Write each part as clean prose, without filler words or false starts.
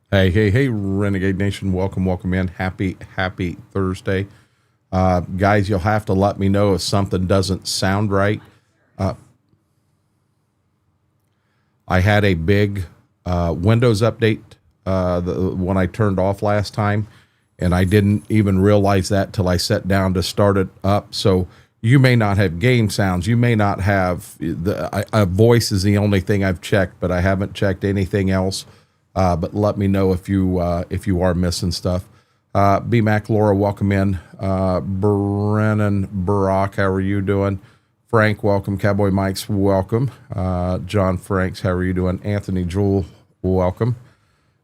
Hey, Renegade Nation. Welcome in. Happy Thursday. Guys, you'll have to let me know if something doesn't sound right. I had a big Windows update when I turned off last time, and I didn't even realize that till I sat down to start it up. So you may not have game sounds. You may not have a voice is the only thing I've checked, but I haven't checked anything else. But let me know if you are missing stuff. B Mac, Laura, welcome in. Brennan, Barack, how are you doing? Frank, welcome. Cowboy Mike's, welcome. John Franks, how are you doing? Anthony Jewell, welcome.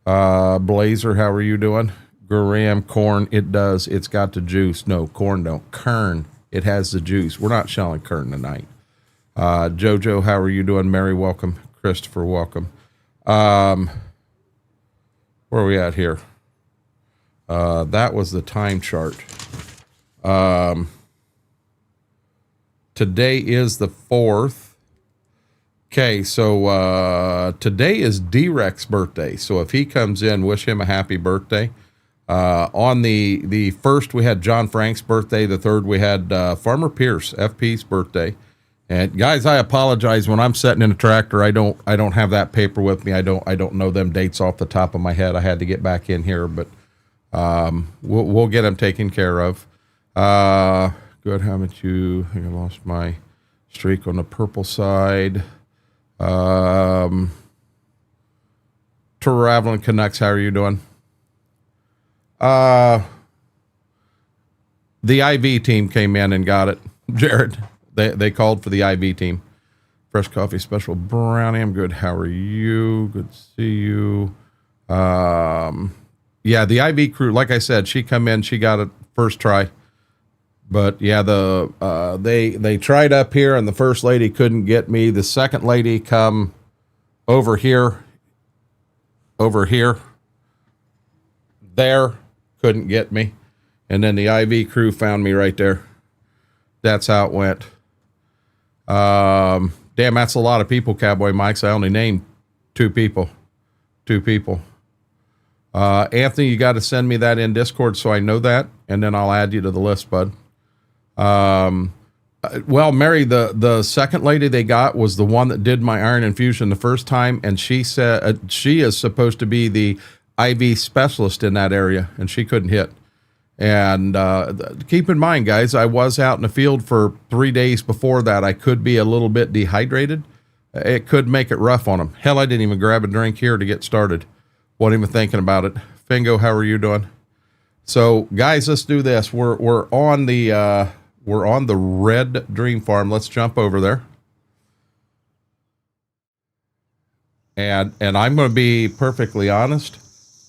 Blazer, how are you doing? Graham, corn, it does. It's got the juice. No, corn don't. Kern, it has the juice. We're not shelling kern tonight. Jojo, how are you doing? Mary, welcome. Christopher, welcome. Where are we at here? That was the time chart. Today is the 4th. Okay, so today is D-Rex birthday. So if he comes in, wish him a happy birthday. On the 1st, we had John Frank's birthday. The 3rd, we had Farmer Pierce, FP's birthday. And guys, I apologize when I'm sitting in a tractor. I don't have that paper with me. I don't know them dates off the top of my head. I had to get back in here, but we'll get them taken care of. Good. Haven't you? I think I lost my streak on the purple side. Traveling Canucks, how are you doing? The IV team came in and got it, Jared. They called for the IV team. Fresh coffee special brownie. I'm good. How are you? Good to see you. Yeah, the IV crew, like I said, she come in, she got it first try. But yeah, they tried up here and the first lady couldn't get me. The second lady come over here, there, couldn't get me. And then the IV crew found me right there. That's how it went. Damn, that's a lot of people, Cowboy Mike's. I only named two people. Anthony, you got to send me that in Discord so I know that, and then I'll add you to the list, bud. Well, Mary, the second lady they got was the one that did my iron infusion the first time, and she said she is supposed to be the IV specialist in that area, and she couldn't hit. And keep in mind, guys, I was out in the field for 3 days before that. I could be a little bit dehydrated. It could make it rough on them. Hell, I didn't even grab a drink here to get started. Wasn't even thinking about it. Fingo, how are you doing? So, guys, let's do this. We're on the Red Dream Farm. Let's jump over there. And I'm going to be perfectly honest.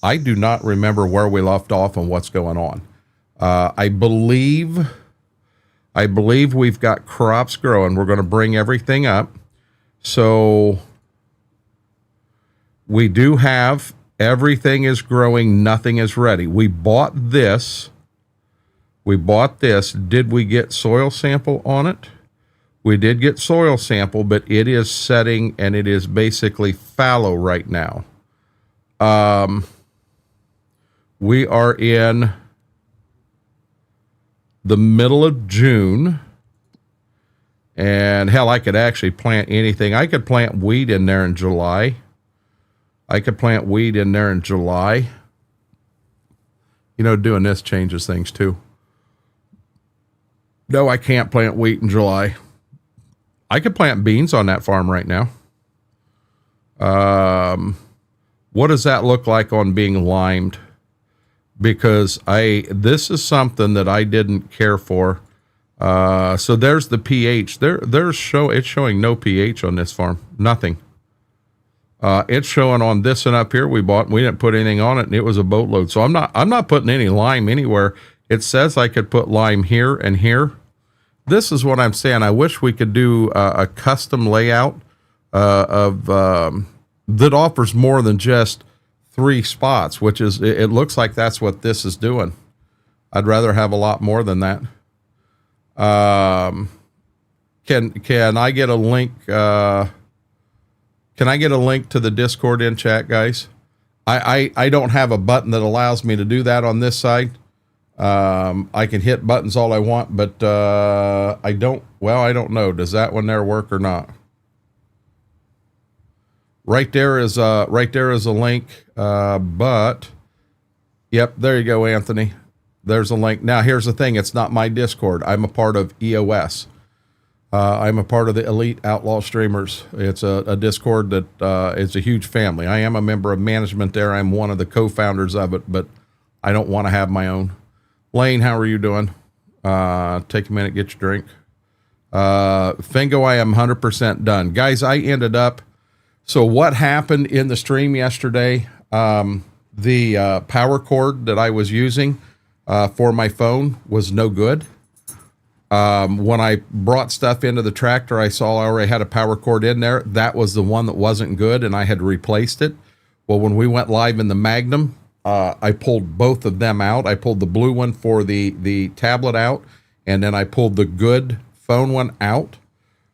I do not remember where we left off and what's going on. I believe we've got crops growing. We're going to bring everything up. So we do have everything is growing. Nothing is ready. We bought this. Did we get soil sample on it? We did get soil sample, but it is setting and it is basically fallow right now. We are in the middle of June, and hell, I could actually plant anything. I could plant wheat in there in July. You know, doing this changes things too. No, I can't plant wheat in July. I could plant beans on that farm right now. What does that look like on being limed? Because this is something that I didn't care for. So there's the pH. It's showing no pH on this farm. Nothing. It's showing on this and up here we didn't put anything on it, and it was a boatload. So I'm not putting any lime anywhere. It says I could put lime here and here. This is what I'm saying. I wish we could do a custom layout that offers more than just 3 spots, which is, it looks like that's what this is doing. I'd rather have a lot more than that. Can I get a link? Can I get a link to the Discord in chat, guys? I don't have a button that allows me to do that on this side. I can hit buttons all I want, but I don't know. Does that one there work or not? Right there is a link. But yep, there you go, Anthony. There's a link. Now here's the thing. It's not my Discord. I'm a part of EOS. I'm a part of the Elite Outlaw Streamers. It's a Discord that is a huge family. I am a member of management there. I'm one of the co-founders of it, but I don't want to have my own. Lane, how are you doing? Take a minute, get your drink. Fingo, I am 100% done. Guys, I ended up, so what happened in the stream yesterday, the power cord that I was using for my phone was no good. When I brought stuff into the tractor, I saw I already had a power cord in there. That was the one that wasn't good, and I had replaced it. Well, when we went live in the Magnum, I pulled both of them out. I pulled the blue one for the tablet out, and then I pulled the good phone one out.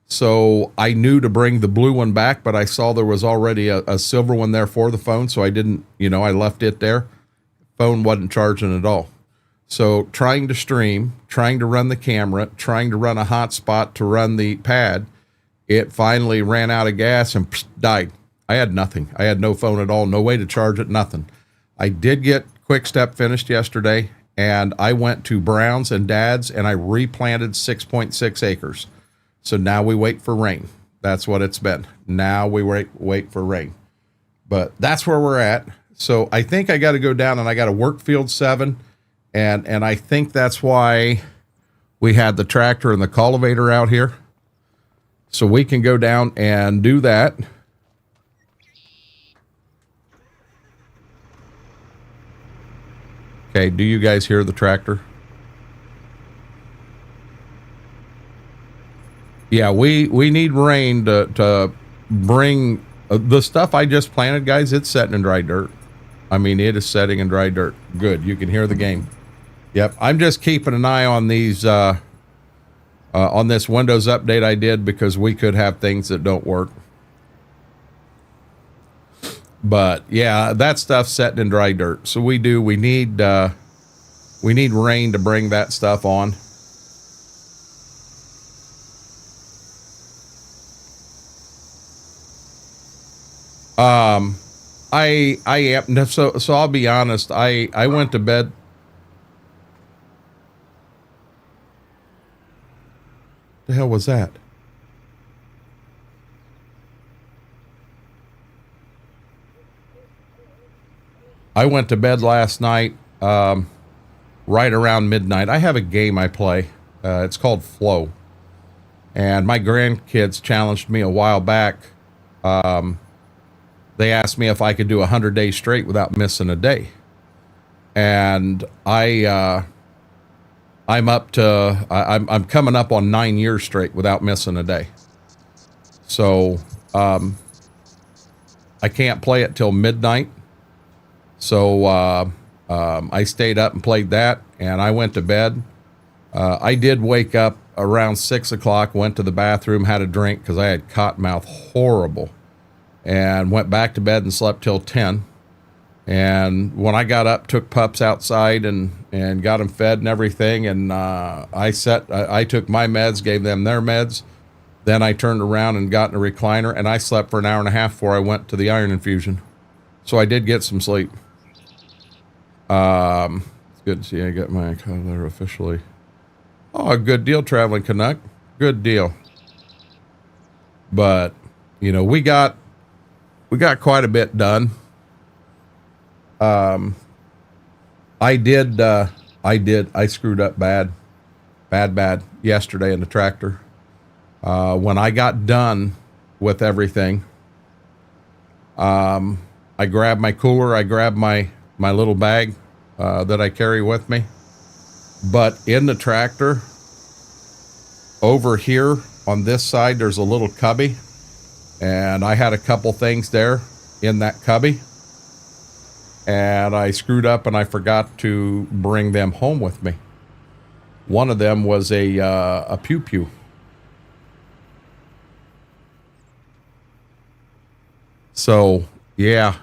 So I knew to bring the blue one back, but I saw there was already a silver one there for the phone, so I didn't, I left it there. Phone wasn't charging at all. So trying to stream, trying to run the camera, trying to run a hotspot to run the pad, it finally ran out of gas and died. I had nothing. I had no phone at all, no way to charge it, nothing. I did get Quick Step finished yesterday, and I went to Brown's and Dad's, and I replanted 6.6 acres. So now we wait for rain. That's what it's been. Now we wait for rain. But that's where we're at. So I think I got to go down, and I got to work field 7. And I think that's why we had the tractor and the cultivator out here. So we can go down and do that. Okay, do you guys hear the tractor? Yeah, we need rain to bring the stuff I just planted, guys. It's setting in dry dirt. I mean, it is setting in dry dirt. Good, you can hear the game. Yep, I'm just keeping an eye on these, on this Windows update I did, because we could have things that don't work. But yeah, that stuff's setting in dry dirt. So we need rain to bring that stuff on. I am, so I'll be honest, I went to bed. The hell was that? I went to bed last night, right around midnight. I have a game I play. It's called Flow. And my grandkids challenged me a while back. They asked me if I could do 100 days straight without missing a day. And I'm coming up on 9 years straight without missing a day. So I can't play it till midnight. So I stayed up and played that, and I went to bed. I did wake up around 6 o'clock, went to the bathroom, had a drink because I had cotton mouth horrible, and went back to bed and slept till 10. And when I got up, took pups outside and got them fed and everything. And I took my meds, gave them their meds. Then I turned around and got in a recliner, and I slept for an hour and a half before I went to the iron infusion. So I did get some sleep. It's good to see I got my color officially. Oh, good deal, Traveling Canuck. Good deal. But, we got quite a bit done. I screwed up bad yesterday in the tractor. When I got done with everything, I grabbed my cooler, I grabbed my little bag, that I carry with me. But in the tractor, over here on this side, there's a little cubby, and I had a couple things there in that cubby. And I screwed up and I forgot to bring them home with me. One of them was a pew-pew. So, yeah,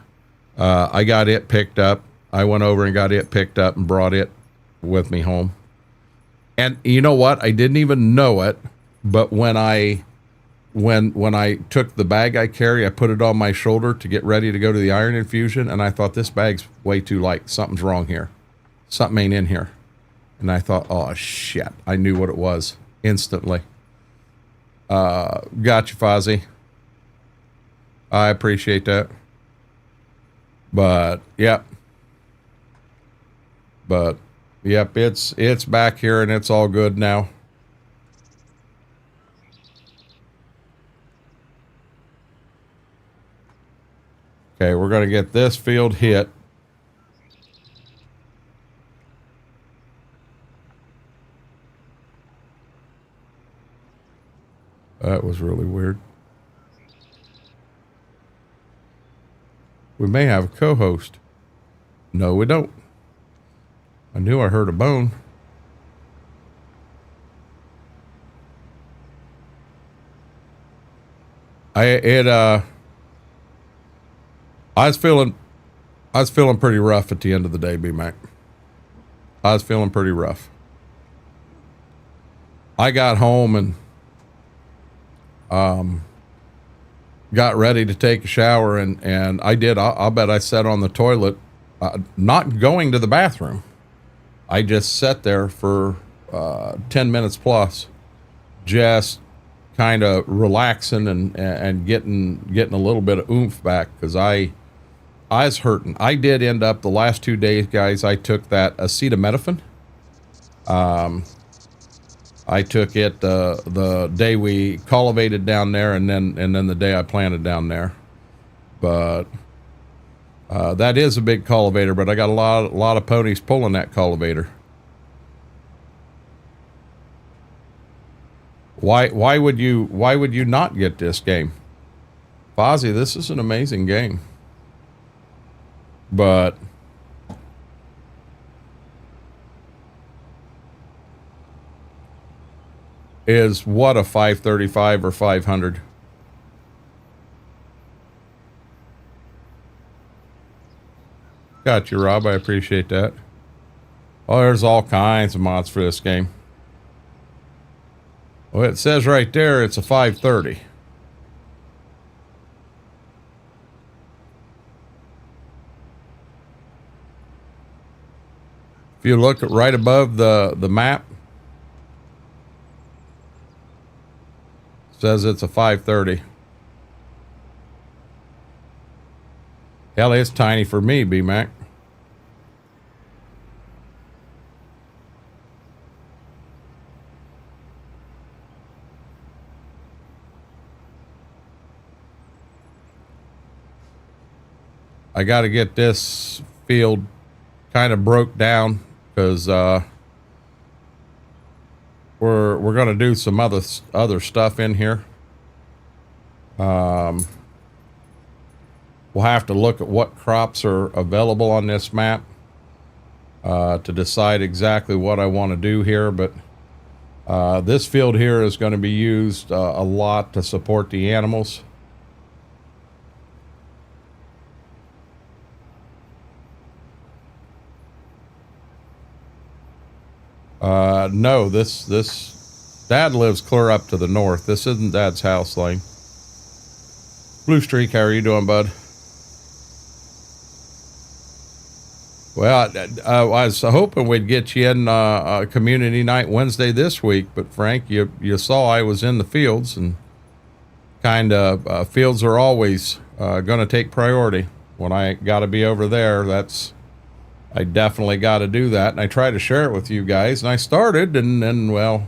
I got it picked up. I went over and got it picked up and brought it with me home. And you know what? I didn't even know it, but when I took the bag I carry, I put it on my shoulder to get ready to go to the iron infusion, and I thought, this bag's way too light. Something's wrong here. Something ain't in here. And I thought, oh shit. I knew what it was instantly. Got you, Fozzie. I appreciate that. But yep. It's back here and it's all good now. Okay, we're going to get this field hit. That was really weird. We may have a co-host. No, we don't. I knew I heard a bone. I was feeling pretty rough at the end of the day, B-Mac. I was feeling pretty rough. I got home and got ready to take a shower, and I did. I'll bet I sat on the toilet, not going to the bathroom. I just sat there for 10 minutes plus, just kind of relaxing and getting a little bit of oomph back, because I was hurting. I did end up the last 2 days, guys. I took that acetaminophen. I took it the day we cultivated down there, and then the day I planted down there. But that is a big cultivator, but I got a lot of ponies pulling that cultivator. Why would you not get this game? Fozzie, this is an amazing game. But is what a 535 or 500? Got you, Rob. I appreciate that. Oh, there's all kinds of mods for this game. Well, it says right there it's a 530. If you look at right above the map, it says it's a 530. Hell, it's tiny for me, B-Mac. I got to get this field kind of broke down, because we're going to do some other stuff in here. We'll have to look at what crops are available on this map to decide exactly what I want to do here. But this field here is going to be used a lot to support the animals. No, this Dad lives clear up to the north. This isn't Dad's house, Lane. Blue Streak, how are you doing, bud? Well, I was hoping we'd get you in community night Wednesday this week, but Frank, you saw I was in the fields, and kind of fields are always going to take priority. When I got to be over there, I definitely got to do that, and I try to share it with you guys, and I started, and then, well,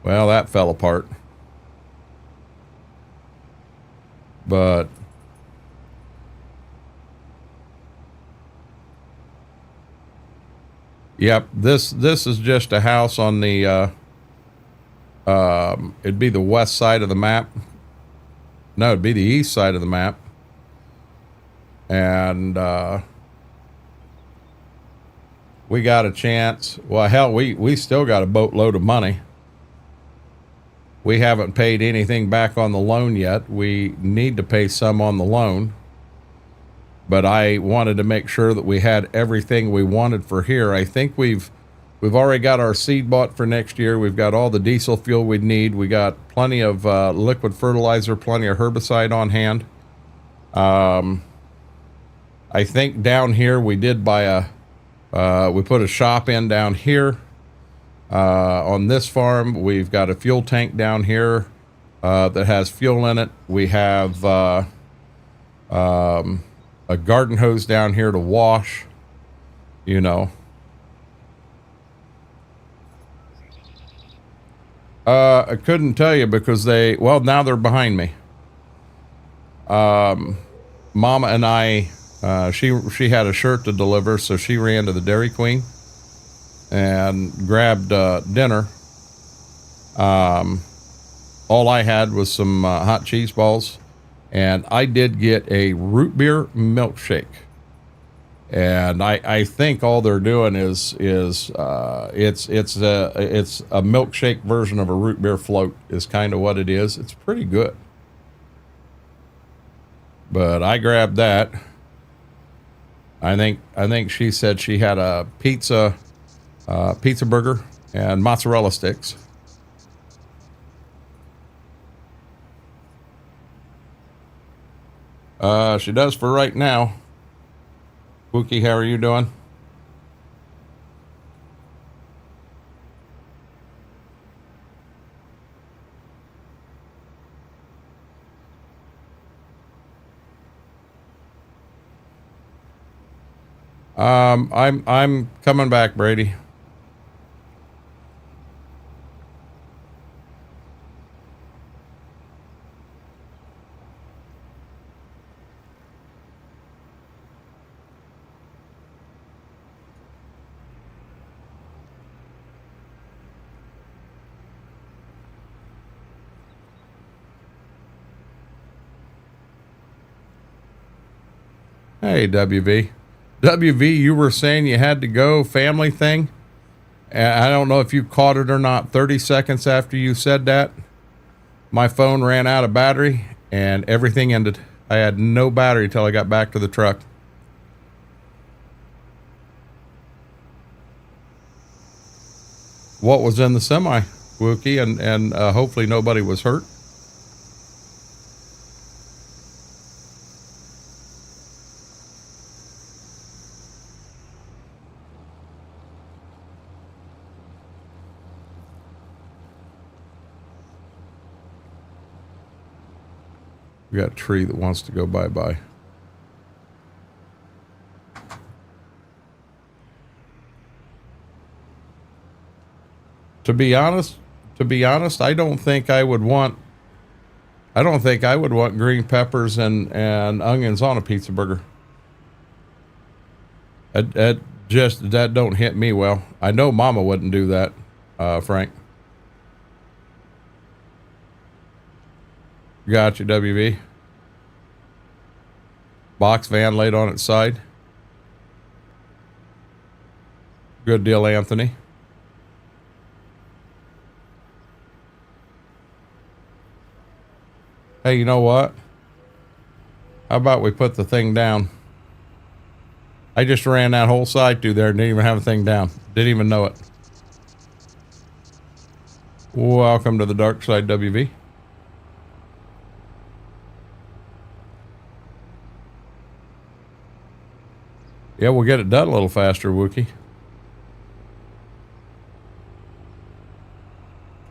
that fell apart. But yep, this is just a house on the it'd be the west side of the map. No, it'd be the east side of the map. And we got a chance. Well, hell, we still got a boatload of money. We haven't paid anything back on the loan yet. We need to pay some on the loan. but I wanted to make sure that we had everything we wanted for here. I think we've already got our seed bought for next year. We've got all the diesel fuel we need. We got plenty of liquid fertilizer, plenty of herbicide on hand. I think down here we did buy we put a shop in down here. On this farm, we've got a fuel tank down here that has fuel in it. We have a garden hose down here to wash, you know. I couldn't tell you because now they're behind me. Mama and I, she had a shirt to deliver, so she ran to the Dairy Queen and grabbed dinner. All I had was some hot cheese balls, and I did get a root beer milkshake. And I think all they're doing is it's a milkshake version of a root beer float is kind of what it is. It's pretty good. But I grabbed that. I think she said she had a pizza burger and mozzarella sticks. She does for right now. Wookie, how are you doing? I'm coming back, Brady. Hey, WV. WV, you were saying you had to go, family thing? I don't know if you caught it or not. 30 seconds after you said that, my phone ran out of battery and everything ended. I had no battery till I got back to the truck. What was in the semi, Wookie? And hopefully nobody was hurt. We got a tree that wants to go bye-bye. To be honest, I don't think I would want green peppers and onions on a pizza burger. That don't hit me well. I know Mama wouldn't do that, Frank. Gotcha, WV. Box van laid on its side. Good deal, Anthony. Hey, you know what? How about we put the thing down? I just ran that whole side through there and didn't even have a thing down. Didn't even know it. Welcome to the dark side, WV. Yeah, we'll get it done a little faster, Wookie.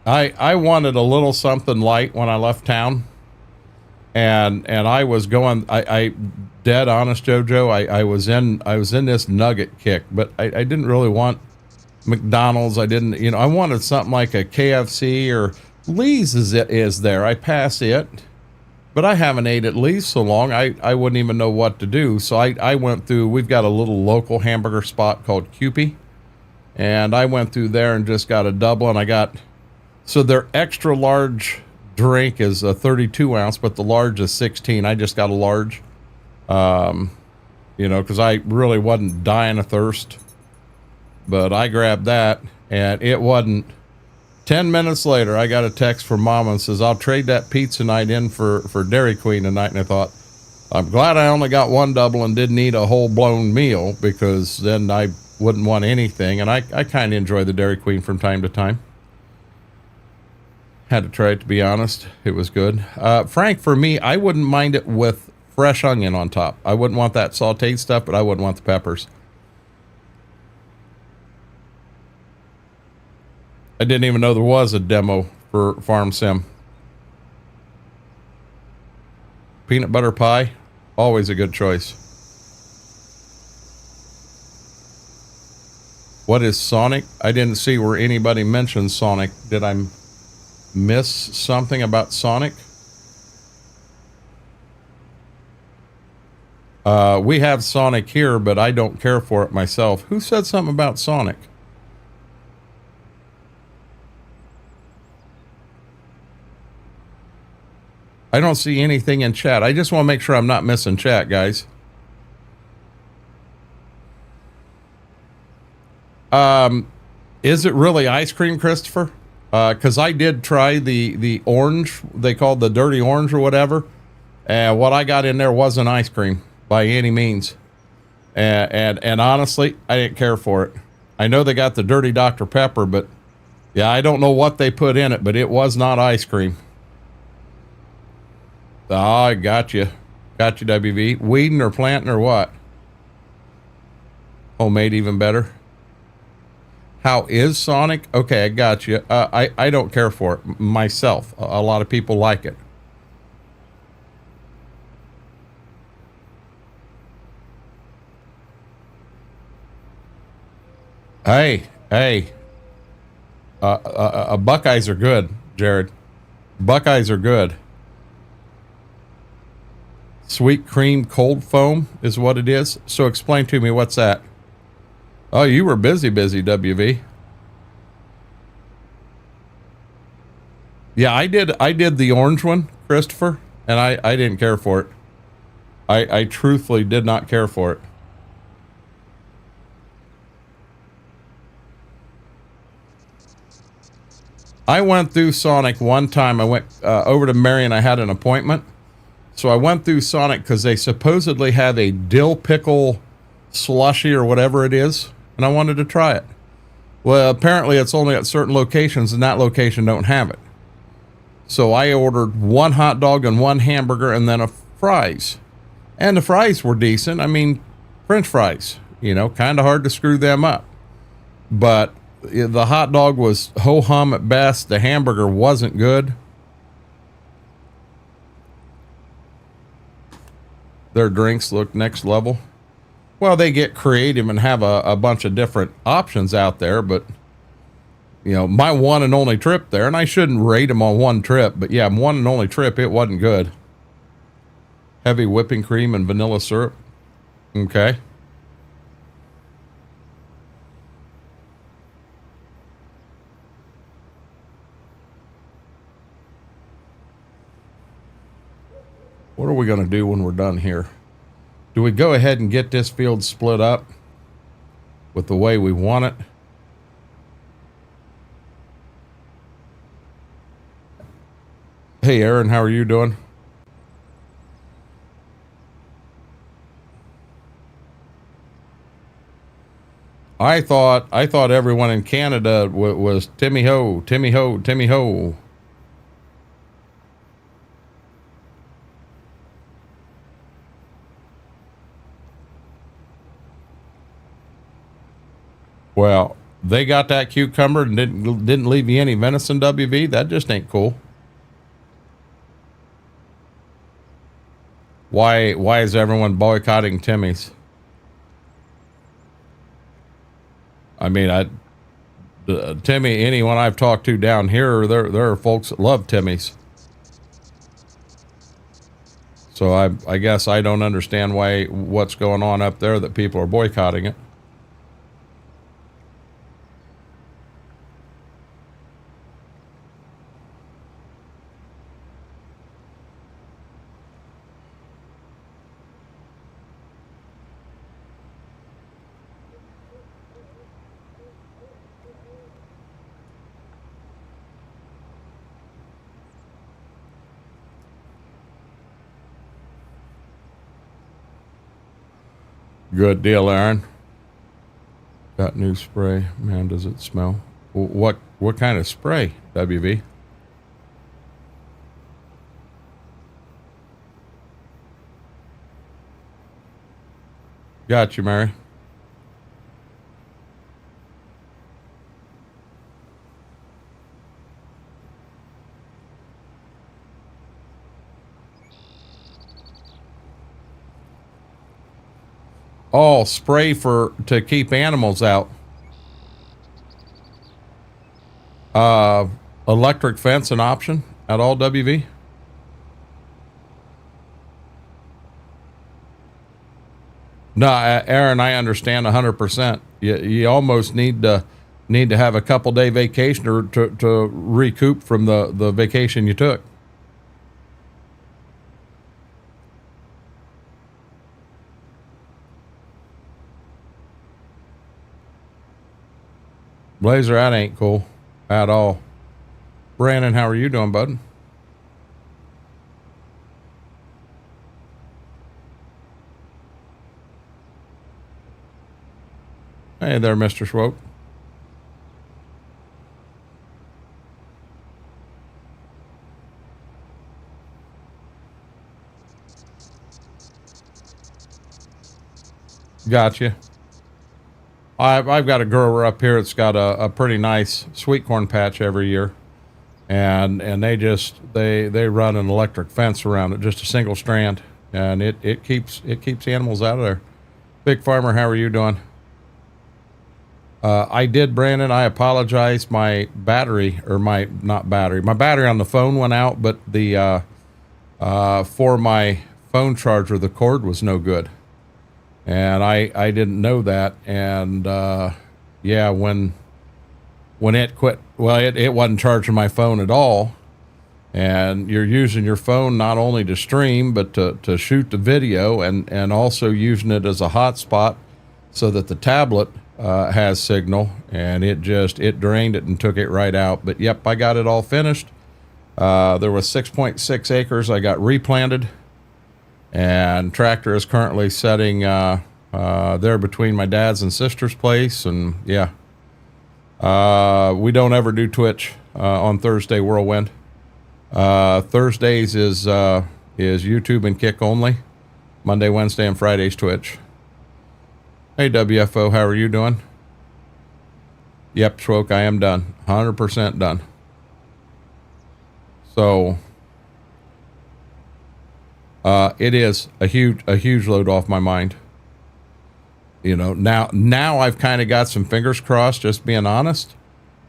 I wanted a little something light when I left town. And I was going, I dead honest, Jojo, I was in this nugget kick, but I didn't really want McDonald's. I didn't, I wanted something like a KFC or Lee's is there. I pass it, but I haven't ate at Lee's so long, I wouldn't even know what to do. So I went through, we've got a little local hamburger spot called Cupie, and I went through there and just got a double, and so their extra large drink is a 32 ounce, but the large is 16. I just got a large, because I really wasn't dying of thirst, but I grabbed that, and it wasn't 10 minutes later. I got a text from Mama and says, I'll trade that pizza night in for Dairy Queen tonight. And I thought, I'm glad I only got one double and didn't eat a whole blown meal, because then I wouldn't want anything. And I kind of enjoy the Dairy Queen from time to time. Had to try it, to be honest. It was good. Frank, for me, I wouldn't mind it with fresh onion on top. I wouldn't want that sauteed stuff, but I wouldn't want the peppers. I didn't even know there was a demo for Farm Sim. Peanut butter pie, always a good choice. What is Sonic? I didn't see where anybody mentioned Sonic. Did I miss something about Sonic? We have Sonic here, but I don't care for it myself. Who said something about Sonic? I don't see anything in chat. I just want to make sure I'm not missing chat, guys. Is it really ice cream, Christopher? Because I did try the orange, they called the dirty orange or whatever. And what I got in there wasn't ice cream by any means. And honestly, I didn't care for it. I know they got the dirty Dr. Pepper, but yeah, I don't know what they put in it, but it was not ice cream. Ah, I got you. Got you, WV. Weeding or planting or what? Homemade even better. How is Sonic? Okay, I got you. I don't care for it myself. A lot of people like it. Hey. Buckeyes are good, Jared. Buckeyes are good. Sweet cream cold foam is what it is. So explain to me, what's that? Oh, you were busy, WV. Yeah, I did the orange one, Christopher, and I didn't care for it. I truthfully did not care for it. I went through Sonic one time. I went over to Marion. I had an appointment. So I went through Sonic because they supposedly have a dill pickle slushy or whatever it is, and I wanted to try it. Well, apparently it's only at certain locations, and that location don't have it. So I ordered one hot dog and one hamburger and then a fries. And the fries were decent. I mean, French fries, you know, kind of hard to screw them up. But the hot dog was ho-hum at best. The hamburger wasn't good. Their drinks look next level. Well, they get creative and have a bunch of different options out there, but you know, my one and only trip there, and I shouldn't rate them on one trip, but yeah, one and only trip, it wasn't good. Heavy whipping cream and vanilla syrup. Okay. What are we going to do when we're done here? Do we go ahead and get this field split up with the way we want it? Hey, Aaron, how are you doing? I thought everyone in Canada was Timmy Ho, Timmy Ho, Timmy Ho. Well, they got that cucumber and didn't leave you any venison, WV. That just ain't cool. Why is everyone boycotting Timmy's? I mean, Timmy, anyone I've talked to down here, there are folks that love Timmy's. So I guess I don't understand what's going on up there that people are boycotting it. Good deal, Aaron. Got new spray. Man, does it smell? What kind of spray, WV? Got you, Mary. Oh, spray to keep animals out. Electric fence an option at all, WV? No, Aaron, I understand 100%. You almost need to have a couple day vacation to recoup from the vacation you took. Blazer, that ain't cool at all. Brandon, how are you doing, bud? Hey there, Mr. Swope. Gotcha. I've got a grower up here that's got a pretty nice sweet corn patch every year, and they run an electric fence around it, just a single strand, and it keeps animals out of there. Big Farmer, how are you doing? I did, Brandon. I apologize. My battery, or my battery on the phone went out, but the for my phone charger, the cord was no good. And I didn't know that. And yeah, when it quit, well, it wasn't charging my phone at all. And you're using your phone not only to stream, but to shoot the video, and also using it as a hotspot so that the tablet has signal, and it drained it and took it right out. But yep, I got it all finished. There was 6.6 acres I got replanted, and tractor is currently setting there between my dad's and sister's place. And yeah, we don't ever do Twitch on Thursday Whirlwind. Thursdays is YouTube and Kick only. Monday, Wednesday, and Friday's Twitch. Hey, WFO, how are you doing? Yep, Schwoke, I am done. 100% done. So, it is a huge load off my mind. You know, now I've kind of got some fingers crossed, just being honest,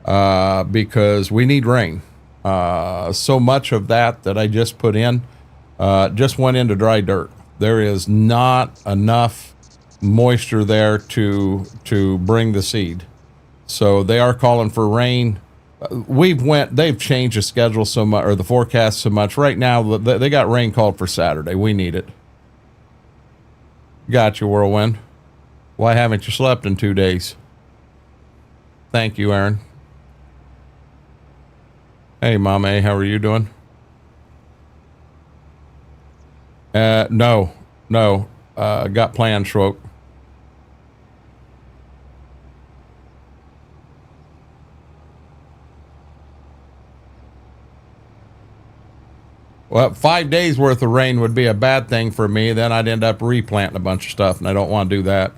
because we need rain. So much of that I just put in, just went into dry dirt. There is not enough moisture there to bring the seed. So they are calling for rain. They've changed the schedule so much, or the forecast so much. Right now, they got rain called for Saturday. We need it. Gotcha, Whirlwind. Why haven't you slept in 2 days? Thank you, Aaron. Hey, Mom A, how are you doing? No. Got plans, Schwoke. Well, 5 days worth of rain would be a bad thing for me. Then I'd end up replanting a bunch of stuff, and I don't want to do that.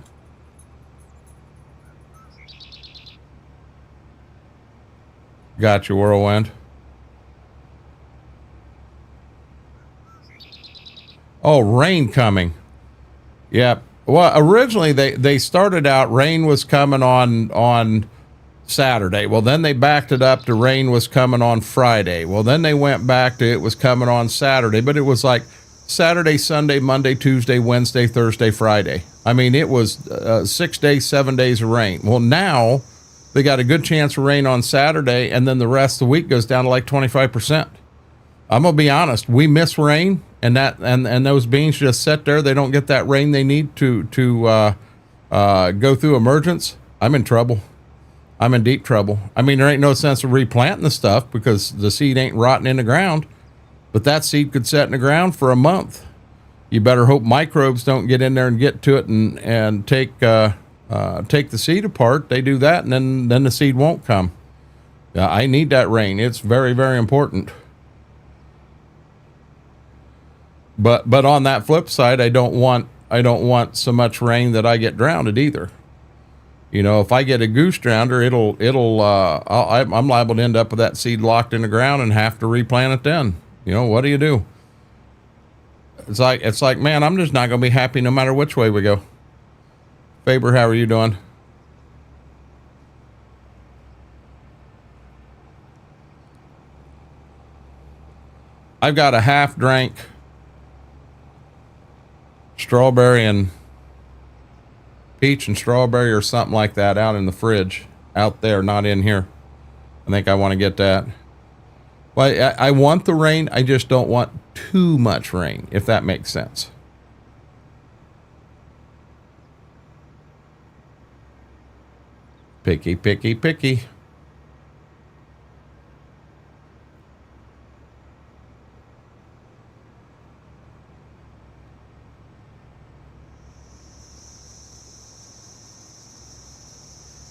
Gotcha, Whirlwind. Oh, rain coming. Yep. Well, originally they started out, rain was coming on Saturday. Well, then they backed it up to rain was coming on Friday. Well, then they went back to it was coming on Saturday, but it was like Saturday, Sunday, Monday, Tuesday, Wednesday, Thursday, Friday. I mean, it was 6 days, 7 days of rain. Well, now they got a good chance of rain on Saturday, and then the rest of the week goes down to like 25%. I'm gonna be honest, we miss rain, and those beans just sit there. They don't get that rain they need to go through emergence. I'm in trouble. I'm in deep trouble. I mean, there ain't no sense of replanting the stuff because the seed ain't rotting in the ground, but that seed could set in the ground for a month. You better hope microbes don't get in there and get to it and take the seed apart. They do that, and then the seed won't come. I need that rain. It's very, very important. But on that flip side, I don't want so much rain that I get drowned either. You know, if I get a goose drowner, I'm liable to end up with that seed locked in the ground and have to replant it then. You know, what do you do? It's like, man, I'm just not going to be happy no matter which way we go. Faber, how are you doing? I've got a half drank strawberry and peach and strawberry or something like that out in the fridge out there, not in here. I think I want to get that. Well, I want the rain. I just don't want too much rain, if that makes sense. Picky, picky, picky.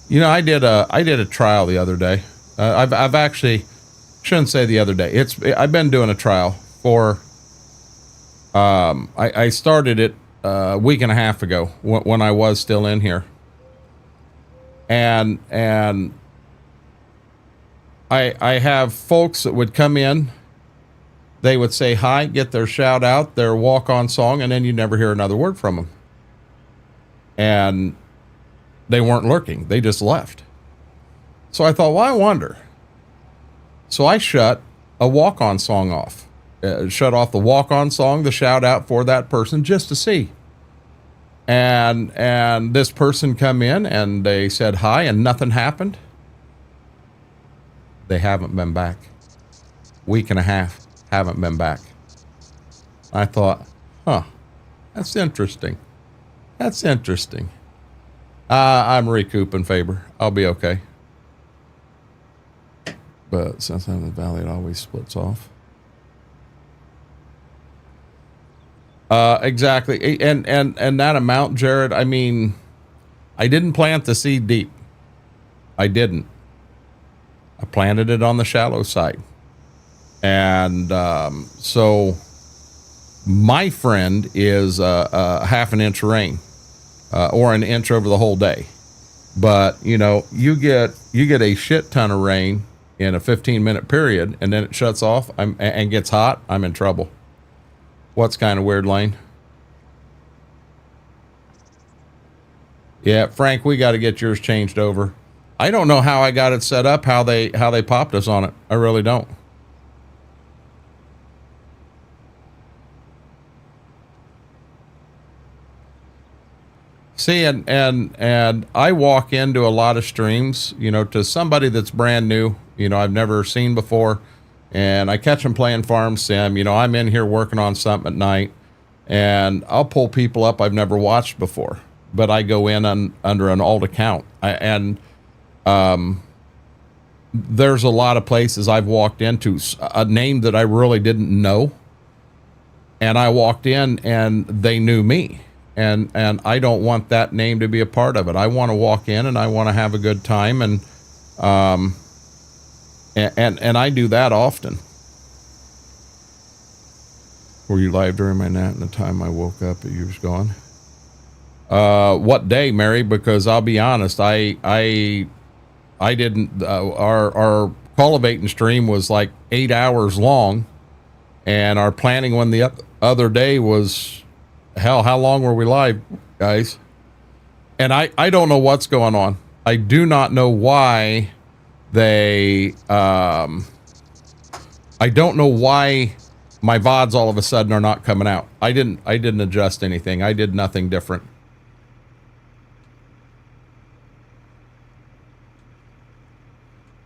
You know, I did a trial the other day. I've actually, shouldn't say the other day. I've been doing a trial for. I started it a week and a half ago when I was still in here, and I have folks that would come in. They would say hi, get their shout out, their walk on song, and then you never hear another word from them. And they weren't lurking. They just left. So I thought, well, I wonder. So I shut a walk-on song off. Shut off the walk-on song, the shout-out for that person, just to see. And this person come in, and they said hi, and nothing happened. They haven't been back. Week and a half, haven't been back. I thought, that's interesting. That's interesting. I'm recouping, Faber. I'll be okay. But sometimes the valley, it always splits off. Exactly. And that amount, Jared, I mean, I didn't plant the seed deep. I didn't. I planted it on the shallow side. And so my friend is a half an inch rain. Or an inch over the whole day. But, you know, you get a shit ton of rain in a 15-minute period, and then it shuts off and gets hot, I'm in trouble. What's kind of weird, Lane? Yeah, Frank, we got to get yours changed over. I don't know how I got it set up, how they popped us on it. I really don't. See, and I walk into a lot of streams, you know, to somebody that's brand new, you know, I've never seen before, and I catch them playing Farm Sim. You know, I'm in here working on something at night, and I'll pull people up I've never watched before, but I go in under an alt account. There's a lot of places I've walked into, a name that I really didn't know, and I walked in and they knew me. And I don't want that name to be a part of it. I want to walk in and I want to have a good time, and I do that often. Were you live during my nap and the time I woke up you was gone? What day, Mary? Because I'll be honest, I didn't. Our cultivating stream was like 8 hours long, and our planning one the other day was. Hell, how long were we live, guys? And I don't know what's going on. I do not know why they, I don't know why my VODs all of a sudden are not coming out. I didn't adjust anything. I did nothing different.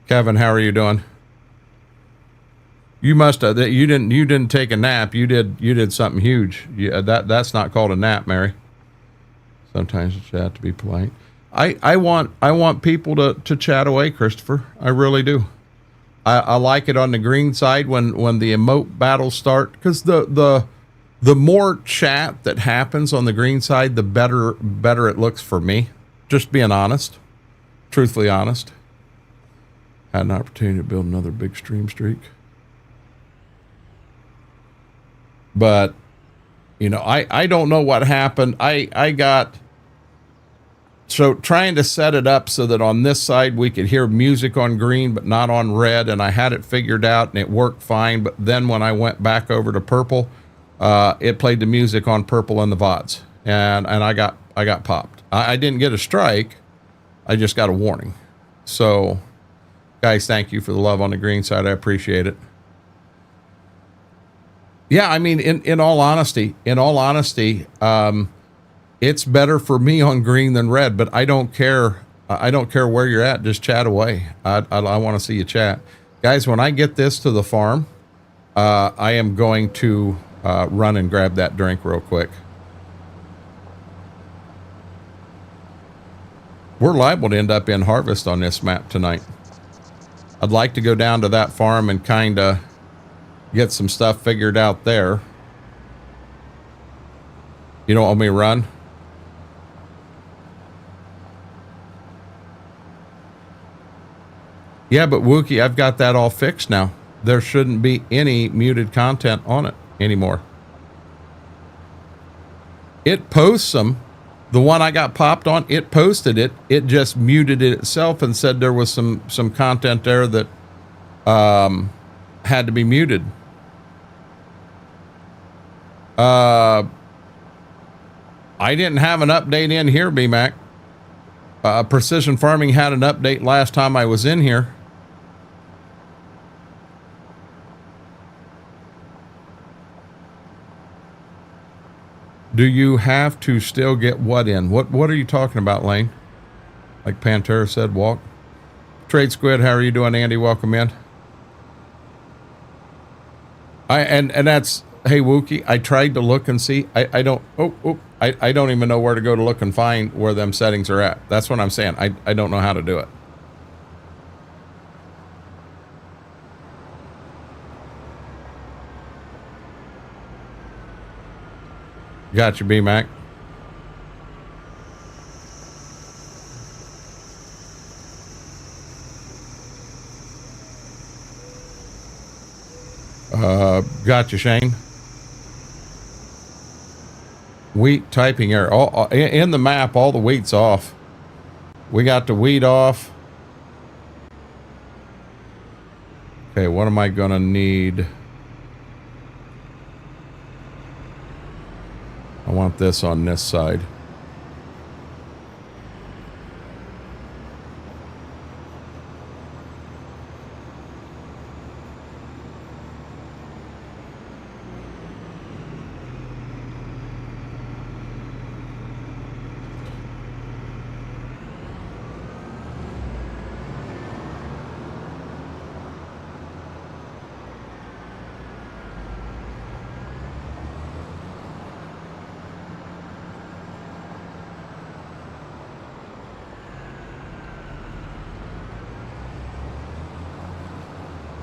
Kevin, how are you doing? You must have. You didn't take a nap. You did something huge. That's not called a nap, Mary. Sometimes you have to be polite. I want people to chat away, Christopher. I really do. I like it on the green side when the emote battles start, because the The more chat that happens on the green side, the better it looks for me. Just being honest, truthfully honest. Had an opportunity to build another big stream streak. But, you know, I don't know what happened. I got... So trying to set it up so that on this side we could hear music on green but not on red, and I had it figured out and it worked fine. But then when I went back over to purple, it played the music on purple in the VODs, and I got popped. I didn't get a strike, I just got a warning. So, guys, thank you for the love on the green side. I appreciate it. Yeah, I mean, in all honesty, it's better for me on green than red, but I don't care. I don't care where you're at. Just chat away. I want to see you chat. Guys, when I get this to the farm, I am going to run and grab that drink real quick. We're liable to end up in harvest on this map tonight. I'd like to go down to that farm and kind of get some stuff figured out there. You don't want me to run? Yeah, but Wookie, I've got that all fixed now. There shouldn't be any muted content on it anymore. It posts them. The one I got popped on, it posted it. It just muted it itself and said there was some content there that had to be muted. I didn't have an update in here, BMac. Precision Farming had an update last time I was in here. Do you have to still get what in? What are you talking about, Lane? Like Pantera said, walk. Trade Squid, how are you doing, Andy? Welcome in. And that's, hey Wookie, I tried to look and see. I don't even know where to go to look and find where them settings are at. That's what I'm saying. I don't know how to do it. Got you, B-Mac. Got you, Shane. Wheat typing error. All, in the map, all the wheat's off. We got the wheat off. Okay, what am I gonna need? I want this on this side.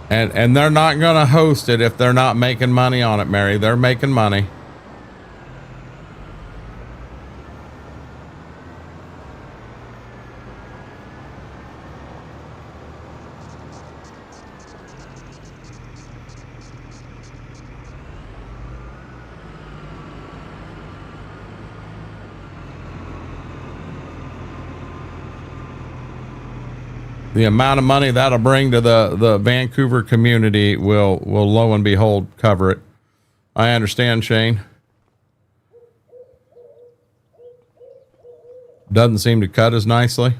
And they're not going to host it if they're not making money on it, Mary. They're making money. The amount of money that'll bring to the Vancouver community will lo and behold cover it. I understand, Shane. Doesn't seem to cut as nicely.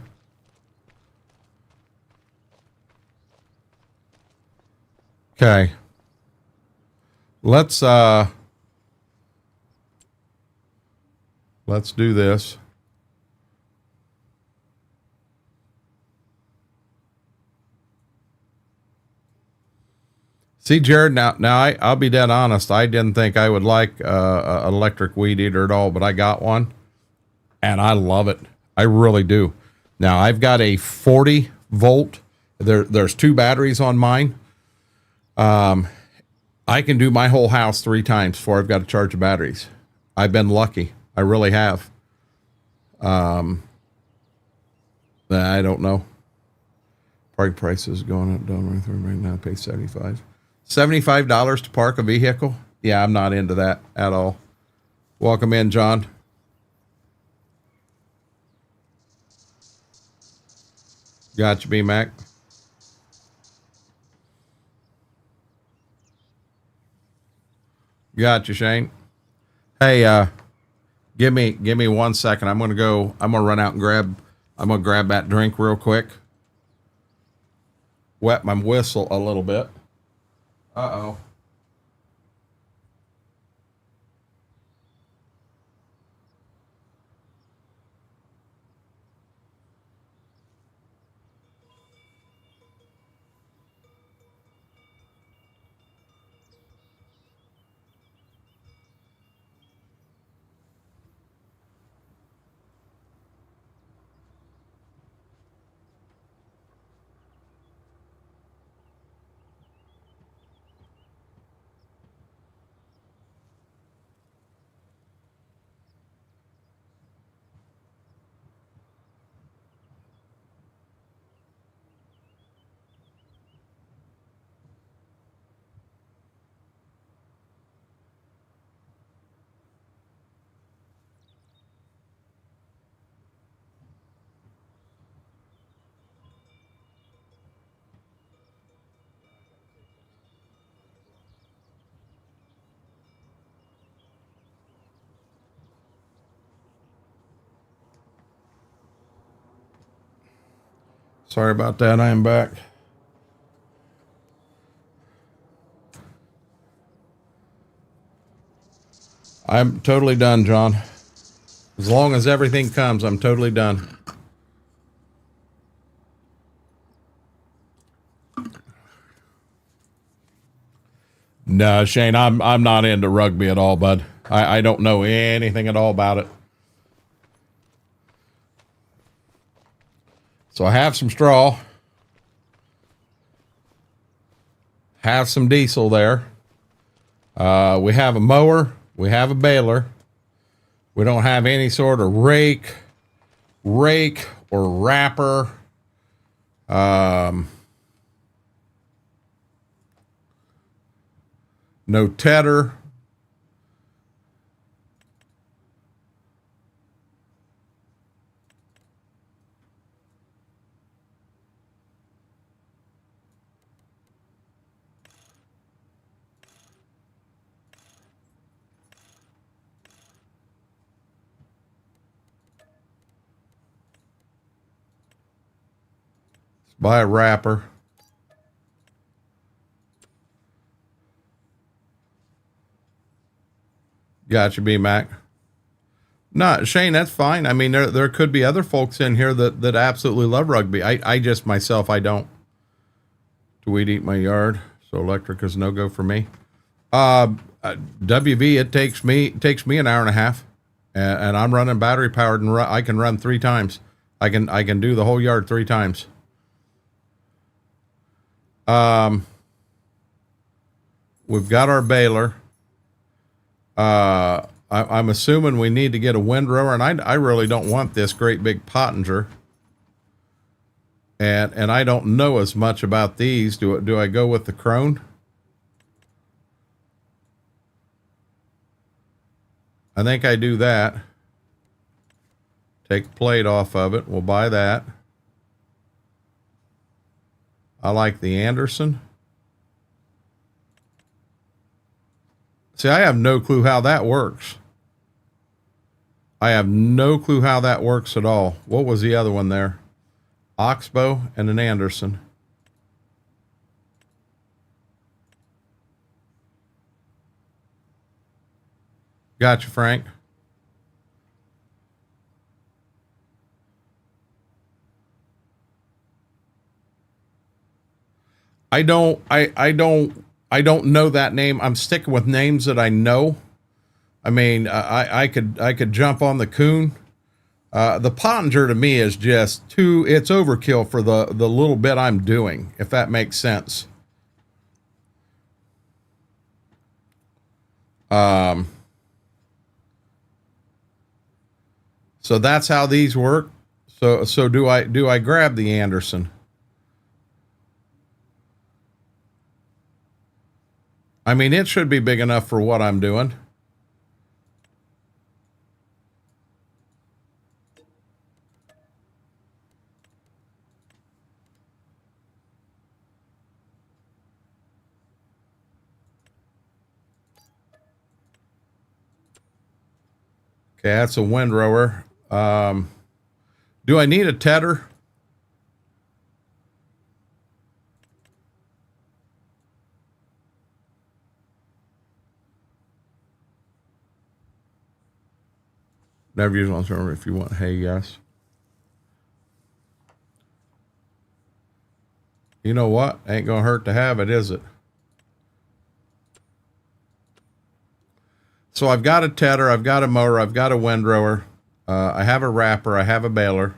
Okay. Let's do this. See, Jared, now I'll be dead honest. I didn't think I would like an electric weed eater at all, but I got one, and I love it. I really do. Now, I've got a 40 volt. There's two batteries on mine. I can do my whole house 3 times before I've got to charge the batteries. I've been lucky. I really have. I don't know. Park prices going up down right now. Pay $75 to park a vehicle. Yeah, I'm not into that at all. Welcome in, John. Gotcha, B-Mac. Gotcha, Shane. Hey, give me 1 second. I'm gonna run out and grab that drink real quick. Wet my whistle a little bit. Uh-oh. Sorry about that. I am back. I'm totally done, John. As long as everything comes, I'm totally done. No, Shane, I'm not into rugby at all, bud. I don't know anything at all about it. So I have some straw. Have some diesel there. We have a mower. We have a baler. We don't have any sort of rake or wrapper. No tedder. Buy a wrapper. Gotcha, B-Mac. No, Shane, that's fine. I mean, there could be other folks in here that absolutely love rugby. I just myself, I don't. To weed eat my yard, so electric is no go for me. WV, it takes me an hour and a half, and I'm running battery powered, and I can run 3 times. I can do the whole yard 3 times. We've got our baler. I'm assuming we need to get a windrower, and I really don't want this great big Pottinger. And I don't know as much about these. Do I go with the Krone? I think I do that. Take the plate off of it. We'll buy that. I like the Anderson. See, I have no clue how that works. I have no clue how that works at all. What was the other one there? Oxbow and an Anderson. Gotcha, Frank. I don't know that name. I'm sticking with names that I know. I mean, I could jump on the Coon. The Pottinger to me is just it's overkill for the little bit I'm doing, if that makes sense. So that's how these work. So do I grab the Anderson? I mean, it should be big enough for what I'm doing. Okay, that's a windrower. Do I need a tedder? Never use one. Remember, if you want hay, yes. You know what? Ain't gonna hurt to have it, is it? So I've got a tedder, I've got a mower, I've got a windrower, I have a wrapper, I have a baler.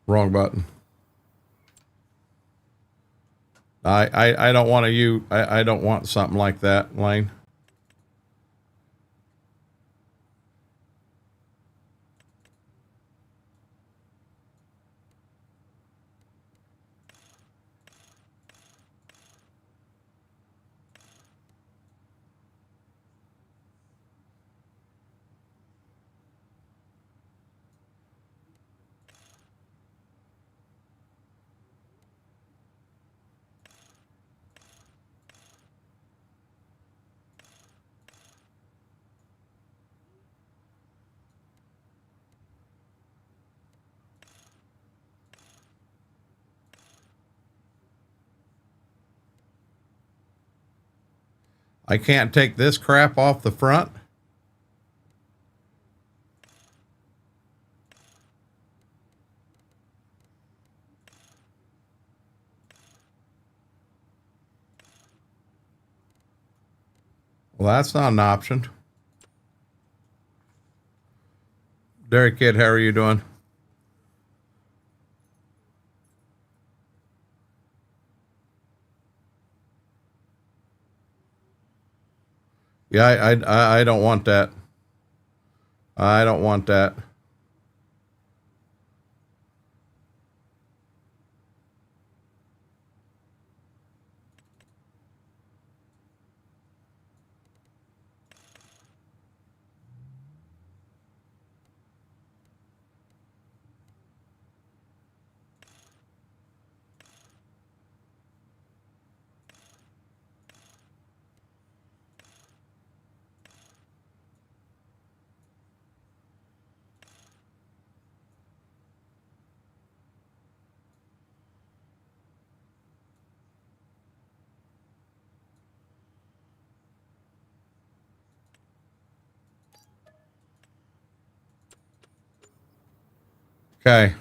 Wrong button. I don't want to I don't want something like that, Lane. I can't take this crap off the front. Well, that's not an option. Derek Kid, how are you doing? Yeah, I don't want that. I don't want that. Okay.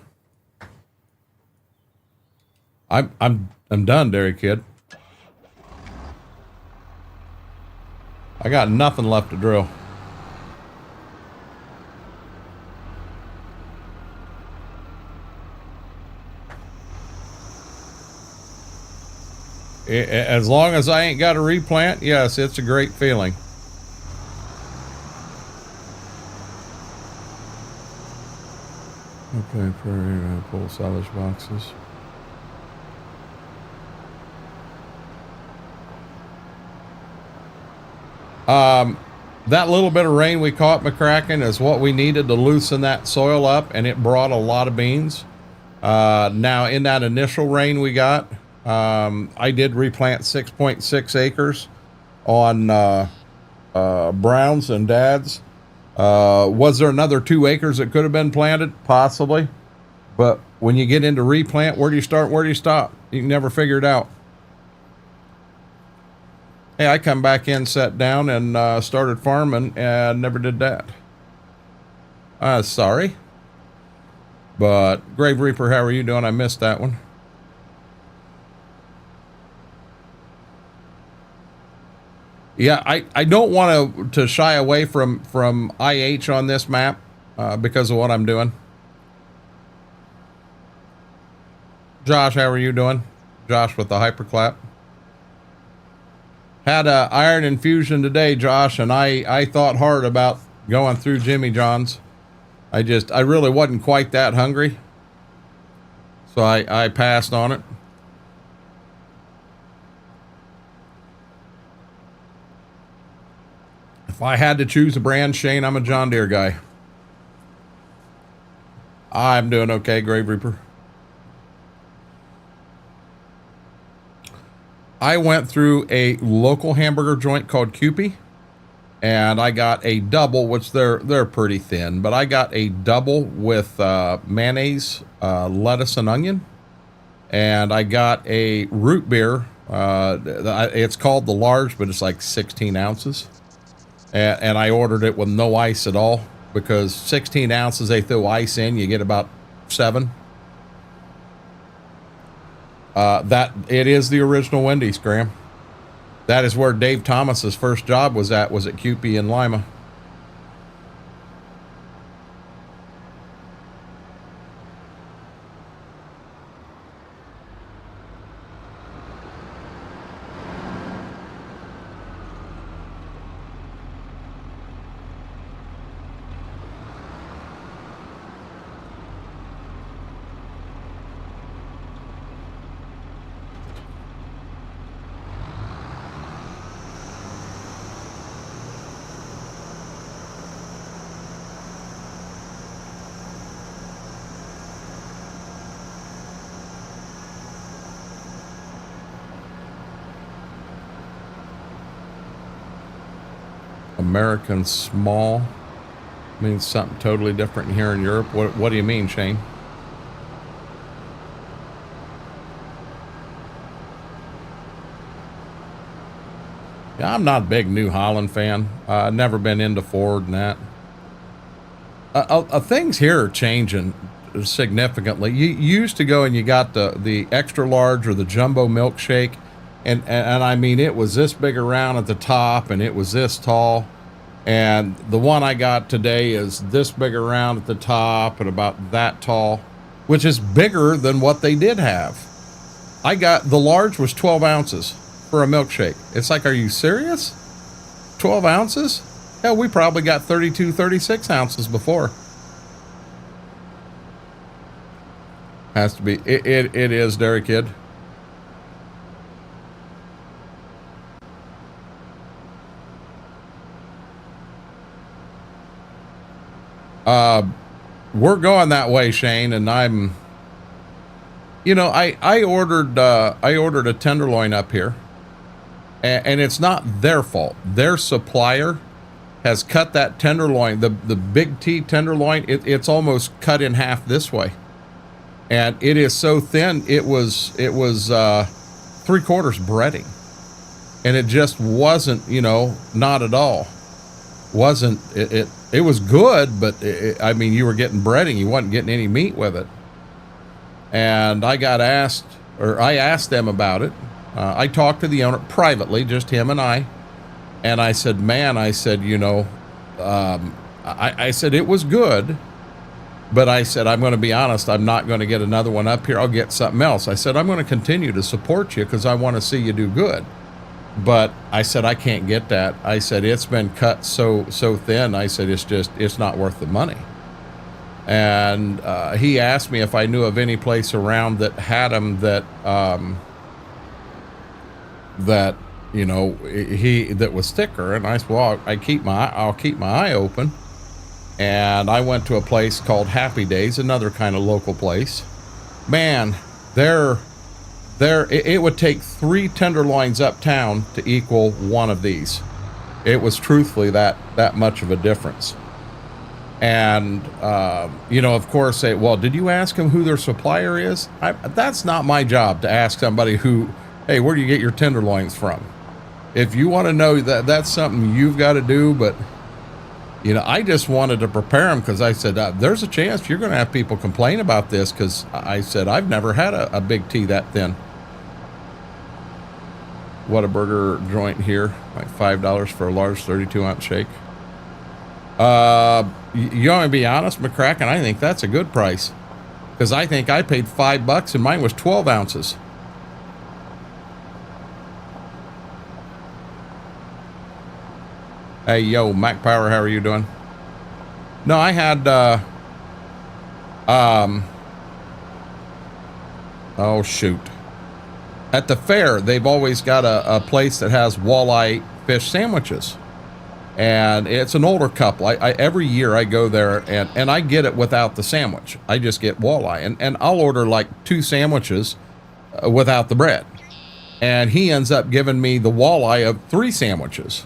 I'm done, Derek Kid. I got nothing left to drill. As long as I ain't got to replant, yes, it's a great feeling. Okay, pull salvage boxes. That little bit of rain we caught McCracken is what we needed to loosen that soil up, and it brought a lot of beans. Now, in that initial rain we got, I did replant 6.6 acres on Browns and Dad's. Was there another 2 acres that could have been planted? Possibly. But when you get into replant, where do you start? Where do you stop? You can never figure it out. Hey, I come back in, sat down, and started farming, and never did that. Sorry. But Grave Reaper, how are you doing? I missed that one. Yeah, I don't want to shy away from IH on this map because of what I'm doing. Josh, how are you doing? Josh with the hyperclap. Had a iron infusion today, Josh, and I thought hard about going through Jimmy John's. I really wasn't quite that hungry. So I passed on it. If I had to choose a brand, Shane, I'm a John Deere guy. I'm doing okay, Grave Reaper. I went through a local hamburger joint called Kewpie, and I got a double, which they're pretty thin, but I got a double with mayonnaise, lettuce, and onion, and I got a root beer. It's called the large, but it's like 16 ounces, and I ordered it with no ice at all because 16 ounces they throw ice in, you get about 7. That it is the original Wendy's, Graham. That is where Dave Thomas's first job was at Kewpie in Lima. American small means something totally different here in Europe. What do you mean, Shane? Yeah, I'm not a big New Holland fan. Never been into Ford and that. Things here are changing significantly. You used to go and you got the extra large or the jumbo milkshake, and I mean it was this big around at the top and it was this tall, and the one I got today is this big around at the top and about that tall, which is bigger than what they did have. I got the large was 12 ounces for a milkshake. It's like, are you serious? 12 ounces? Hell, we probably got 32, 36 ounces before. Has to be. It is, Dairy Kid. We're going that way, Shane, and I'm, you know, I ordered a tenderloin up here, and it's not their fault. Their supplier has cut that tenderloin, the big T tenderloin, it's almost cut in half this way. And it is so thin, it was 3/4 breading. And it just wasn't, you know, not at all. Wasn't, it was good, but I mean, you were getting breading, you wasn't getting any meat with it. And I asked them about it. I talked to the owner privately, just him and I said, man, I said, you know, I said it was good, but I said, I'm going to be honest, I'm not going to get another one up here. I'll get something else. I said, I'm going to continue to support you because I want to see you do good. But I said, I can't get that. I said, it's been cut so thin. I said, it's not worth the money. And he asked me if I knew of any place around that had them that you know, that was thicker. And I said, well, I'll keep my eye open. And I went to a place called Happy Days, another kind of local place. Man, it would take 3 tenderloins uptown to equal one of these. It was truthfully that much of a difference. And, you know, of course, say, well, did you ask them who their supplier is? That's not my job to ask somebody hey, where do you get your tenderloins from? If you want to know that, that's something you've got to do, but You know, I just wanted to prepare them because I said, there's a chance you're going to have people complain about this because I said, I've never had a big tea that thin. What a burger joint here, like $5 for a large 32-ounce shake. You want to be honest, McCracken, I think that's a good price because I think I paid $5 and mine was 12 ounces. Hey, yo, Mac Power, how are you doing? No, I had, oh, shoot. At the fair, they've always got a place that has walleye fish sandwiches. And it's an older couple. Every year I go there and I get it without the sandwich. I just get walleye. And I'll order like 2 sandwiches without the bread. And he ends up giving me the walleye of 3 sandwiches.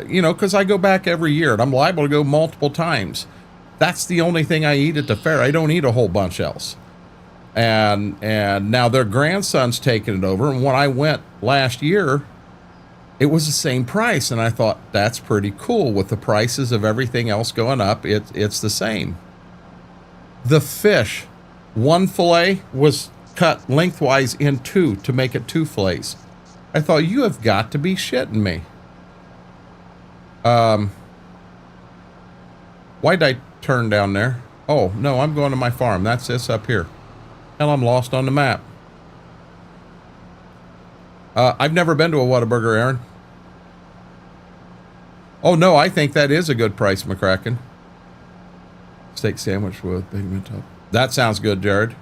You know, because I go back every year and I'm liable to go multiple times. That's the only thing I eat at the fair. I don't eat a whole bunch else. And now their grandson's taking it over. And when I went last year, it was the same price. And I thought, that's pretty cool. With the prices of everything else going up, it's the same. The fish, 1 fillet was cut lengthwise in 2 to make it 2 fillets. I thought, you have got to be shitting me. Why'd I turn down there? Oh, no, I'm going to my farm. That's this up here. Hell, I'm lost on the map. I've never been to a Whataburger, Aaron. Oh, no, I think that is a good price, McCracken. Steak sandwich with bacon top. That sounds good, Jared.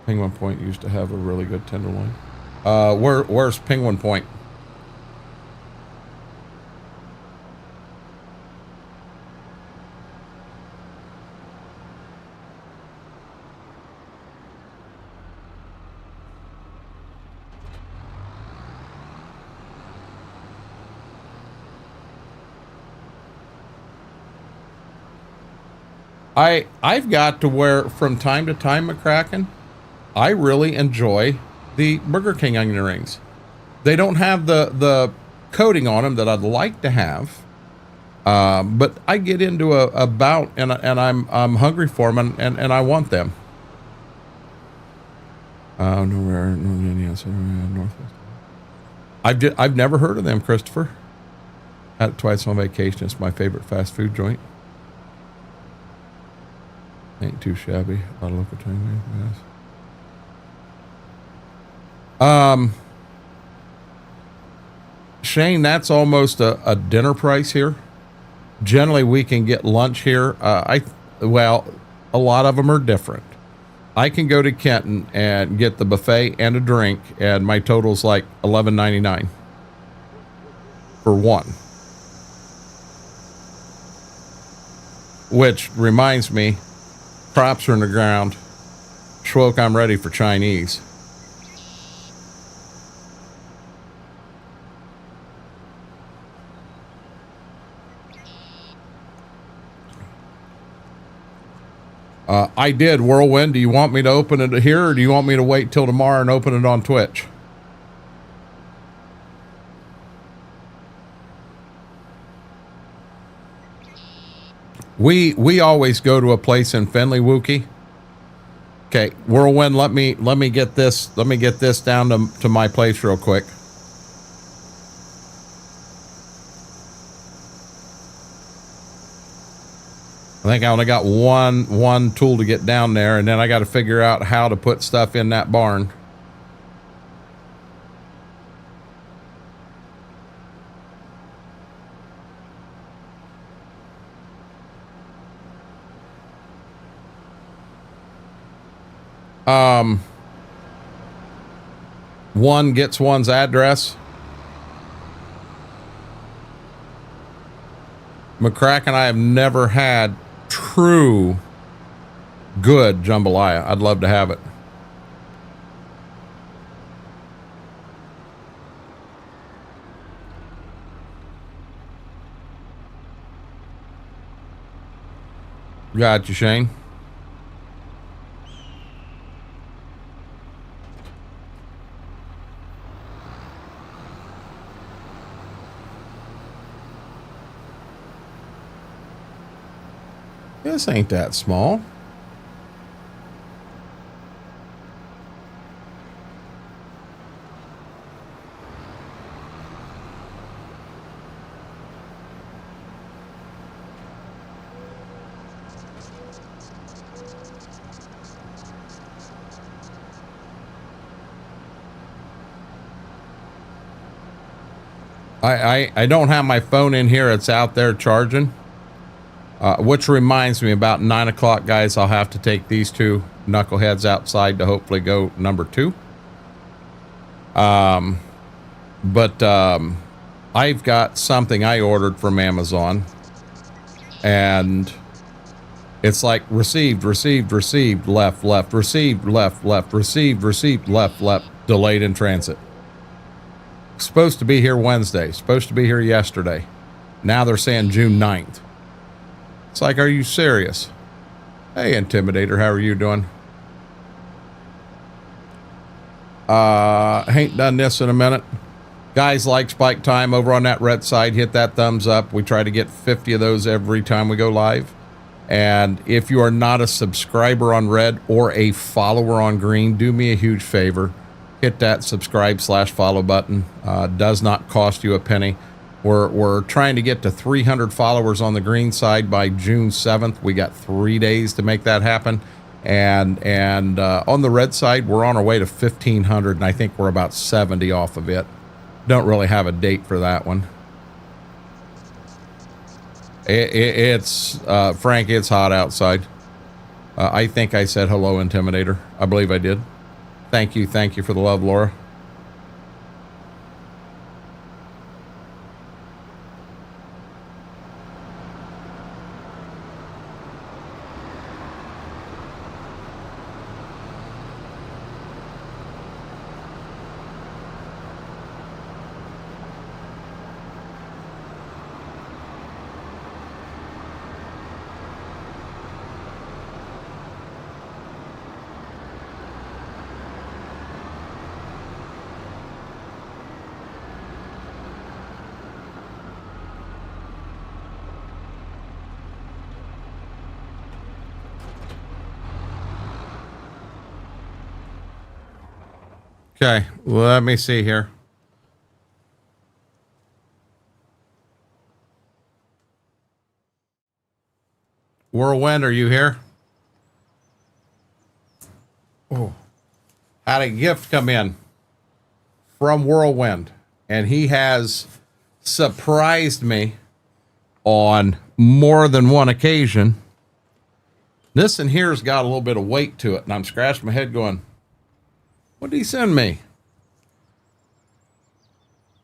Penguin Point used to have a really good tenderloin. Where's Penguin Point? I've got to where from time to time, McCracken, I really enjoy the Burger King onion rings. They don't have the coating on them that I'd like to have, but I get into a bout and I'm hungry for them and I want them. Nowhere, Northwest. I've never heard of them, Christopher. Had it twice on vacation. It's my favorite fast food joint. Ain't too shabby. A lot of local training. Yes. Shane, that's almost a dinner price here. Generally, we can get lunch here. Well, a lot of them are different. I can go to Kenton and get the buffet and a drink, and my total's like $11.99 for one. Which reminds me, props are in the ground. Schwoke, I'm ready for Chinese. I did, Whirlwind. Do you want me to open it here, or do you want me to wait till tomorrow and open it on Twitch? We always go to a place in Findlay, Wookie. Okay, Whirlwind, let me get this down to my place real quick. I think I only got one tool to get down there, and then I got to figure out how to put stuff in that barn. One gets one's address. McCracken, I have never had true good jambalaya. I'd love to have it. Got you, Shane. This ain't that small. I don't have my phone in here. It's out there charging. Which reminds me, about 9 o'clock, guys, I'll have to take these two knuckleheads outside to hopefully go number 2. I've got something I ordered from Amazon, and it's like received, left, received, left, received, left, delayed in transit. Supposed to be here Wednesday, supposed to be here yesterday. Now they're saying June 9th. It's like, are you serious? Hey, Intimidator, how are you doing? Ain't done this in a minute. Guys, like Spike Time over on that red side, hit that thumbs up. We try to get 50 of those every time we go live. And if you are not a subscriber on red or a follower on green, do me a huge favor. Hit that subscribe/follow button. Does not cost you a penny. We're trying to get to 300 followers on the green side by June 7th. We got 3 days to make that happen. And on the red side, we're on our way to 1,500, and I think we're about 70 off of it. Don't really have a date for that one. It's Frank, it's hot outside. I think I said hello, Intimidator. I believe I did. Thank you for the love, Laura. Okay, let me see here. Whirlwind, are you here? Oh, had a gift come in from Whirlwind, and he has surprised me on more than one occasion. This in here's got a little bit of weight to it, and I'm scratching my head going, what did he send me?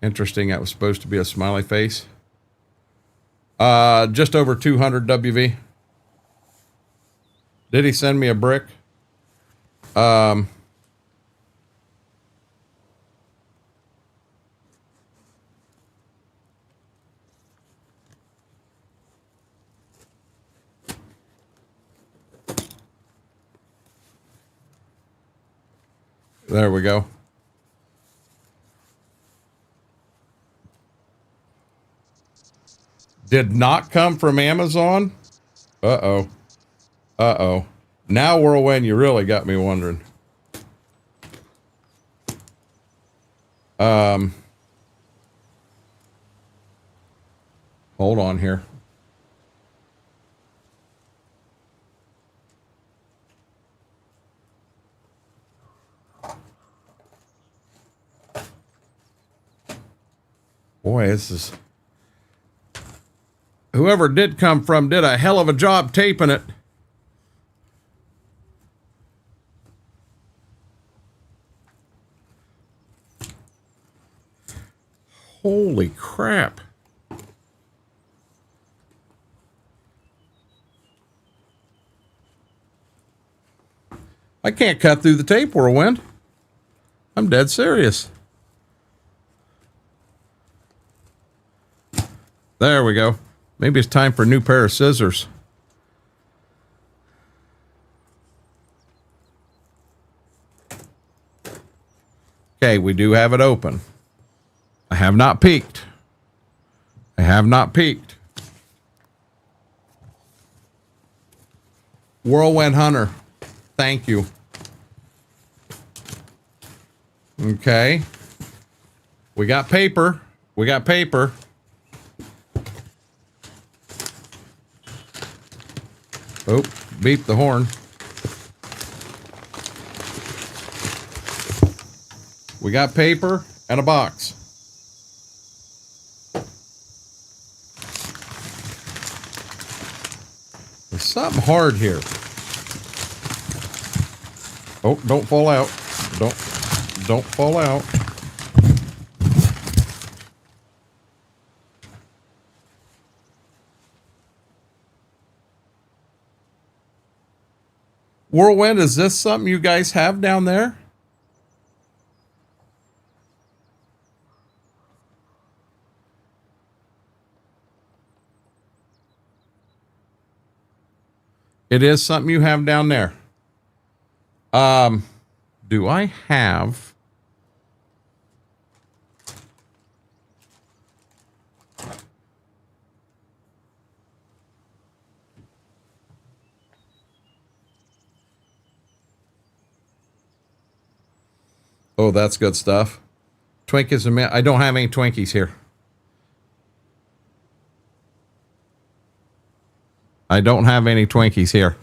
Interesting. That was supposed to be a smiley face. Just over 200 WV. Did he send me a brick? There we go. Did not come from Amazon? Uh-oh. Uh-oh. Now, Whirlwind, you really got me wondering. Hold on here. Boy, this is... Whoever did come from did a hell of a job taping it. Holy crap. I can't cut through the tape, Whirlwind. I'm dead serious. There we go. Maybe it's time for a new pair of scissors. Okay, we do have it open. I have not peeked. I have not peeked. Whirlwind Hunter, thank you. Okay. We got paper. We got paper. Oh, beep the horn. We got paper and a box. There's something hard here. Oh, don't fall out. Don't fall out. Whirlwind, is this something you guys have down there? It is something you have down there. Do I have... Oh, that's good stuff. Twinkies and I don't have any Twinkies here. I don't have any Twinkies here.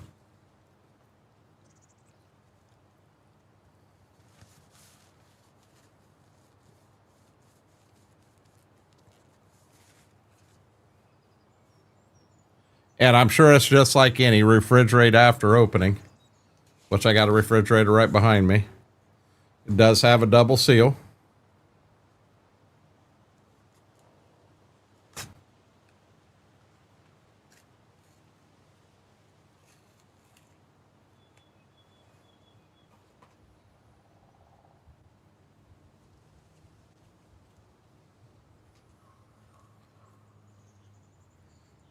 And I'm sure it's just like any refrigerate after opening, which I got a refrigerator right behind me. It does have a double seal.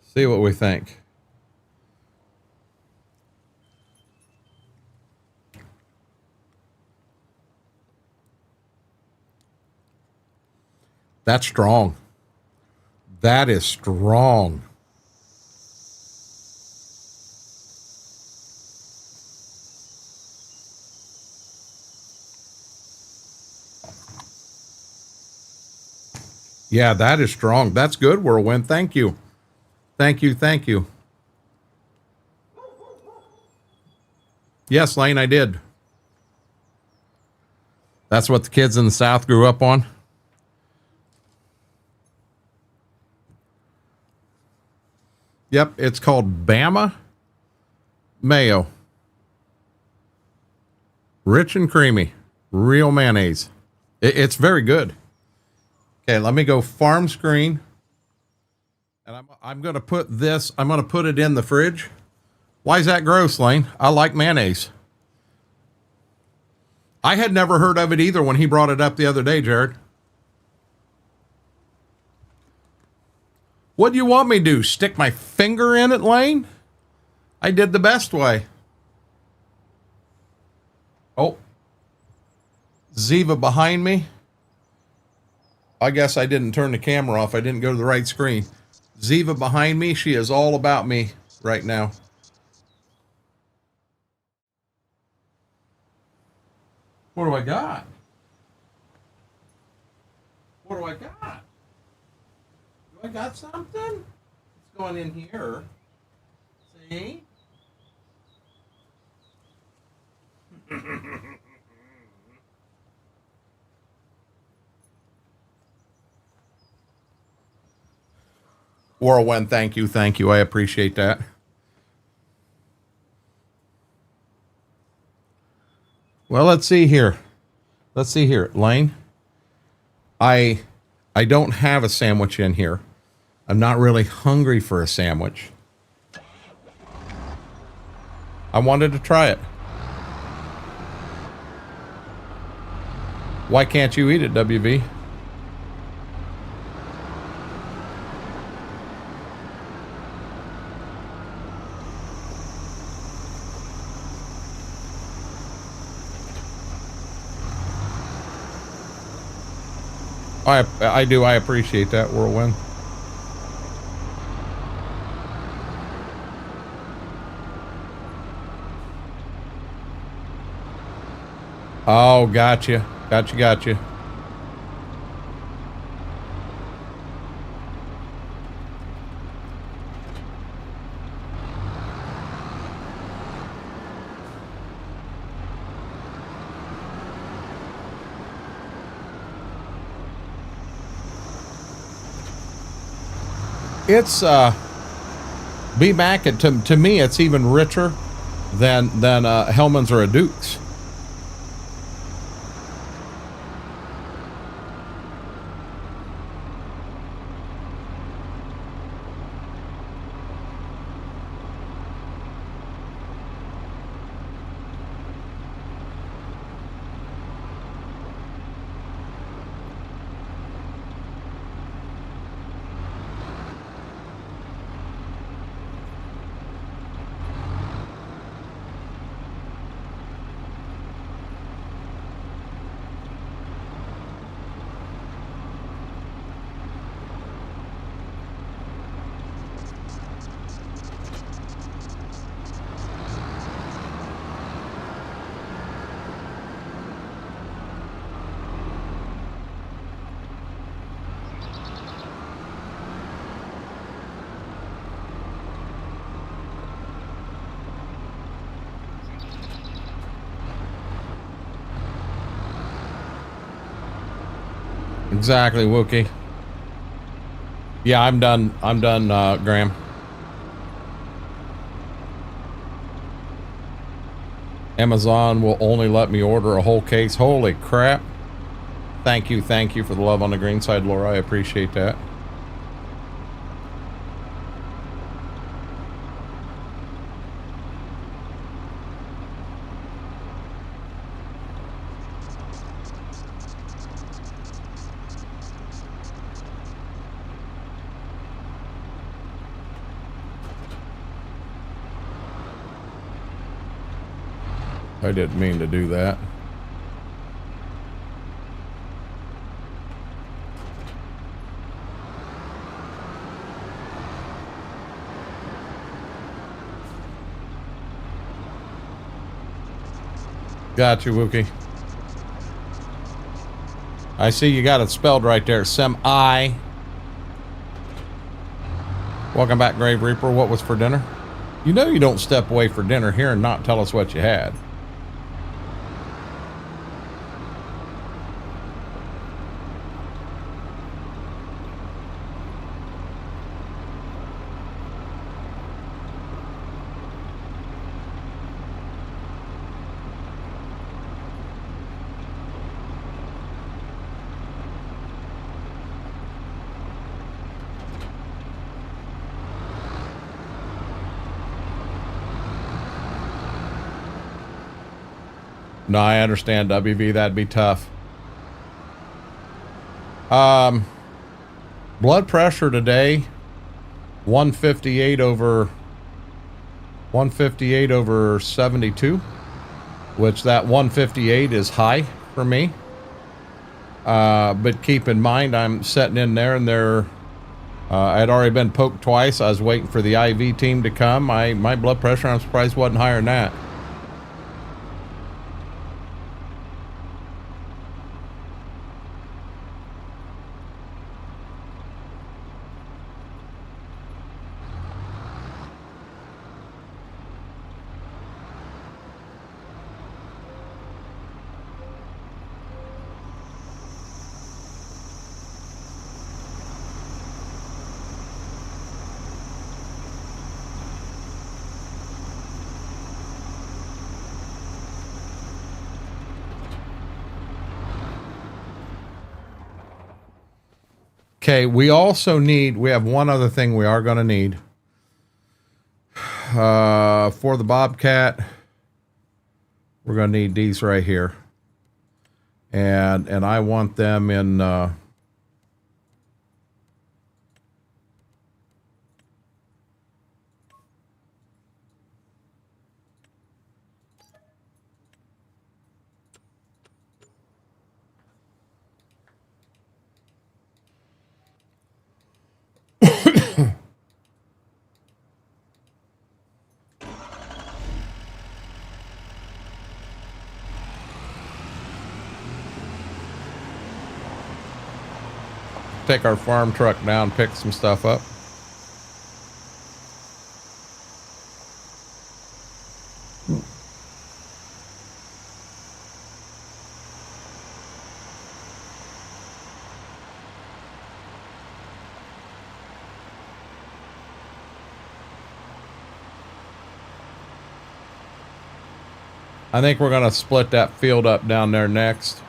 See what we think. That's strong. That is strong. Yeah, that is strong. That's good, Whirlwind. Thank you. Thank you. Thank you. Yes, Lane, I did. That's what the kids in the South grew up on. Yep, it's called Bama Mayo. Rich and creamy. Real mayonnaise. It's very good. Okay, let me go farm screen. And I'm going to put this, I'm going to put it in the fridge. Why is that gross, Lane? I like mayonnaise. I had never heard of it either when he brought it up the other day, Jared. What do you want me to do? Stick my finger in it, Lane? I did the best way. Oh. Ziva behind me. I guess I didn't turn the camera off. I didn't go to the right screen. Ziva behind me. She is all about me right now. What do I got? What do I got? Do I got something? It's going in here. See? Whirlwind, thank you. Thank you. I appreciate that. Well, let's see here. Let's see here. Lane, I don't have a sandwich in here. I'm not really hungry for a sandwich. I wanted to try it. Why can't you eat it, WV? I do. I appreciate that, Whirlwind. Oh, gotcha. Gotcha. It's BMAC, to me, it's even richer than a Hellman's or a Duke's. Exactly, Wookie. Yeah, I'm done, Graham. Amazon will only let me order a whole case. Holy crap. Thank you for the love on the green side, Laura. I appreciate that. I didn't mean to do that. Got you, Wookie. I see you got it spelled right there. Sem-I. Welcome back, Grave Reaper. What was for dinner? You know you don't step away for dinner here and not tell us what you had. No, I understand, WV. That'd be tough. Blood pressure today, 158 over 72, which that 158 is high for me. But keep in mind, I'm sitting in there and I'd already been poked twice. I was waiting for the IV team to come. My blood pressure, I'm surprised, wasn't higher than that. Okay, we have one other thing we are going to need. For the Bobcat, we're going to need these right here. And I want them in... take our farm truck down, pick some stuff up. I think we're going to split that field up down there next.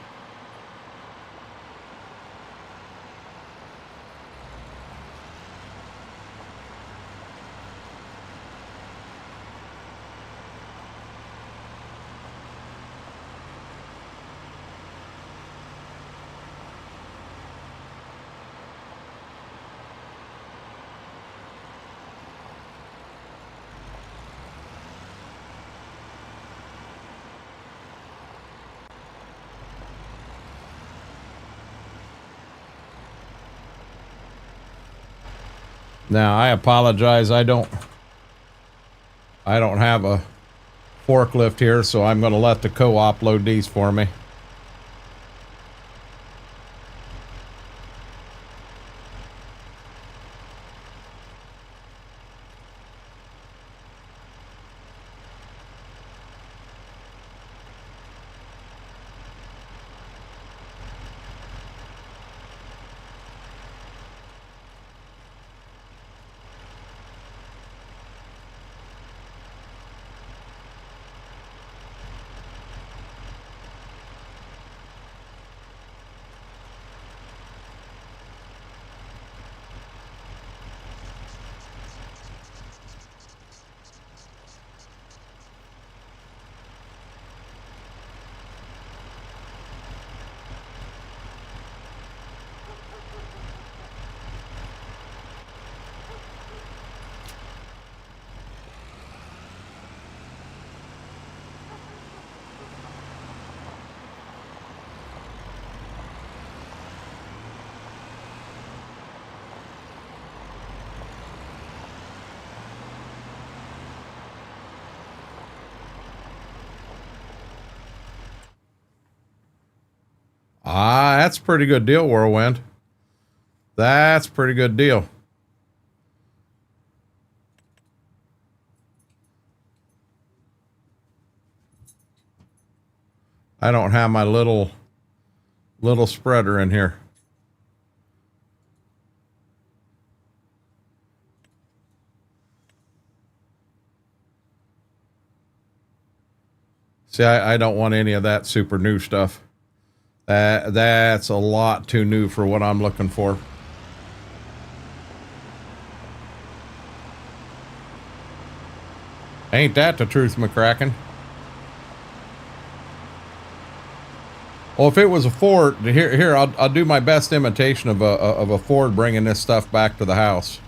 Now, I apologize. I don't have a forklift here, so I'm going to let the co-op load these for me. Ah, that's a pretty good deal, Whirlwind. That's a pretty good deal. I don't have my little spreader in here. See, I don't want any of that super new stuff. That's a lot too new for what I'm looking for. Ain't that the truth, McCracken? Well, if it was a Ford, here I'll do my best imitation of a Ford bringing this stuff back to the house.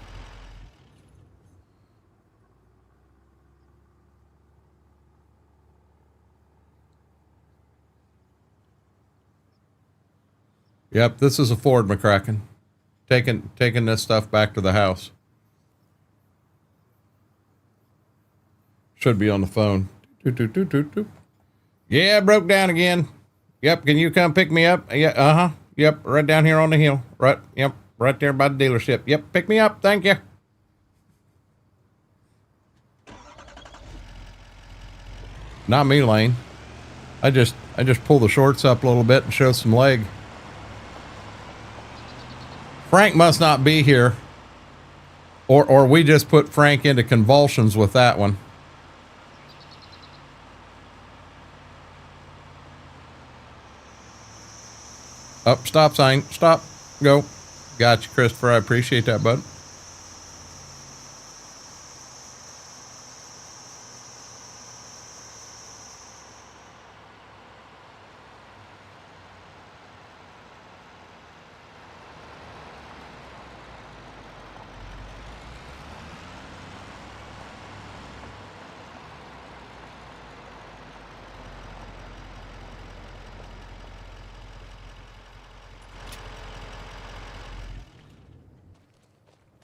Yep, this is a Ford, McCracken. Taking this stuff back to the house. Should be on the phone. Doot, doot, doot, doot, doot. Yeah, broke down again. Yep, can you come pick me up? Yeah, uh-huh. Yep, right down here on the hill. Right, yep, right there by the dealership. Yep, pick me up. Thank you. Not me, Lane. I just pull the shorts up a little bit and show some leg. Frank must not be here. Or we just put Frank into convulsions with that one. Up, stop sign. Stop. Go. Got you, Christopher. I appreciate that, bud.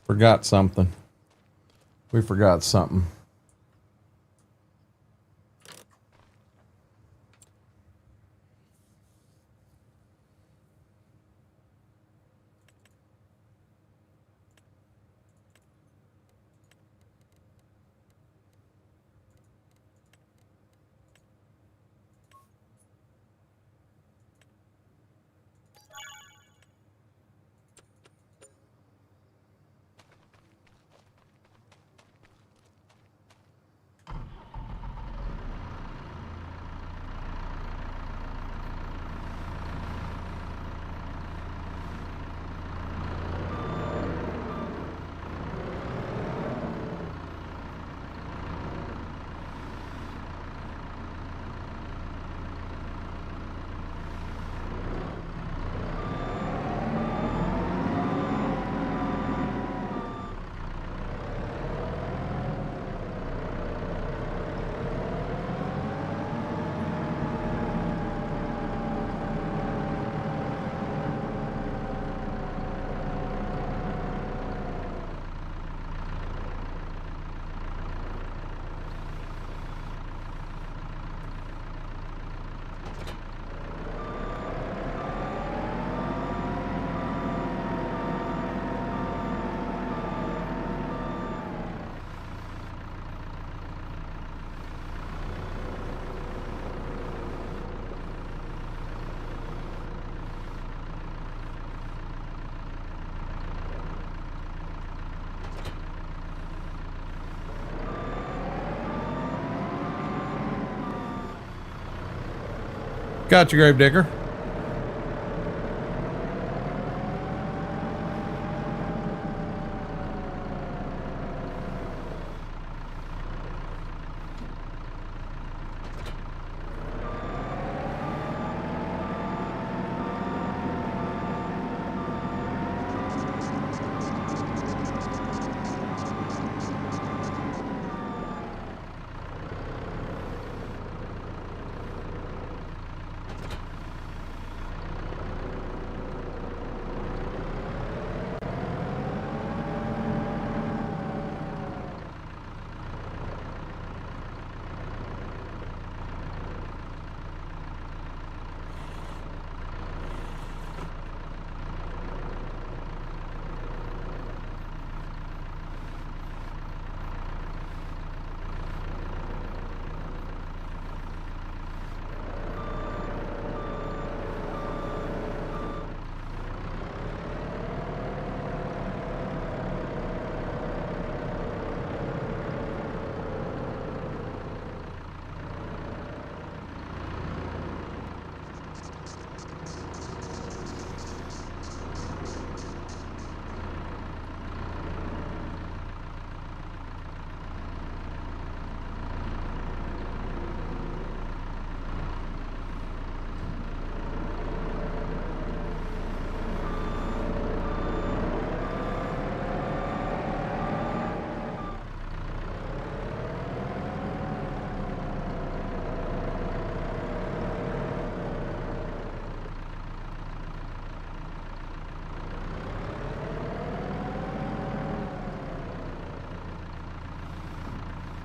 Forgot something. We forgot something. Got you, Gravedigger.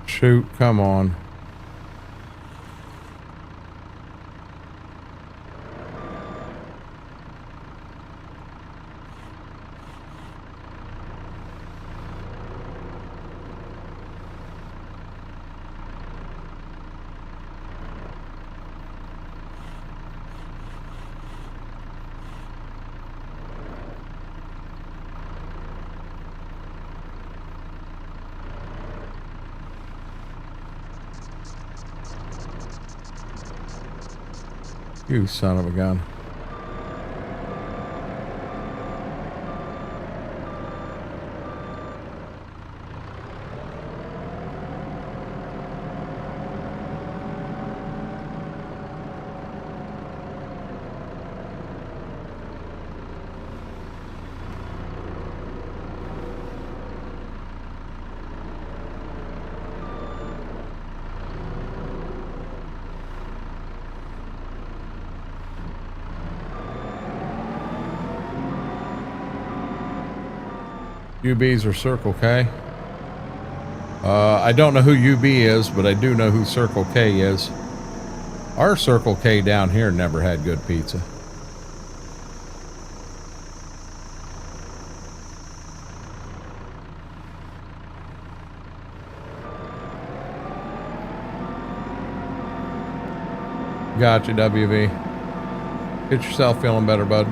Shoot, come on. You son of a gun. UBs are Circle K. I don't know who UB is, but I do know who Circle K is. Our Circle K down here never had good pizza. Gotcha, WV. Get yourself feeling better, bud.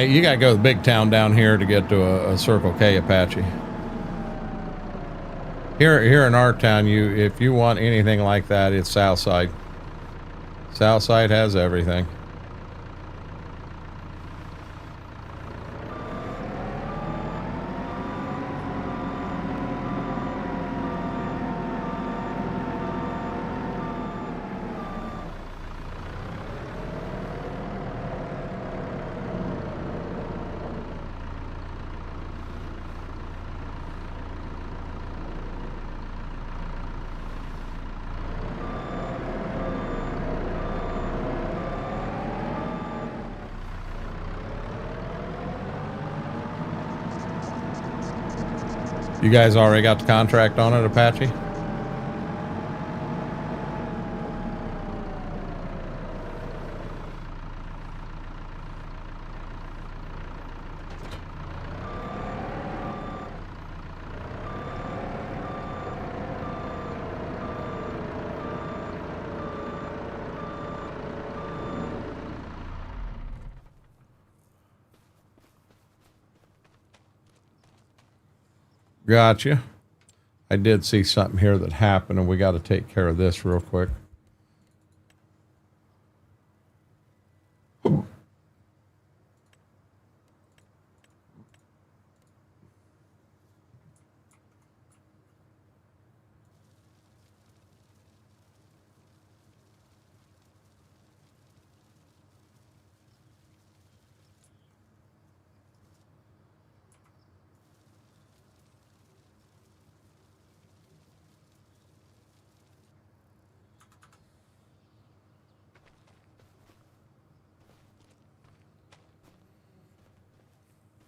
You gotta go to the big town down here to get to a Circle K Apache. Here in our town, if you want anything like that, it's Southside. Southside has everything. You guys already got the contract on it, Apache? Gotcha. I did see something here that happened, and we got to take care of this real quick.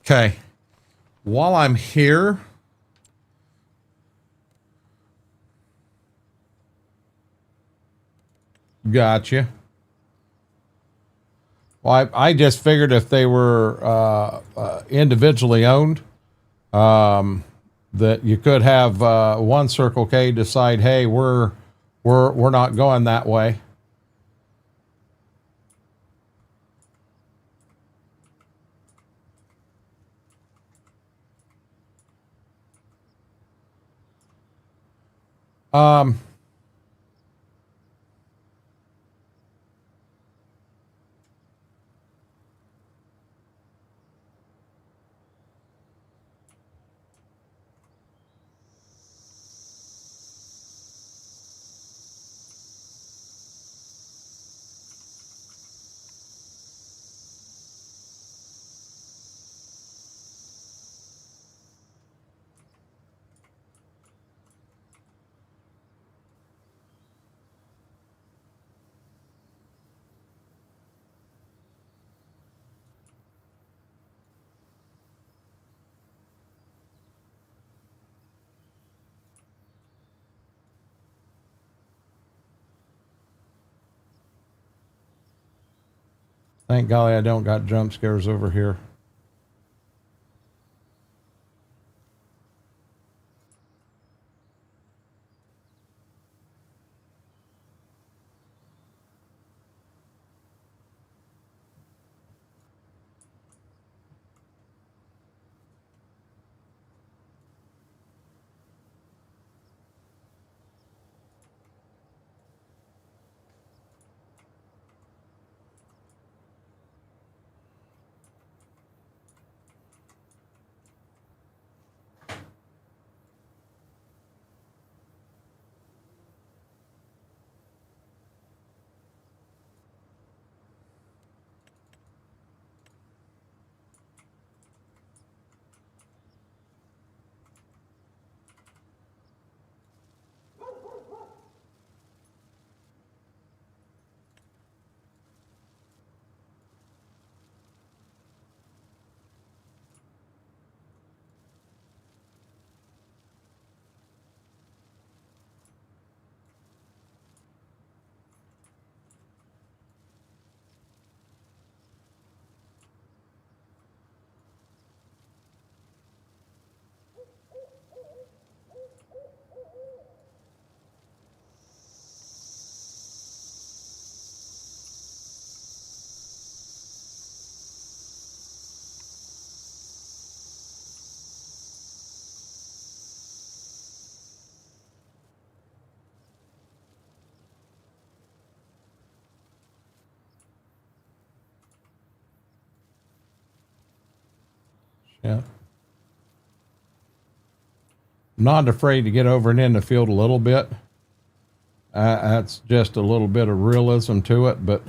Okay. While I'm here, gotcha. Well, I just figured if they were individually owned, that you could have one Circle K decide, hey, we're not going that way. Thank golly I don't got jump scares over here. Yeah. I'm not afraid to get over and in the field a little bit. That's just a little bit of realism to it, but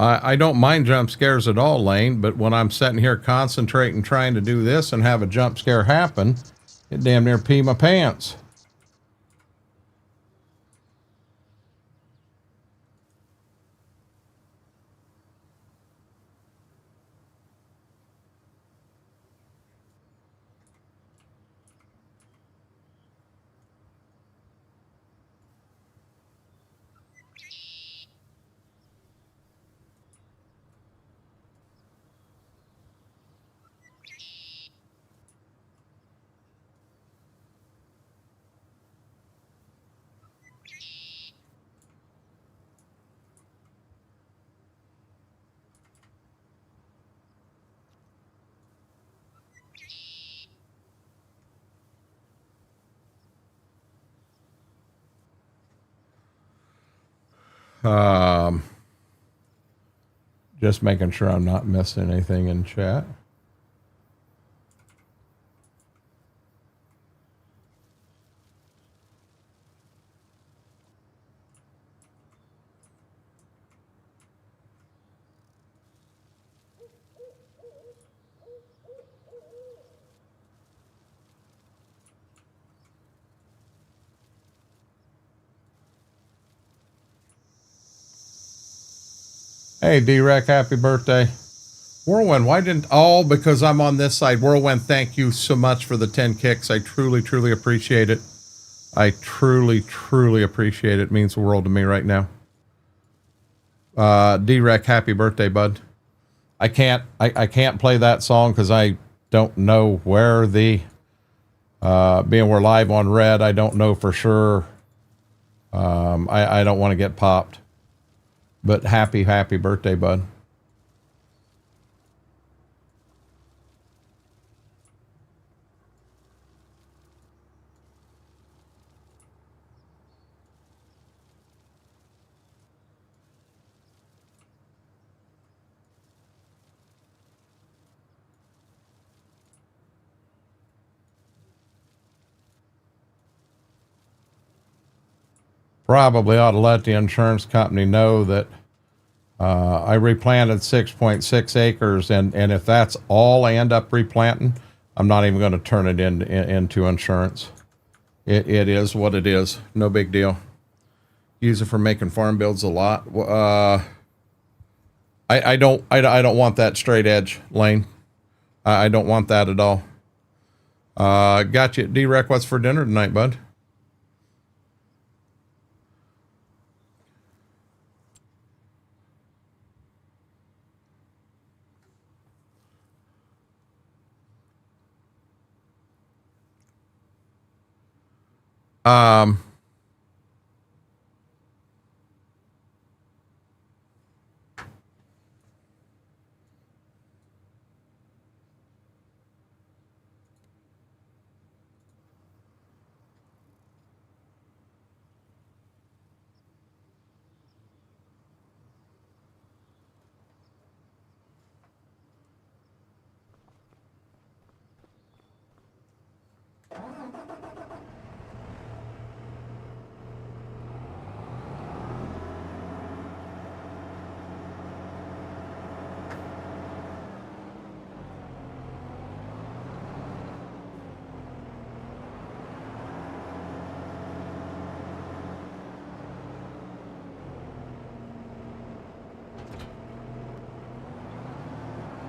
I don't mind jump scares at all, Lane, but when I'm sitting here concentrating, trying to do this and have a jump scare happen, it damn near pee my pants. Just making sure I'm not missing anything in chat. Hey, D-Rec, happy birthday. Whirlwind, why didn't... Oh, because I'm on this side. Whirlwind, thank you so much for the 10 kicks. I truly, truly appreciate it. I truly, truly appreciate it. It means the world to me right now. D-Rec, happy birthday, bud. I can't play that song because I don't know where the... being we're live on Red, I don't know for sure. I don't want to get popped. But happy birthday, bud. Probably ought to let the insurance company know that I replanted 6.6 acres, and if that's all I end up replanting, I'm not even going to turn it into insurance. It is what it is. No big deal. Use it for making farm builds a lot. I don't want that straight edge, Lane. I don't want that at all. Got you, D-Rec. What's for dinner tonight, bud?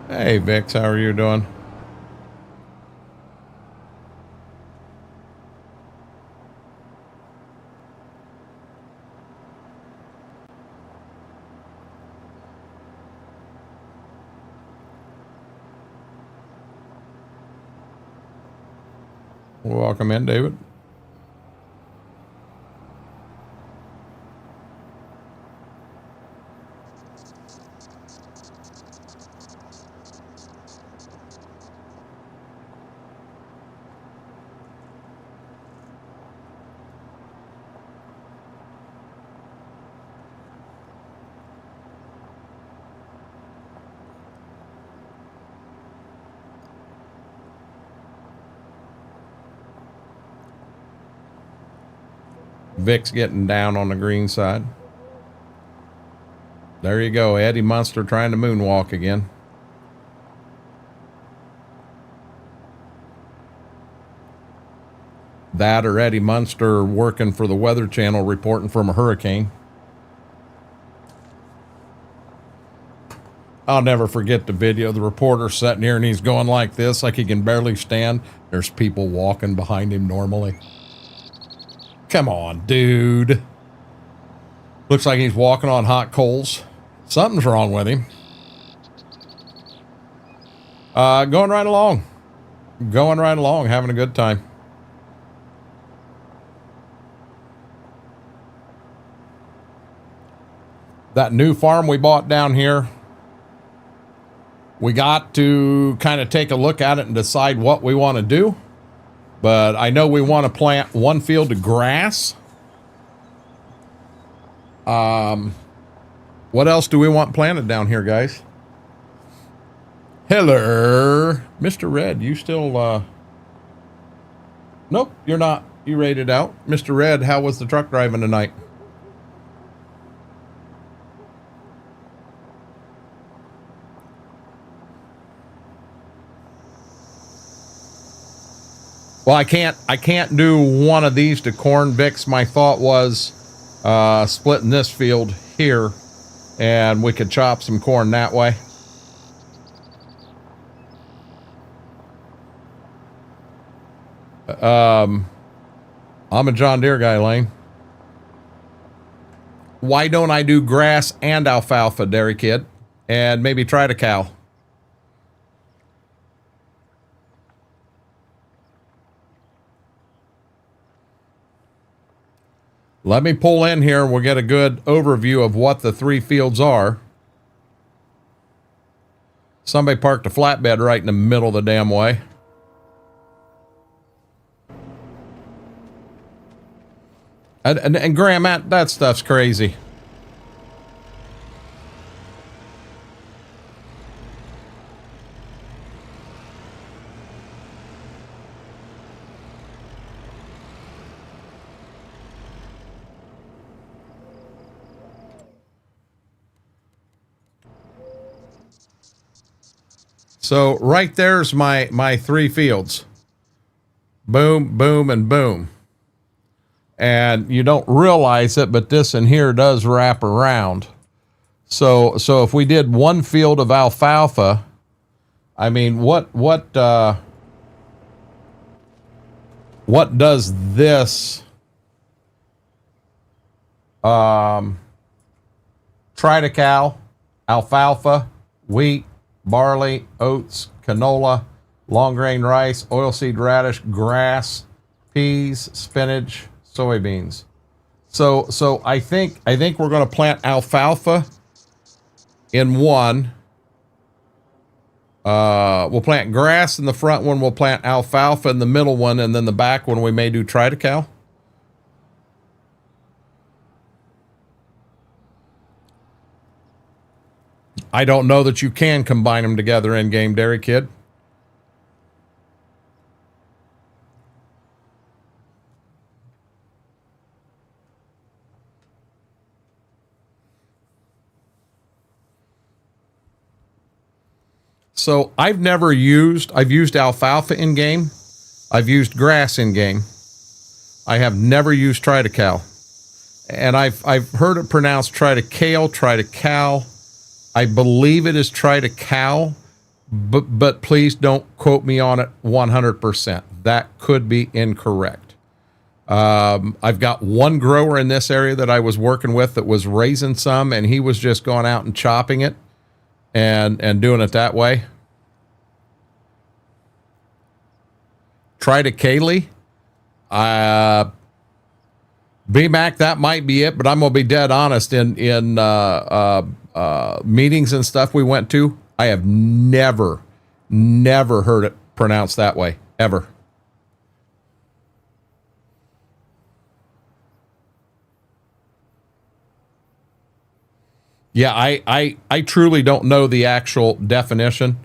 Hey, Vix, how are you doing? Welcome in, David. Vic's getting down on the green side. There you go, Eddie Munster trying to moonwalk again. That or Eddie Munster working for the Weather Channel reporting from a hurricane. I'll never forget the video. The reporter sitting here and he's going like this, like he can barely stand. There's people walking behind him normally. Come on, dude. Looks like he's walking on hot coals. Something's wrong with him. Going right along. Going right along, having a good time. That new farm we bought down here, we got to kind of take a look at it and decide what we want to do. But I know we want to plant one field of grass. What else do we want planted down here, guys? Hello, Mr. Red. You still, nope, you're not. You rated out. Mr. Red, how was the truck driving tonight? Well, I can't do one of these to corn Vicks. My thought was splitting this field here, and we could chop some corn that way. I'm a John Deere guy, Lane. Why don't I do grass and alfalfa, Dairy Kid, and maybe try to cow? Let me pull in here and we'll get a good overview of what the three fields are. Somebody parked a flatbed right in the middle of the damn way. And Graham, that stuff's crazy. So right there's my three fields. Boom, boom, and boom. And you don't realize it, but this in here does wrap around. So if we did one field of alfalfa, I mean, what does this triticale, alfalfa, wheat, barley, oats, canola, long grain rice, oilseed radish, grass, peas, spinach, soybeans. So I think we're going to plant alfalfa in one. We'll plant grass in the front one. We'll plant alfalfa in the middle one, and then the back one we may do triticale. I don't know that you can combine them together in game, Dairy Kid. So I've used alfalfa in game. I've used grass in game. I have never used triticale. And I've heard it pronounced triticale. I believe it is triticale, but please don't quote me on it 100%. That could be incorrect. I've got one grower in this area that I was working with that was raising some, and he was just going out and chopping it and doing it that way. Triticale. BMAC, that might be it, but I'm going to be dead honest. In meetings and stuff we went to, I have never heard it pronounced that way, ever. Yeah, I truly don't know the actual definition.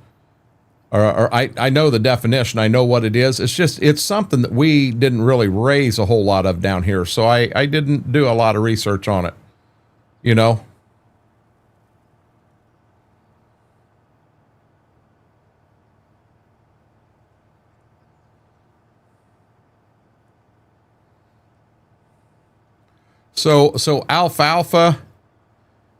Or I know the definition. I know what it is. It's something that we didn't really raise a whole lot of down here. So I didn't do a lot of research on it, you know. So alfalfa,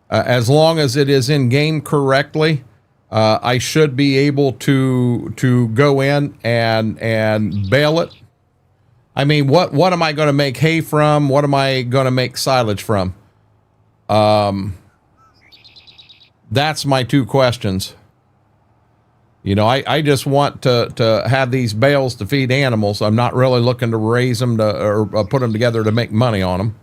as long as it is in game correctly, I should be able to go in and bale it. I mean, what am I going to make hay from? What am I going to make silage from? That's my two questions. You know, I just want to have these bales to feed animals. I'm not really looking to raise them or put them together to make money on them.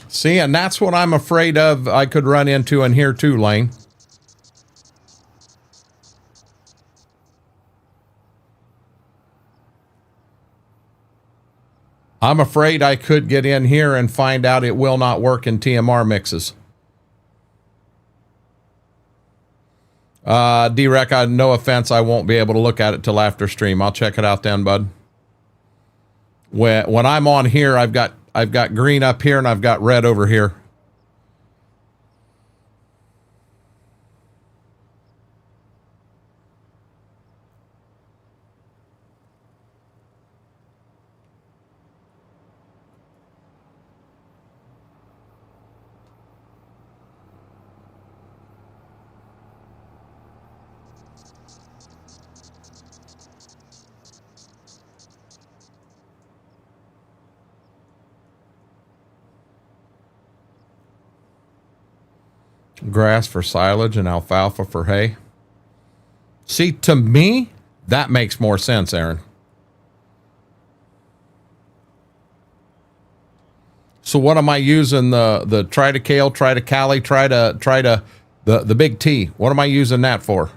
See, and that's what I'm afraid of I could run into in here too, Lane. I'm afraid I could get in here and find out it will not work in TMR mixes. D-Rec, no offense, I won't be able to look at it till after stream. I'll check it out then, bud. When I'm on here, I've got green up here and I've got red over here. Grass for silage and alfalfa for hay. See, to me, that makes more sense, Aaron. So what am I using the triticale, triticale, the big T? What am I using that for?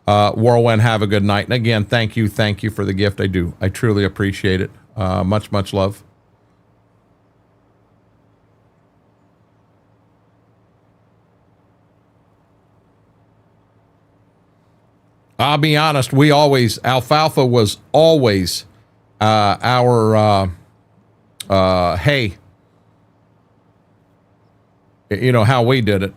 Whirlwind, have a good night. And again, thank you for the gift. I truly appreciate it. Much love. I'll be honest, alfalfa was always our hay. You know how we did it.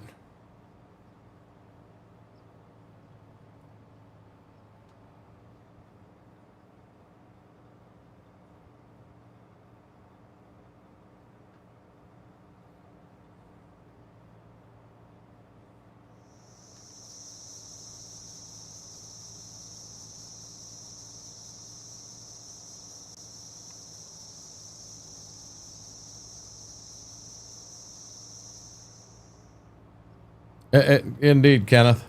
Indeed, Kenneth.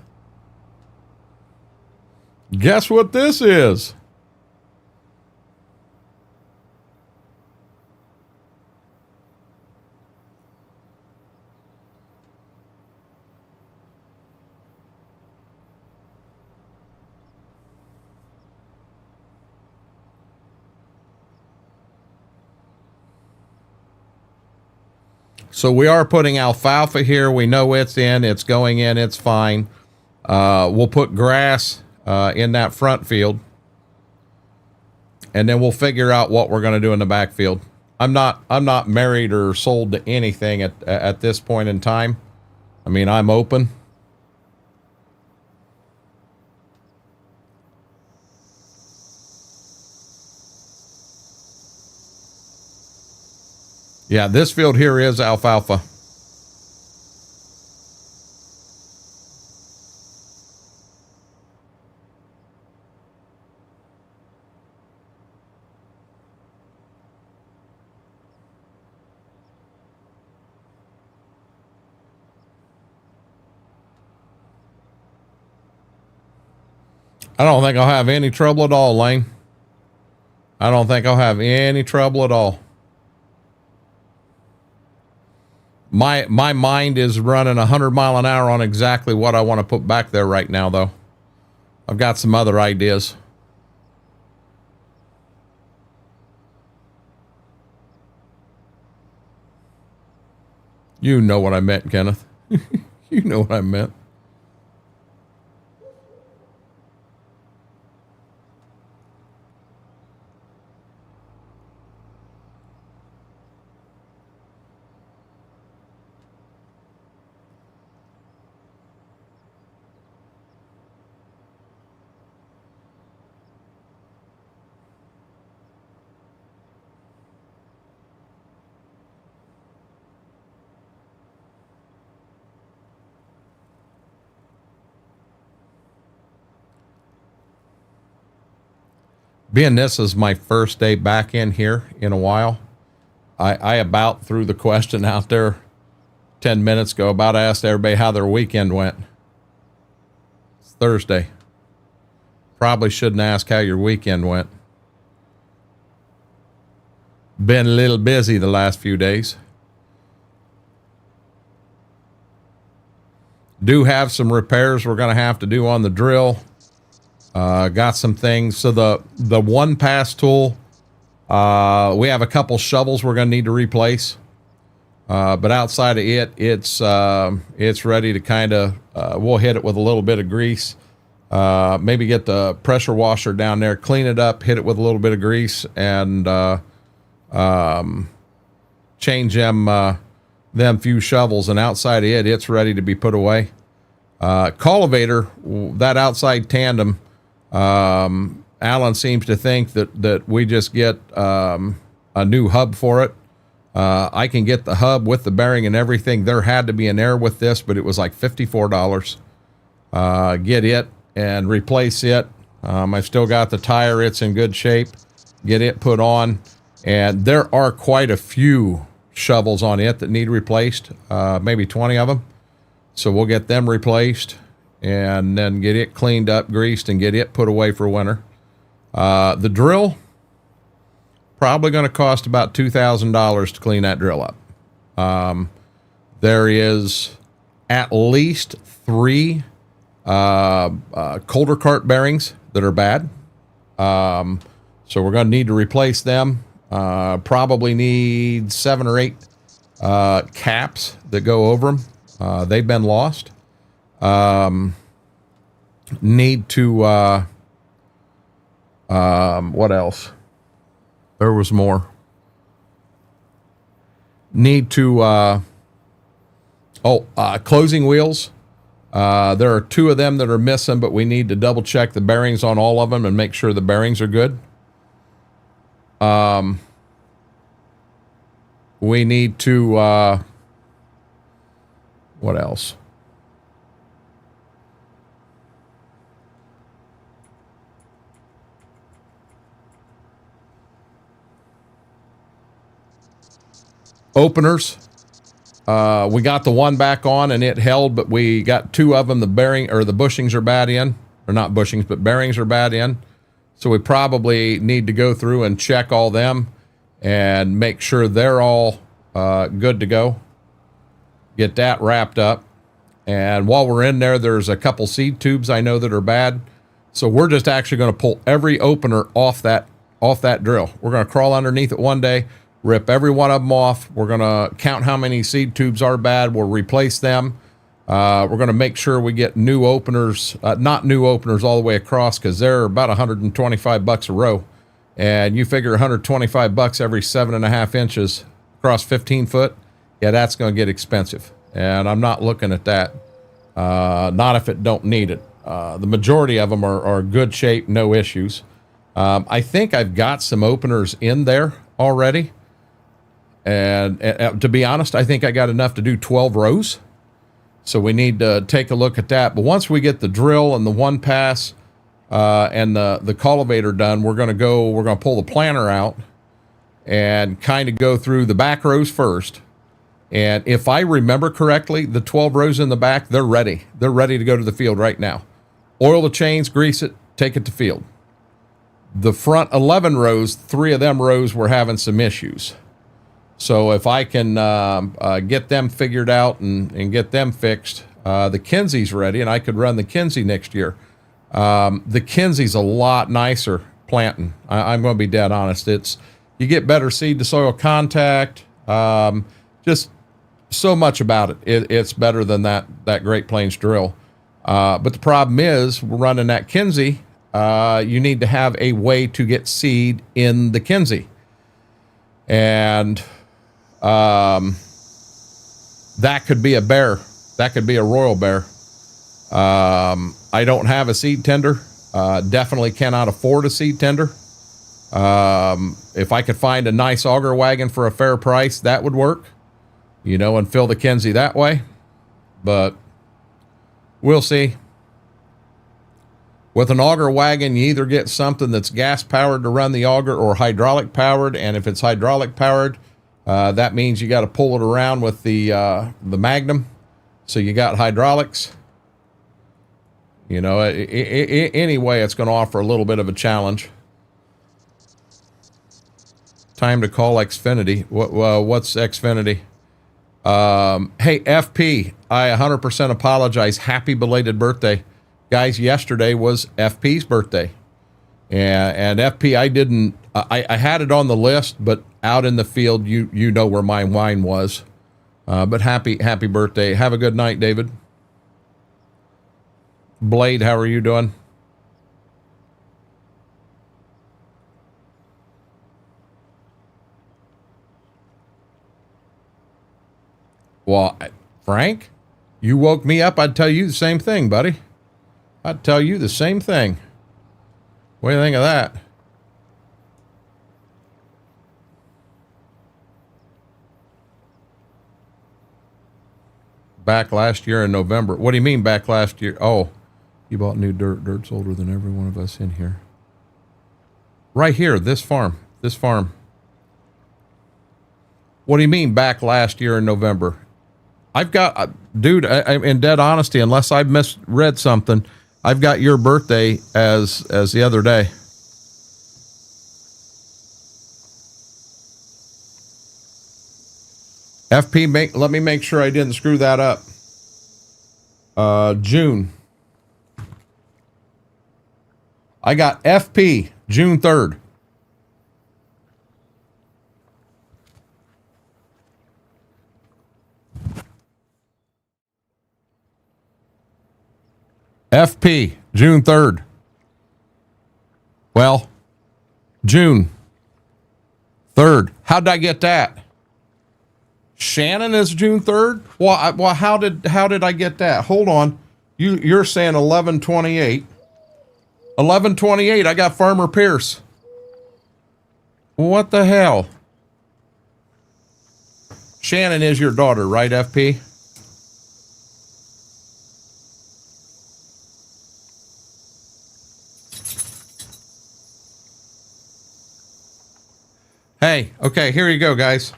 Guess what this is? So we are putting alfalfa here. We know it's going in, it's fine. We'll put grass in that front field. And then we'll figure out what we're going to do in the backfield. I'm not married or sold to anything at this point in time. I mean, I'm open. Yeah, this field here is alfalfa. I don't think I'll have any trouble at all, Lane. I don't think I'll have any trouble at all. My mind is running 100 mile an hour on exactly what I want to put back there right now, though. I've got some other ideas. You know what I meant, Kenneth. You know what I meant. Being this is my first day back in here in a while, I about threw the question out there 10 minutes ago, about asked everybody how their weekend went. It's Thursday. Probably shouldn't ask how your weekend went. Been a little busy the last few days. Do have some repairs we're going to have to do on the drill. Got some things. So the one pass tool, we have a couple shovels we're going to need to replace. But outside of it, it's ready to kind of, we'll hit it with a little bit of grease. Maybe get the pressure washer down there, clean it up, hit it with a little bit of grease, and change them few shovels. And outside of it, it's ready to be put away. Cultivator, that outside tandem, Alan seems to think that we just get a new hub for it. I can get the hub with the bearing and everything. There had to be an error with this, but it was like $54. Get it and replace it. I've still got the tire. It's in good shape. Get it put on. And there are quite a few shovels on it that need replaced, maybe 20 of them. So we'll get them replaced and then get it cleaned up, greased, and get it put away for winter. The drill, probably going to cost about $2,000 to clean that drill up. There is at least 3 Colder cart bearings that are bad. So we're going to need to replace them. Probably need 7 or 8 caps that go over them. They've been lost. Need to, what else? There was more. Need to, closing wheels. There are 2 of them that are missing, but we need to double check the bearings on all of them and make sure the bearings are good. We need to, what else? Openers. We got the one back on and it held, but we got 2 of them. The bearing or the bushings are bad in, or not bushings, but bearings are bad in. So we probably need to go through and check all them and make sure they're all good to go. Get that wrapped up. And while we're in there, there's a couple seed tubes I know that are bad. So we're just actually going to pull every opener off that drill. We're going to crawl underneath it one day, rip every one of them off. We're going to count how many seed tubes are bad. We'll replace them. We're going to make sure we get new openers, not new openers all the way across, because they're about $125 a row. And you figure $125 every 7.5 inches across 15 foot. Yeah, that's going to get expensive. And I'm not looking at that. Not if it don't need it. The majority of them are good shape, no issues. I think I've got some openers in there already. And to be honest, I think I got enough to do 12 rows. So we need to take a look at that. But once we get the drill and the one pass and the cultivator done, we're going to pull the planter out and kind of go through the back rows first. And if I remember correctly, the 12 rows in the back, they're ready. They're ready to go to the field right now. Oil the chains, grease it, take it to field. The front 11 rows, 3 of them rows were having some issues. So if I can get them figured out and get them fixed, the Kinsey's ready, and I could run the Kinsey next year. The Kinsey's a lot nicer planting. I'm going to be dead honest. You get better seed to soil contact. Just so much about it. It's better than that Great Plains drill. But the problem is, we're running that Kinsey. You need to have a way to get seed in the Kinsey. And that could be a bear. That could be a royal bear. I don't have a seed tender. Definitely cannot afford a seed tender. If I could find a nice auger wagon for a fair price, that would work, and fill the Kinsey that way. But we'll see. With an auger wagon, you either get something that's gas powered to run the auger or hydraulic powered. And if it's hydraulic powered, that means you got to pull it around with the Magnum. So you got hydraulics. You know, anyway, it's going to offer a little bit of a challenge. Time to call Xfinity. What's Xfinity? Hey, FP, I 100% apologize. Happy belated birthday. Guys, yesterday was FP's birthday. And FP, I didn't, I had it on the list, but out in the field, you know where my wine was. But happy birthday. Have a good night, David. Blade, how are you doing? Well, Frank, you woke me up. I'd tell you the same thing, buddy. I'd tell you the same thing. What do you think of that? Back last year in November. What do you mean back last year? Oh, you bought new dirt. Dirt's older than every one of us in here. Right here, this farm. This farm. What do you mean back last year in November? I've got, dude, in dead honesty, unless I've misread something, I've got your birthday as the other day. FP, let me make sure I didn't screw that up. June. I got FP, June 3rd. FP, June 3rd. Well, June 3rd. How'd I get that? Shannon is June 3rd? Well, how did I get that? Hold on. You're saying 11/28. 11/28, I got Farmer Pierce. What the hell? Shannon is your daughter, right, FP? Hey, okay, here you go, guys.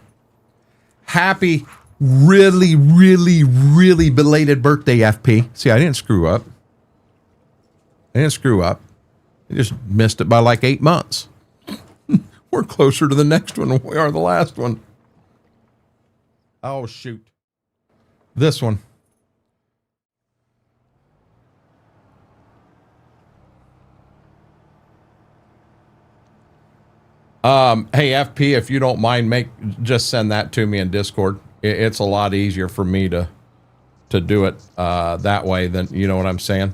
Happy, really, really, really belated birthday, FP. See, I didn't screw up. I just missed it by like 8 months. We're closer to the next one than we are the last one. Oh, shoot. This one. Hey, FP, if you don't mind, just send that to me in Discord. It's a lot easier for me to do it that way than, you know what I'm saying?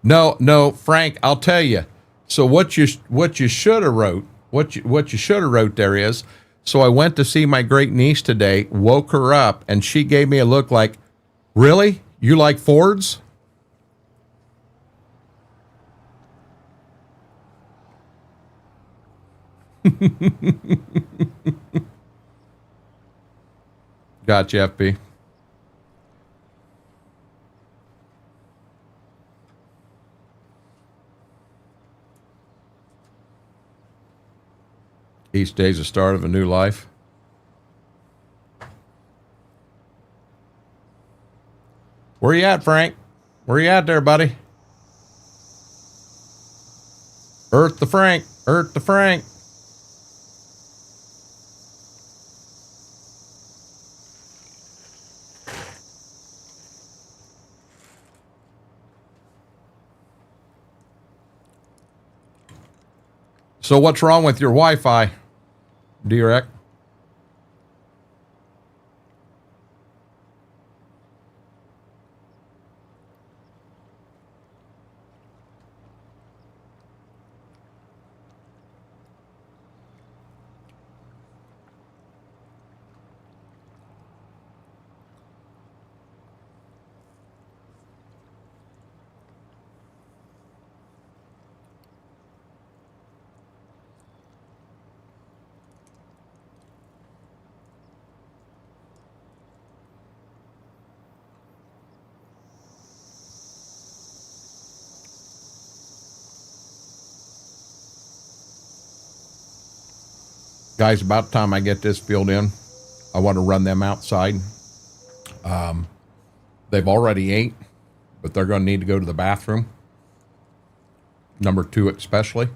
No, Frank, I'll tell you. So what you should have wrote, what you should have wrote there is, so I went to see my great niece today, woke her up, and she gave me a look like, really? You like Fords? Gotcha, FP. Each day's the start of a new life. Where you at, Frank? Where you at there, buddy? Earth the Frank. Earth the Frank. So what's wrong with your Wi-Fi, Deere? Guys, about the time I get this field in, I want to run them outside. They've already ate, but they're going to need to go to the bathroom. Number 2 especially.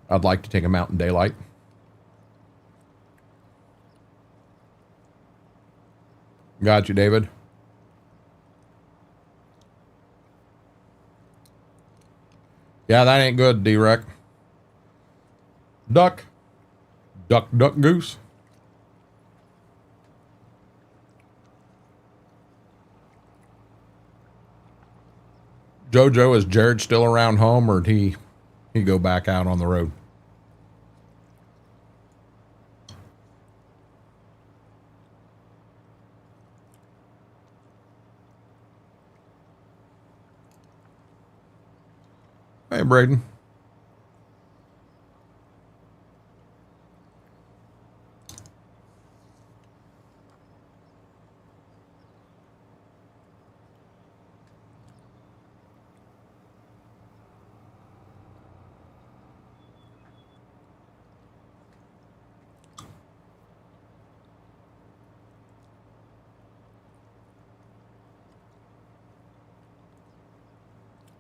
I'd like to take them out in daylight. Got you, David. Yeah, that ain't good, D-Rec. Duck. Duck, duck, goose. Jojo, is Jared still around home, or did he go back out on the road? Hey, Braden.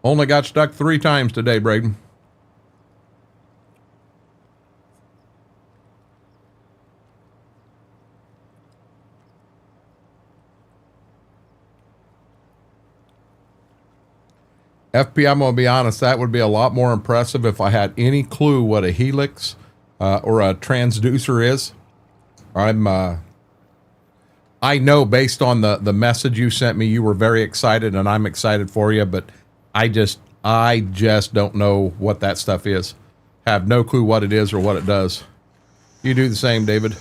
Only got stuck 3 times today, Braden. FP, I'm going to be honest, that would be a lot more impressive if I had any clue what a helix or a transducer is. I know based on the message you sent me, you were very excited, and I'm excited for you, but I just don't know what that stuff is. Have no clue what it is or what it does. You do the same, David.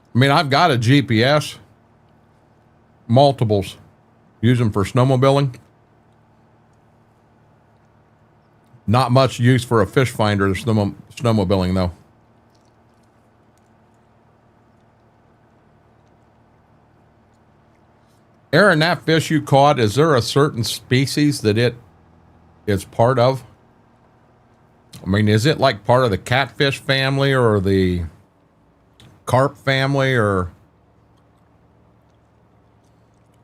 I mean, I've got a GPS, multiples, use them for snowmobiling. Not much use for a fish finder, snowmobiling though. Aaron, that fish you caught, is there a certain species that it is part of? I mean, is it like part of the catfish family or the carp family, or?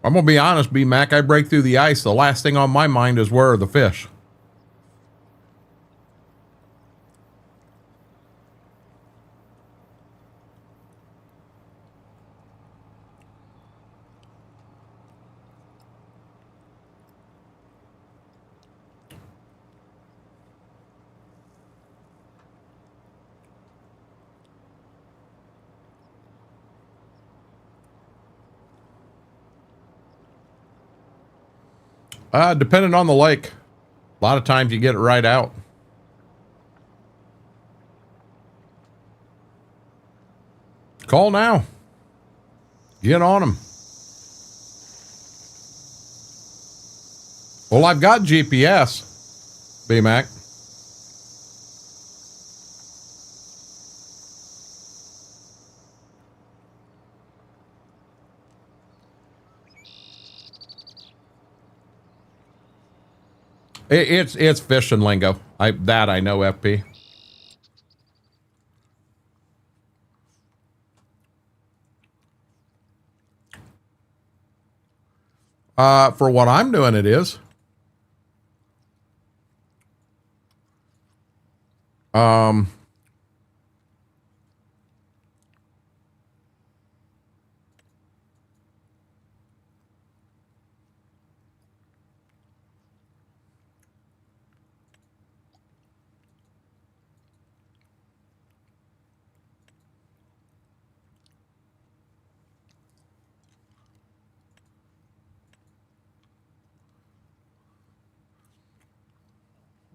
I'm going to be honest, B-Mac, I break through the ice. The last thing on my mind is where are the fish? Depending on the lake. A lot of times you get it right out. Call now. Get on them. Well, I've got GPS, B-Mac. It's fishing lingo. I know, FP. For what I'm doing, it is.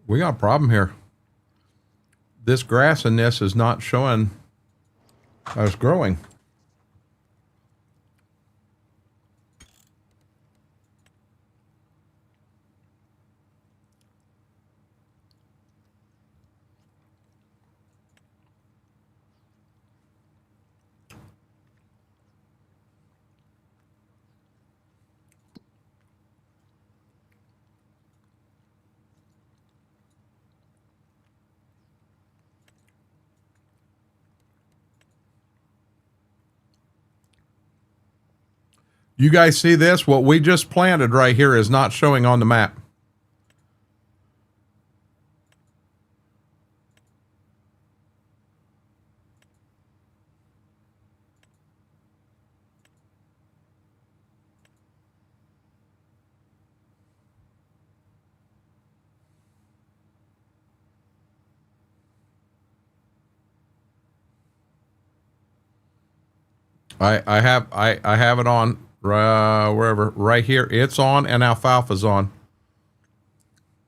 We got a problem here. This grass in this is not showing us growing. You guys see this? What we just planted right here is not showing on the map. I have it on wherever, right here. It's on, and alfalfa's on.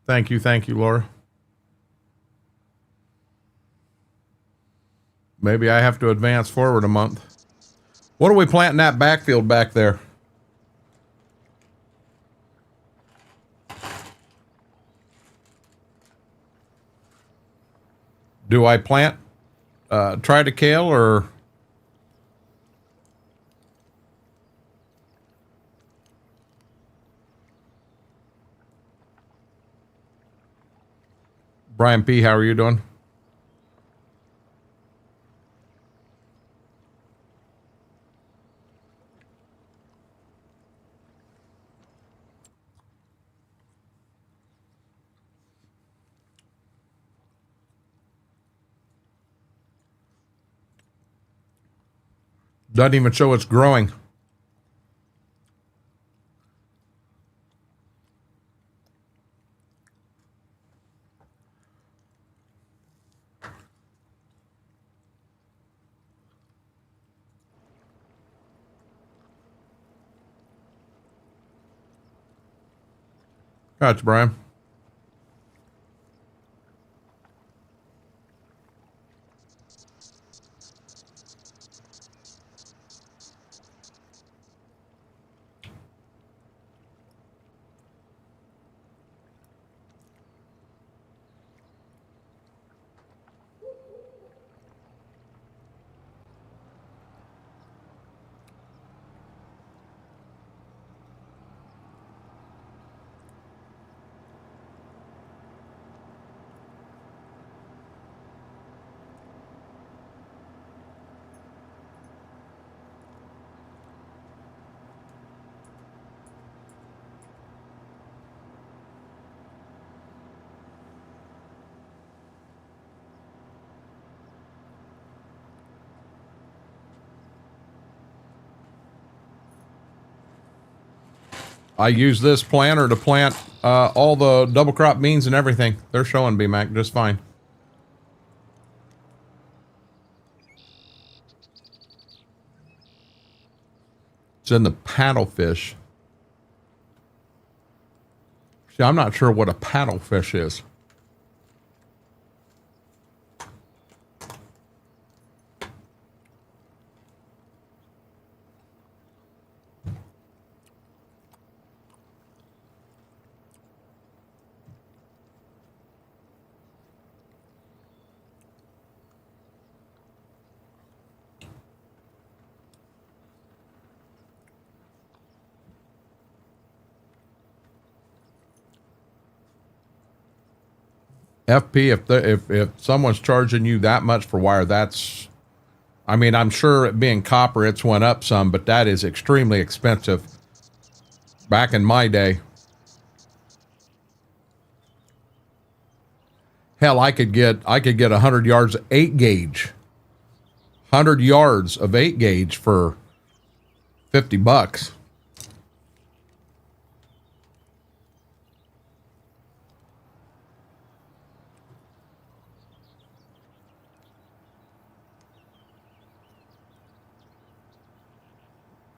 Thank you, Laura. Maybe I have to advance forward a month. What are we planting that backfield back there? Do I plant try to kale or? Brian P., how are you doing? Doesn't even show it's growing. Gotcha, Brian. I use this planter to plant all the double crop beans and everything. They're showing BMAC just fine. It's in the paddlefish. See, I'm not sure what a paddlefish is. FP, if someone's charging you that much for wire, that's, I mean, I'm sure it being copper, it's went up some, but that is extremely expensive. Back in my day, hell, I could get 100 yards of 8 gauge, 100 yards of 8 gauge for $50.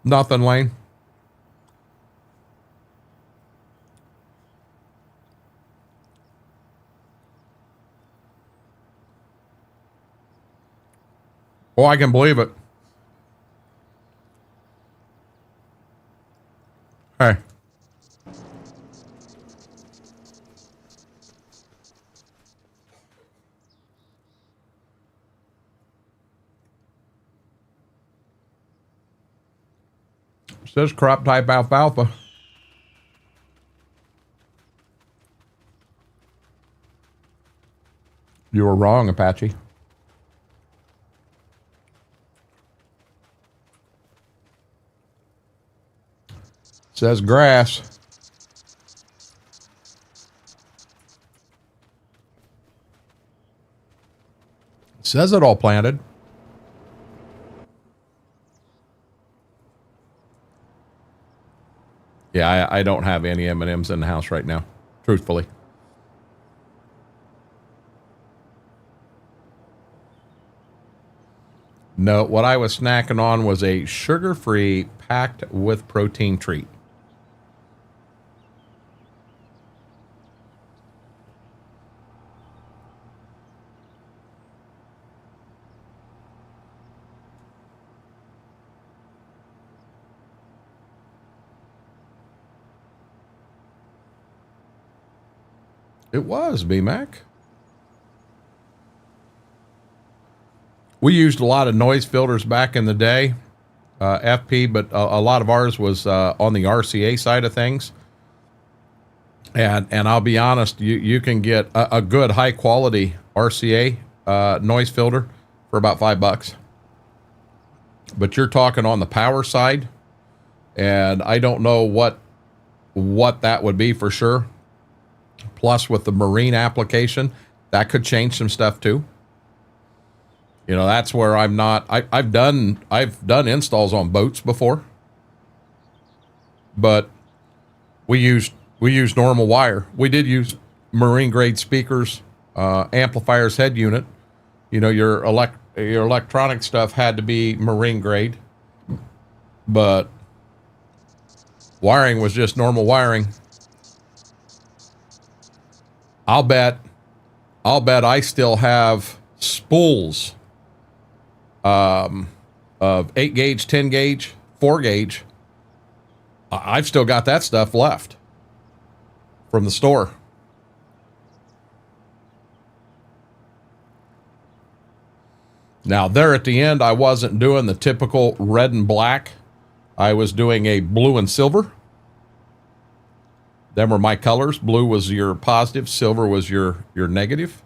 Nothing, Lane. Oh, I can believe it. Hey. It says crop type alfalfa. You were wrong, Apache. It says grass. It says it all planted. Yeah, I don't have any M&Ms in the house right now, truthfully. No, what I was snacking on was a sugar-free, packed with protein treat. It was, B-Mac. We used a lot of noise filters back in the day, FP, but a lot of ours was on the RCA side of things. And I'll be honest, you can get a good high quality RCA noise filter for about $5. But you're talking on the power side, and I don't know what that would be for sure. Plus, with the marine application, that could change some stuff too. You know, that's where I'm not. I've done installs on boats before, but we used normal wire. We did use marine grade speakers, amplifiers, head unit. You know, your electronic stuff had to be marine grade, but wiring was just normal wiring. I'll bet I still have spools of 8 gauge, 10 gauge, 4 gauge. I've still got that stuff left from the store. Now there at the end, I wasn't doing the typical red and black. I was doing a blue and silver. Them were my colors. Blue was your positive, silver was your negative.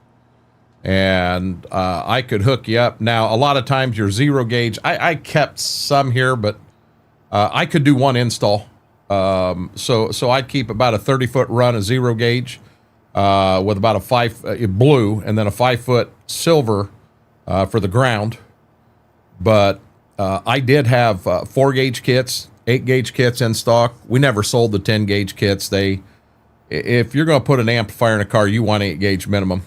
And I could hook you up. Now, a lot of times your 0 gauge, I kept some here, but I could do one install. So I'd keep about a 30-foot run of 0 gauge with about a 5 blue and then a 5-foot silver for the ground. But I did have 4 gauge kits, 8 gauge kits in stock. We never sold the 10 gauge kits. If you're going to put an amplifier in a car, you want 8 gauge minimum.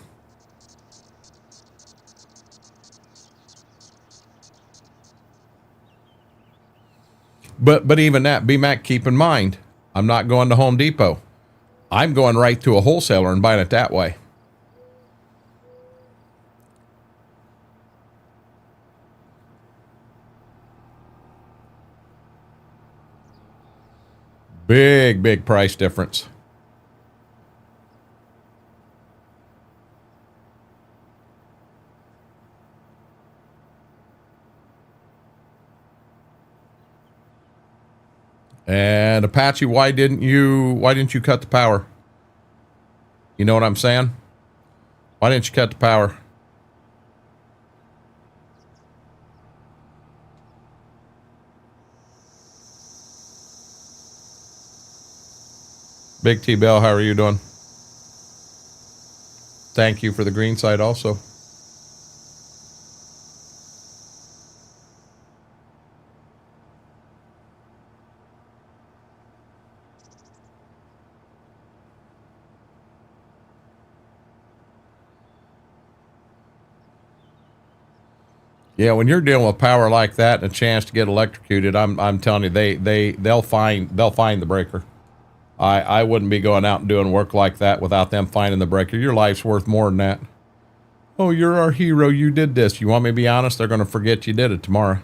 But even that, B-Mac, keep in mind, I'm not going to Home Depot. I'm going right to a wholesaler and buying it that way. Big price difference. And Apache, why didn't you cut the power? You know what I'm saying? Why didn't you cut the power? Big T Bell, how are you doing? Thank you for the green side also. Yeah, when you're dealing with power like that and a chance to get electrocuted, I'm telling you, they'll find the breaker. I wouldn't be going out and doing work like that without them finding the breaker. Your life's worth more than that. Oh, you're our hero. You did this. You want me to be honest? They're going to forget you did it tomorrow.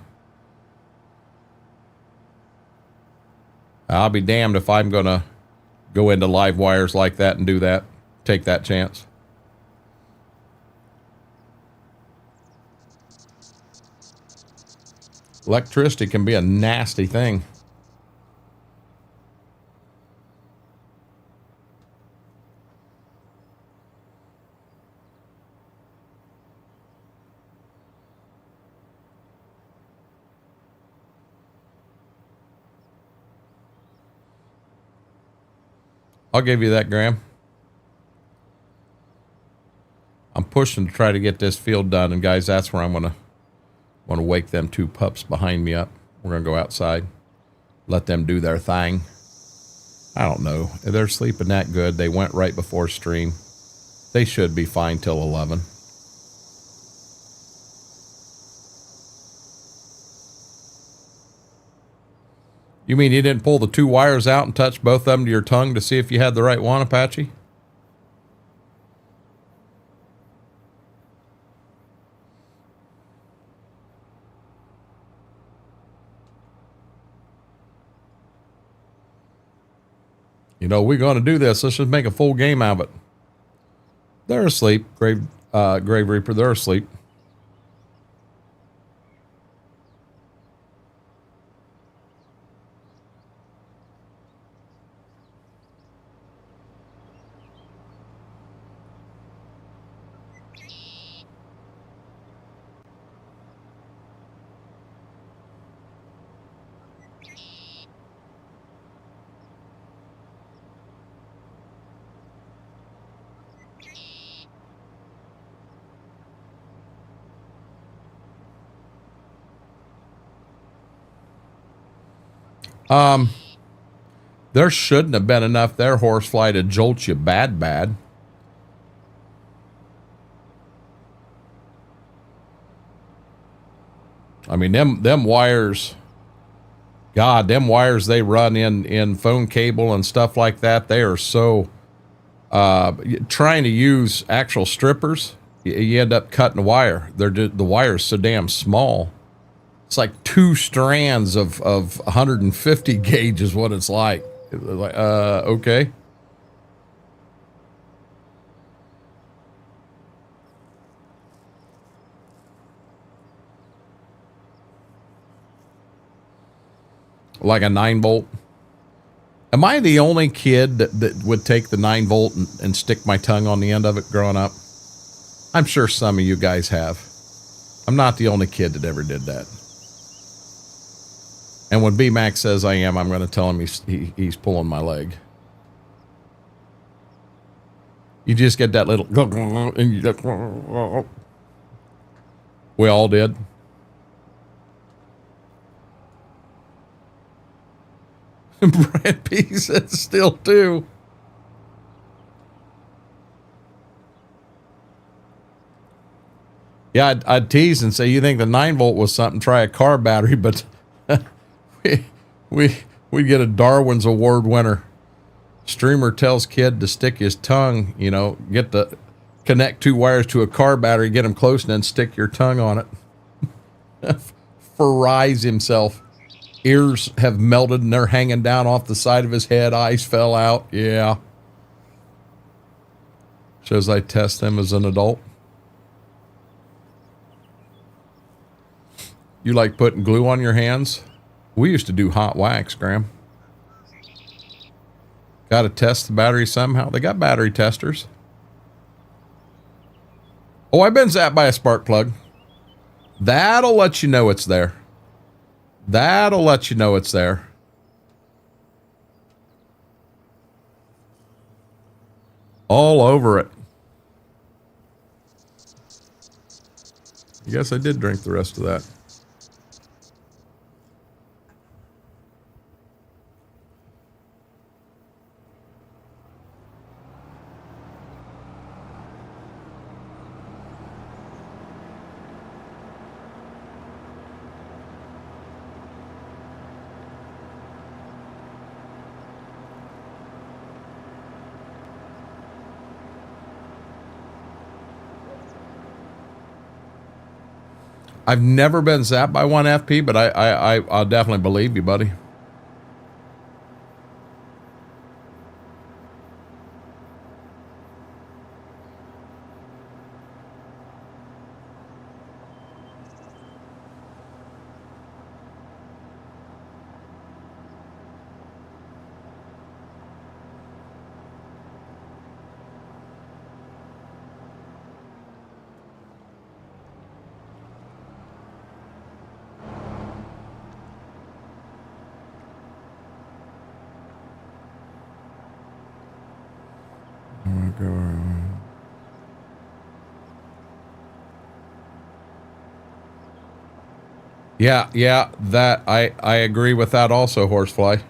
I'll be damned if I'm going to go into live wires like that and do that. Take that chance. Electricity can be a nasty thing. I'll give you that, Graham. I'm pushing to try to get this field done, and guys, that's where I'm gonna want to wake them two pups behind me up. We're gonna go outside, let them do their thing. I don't know. If they're sleeping that good, they went right before stream. They should be fine till 11. You mean you didn't pull the two wires out and touch both of them to your tongue to see if you had the right one, Apache? You know, we're going to do this. Let's just make a full game out of it. They're asleep. Grave Reaper, they're asleep. There shouldn't have been enough there, Horsefly, to jolt you bad. I mean, them wires, God, them wires they run in phone cable and stuff like that, they are so, trying to use actual strippers, you end up cutting the wire. The wire's so damn small. It's like 2 strands of 150 gauge is what it's like. Okay. Like a 9-volt. Am I the only kid that would take the 9-volt and stick my tongue on the end of it growing up? I'm sure some of you guys have. I'm not the only kid that ever did that. And when B-Max says I am, I'm going to tell him he's pulling my leg. You just get that little... And you, we all did. Brad P said still too. Yeah, I'd tease and say, you think the 9-volt was something, try a car battery, but we get a Darwin's Award winner. Streamer tells kid to stick his tongue, you know, connect 2 wires to a car battery, get him close, and then stick your tongue on it. Fries himself. Ears have melted and they're hanging down off the side of his head. Eyes fell out. Yeah. Shows I test him as an adult. You like putting glue on your hands? We used to do hot wax, Graham. Got to test the battery somehow. They got battery testers. Oh, I've been zapped by a spark plug. That'll let you know it's there. That'll let you know it's there. All over it. I guess I did drink the rest of that. I've never been zapped by one FP, but I'll definitely believe you, buddy. Yeah, that I agree with that also, Horsefly.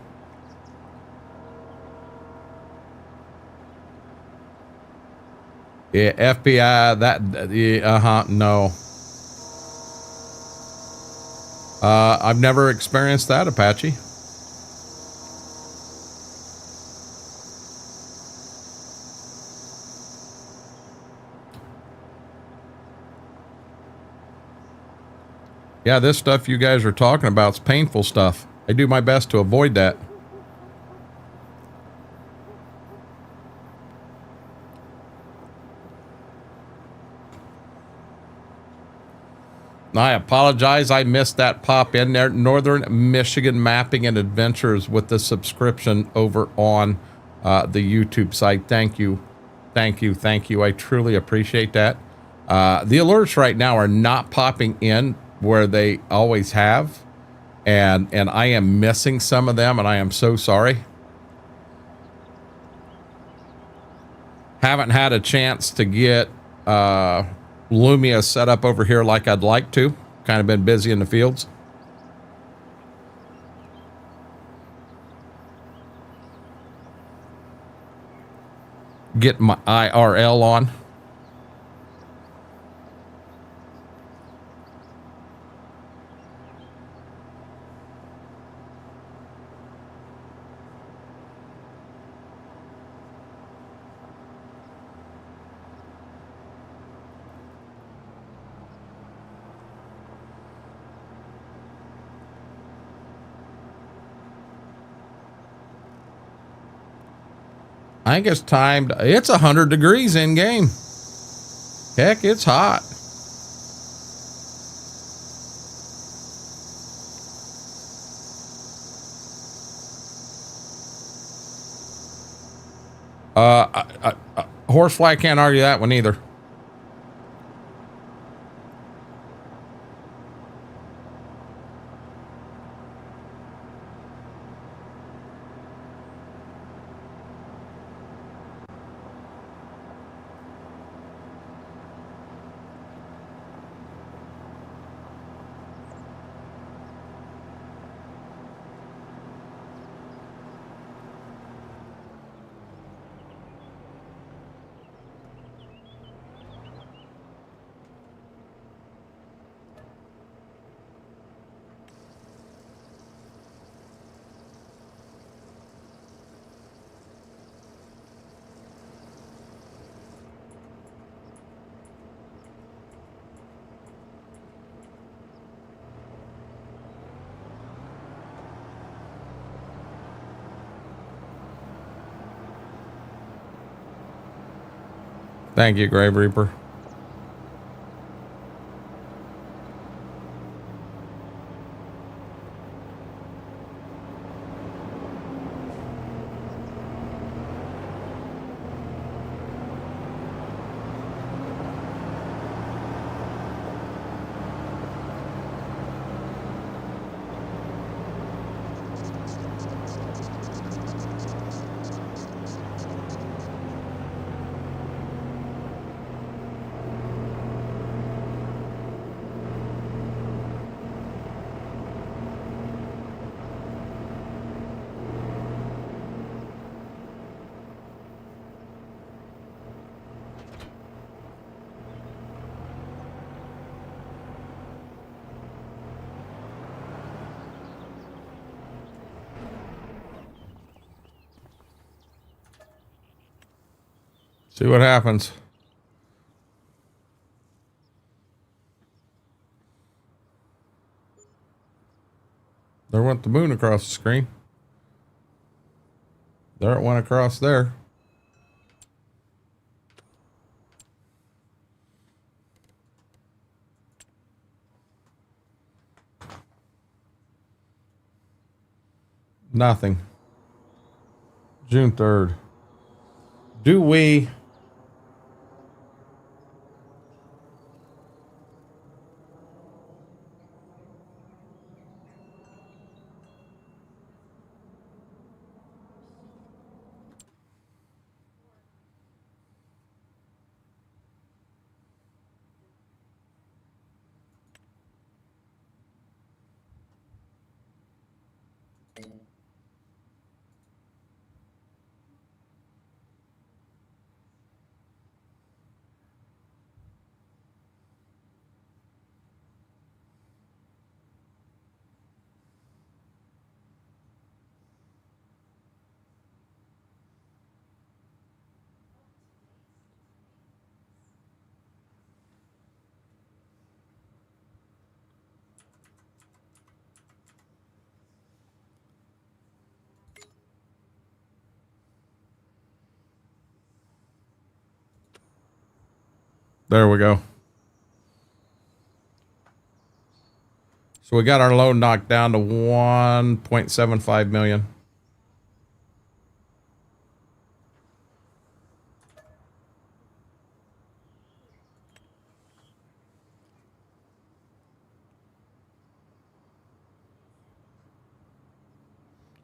Yeah, FBI, no. I've never experienced that, Apache. Yeah, this stuff you guys are talking about is painful stuff. I do my best to avoid that. I apologize. I missed that pop in there. Northern Michigan Mapping and Adventures with the subscription over on the YouTube site. Thank you. Thank you. Thank you. I truly appreciate that. The alerts right now are not popping in where they always have. And I am missing some of them, and I am so sorry. Haven't had a chance to get Lumia set up over here like I'd like to. Kind of been busy in the fields. Get my IRL on. I think it's timed. It's 100 degrees in game. Heck, it's hot. Horsefly can't argue that one either. Thank you, Grave Reaper. See what happens. There went the moon across the screen. There it went across there. Nothing. June 3rd. Do we... There we go. So we got our loan knocked down to 1.75 million.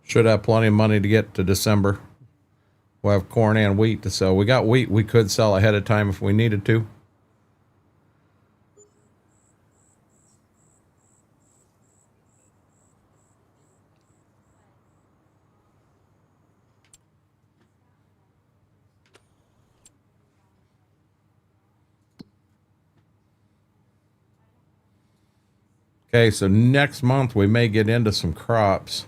Should have plenty of money to get to December. We'll have corn and wheat to sell. We got wheat we could sell ahead of time if we needed to. Okay, so next month we may get into some crops.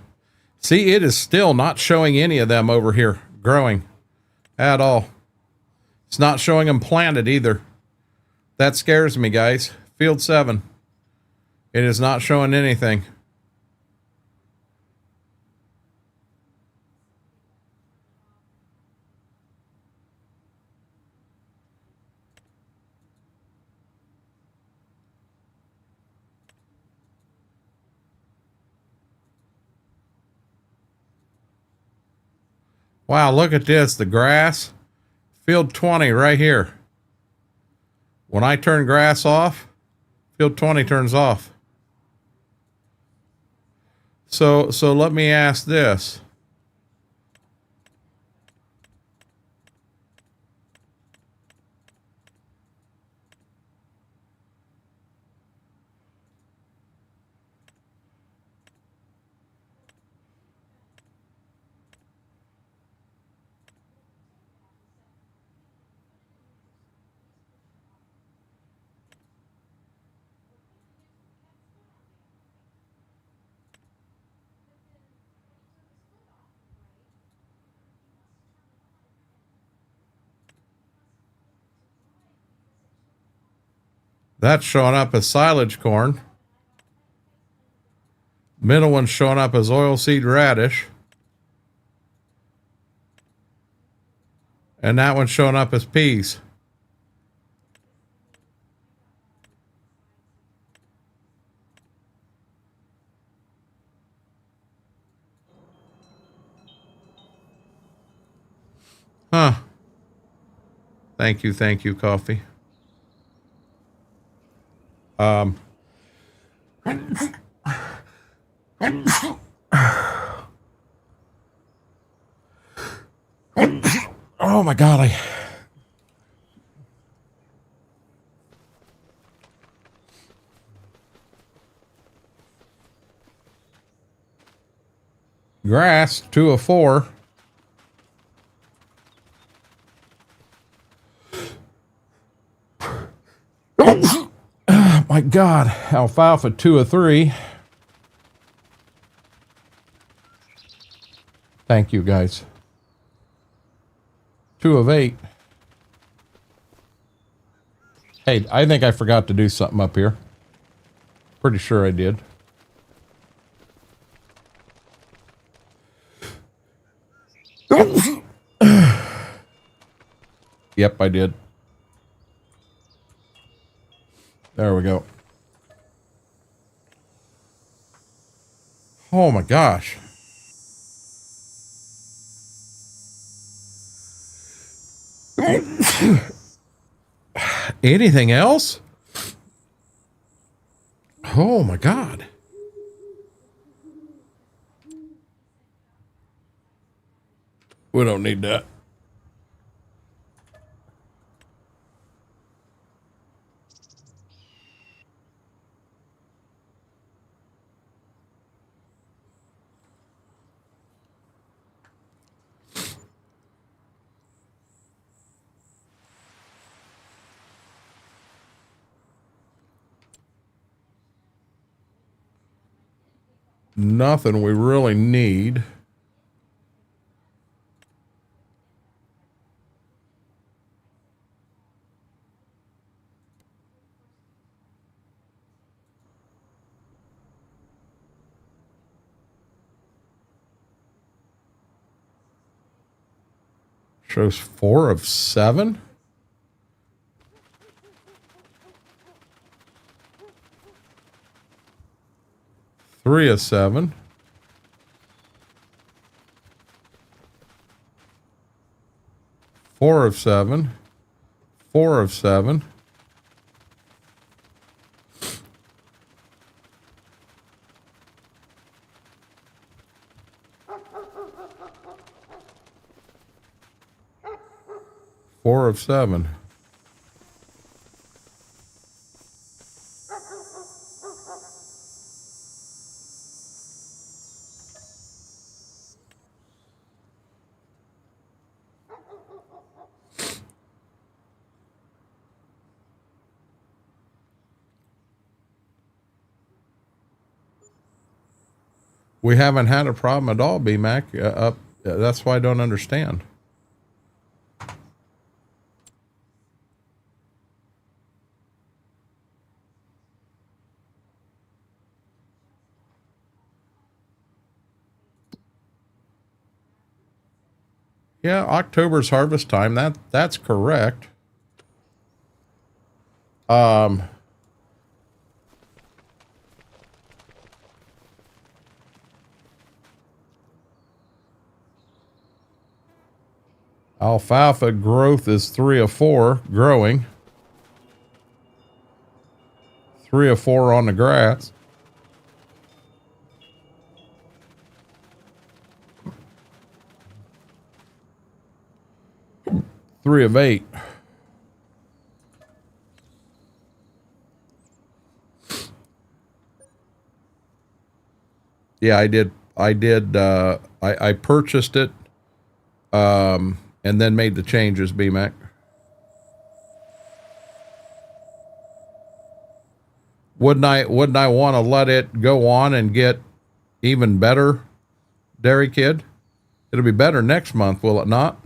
See, it is still not showing any of them over here growing at all. It's not showing them planted either. That scares me, guys. Field 7. It is not showing anything. Wow, look at this. The grass. Field 20 right here. When I turn grass off, field 20 turns off. So let me ask this. That's showing up as silage corn. Middle one's showing up as oilseed radish. And that one's showing up as peas. Huh. Thank you, coffee. Oh my God, grass 2 of 4. Oh my God, alfalfa 2 of 3. Thank you, guys. 2 of 8. Hey, I think I forgot to do something up here. Pretty sure I did. Yep, I did. There we go. Oh my gosh. Anything else? Oh my God. We don't need that. Nothing we really need. Shows 4 of 7. Three of 7. 4 of 7. 4 of 7. Four of 7. We haven't had a problem at all, B-Mac. That's why I don't understand. Yeah, October's harvest time. That's correct. Alfalfa growth is 3 of 4 growing. 3 of 4 on the grass. 3 of 8. Yeah, I did. I purchased it, and then made the changes, B-Mac. Wouldn't I want to let it go on and get even better, Dairy Kid? It'll be better next month, will it not?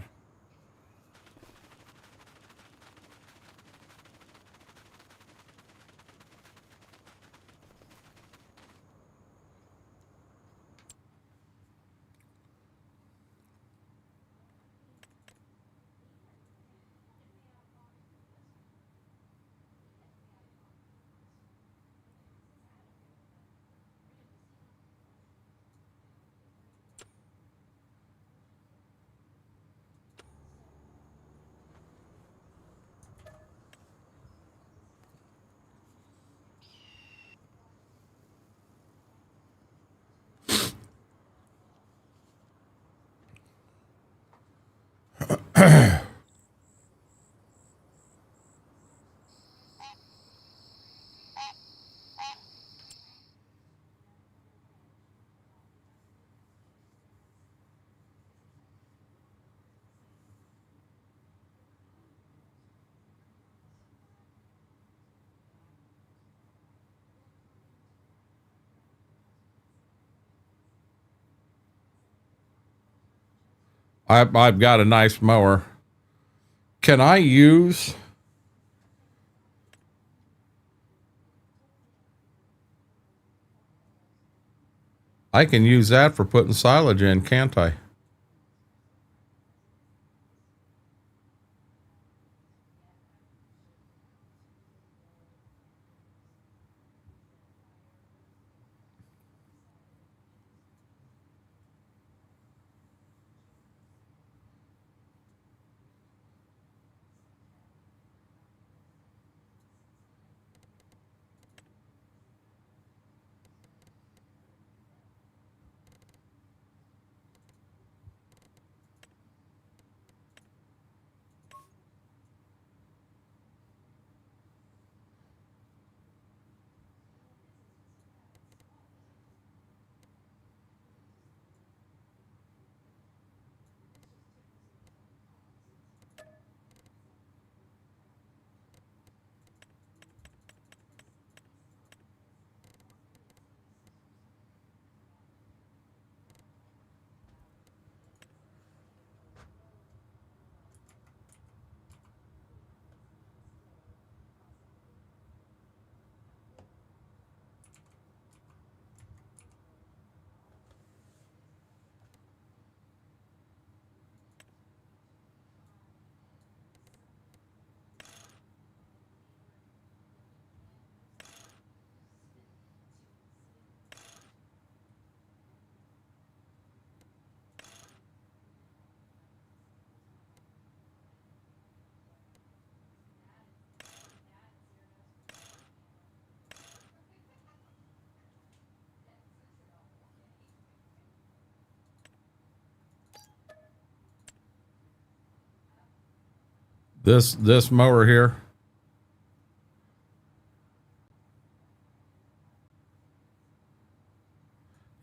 I've got a nice mower. Can I use... I can use that for putting silage in, can't I? This mower here.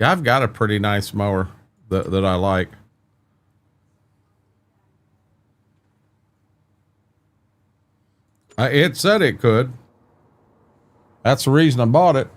Yeah, I've got a pretty nice mower that I like. It said it could. That's the reason I bought it.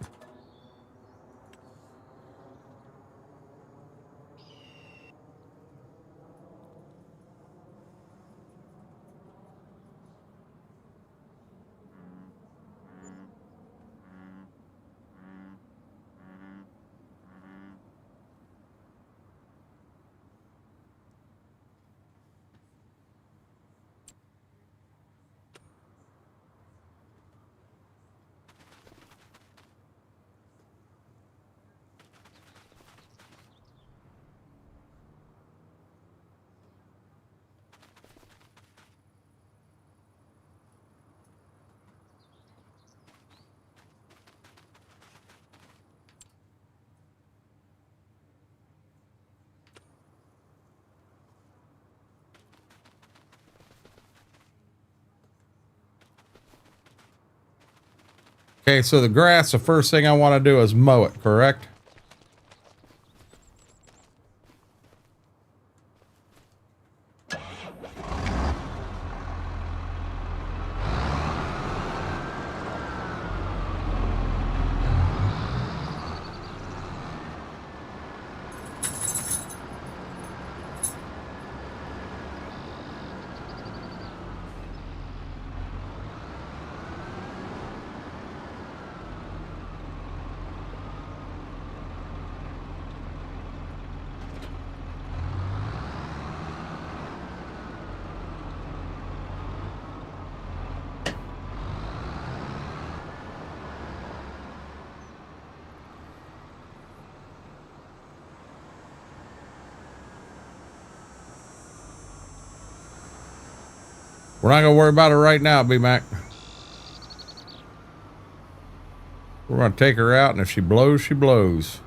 Okay, so the grass, the first thing I want to do is mow it, correct? We're not going to worry about it right now, B-Mac. We're going to take her out, and if she blows, she blows.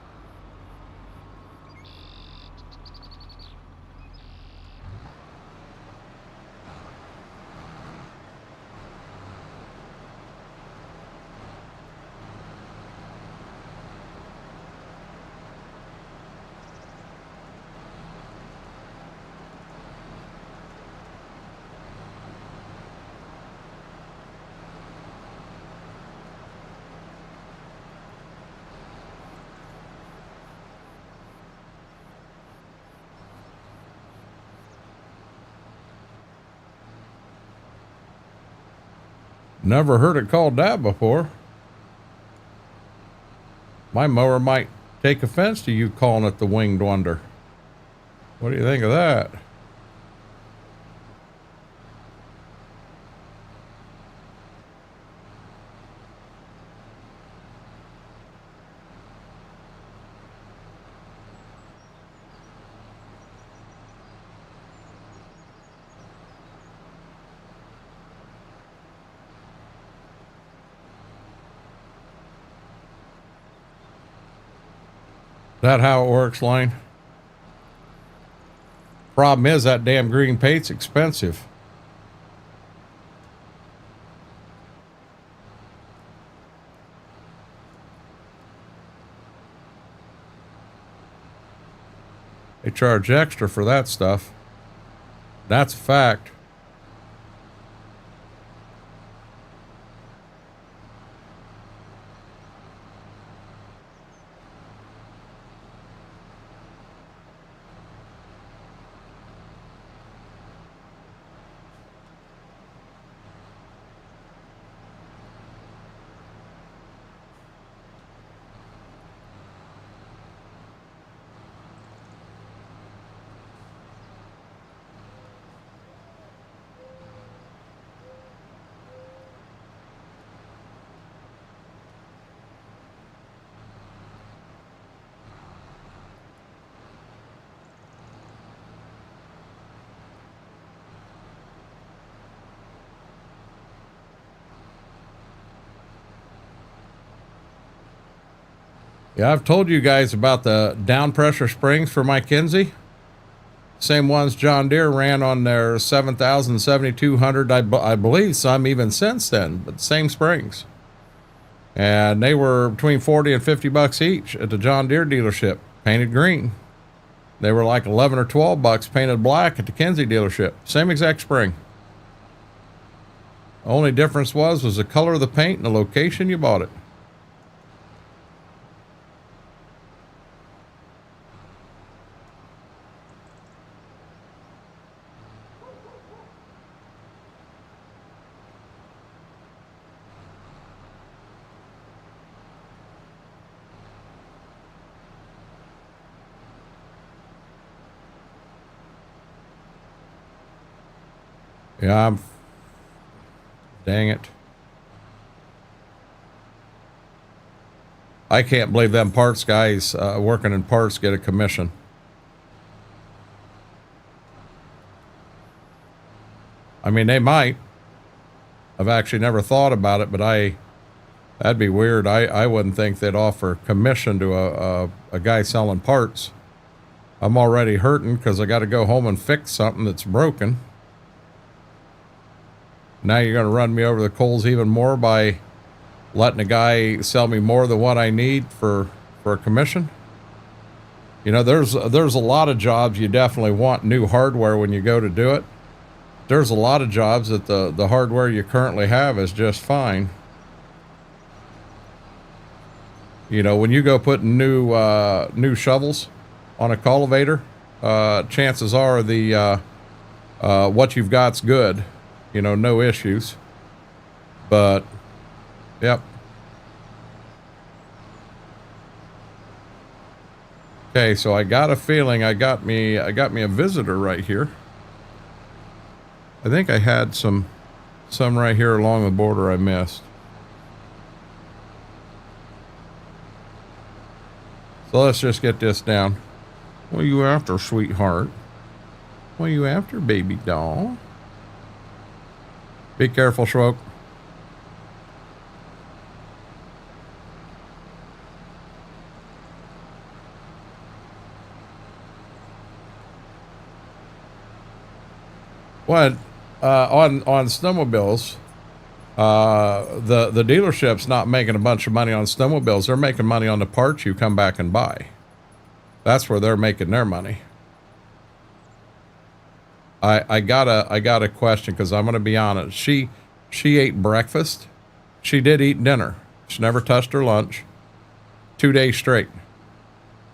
Never heard it called that before. My mower might take offense to you calling it the Winged Wonder. What do you think of that? That how it works, Lane? Problem is that damn green paint's expensive. They charge extra for that stuff. That's a fact. Yeah, I've told you guys about the down pressure springs for my Kinsey. Same ones John Deere ran on their 7,000, 7,200. I believe some even since then, but same springs. And they were between 40 and 50 bucks each at the John Deere dealership, painted green. They were like 11 or 12 bucks painted black at the Kinsey dealership. Same exact spring. Only difference was the color of the paint and the location you bought it. Yeah, dang it. I can't believe them parts guys working in parts get a commission. I mean, they might. I've actually never thought about it, but that'd be weird. I wouldn't think they'd offer commission to a guy selling parts. I'm already hurting because I got to go home and fix something that's broken. Now you're going to run me over the coals even more by letting a guy sell me more than what I need for a commission. You know, there's a lot of jobs you definitely want new hardware when you go to do it. There's a lot of jobs that the hardware you currently have is just fine. You know, when you go put new shovels on a cultivator, chances are the what you've got's good. You know, no issues. But yep. Okay, so I got a feeling I got me a visitor right here. I think I had some right here along the border I missed. So let's just get this down. What are you after, sweetheart? What are you after, baby doll? Be careful, Schwoke. What? On snowmobiles, the dealership's not making a bunch of money on snowmobiles. They're making money on the parts you come back and buy. That's where they're making their money. I got a question because I'm going to be honest. She ate breakfast. She did eat dinner. She never touched her lunch. 2 days straight.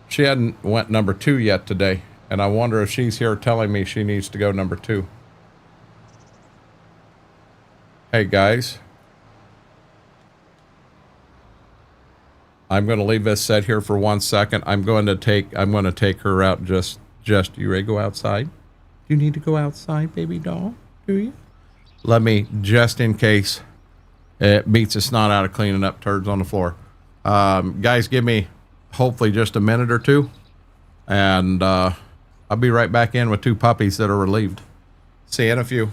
She hadn't went number 2 yet today. And I wonder if she's here telling me she needs to go number 2. Hey guys. I'm going to leave this set here for 1 second. I'm going to take her out just you ready to go outside? Do you need to go outside, baby doll? Do you? Let me, just in case it beats the snot out of cleaning up turds on the floor. Guys, give me hopefully just a minute or two, and I'll be right back in with 2 puppies that are relieved. See you in a few.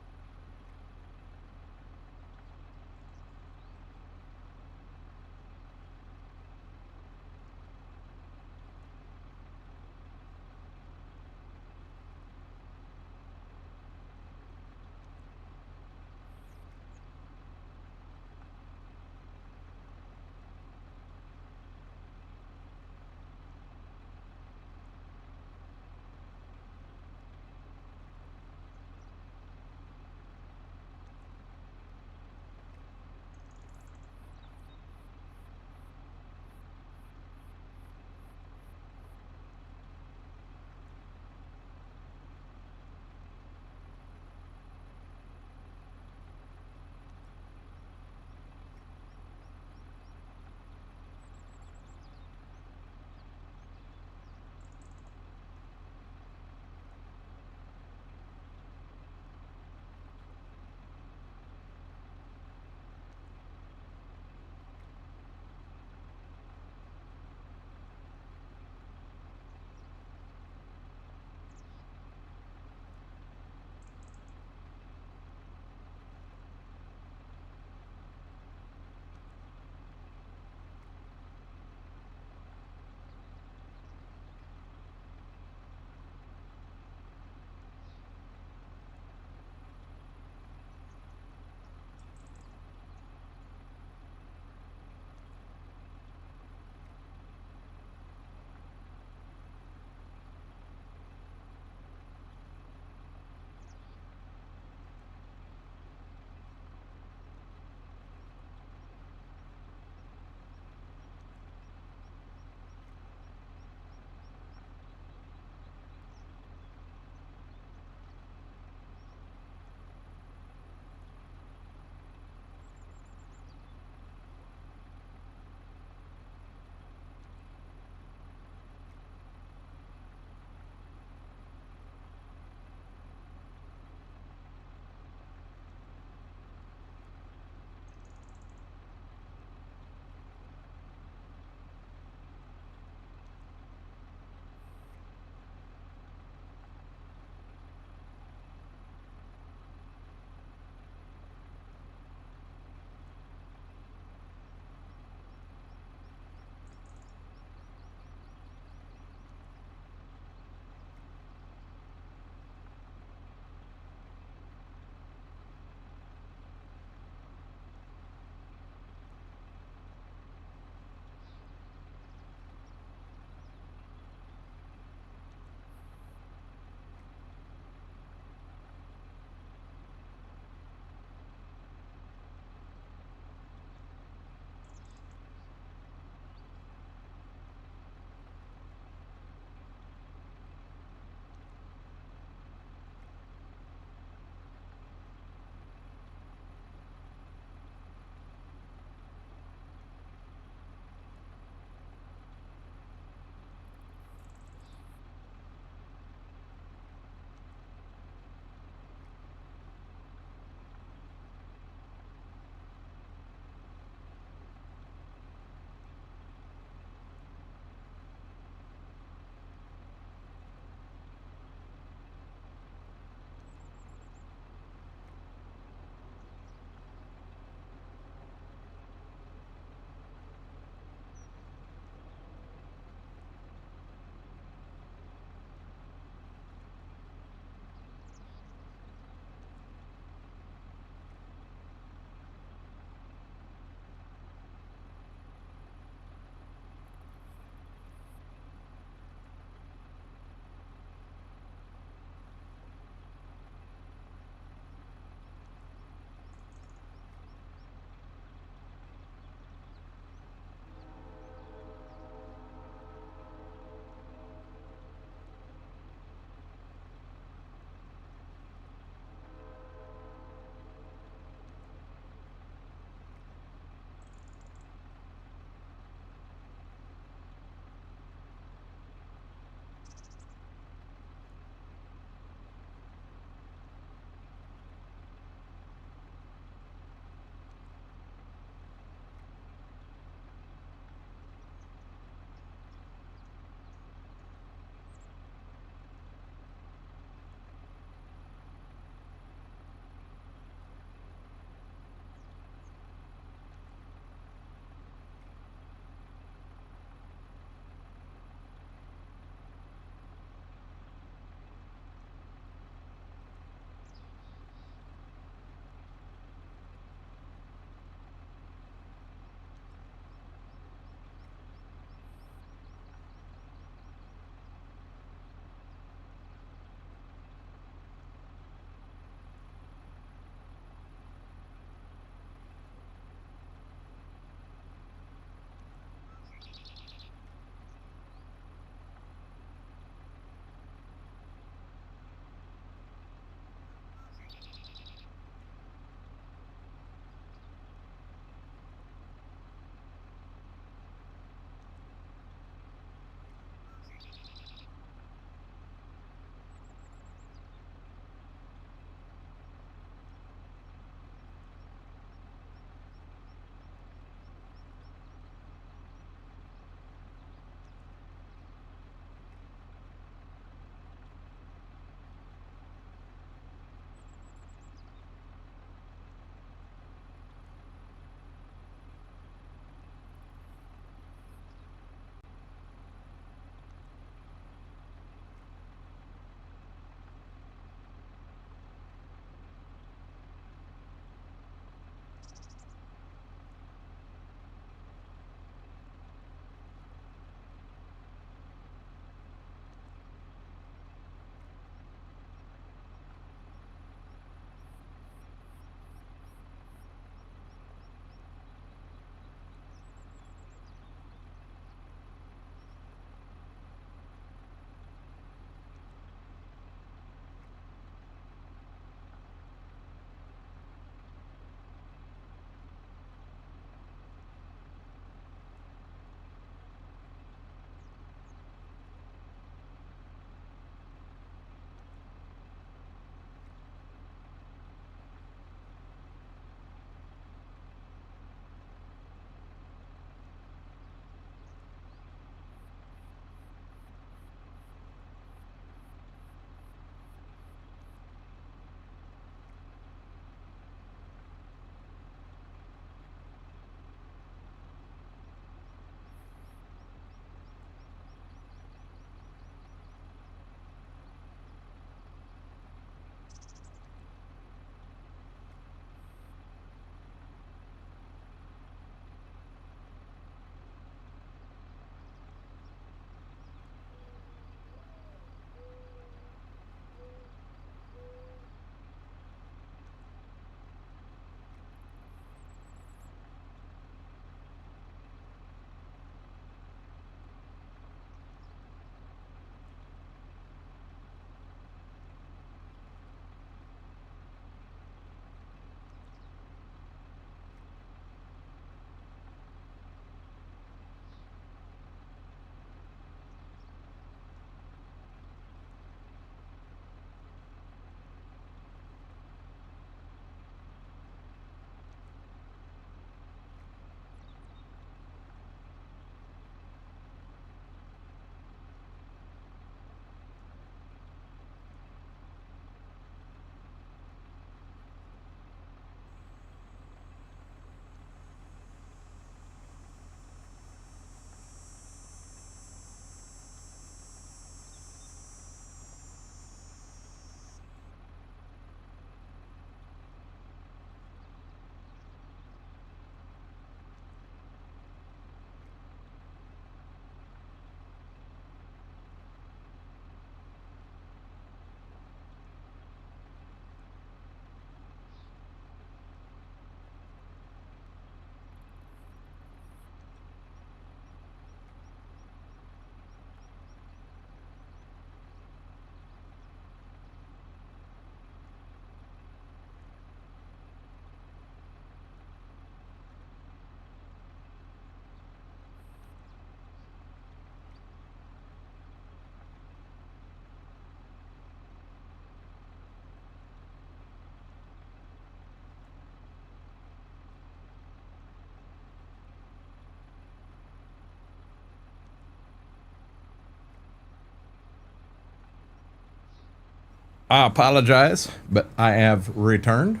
I apologize, but I have returned.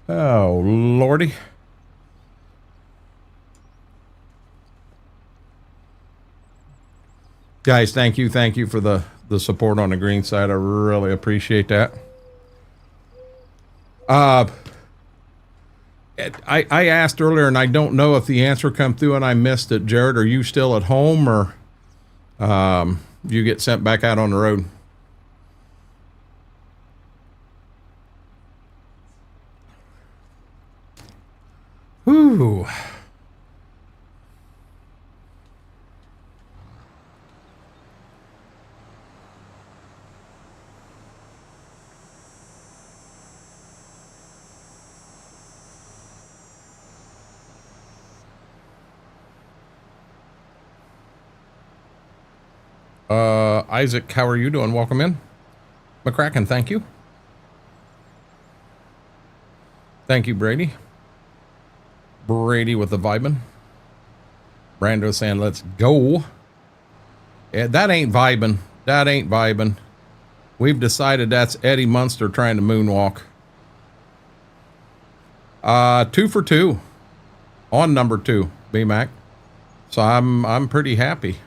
Oh, Lordy. Guys, thank you for the support on the green side. I really appreciate that. I asked earlier, and I don't know if the answer come through and I missed it. Jared, are you still at home, or you get sent back out on the road? Whew. Isaac, how are you doing? Welcome in. McCracken, thank you. Thank you, Brady. Brady with the vibin'. Brando saying, let's go. Yeah, that ain't vibin'. That ain't vibin'. We've decided that's Eddie Munster trying to moonwalk. 2 for 2 on number 2, B-Mac. So I'm pretty happy.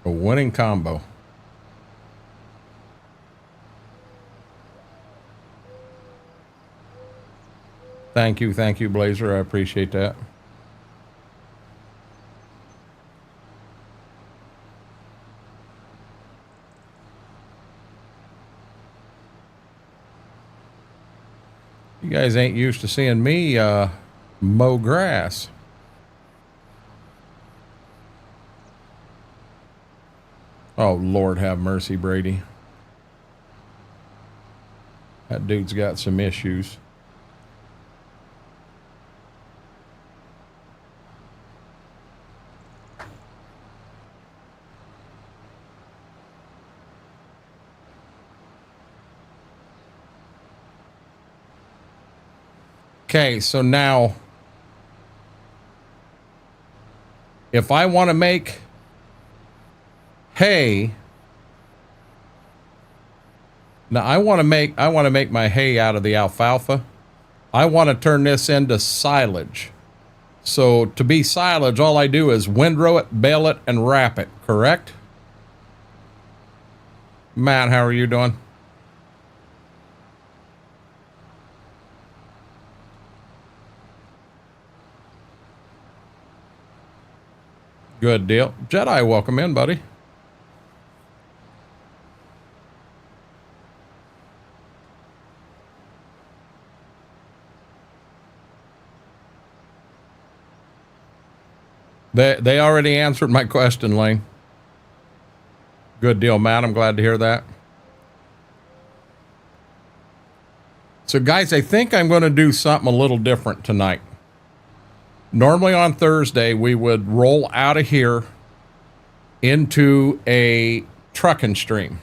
A winning combo. Thank you, Blazer. I appreciate that. You guys ain't used to seeing me mow grass. Oh, Lord have mercy, Brady. That dude's got some issues. Okay, so now, if I want to make hay, now I want to make my hay out of the alfalfa. I want to turn this into silage. So to be silage, all I do is windrow it, bale it, and wrap it, correct? Matt, how are you doing? Good deal. Jedi, welcome in, buddy. They already answered my question, Lane. Good deal, Matt. I'm glad to hear that. So, guys, I think I'm going to do something a little different tonight. Normally on Thursday, we would roll out of here into a trucking stream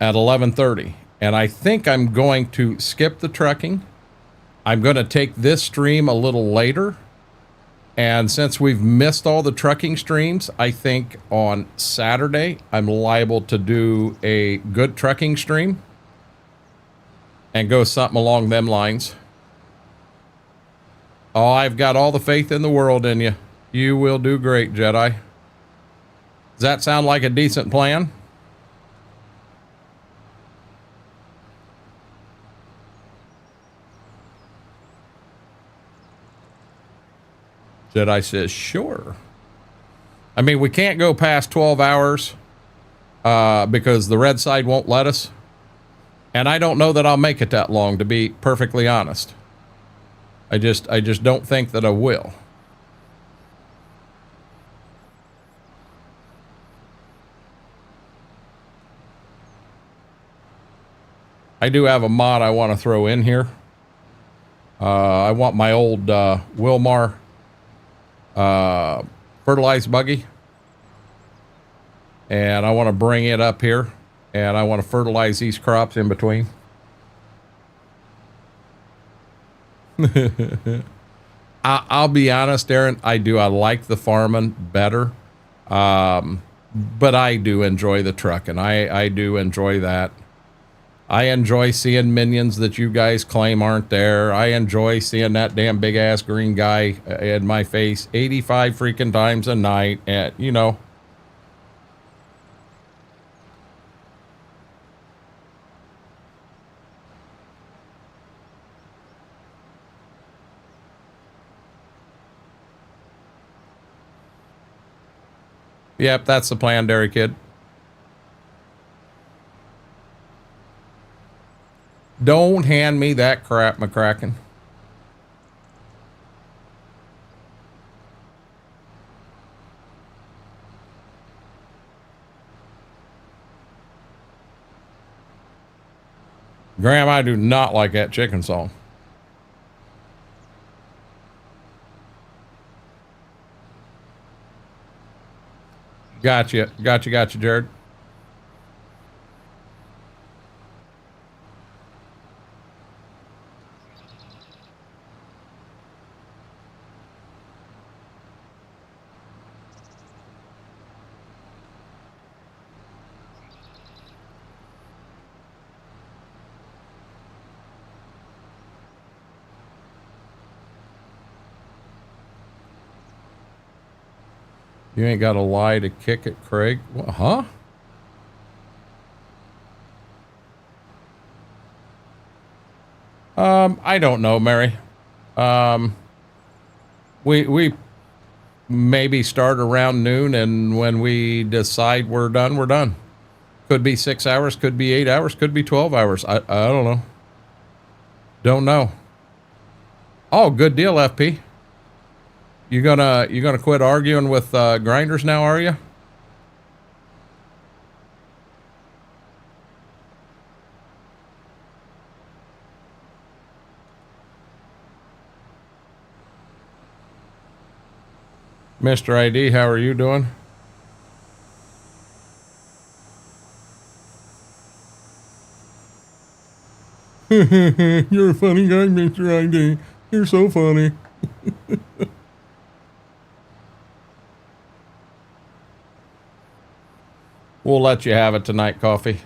at 11:30. And I think I'm going to skip the trucking. I'm going to take this stream a little later. And since we've missed all the trucking streams, I think on Saturday, I'm liable to do a good trucking stream and go something along them lines. Oh, I've got all the faith in the world in you. You will do great, Jedi. Does that sound like a decent plan? Jedi says, sure. I mean, we can't go past 12 hours because the red side won't let us. And I don't know that I'll make it that long, to be perfectly honest. I just don't think that I will. I do have a mod I want to throw in here. I want my old Wilmar fertilized buggy, and I want to bring it up here, and I want to fertilize these crops in between. I'll be honest, Aaron. I like the farming better. But I do enjoy the trucking. I do enjoy that. I enjoy seeing minions that you guys claim aren't there. I enjoy seeing that damn big ass green guy in my face 85 freaking times a night. And, you know. Yep, that's the plan, Dairy Kid. Don't hand me that crap, McCracken. Graham, I do not like that chicken song. Gotcha, Jared. You ain't got a lie to kick it, Craig. What, huh? I don't know, Mary. We maybe start around noon, and when we decide we're done, we're done. Could be 6 hours, could be 8 hours, could be 12 hours. I don't know. Don't know. Oh, good deal, FP. You gonna quit arguing with grinders now, are you? Mr. ID, how are you doing? You're a funny guy, Mr. ID. You're so funny. We'll let you have it tonight, Coffee.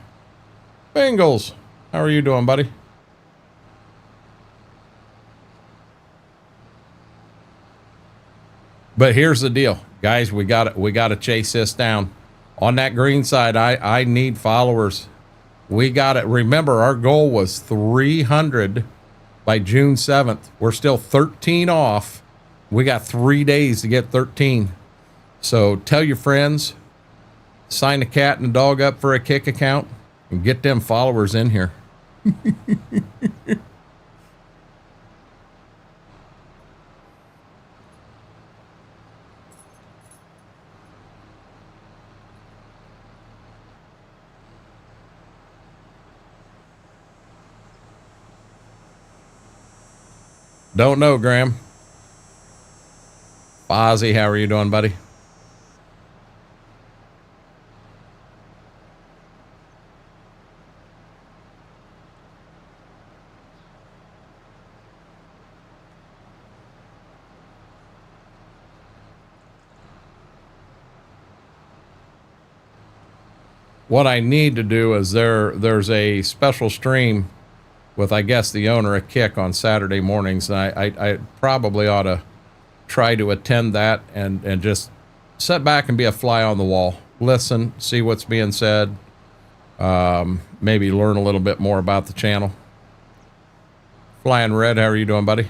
Bengals, how are you doing, buddy? But here's the deal, guys. We got to chase this down. On that green side, I need followers. We got it. Remember, our goal was 300 by June 7th. We're still 13 off. We got 3 days to get 13. So tell your friends, sign the cat and the dog up for a kick account, and get them followers in here. Don't know, Graham. Ozzy, how are you doing, buddy? What I need to do is there's a special stream with, I guess, the owner of Kick on Saturday mornings. And I probably ought to try to attend that and just sit back and be a fly on the wall. Listen, see what's being said. Maybe learn a little bit more about the channel. Flying Red, how are you doing, buddy?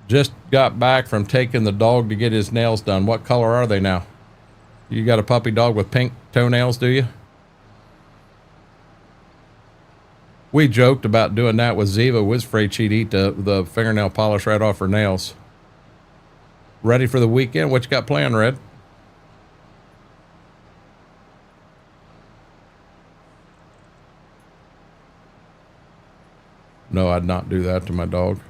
Just got back from taking the dog to get his nails done. What color are they now? You got a puppy dog with pink toenails, do you? We joked about doing that with Ziva. Was afraid she'd eat the fingernail polish right off her nails. Ready for the weekend? What you got planned, Red? No, I'd not do that to my dog.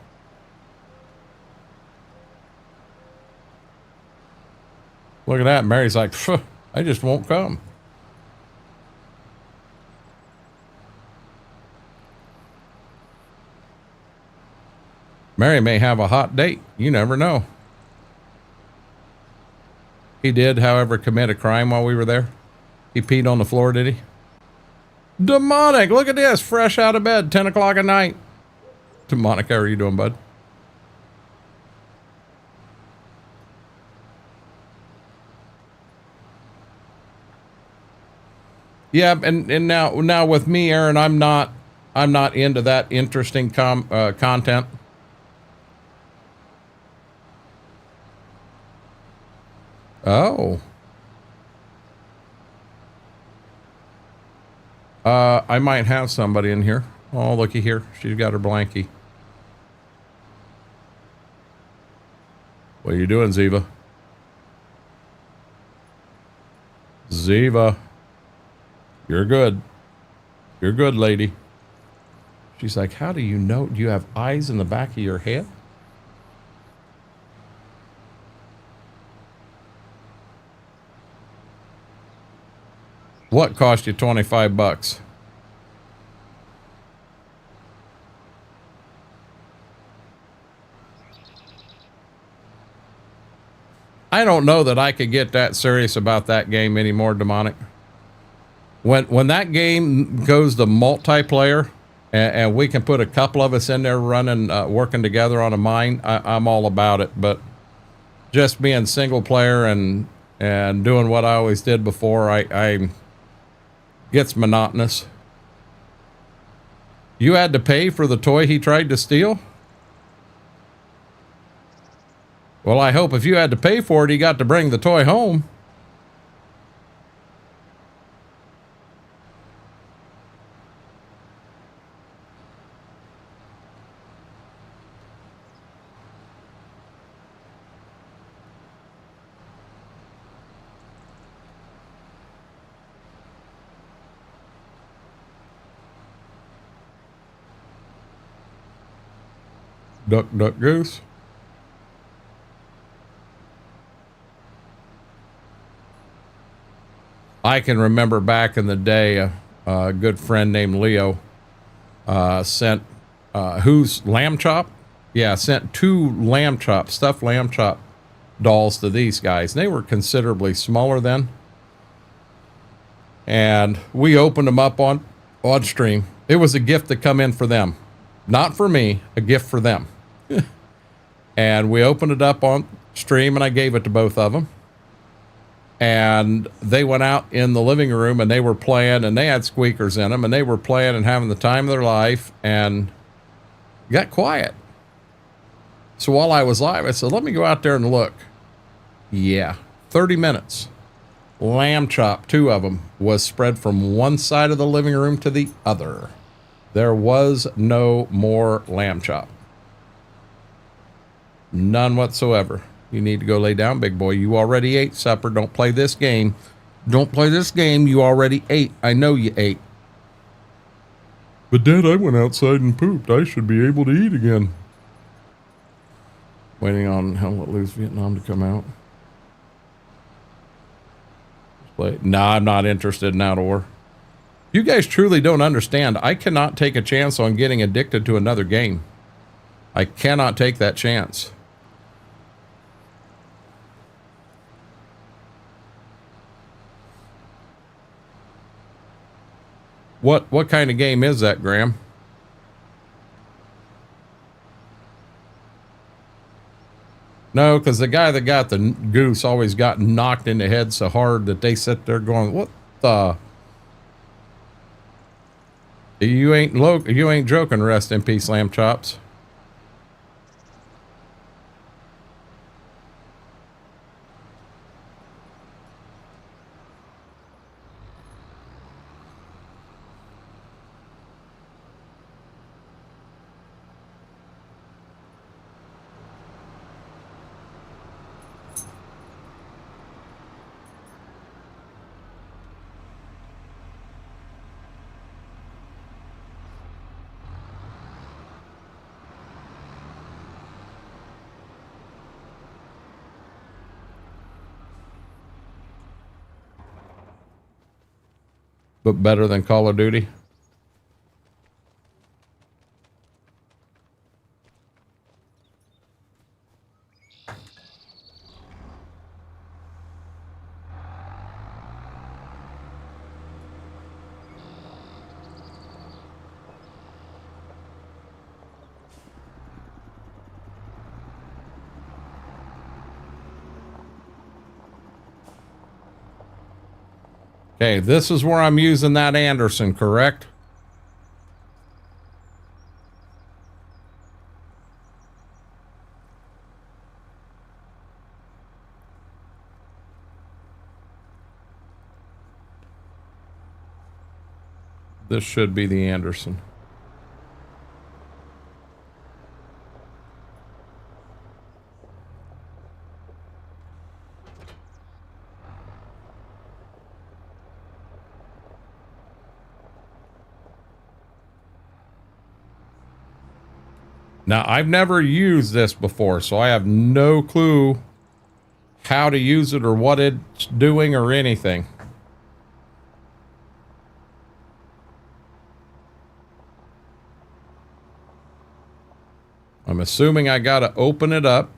Look at that. Mary's like, I just won't come. Mary may have a hot date. You never know. He did, however, commit a crime while we were there. He peed on the floor, did he? Demonic, look at this. Fresh out of bed, 10 o'clock at night. Demonic, how are you doing, bud? Yeah, and now with me, Aaron, I'm not into that interesting content. Oh. I might have somebody in here. Oh, looky here. She's got her blankie. What are you doing, Ziva? Ziva. You're good. You're good, lady. She's like, how do you know? Do you have eyes in the back of your head? What cost you 25 bucks? I don't know that I could get that serious about that game anymore, Demonic. When that game goes to multiplayer and we can put a couple of us in there running, working together on a mine, I'm all about it. But just being single player and doing what I always did before, I gets monotonous. You had to pay for the toy he tried to steal? Well, I hope if you had to pay for it, he got to bring the toy home. Duck, duck, goose. I can remember back in the day, a good friend named Leo sent, who's Lamb Chop? Yeah, sent 2 Lamb Chop, stuffed Lamb Chop dolls to these guys. They were considerably smaller then. And we opened them up on stream. It was a gift that come in for them. Not for me, a gift for them. And we opened it up on stream and I gave it to both of them. And they went out in the living room and they were playing and they had squeakers in them and they were playing and having the time of their life and got quiet. So while I was live, I said, let me go out there and look. Yeah, 30 minutes. Lamb chop, 2 of them, was spread from one side of the living room to the other. There was no more lamb chop. None whatsoever. You need to go lay down, big boy. You already ate supper. Don't play this game. Don't play this game. You already ate. I know you ate. But Dad, I went outside and pooped. I should be able to eat again. Waiting on Hell Let Loose Vietnam to come out. No, I'm not interested in Outdoor. You guys truly don't understand. I cannot take a chance on getting addicted to another game. I cannot take that chance. What kind of game is that, Graham? No, because the guy that got the goose always got knocked in the head so hard that they sit there going, what the? You ain't joking, rest in peace, lamb chops. But better than Call of Duty. Okay, this is where I'm using that Anderson, correct? This should be the Anderson. Now, I've never used this before, so I have no clue how to use it or what it's doing or anything. I'm assuming I got to open it up.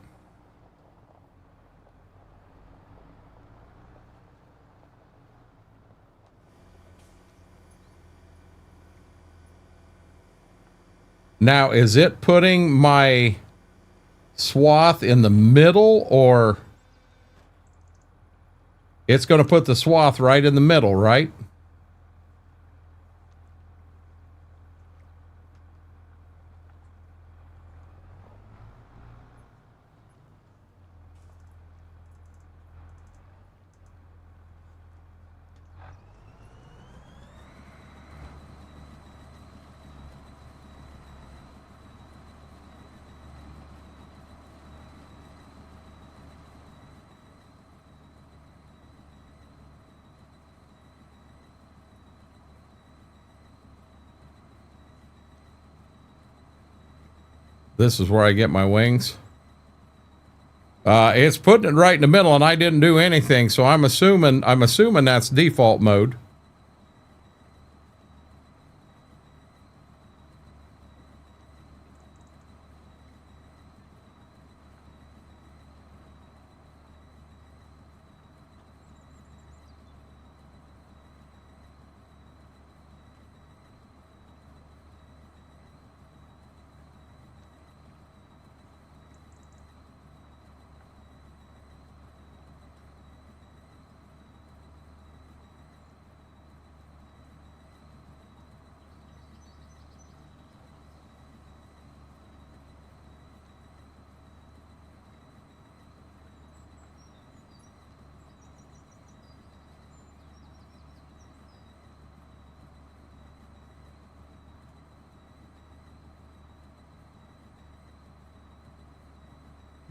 Now, is it putting my swath in the middle, or it's going to put the swath right in the middle, right? This is where I get my wings. It's putting it right in the middle, and I didn't do anything, so I'm assuming that's default mode.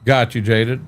Got you, Jaded.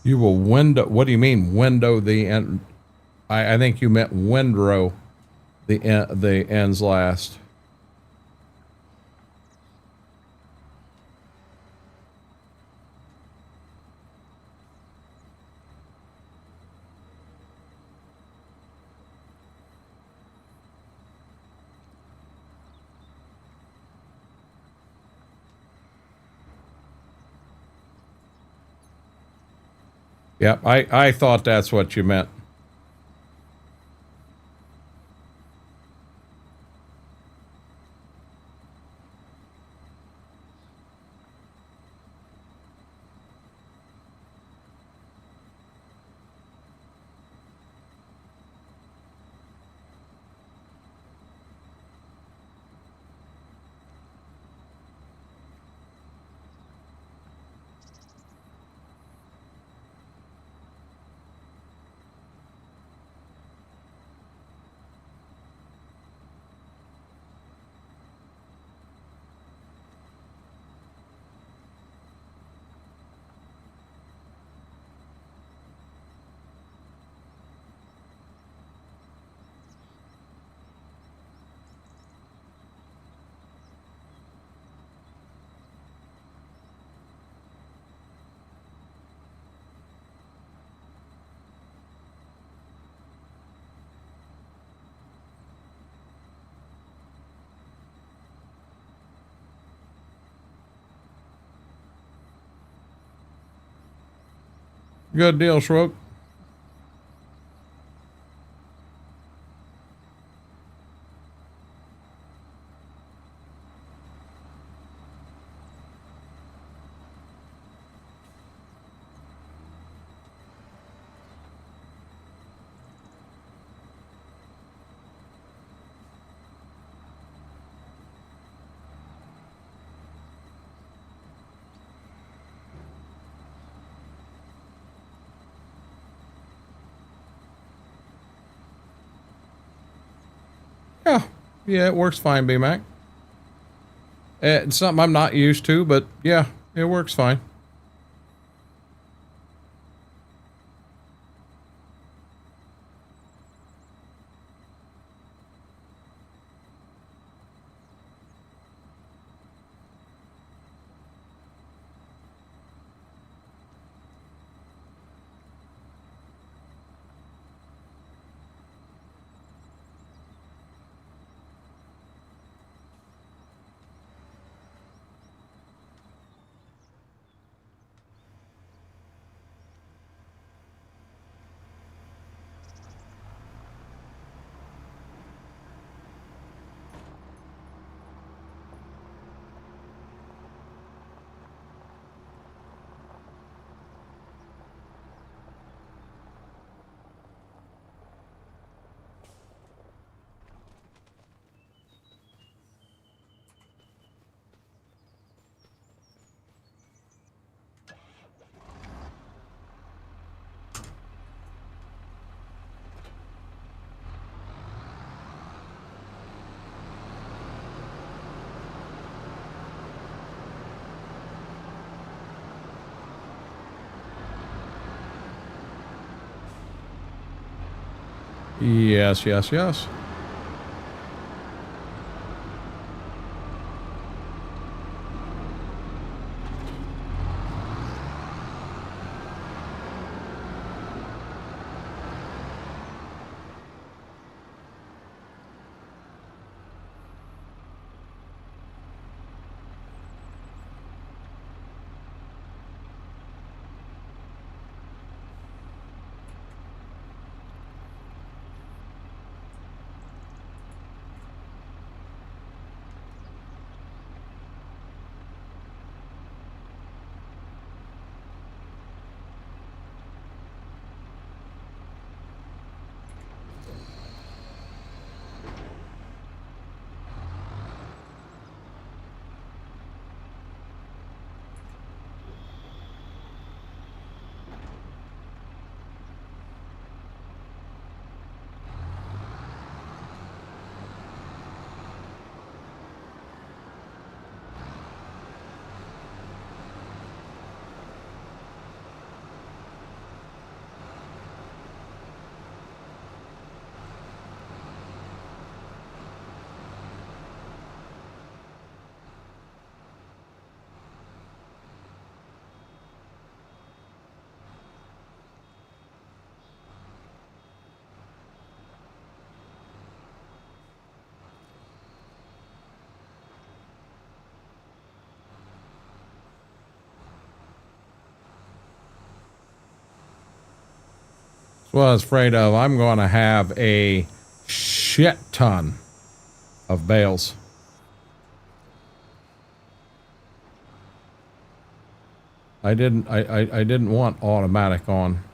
You will window. What do you mean window the end? I think you meant windrow the ends last. Yep, I thought that's what you meant. Good deal, Schrock. Yeah, yeah, it works fine, B-Mac. It's something I'm not used to, but yeah, it works fine. Yes, yes, yes. what I was afraid of. I'm going to have a shit ton of bales. I didn't want automatic on.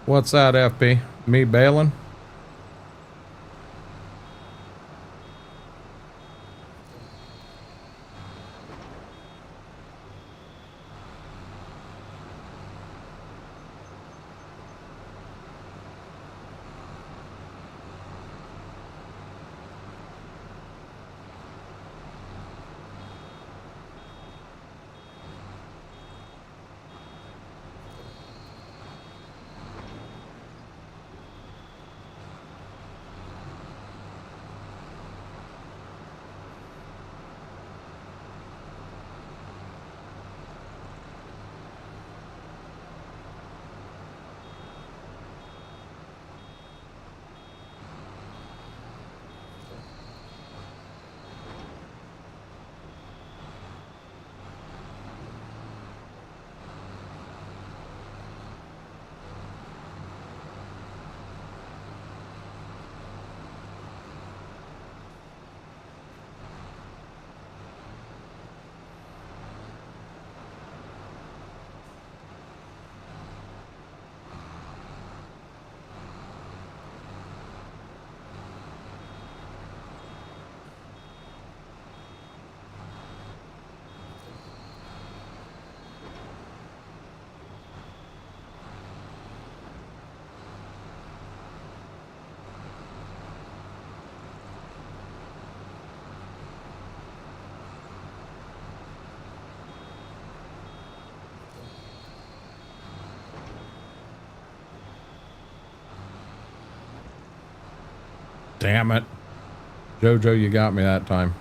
What's that, FB? Me bailing? Damn it. Jojo, you got me that time.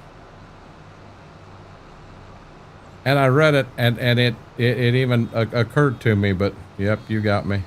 And I read it, and it even occurred to me, but yep, you got me.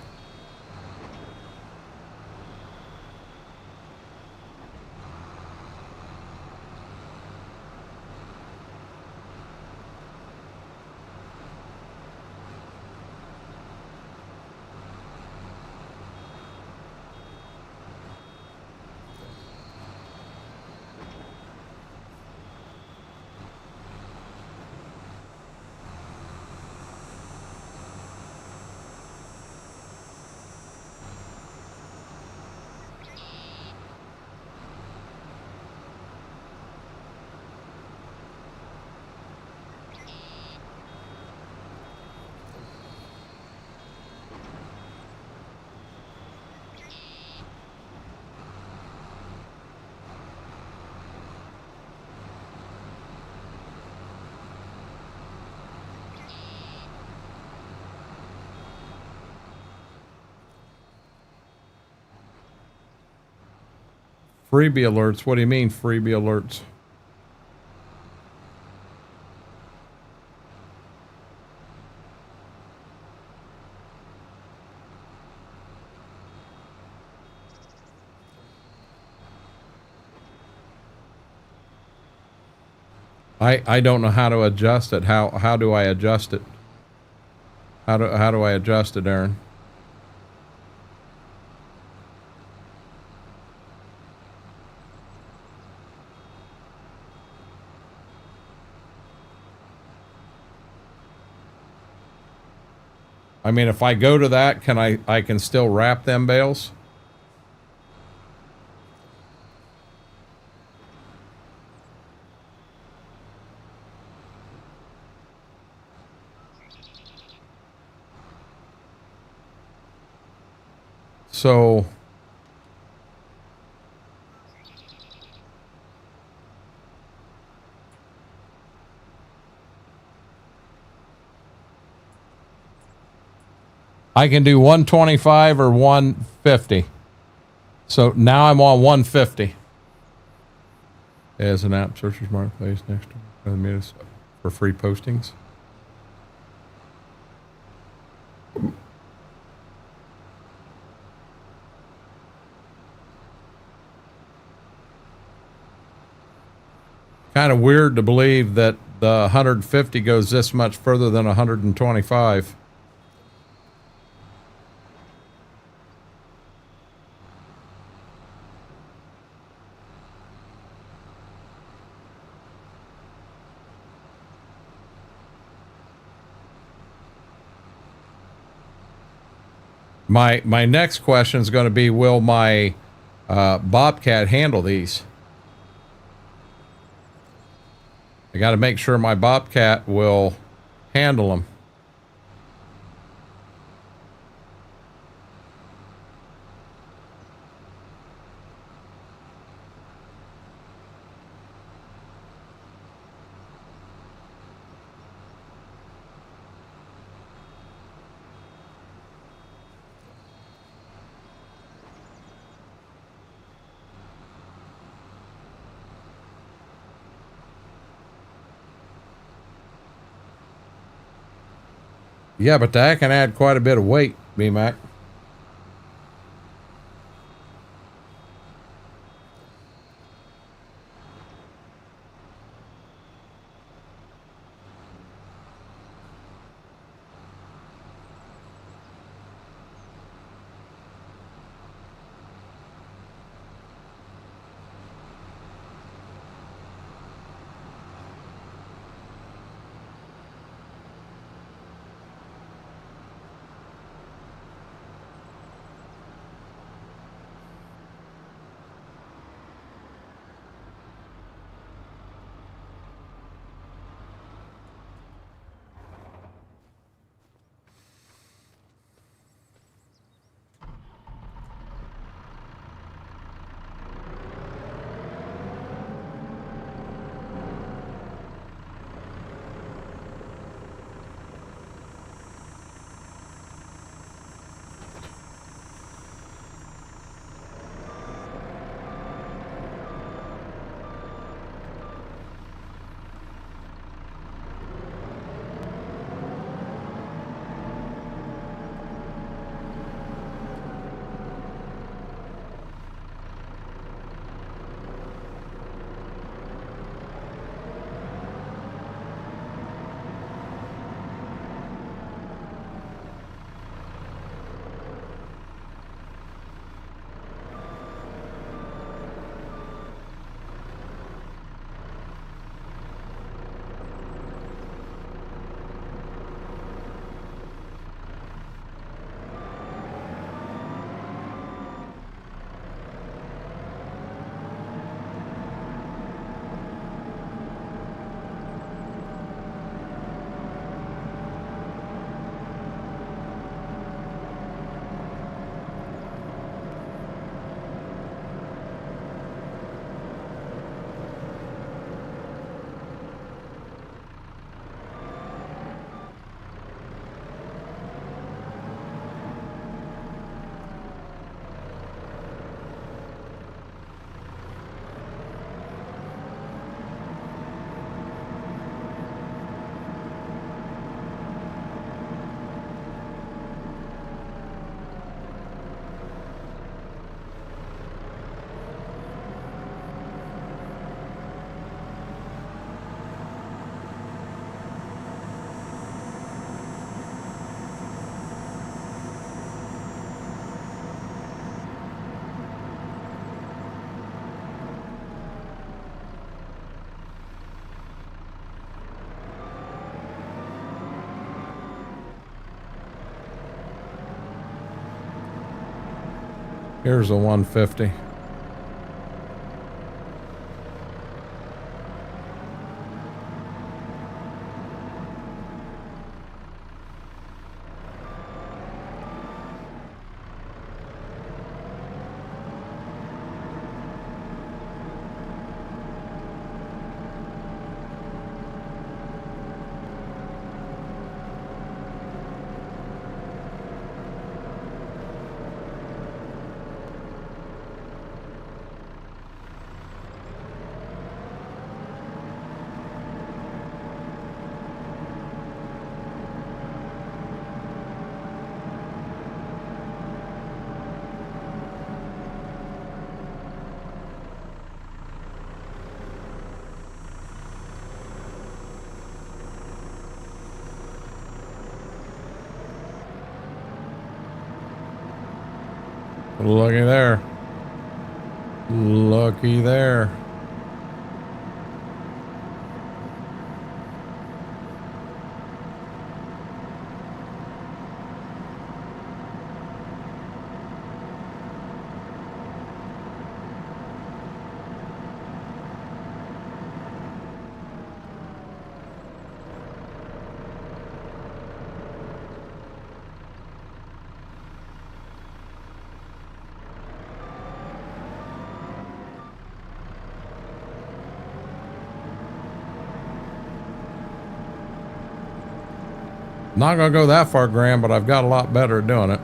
Freebie alerts. What do you mean freebie alerts? I don't know how to adjust it. How do I adjust it? How do I adjust it, Aaron? I mean, if I go to that, can I can still wrap them bales? So I can do 125 or 150. So now I'm on 150. As an app searches marketplace next to for free postings. Kind of weird to believe that the 150 goes this much further than 125. My next question is going to be, will my Bobcat handle these? I got to make sure my Bobcat will handle them. Yeah, but that can add quite a bit of weight, B-Mac. Here's a 150. Looky there. Looky there. Not gonna go that far, Graham, but I've got a lot better at doing it.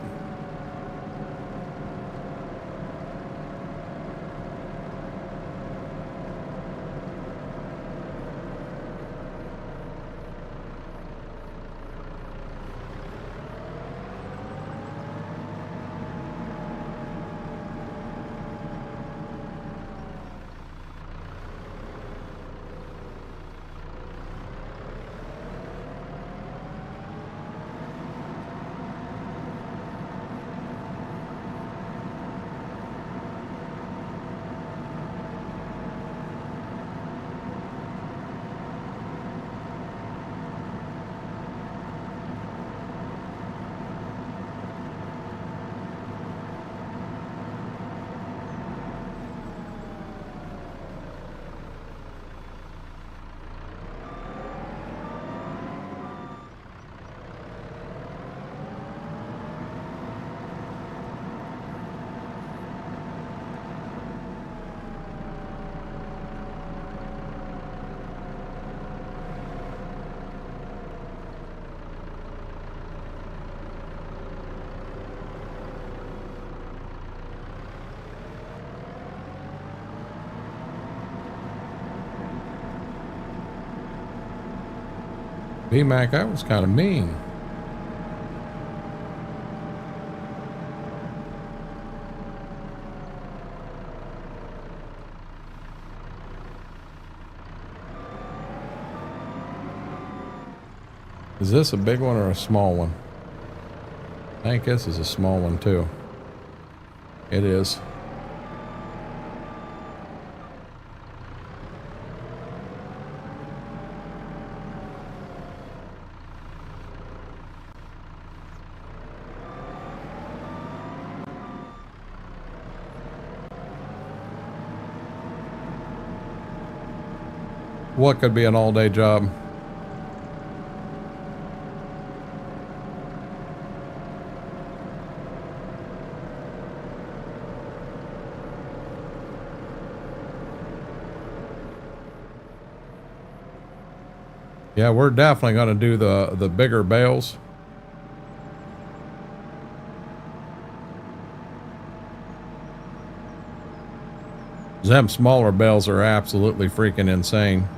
B-Mac, that was kind of mean. Is this a big one or a small one? I think this is a small one too. It is. What could be an all-day job? Yeah, we're definitely going to do the bigger bales. Them smaller bales are absolutely freaking insane.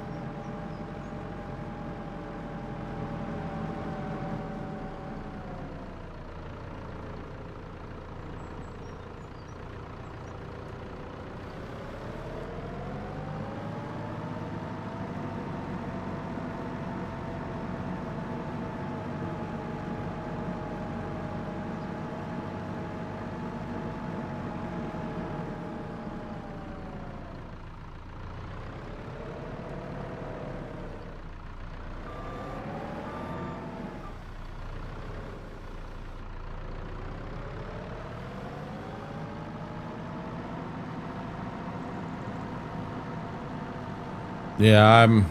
Yeah, I'm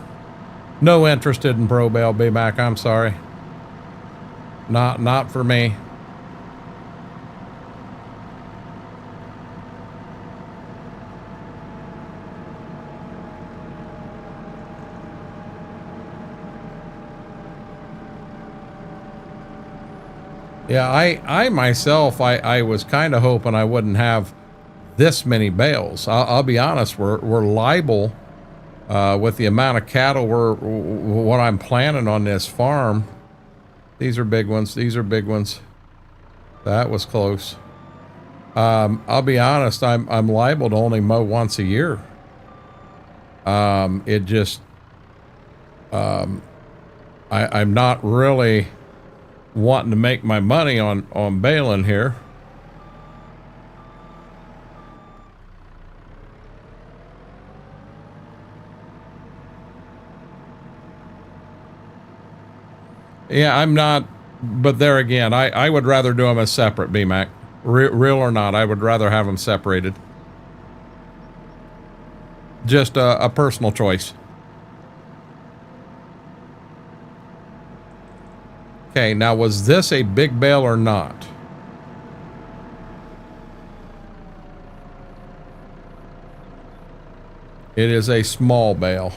no interested in pro bale, B-Mac. I'm sorry. Not for me. Yeah, I myself, I was kind of hoping I wouldn't have this many bales. I'll be honest, we're liable with the amount of cattle what I'm planning on this farm. These are big ones. These are big ones. That was close. I'll be honest, I'm liable to only mow once a year. It just I'm not really wanting to make my money on baling here. Yeah, I'm not, but there again, I would rather do them as separate, B-Mac. Real or not, I would rather have them separated. Just a personal choice. Okay, now was this a big bale or not? It is a small bale.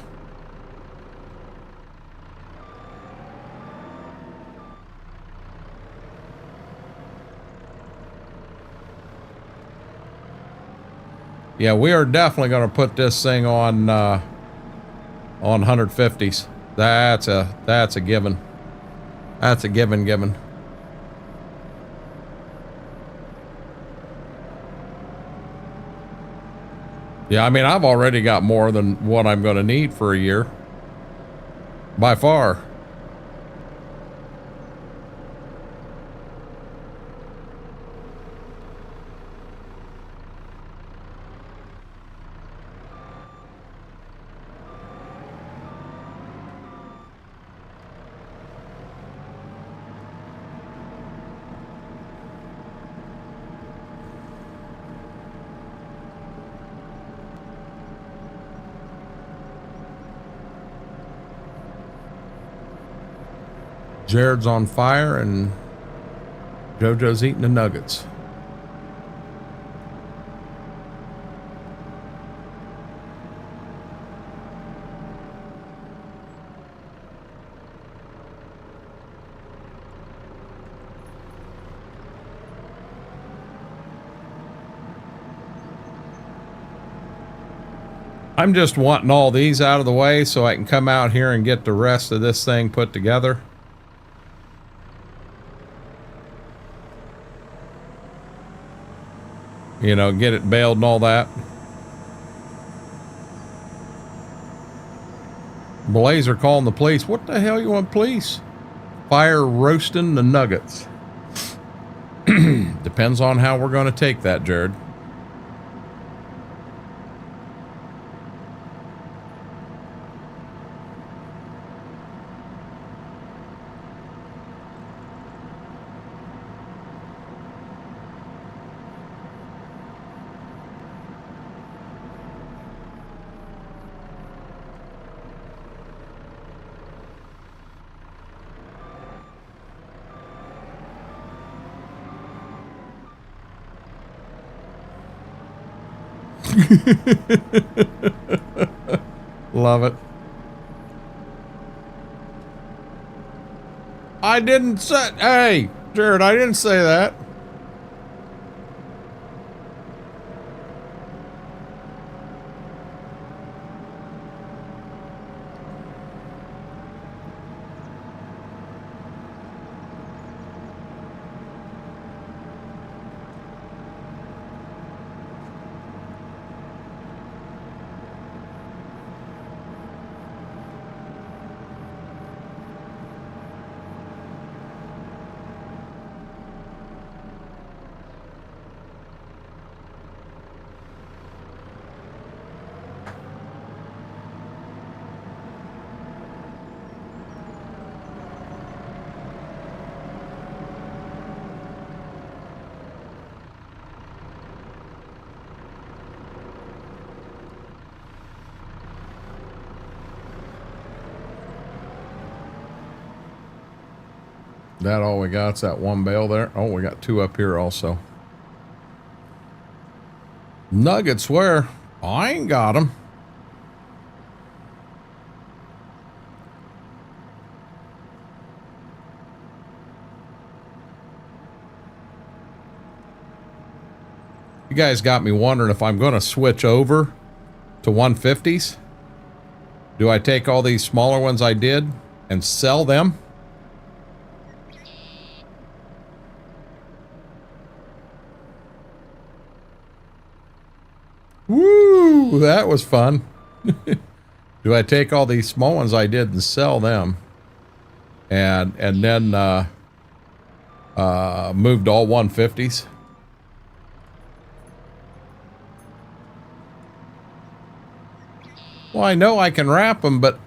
Yeah, we are definitely going to put this thing on 150s. That's a given. That's a given. Yeah, I mean, I've already got more than what I'm going to need for a year. By far. Jared's on fire and JoJo's eating the nuggets. I'm just wanting all these out of the way so I can come out here and get the rest of this thing put together. You know, get it baled and all that. Blazer calling the police. What the hell you want police? Fire roasting the nuggets. Depends on how we're going to take that, Jared. Love it. I didn't say, hey, Jared, I didn't say that. That all we got? It's that one bale there. Oh, we got two up here also. Nuggets where? I ain't got them. You guys got me wondering if I'm going to switch over to 150s. Do I take all these smaller ones I did and sell them? Woo! That was fun. Do I take all these small ones I did and sell them? And then move to all 150s? Well, I know I can wrap them, but...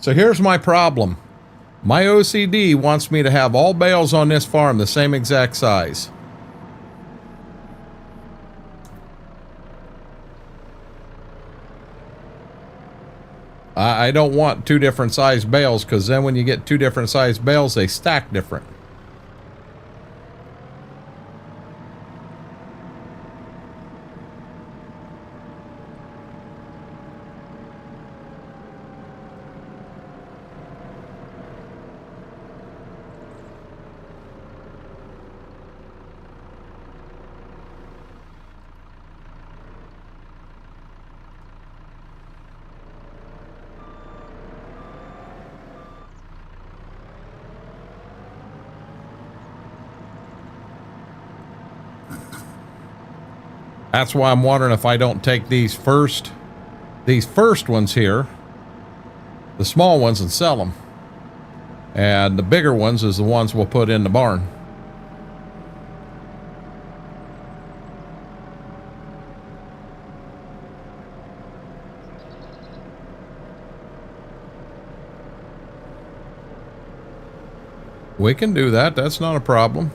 So here's my problem. My OCD wants me to have all bales on this farm the same exact size. I don't want two different size bales, because then when you get two different size bales, they stack different. That's why I'm wondering if I don't take these first ones here, the small ones, and sell them. And the bigger ones is the ones we'll put in the barn. We can do that. That's not a problem.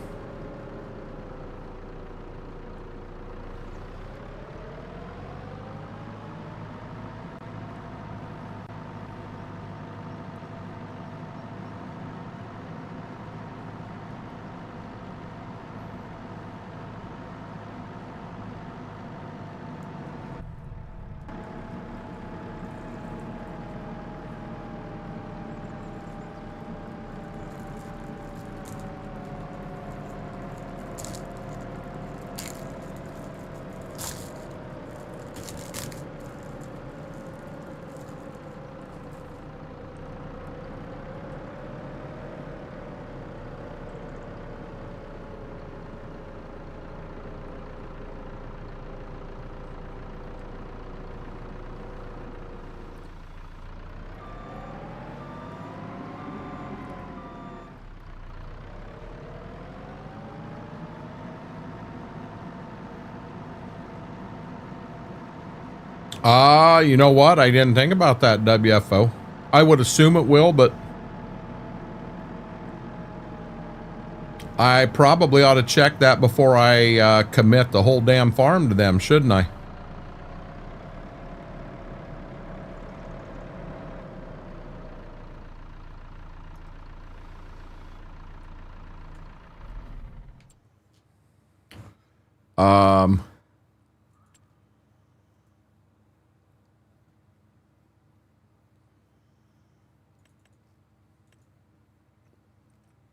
You know what? I didn't think about that, WFO. I would assume it will, but I probably ought to check that before I commit the whole damn farm to them, shouldn't I?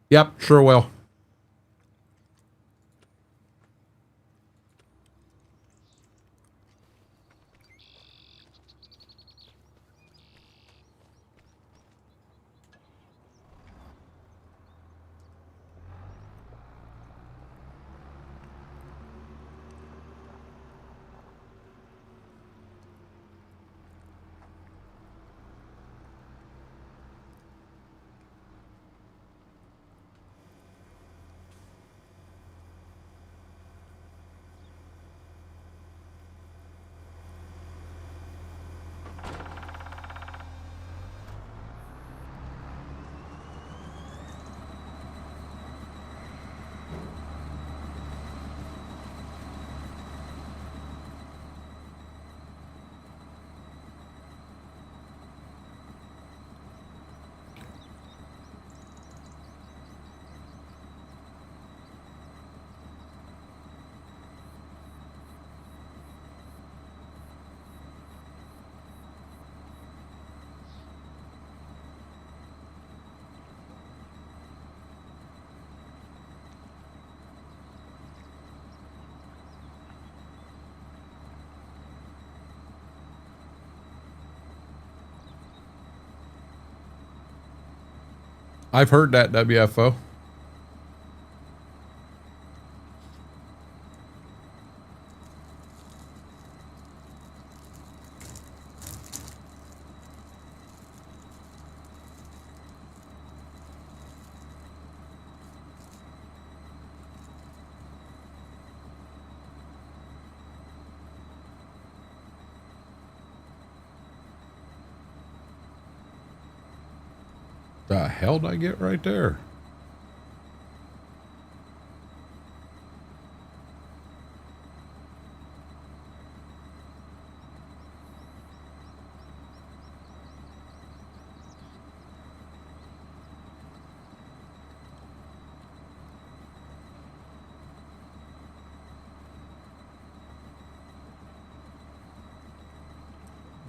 Yep, sure will. I've heard that, WFO. The hell did I get right there?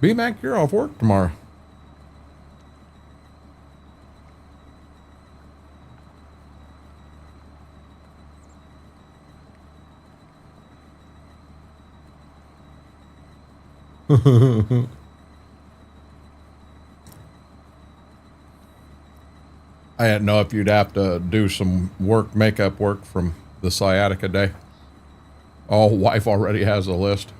B-Mac, you're off work tomorrow. I didn't know if you'd have to do some work, makeup work from the sciatica day. Oh, wife already has a list.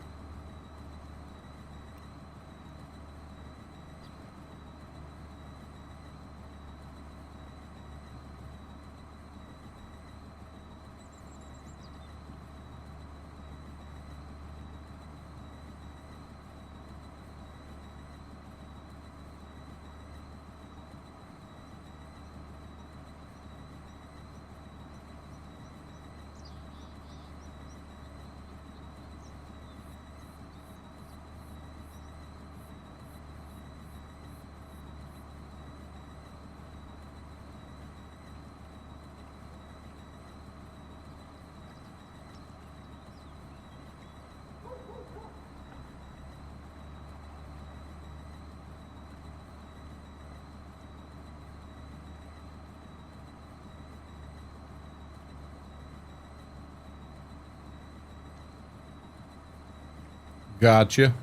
Gotcha.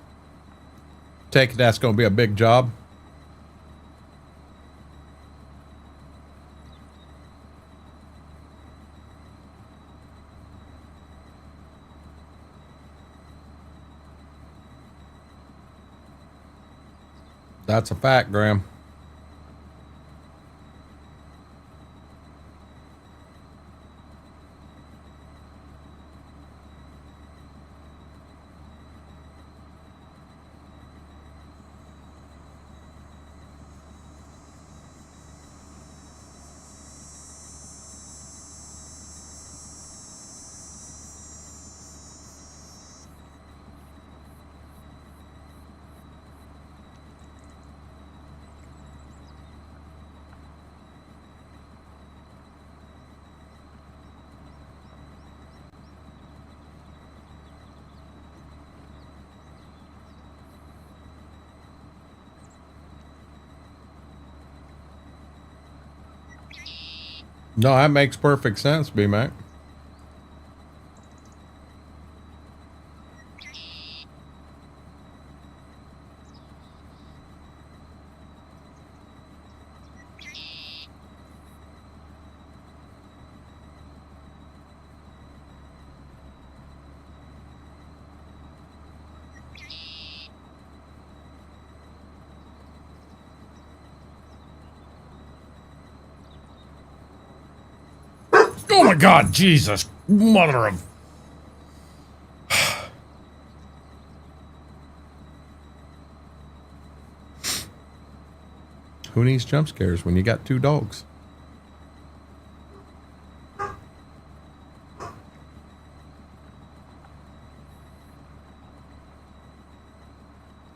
Take it that's going to be a big job. That's a fact, Graham. No, that makes perfect sense, B-Mac. Oh my God, Jesus, mother of... Who needs jump scares when you got two dogs?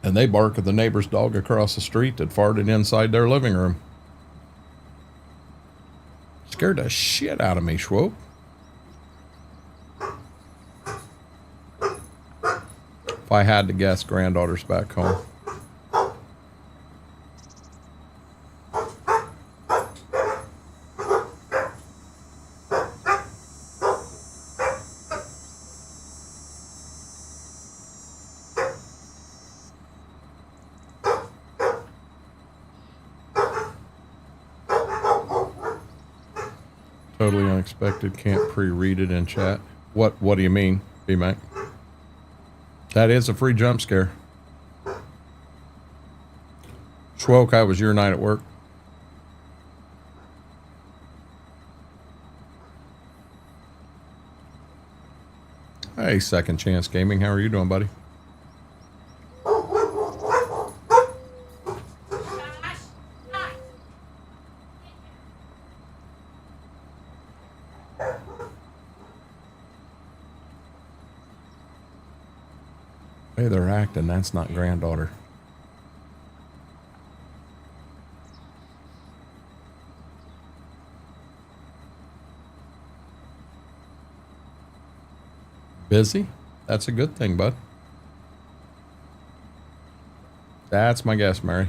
And they bark at the neighbor's dog across the street that farted inside their living room. Scared the shit out of me, Schwope. If I had to guess, granddaughter's back home. Totally unexpected. Can't pre-read it in chat. What do you mean, B-Mac? That is a free jump scare. Schwoke, how was your night at work? Hey, Second Chance Gaming. How are you doing, buddy? Hey, they're acting. That's not granddaughter. Busy? That's a good thing, bud. That's my guess, Mary.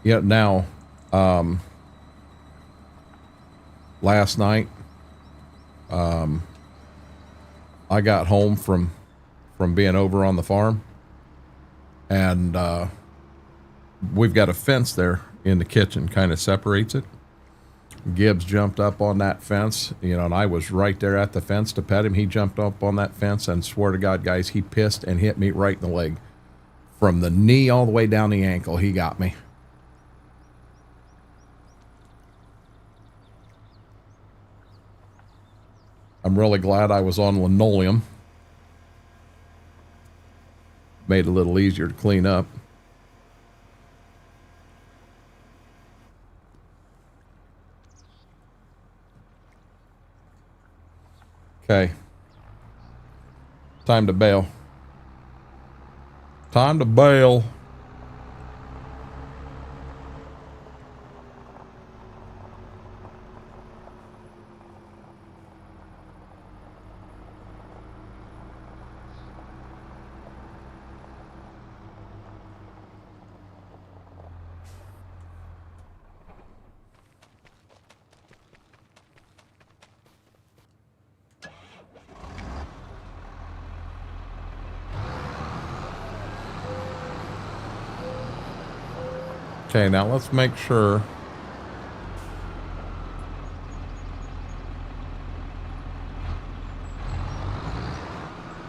Yeah, now, last night, I got home from being over on the farm, and we've got a fence there in the kitchen, kind of separates it. Gibbs jumped up on that fence, you know, and I was right there at the fence to pet him. He jumped up on that fence, and swear to God, guys, he pissed and hit me right in the leg. From the knee all the way down the ankle, he got me. I'm really glad I was on linoleum. Made it a little easier to clean up. Okay. Time to bail. Time to bail. Okay, now let's make sure.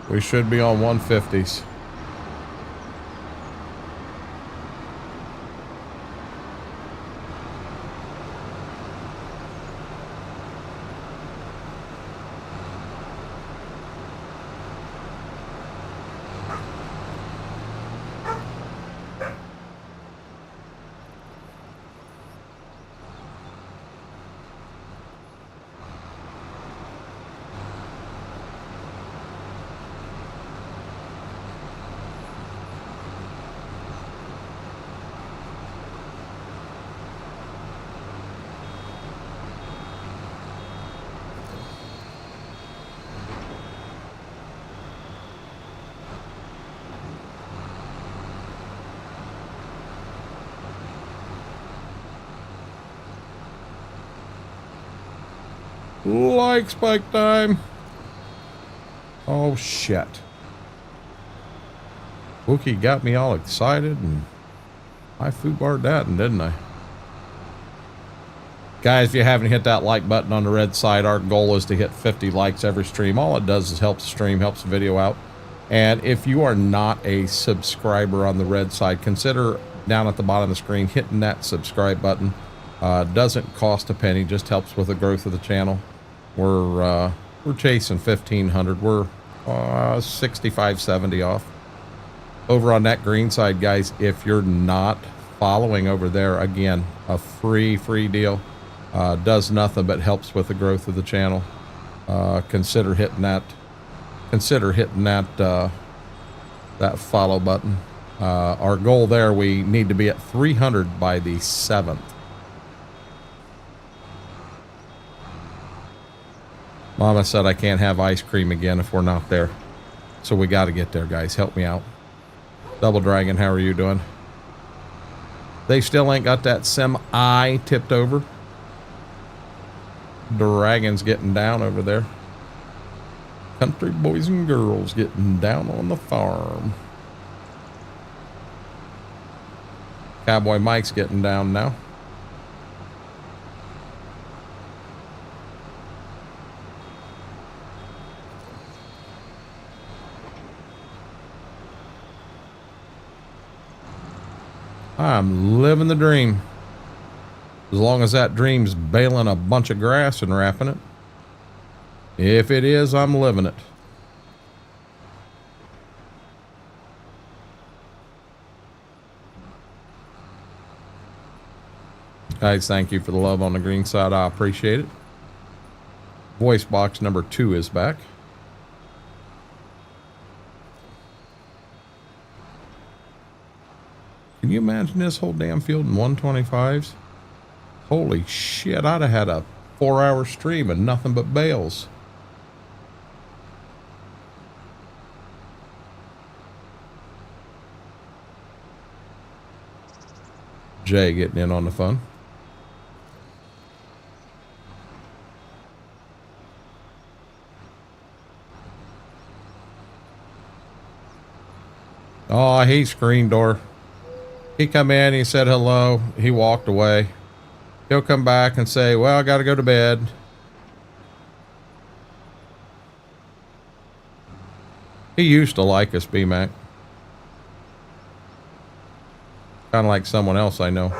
We should be on 150s. Like spike time. Oh shit. Wookie got me all excited, and I foobarred that, and didn't I? Guys, if you haven't hit that like button on the red side, our goal is to hit 50 likes every stream. All it does is helps the stream, helps the video out. And if you are not a subscriber on the red side, consider down at the bottom of the screen hitting that subscribe button. Doesn't cost a penny, just helps with the growth of the channel. We're chasing 1,500. We're 65, 70 off. Over on that green side, guys, if you're not following over there, again, a free deal. Does nothing but helps with the growth of the channel. Consider hitting that. Consider hitting that that follow button. Our goal there, we need to be at 300 by the 7th. Mama said I can't have ice cream again if we're not there. So we got to get there, guys. Help me out. Double Dragon, how are you doing? They still ain't got that semi tipped over. Dragon's getting down over there. Country boys and girls getting down on the farm. Cowboy Mike's getting down now. I'm living the dream. As long as that dream's baling a bunch of grass and wrapping it. If it is, I'm living it. Guys, thank you for the love on the green side. I appreciate it. Voice box number 2 is back. Can you imagine this whole damn field in 125s? Holy shit, I'd have had a 4-hour stream and nothing but bales. Jay getting in on the fun. Oh, he screen door. He come in, he said hello, he walked away. He'll come back and say, well, I gotta go to bed. He used to like us, B-Mac. Kind of like someone else I know.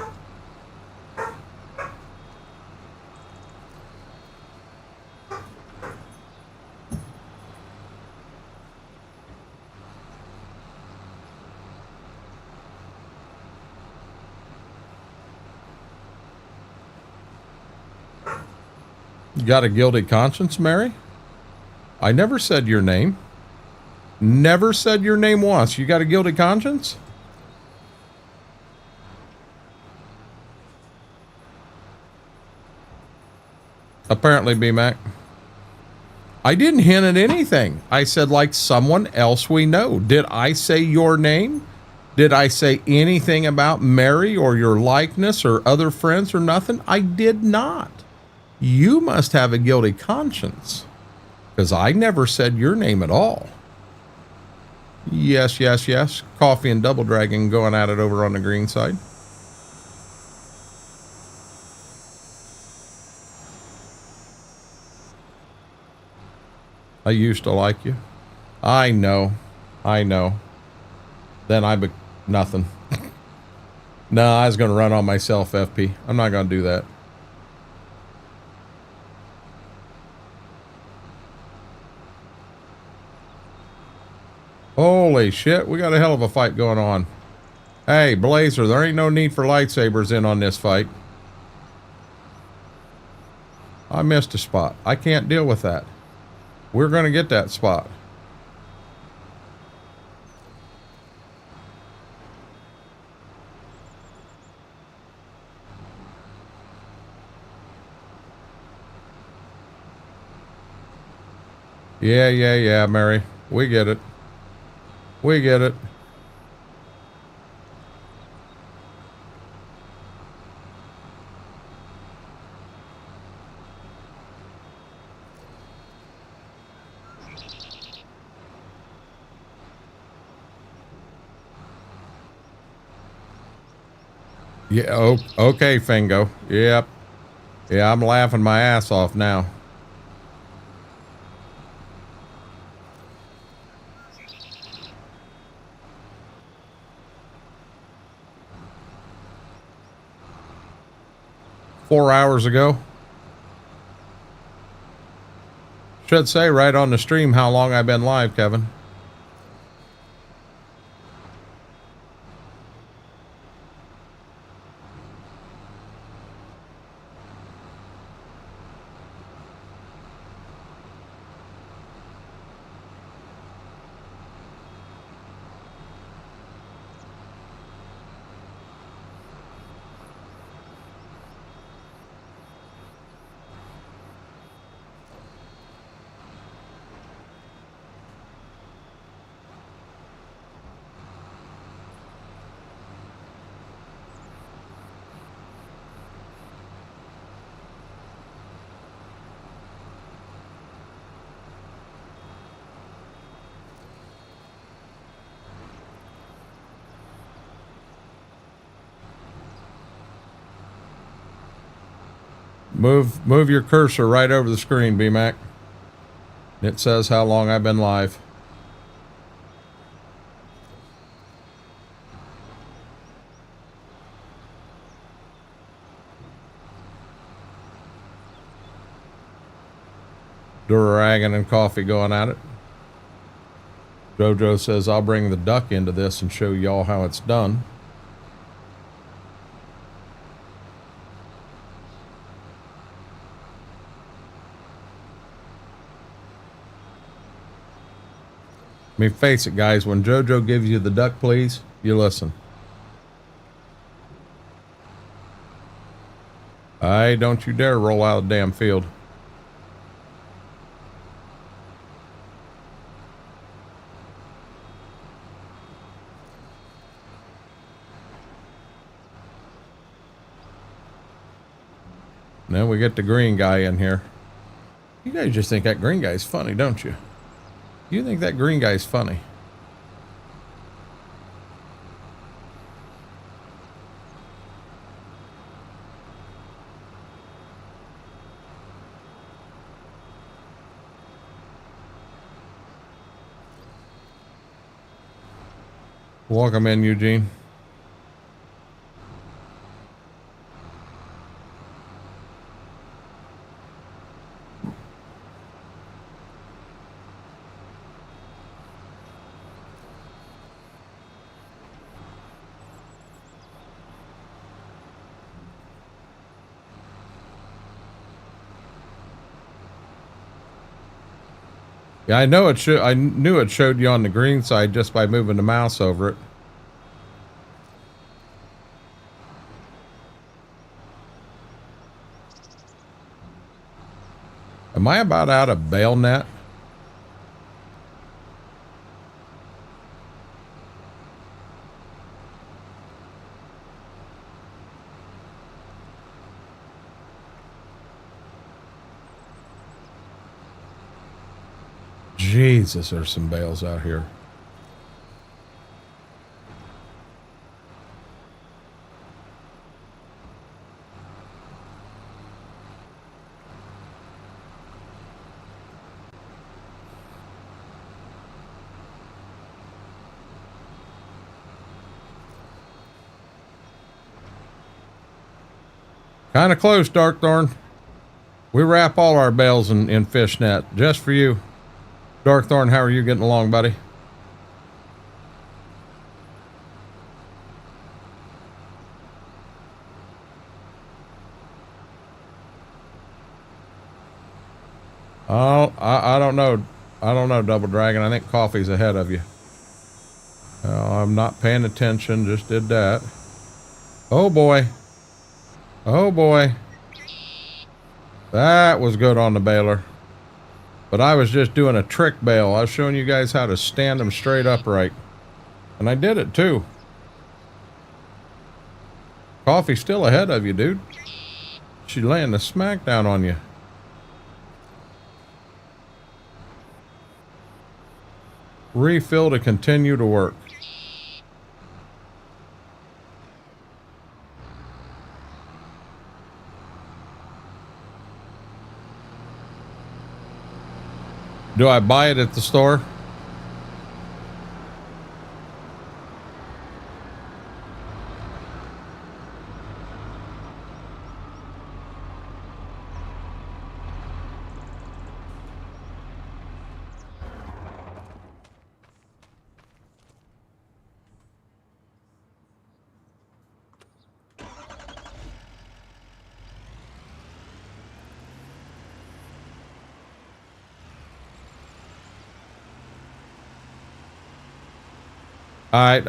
You got a guilty conscience, Mary? I never said your name. Never said your name once. You got a guilty conscience? Apparently, B-Mac. I didn't hint at anything. I said like someone else we know. Did I say your name? Did I say anything about Mary or your likeness or other friends or nothing? I did not. You must have a guilty conscience, because I never said your name at all. Yes, yes, yes. Coffee and Double Dragon going at it over on the green side. I used to like you. I know. I know. Then nothing. No, I was going to run on myself, FP. I'm not going to do that. Holy shit, we got a hell of a fight going on. Hey, Blazer, there ain't no need for lightsabers in on this fight. I missed a spot. I can't deal with that. We're going to get that spot. Yeah, Mary. We get it. We get it. Yeah, okay, Fingo. Yep. Yeah, I'm laughing my ass off now. Four hours ago. Should say right on the stream how long I've been live, Kevin. Move your cursor right over the screen, B-Mac. It says how long I've been live. Dragon and Coffee going at it. Jojo says, I'll bring the duck into this and show y'all how it's done. I mean, face it, guys. When Jojo gives you the duck, please, you listen. Aye, don't you dare roll out of the damn field. Then we get the green guy in here. You guys just think that green guy's funny, don't you? You think that green guy's funny? Welcome in, Eugene. Yeah, I know it should. I knew it showed you on the green side just by moving the mouse over it. Am I about out of bale net? Jesus, there's some bales out here. Kind of close, Darkthorn. We wrap all our bales in fishnet just for you. Darkthorn, how are you getting along, buddy? Oh, I don't know. I don't know, Double Dragon. I think Coffee's ahead of you. Oh, I'm not paying attention. Just did that. Oh, boy. Oh, boy. That was good on the baler. But I was just doing a trick bale. I was showing you guys how to stand them straight upright. And I did it too. Coffee's still ahead of you, dude. She's laying the smack down on you. Refill to continue to work. Do I buy it at the store?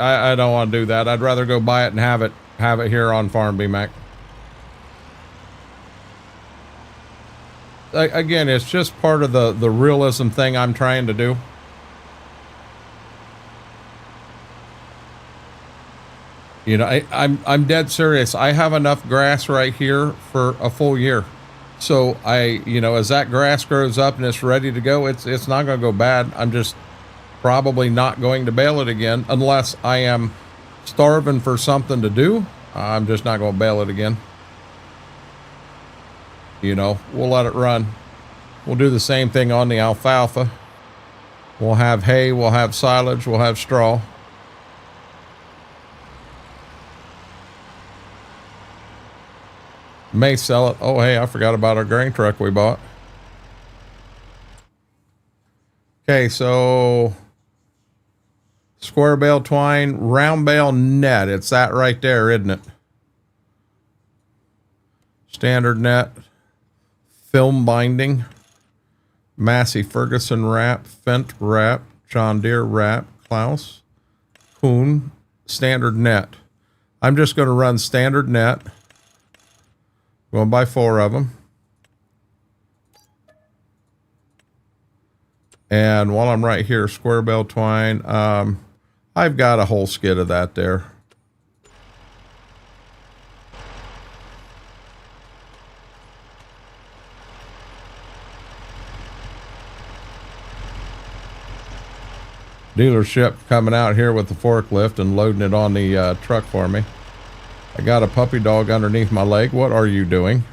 I don't want to do that. I'd rather go buy it and have it here on farm, BMAC. Again, it's just part of the realism thing I'm trying to do. You know, I'm dead serious. I have enough grass right here for a full year. So you know, as that grass grows up and it's ready to go, it's not going to go bad. I'm just probably not going to bale it again unless I am starving for something to do. I'm just not going to bale it again. You know, we'll let it run. We'll do the same thing on the alfalfa. We'll have hay, we'll have silage, we'll have straw. May sell it. Oh, hey, I forgot about our grain truck we bought. Okay, so square bale twine, round bale net. It's that right there, isn't it? Standard net, film binding, Massey Ferguson wrap, Fendt wrap, John Deere wrap, Klaus, Kuhn, standard net. I'm just going to run standard net. Going by 4 of them. And while I'm right here, square bale twine, I've got a whole skid of that there. Dealership coming out here with the forklift and loading it on the truck for me. I got a puppy dog underneath my leg. What are you doing?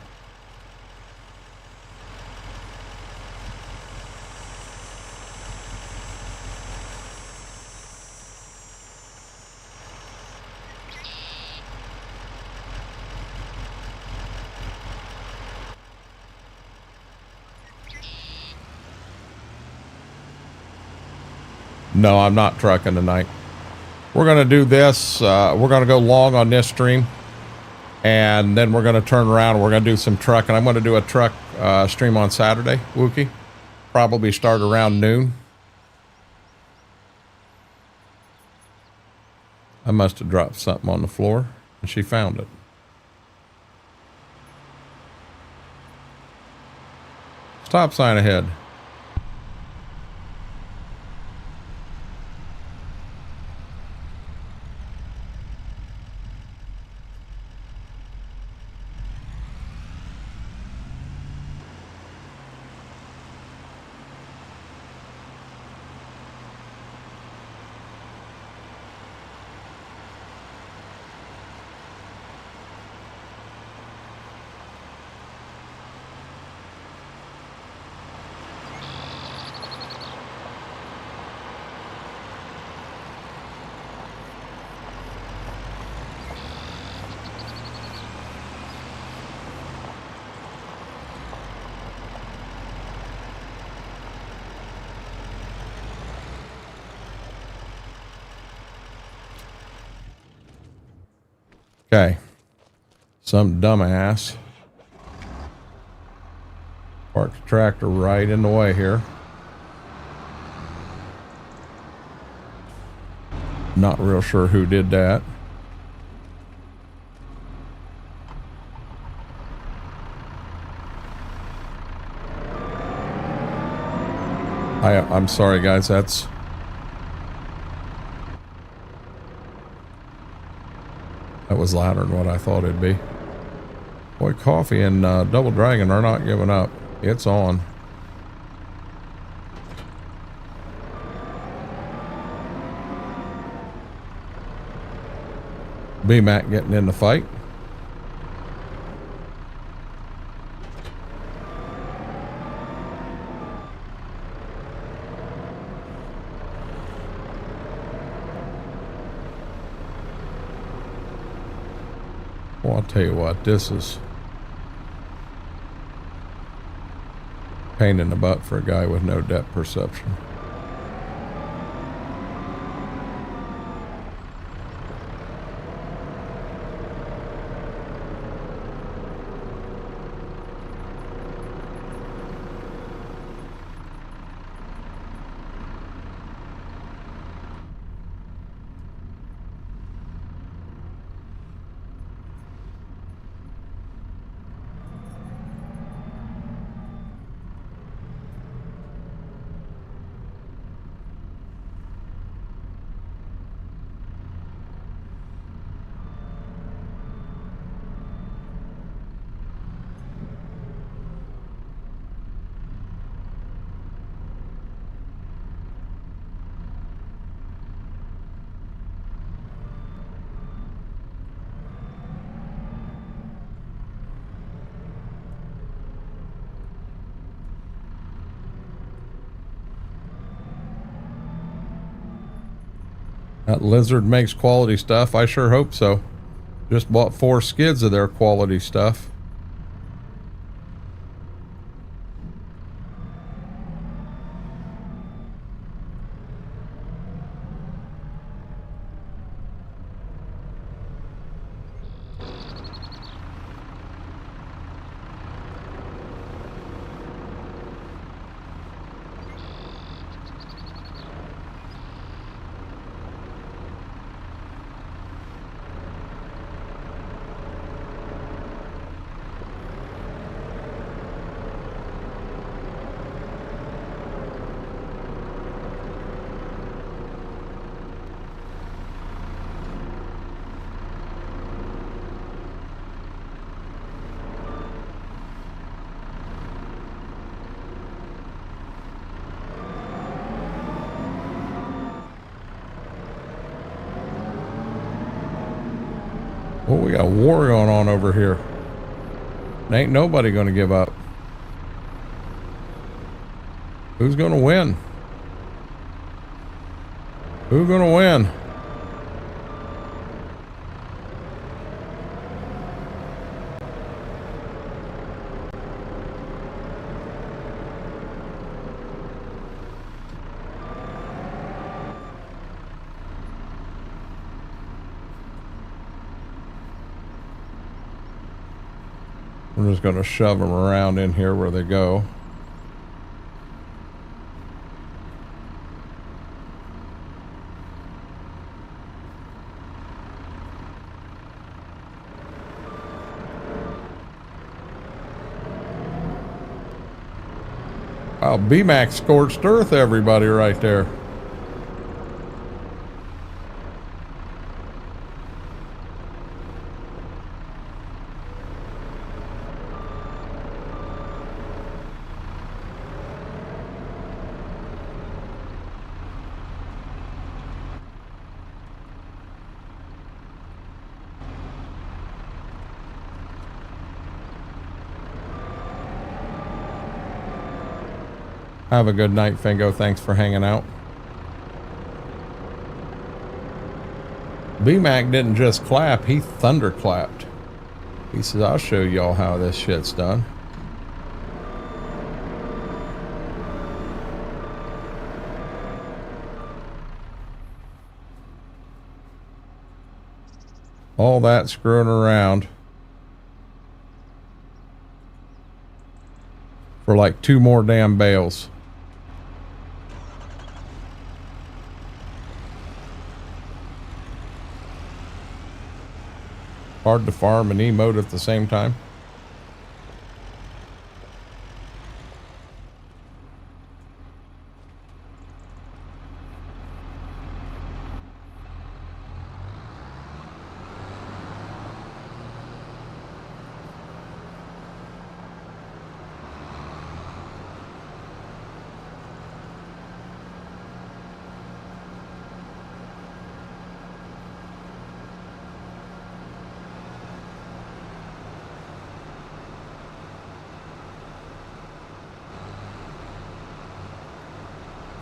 No, I'm not trucking tonight. We're going to do this. We're going to go long on this stream. And then we're going to turn around and we're going to do some trucking. I'm going to do a truck stream on Saturday, Wookie. Probably start around noon. I must have dropped something on the floor and she found it. Stop sign ahead. Okay. Some dumbass parked the tractor right in the way here. Not real sure who did that. I'm sorry guys, that was louder than what I thought it'd be. Boy, Coffee and Double Dragon are not giving up. It's on. B-Mac getting in the fight. Well, I'll tell you what, this is pain in the butt for a guy with no depth perception. That Lizard makes quality stuff. I sure hope so. Just bought 4 skids of their quality stuff. Well, we got a war going on over here. Ain't nobody gonna give up. Who's gonna win? Who's gonna win? I'm just going to shove them around in here where they go. Wow, BMAX scorched earth everybody right there. Have a good night, Fingo. Thanks for hanging out. BMAC didn't just clap, he thunderclapped. He says, I'll show y'all how this shit's done. All that screwing around for like 2 more damn bales. Hard to farm and emote at the same time.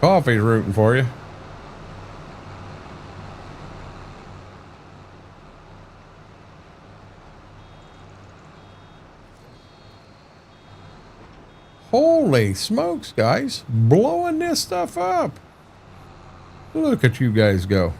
Coffee's rooting for you. Holy smokes, guys. Blowing this stuff up. Look at you guys go.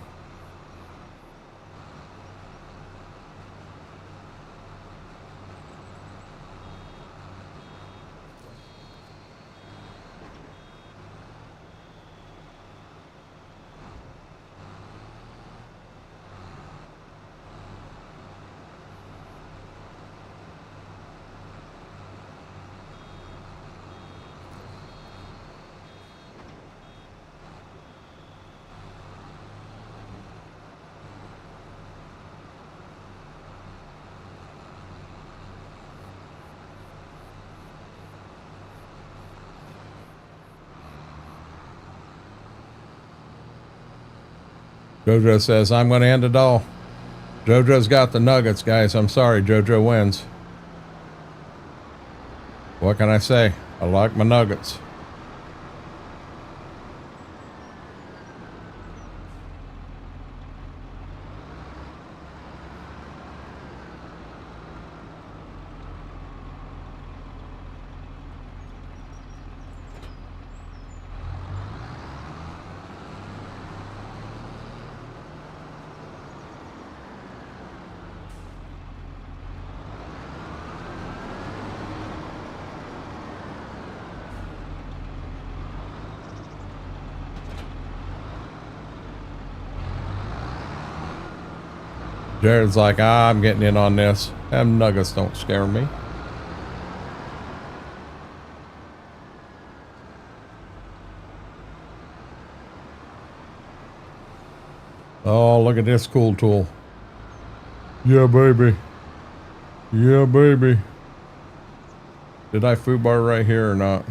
Jojo says, I'm going to end it all. Jojo's got the nuggets, guys. I'm sorry, Jojo wins. What can I say? I like my nuggets. Jared's like, I'm getting in on this. Them nuggets don't scare me. Oh, look at this cool tool. Yeah, baby. Yeah, baby. Did I food bar right here or not?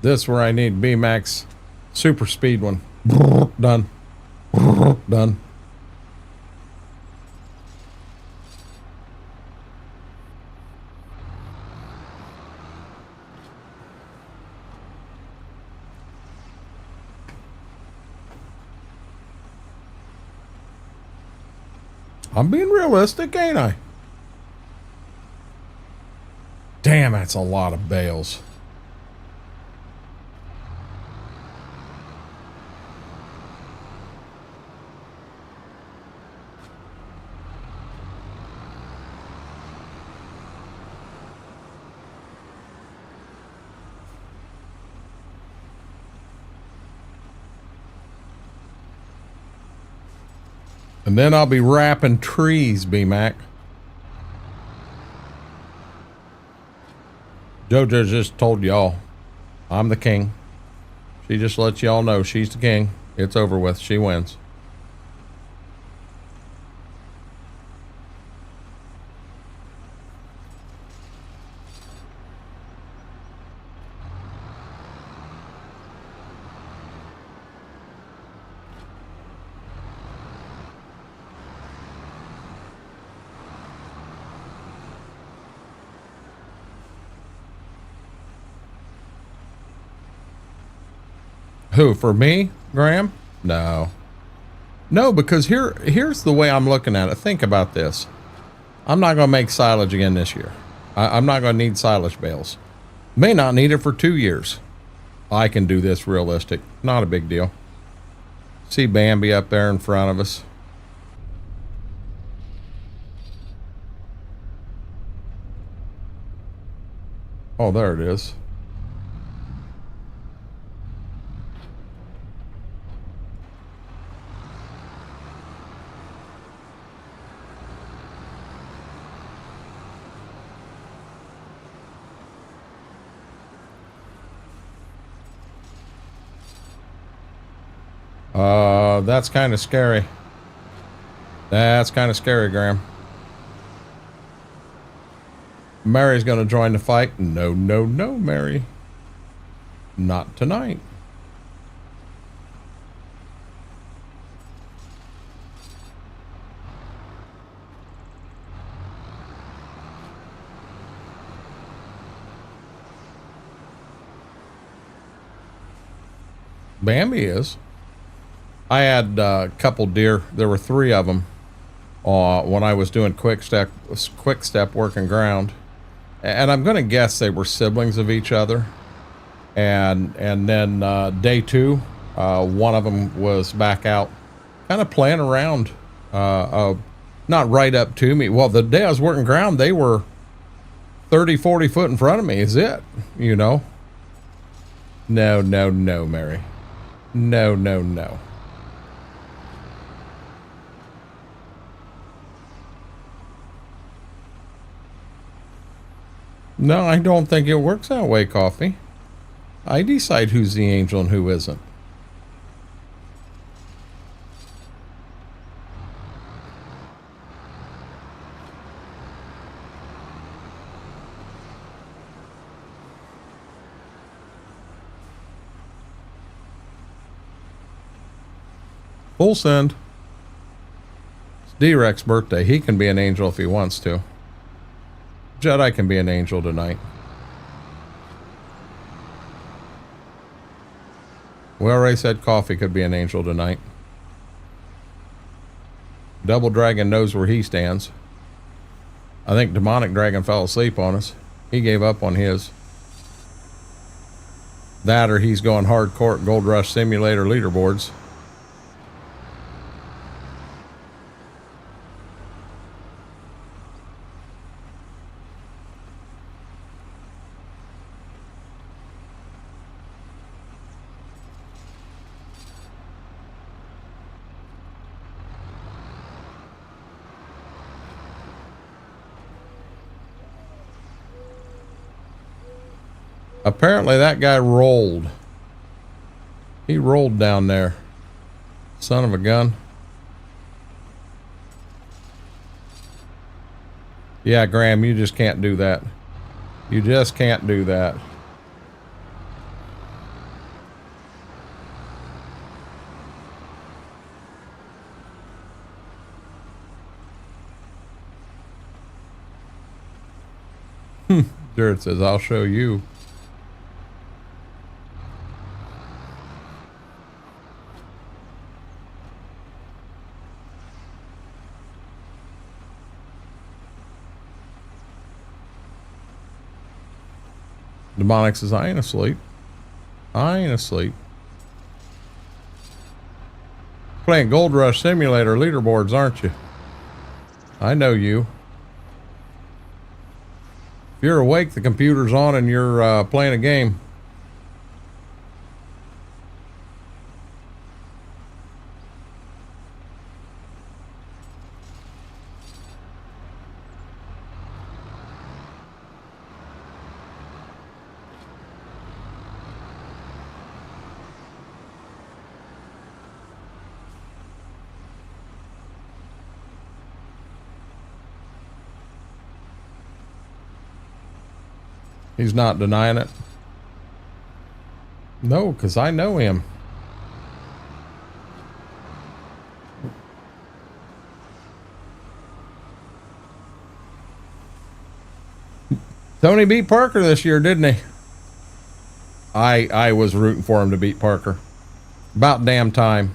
This where I need B-Max super speed one. Done. Done. I'm being realistic, ain't I? Damn, that's a lot of bales. And then I'll be wrapping trees, B-Mac. JoJo just told y'all, I'm the king. She just lets y'all know she's the king. It's over with. She wins. Who, for me, Graham? No. No, because here's the way I'm looking at it. Think about this. I'm not going to make silage again this year. I'm not going to need silage bales. May not need it for 2 years. I can do this realistic. Not a big deal. See Bambi up there in front of us. Oh, there it is. That's kind of scary. That's kind of scary, Graham. Mary's going to join the fight. No, no, no, Mary. Not tonight. Bambi is. I had a couple deer. There were 3 of them when I was doing quick step working ground, and I'm going to guess they were siblings of each other. And then day 2, one of them was back out, kind of playing around, not right up to me. Well, the day I was working ground, they were 30, 40 foot in front of me. Is it? You know? No, no, no, Mary. No, no, no. No, I don't think it works that way, Coffee. I decide who's the angel and who isn't. Full send. It's D-Rex's birthday. He can be an angel if he wants to. Jedi can be an angel tonight. We already said Coffee could be an angel tonight. Double Dragon knows where he stands. I think Demonic Dragon fell asleep on us. He gave up on his. That or he's going hardcore at Gold Rush Simulator leaderboards. Apparently that guy rolled. He rolled down there. Son of a gun. Yeah, Graham, you just can't do that. You just can't do that. Jared says, I'll show you. Demonic says, I ain't asleep. I ain't asleep. Playing Gold Rush Simulator leaderboards, aren't you? I know you. If you're awake, the computer's on and you're playing a game. He's not denying it. No, because I know him. Tony beat Parker this year, didn't he? I was rooting for him to beat Parker. About damn time.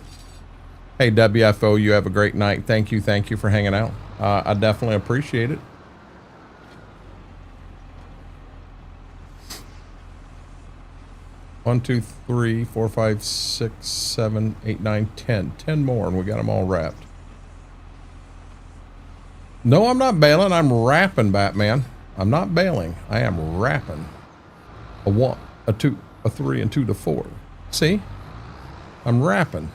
Hey, WFO, you have a great night. Thank you for hanging out. I definitely appreciate it. 1, 2, 3, 4, 5, 6, 7, 8, 9, 10. 10 more, and we got them all wrapped. No, I'm not bailing. I'm wrapping, Batman. I'm not bailing. I am wrapping. A 1, a 2, a 3, and 2 to 4. See? I'm wrapping.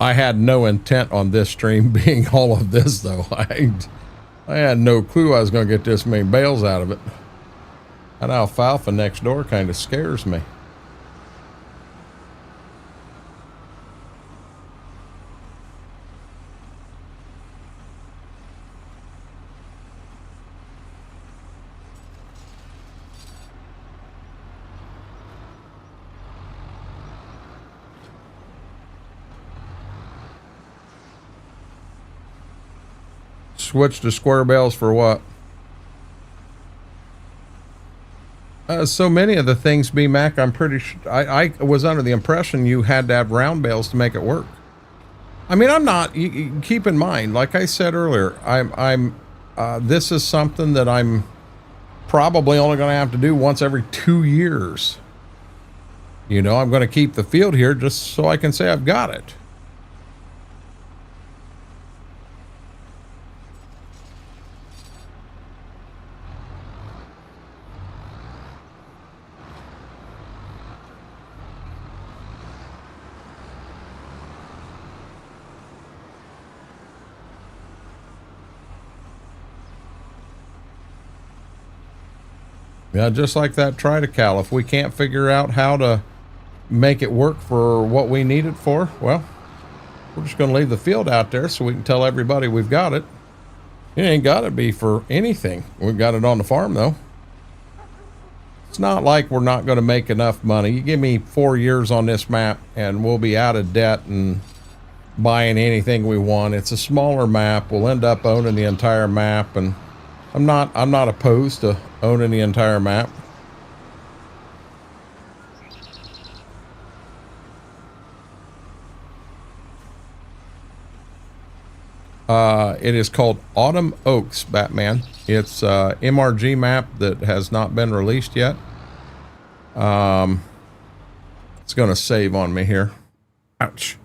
I had no intent on this stream being all of this, though. I had no clue I was going to get this many bales out of it. That alfalfa next door kind of scares me. Switch to square bales for what? So many of the things, B-Mac, I'm pretty sure, I was under the impression you had to have round bales to make it work. I mean, I'm not, you keep in mind, like I said earlier, this is something that I'm probably only going to have to do once every 2 years. You know, I'm going to keep the field here just so I can say I've got it. Yeah, just like that Tridecal. If we can't figure out how to make it work for what we need it for, well, we're just going to leave the field out there so we can tell everybody we've got it. It ain't got to be for anything. We've got it on the farm, though. It's not like we're not going to make enough money. You give me 4 years on this map, and we'll be out of debt and buying anything we want. It's a smaller map. We'll end up owning the entire map, and I'm not opposed to owning the entire map. It is called Autumn Oaks, Batman. It's a MRG map that has not been released yet. It's going to save on me here. Ouch.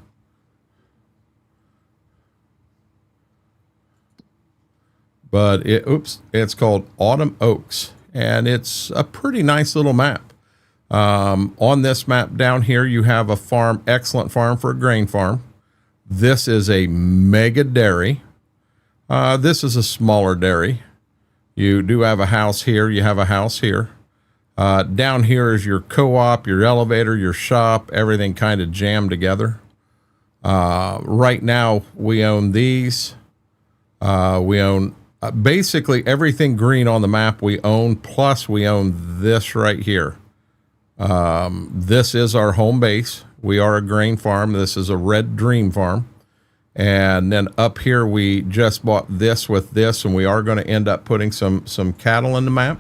But it's called Autumn Oaks, and it's a pretty nice little map. On this map down here, you have a farm, excellent farm for a grain farm. This is a mega dairy. This is a smaller dairy. You do have a house here. You have a house here. Down here is your co-op, your elevator, your shop, everything kind of jammed together. Right now, we own these. We own basically everything green on the map we own, plus we own this right here. This is our home base. We are a grain farm. This is a red dream farm. And then up here, we just bought this with this, and we are going to end up putting some cattle in the map.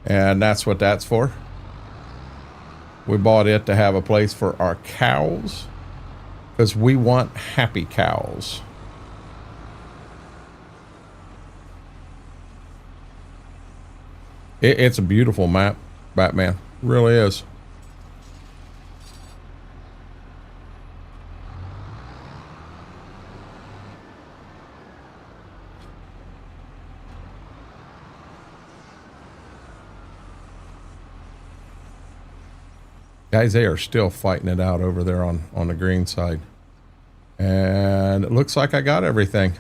And that's what that's for. We bought it to have a place for our cows, because we want happy cows. It's a beautiful map, Batman. It really is. Guys, they are still fighting it out over there on the green side. And it looks like I got everything.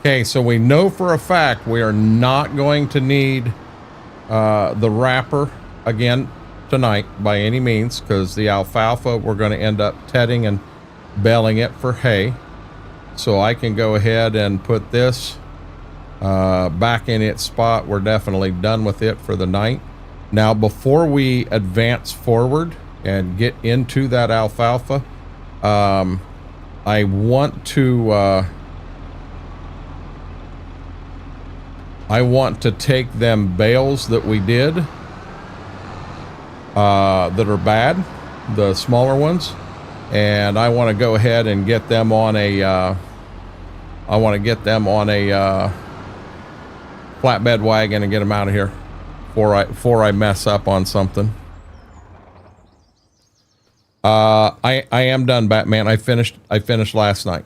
Okay, so we know for a fact we are not going to need the wrapper again tonight by any means, because the alfalfa, we're going to end up tedding and baling it for hay. So I can go ahead and put this back in its spot. We're definitely done with it for the night. Now, before we advance forward and get into that alfalfa, I want to take them bales that we did that are bad, the smaller ones, and I want to go ahead and get them on a flatbed wagon and get them out of here before I mess up on something. I am done, Batman. I finished last night.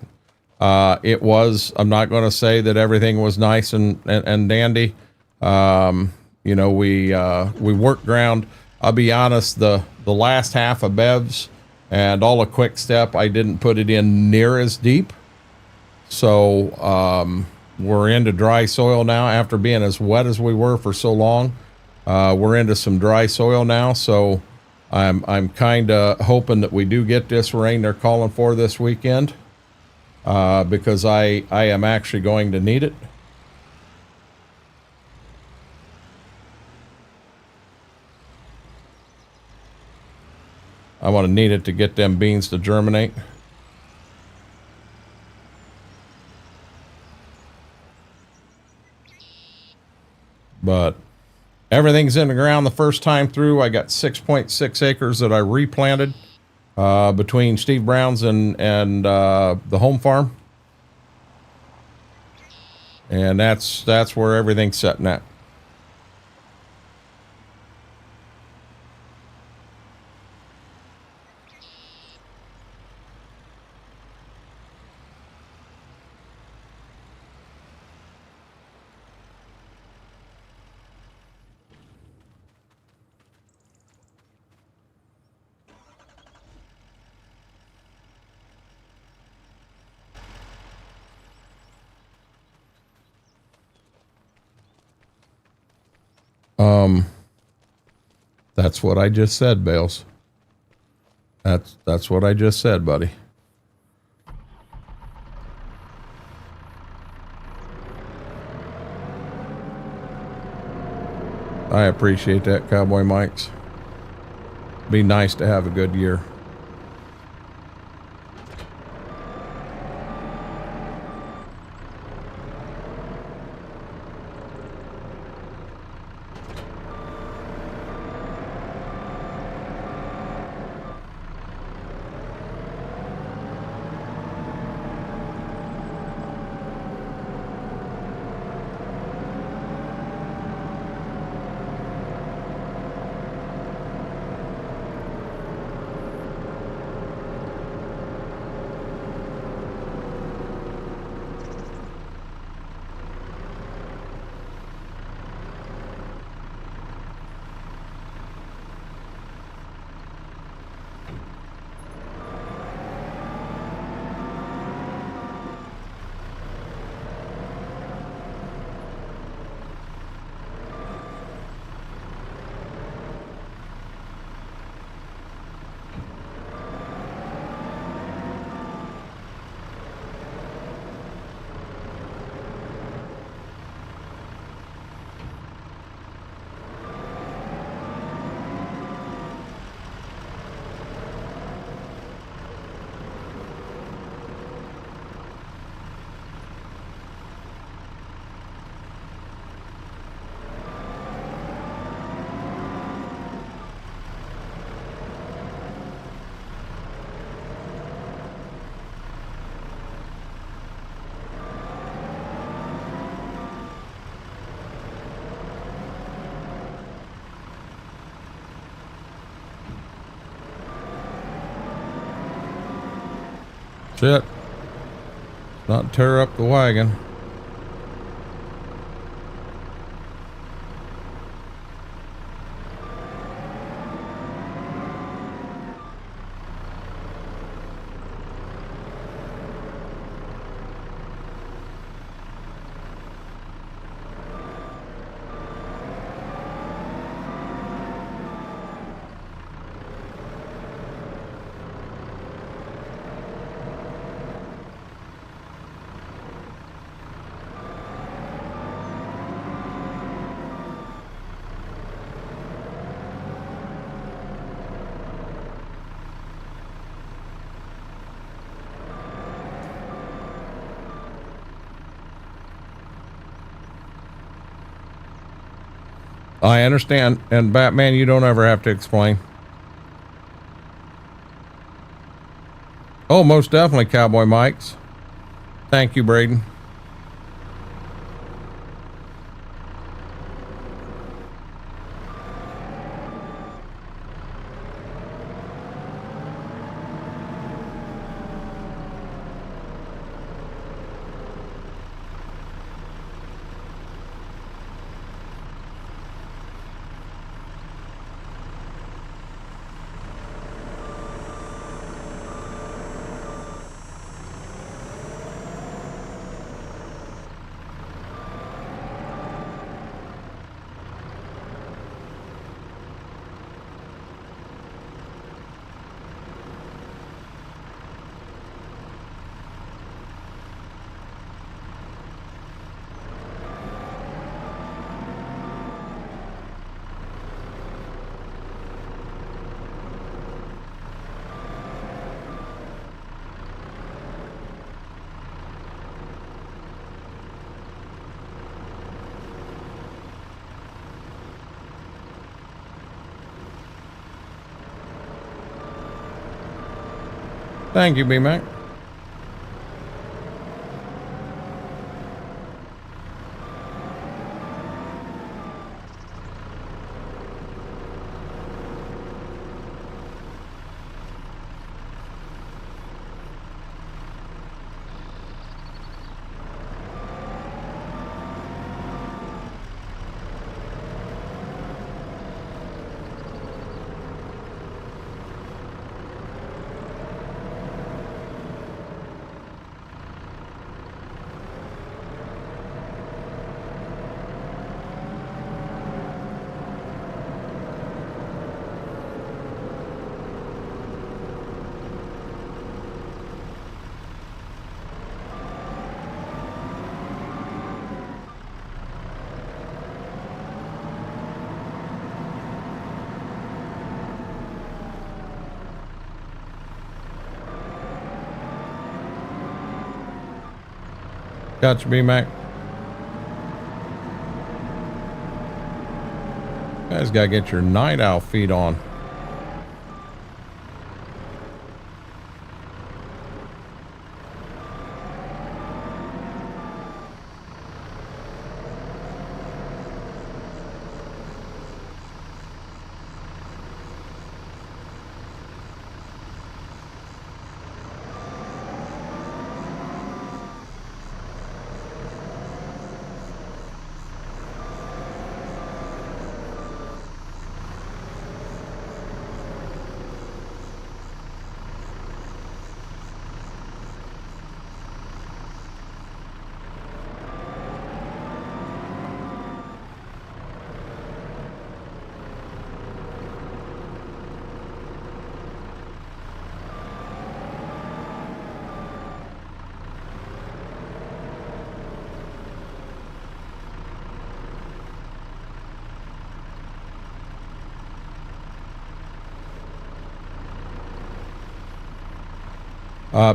I'm not going to say that everything was nice and dandy. You know, we worked ground. I'll be honest, the last half of Bev's and all of Quick Step, I didn't put it in near as deep. So, we're into dry soil now after being as wet as we were for so long. We're into some dry soil now. So I'm kind of hoping that we do get this rain they're calling for this weekend. Because I am actually going to need it. I want to need it to get them beans to germinate. But everything's in the ground the first time through. I got 6.6 acres that I replanted. Between Steve Brown's and the home farm, and that's where everything's setting at. That's what I just said, Bales. That's what I just said, buddy. I appreciate that, Cowboy Mike's. Be nice to have a good year. Shit. Not tear up the wagon. I understand, and Batman, you don't ever have to explain. Oh, most definitely, Cowboy Mike's. Thank you, Braden. Thank you, B-Mac. Gotcha, B-Mac. You guys gotta get your night owl feed on.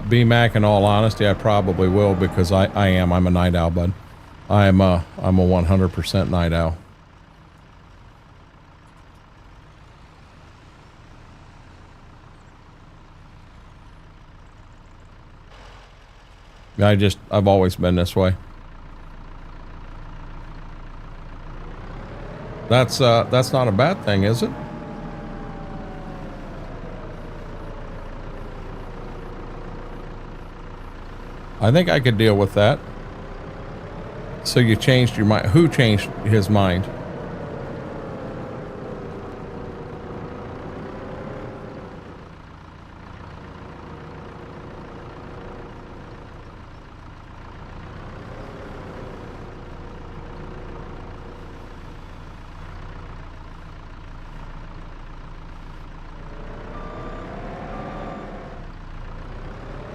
B-Mac, in all honesty, I probably will, because I'm a night owl, bud. I'm a 100% night owl. I've always been this way. That's not a bad thing, is it? I think I could deal with that. So you changed your mind. Who changed his mind?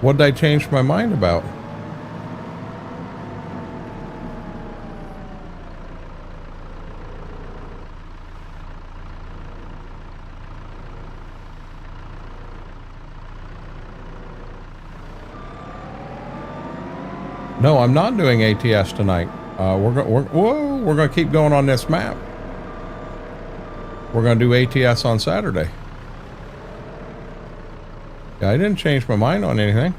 What did I change my mind about? No, I'm not doing ATS tonight. We're gonna keep going on this map. We're gonna do ATS on Saturday. Yeah, I didn't change my mind on anything.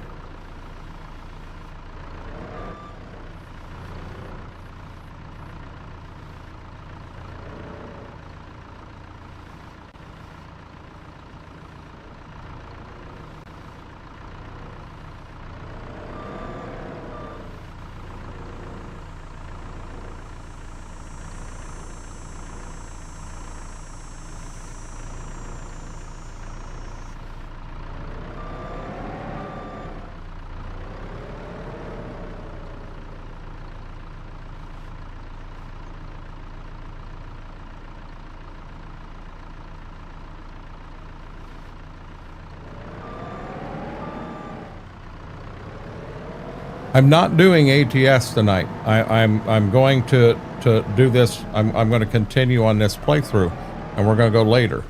I'm not doing ATS tonight. I'm going to do this. I'm going to continue on this playthrough, and we're going to go later.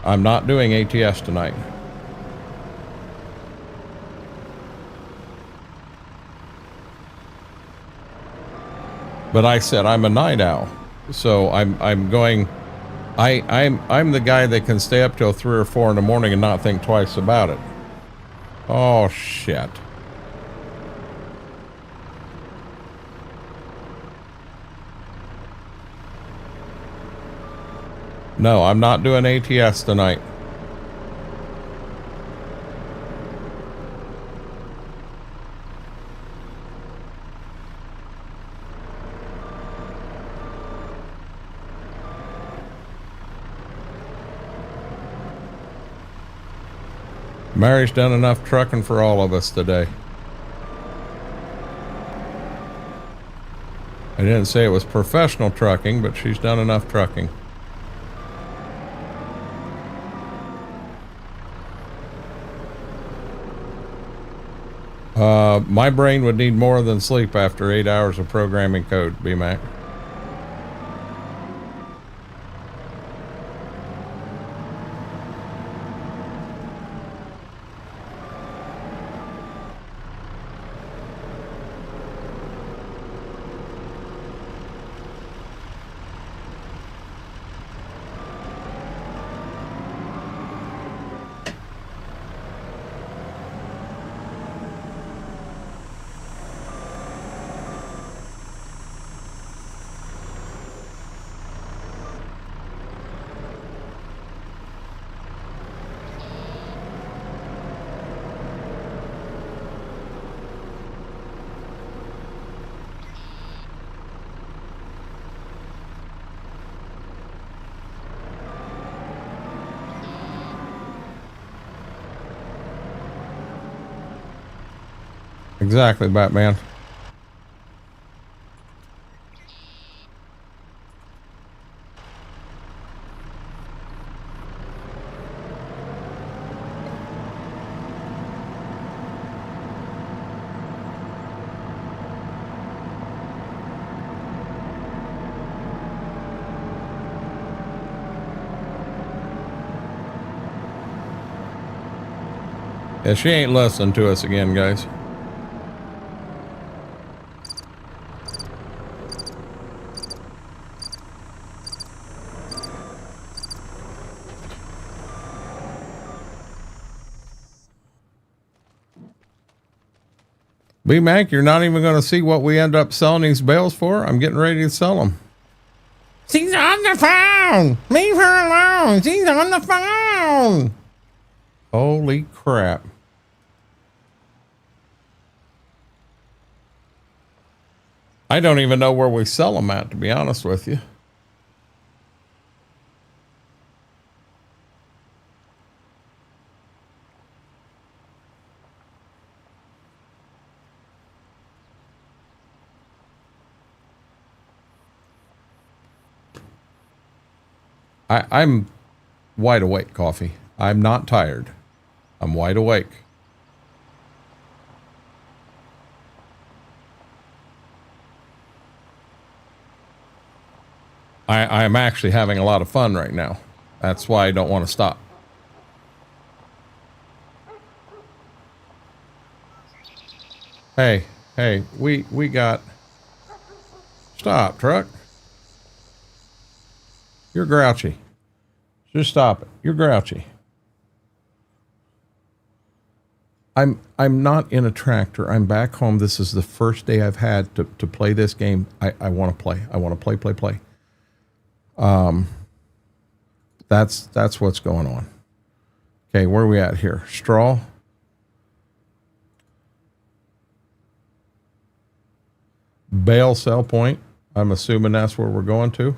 I'm not doing ATS tonight. But I said I'm a night owl, so I'm going. I'm the guy that can stay up till 3 or 4 in the morning and not think twice about it. Oh shit. No, I'm not doing ATS tonight. Mary's done enough trucking for all of us today. I didn't say it was professional trucking, but she's done enough trucking. My brain would need more than sleep after 8 hours of programming code, B-Mac. Exactly, Batman. Yeah, she ain't listening to us again, guys. B-Mac, you're not even going to see what we end up selling these bales for? I'm getting ready to sell them. She's on the phone! Leave her alone! She's on the phone! Holy crap. I don't even know where we sell them at, to be honest with you. I'm wide awake, Coffee. I'm not tired. I'm wide awake. I'm actually having a lot of fun right now. That's why I don't want to stop. Hey, we got... Stop, truck. You're grouchy. Just stop it. You're grouchy. I'm not in a tractor. I'm back home. This is the first day I've had to play this game. I want to play. I want to play. That's what's going on. Okay, where are we at here? Straw. Bale sell point. I'm assuming that's where we're going to.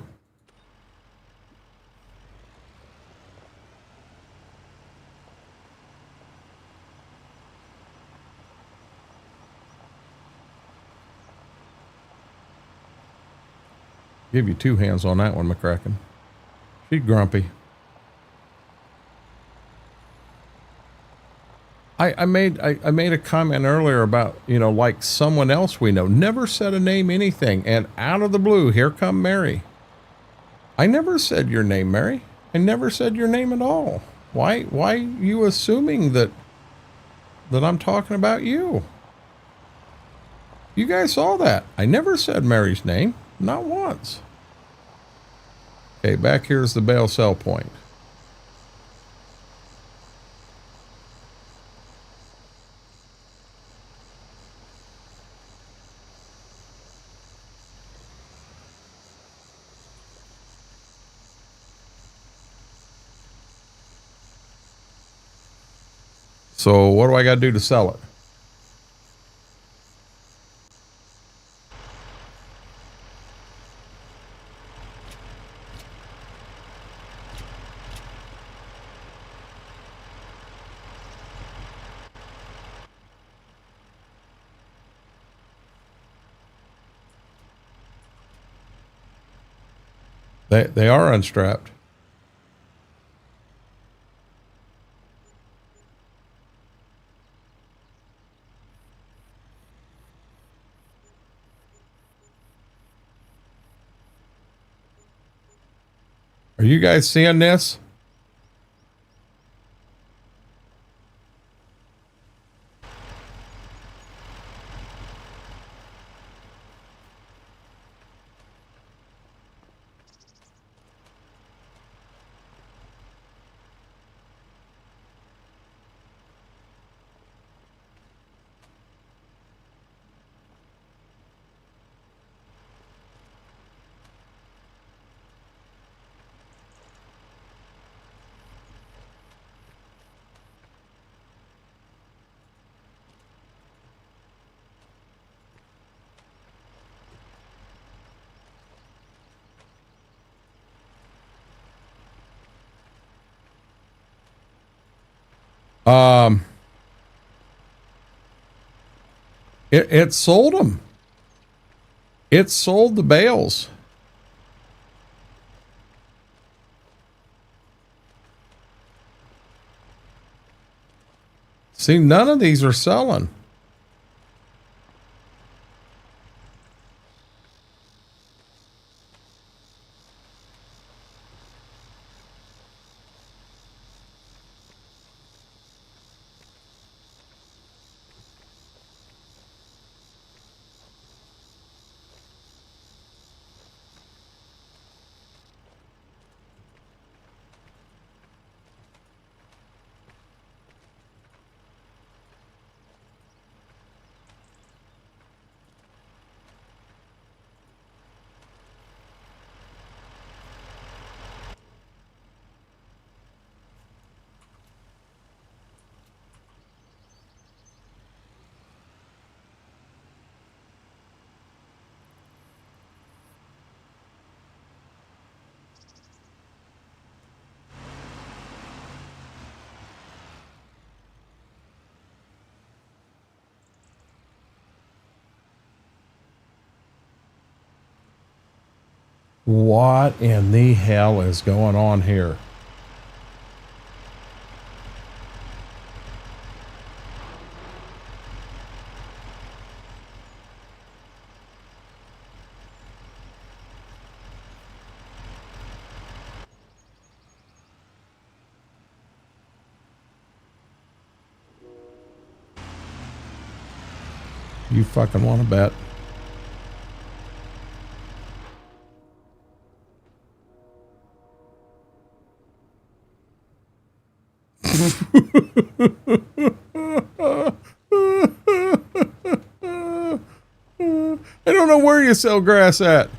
Give you two hands on that one, McCracken. She's grumpy. I made a comment earlier about, you know, like someone else we know. Never said a name, anything. And out of the blue, here come Mary. I never said your name, Mary. I never said your name at all. Why you assuming that I'm talking about you? You guys saw that. I never said Mary's name. Not once. Okay, back here's the bale sell point. So what do I got to do to sell it? They are unstrapped. Are you guys seeing this? It sold them. It sold the bales. See, none of these are selling. What in the hell is going on here? You fucking want to bet? I don't know where you sell grass at.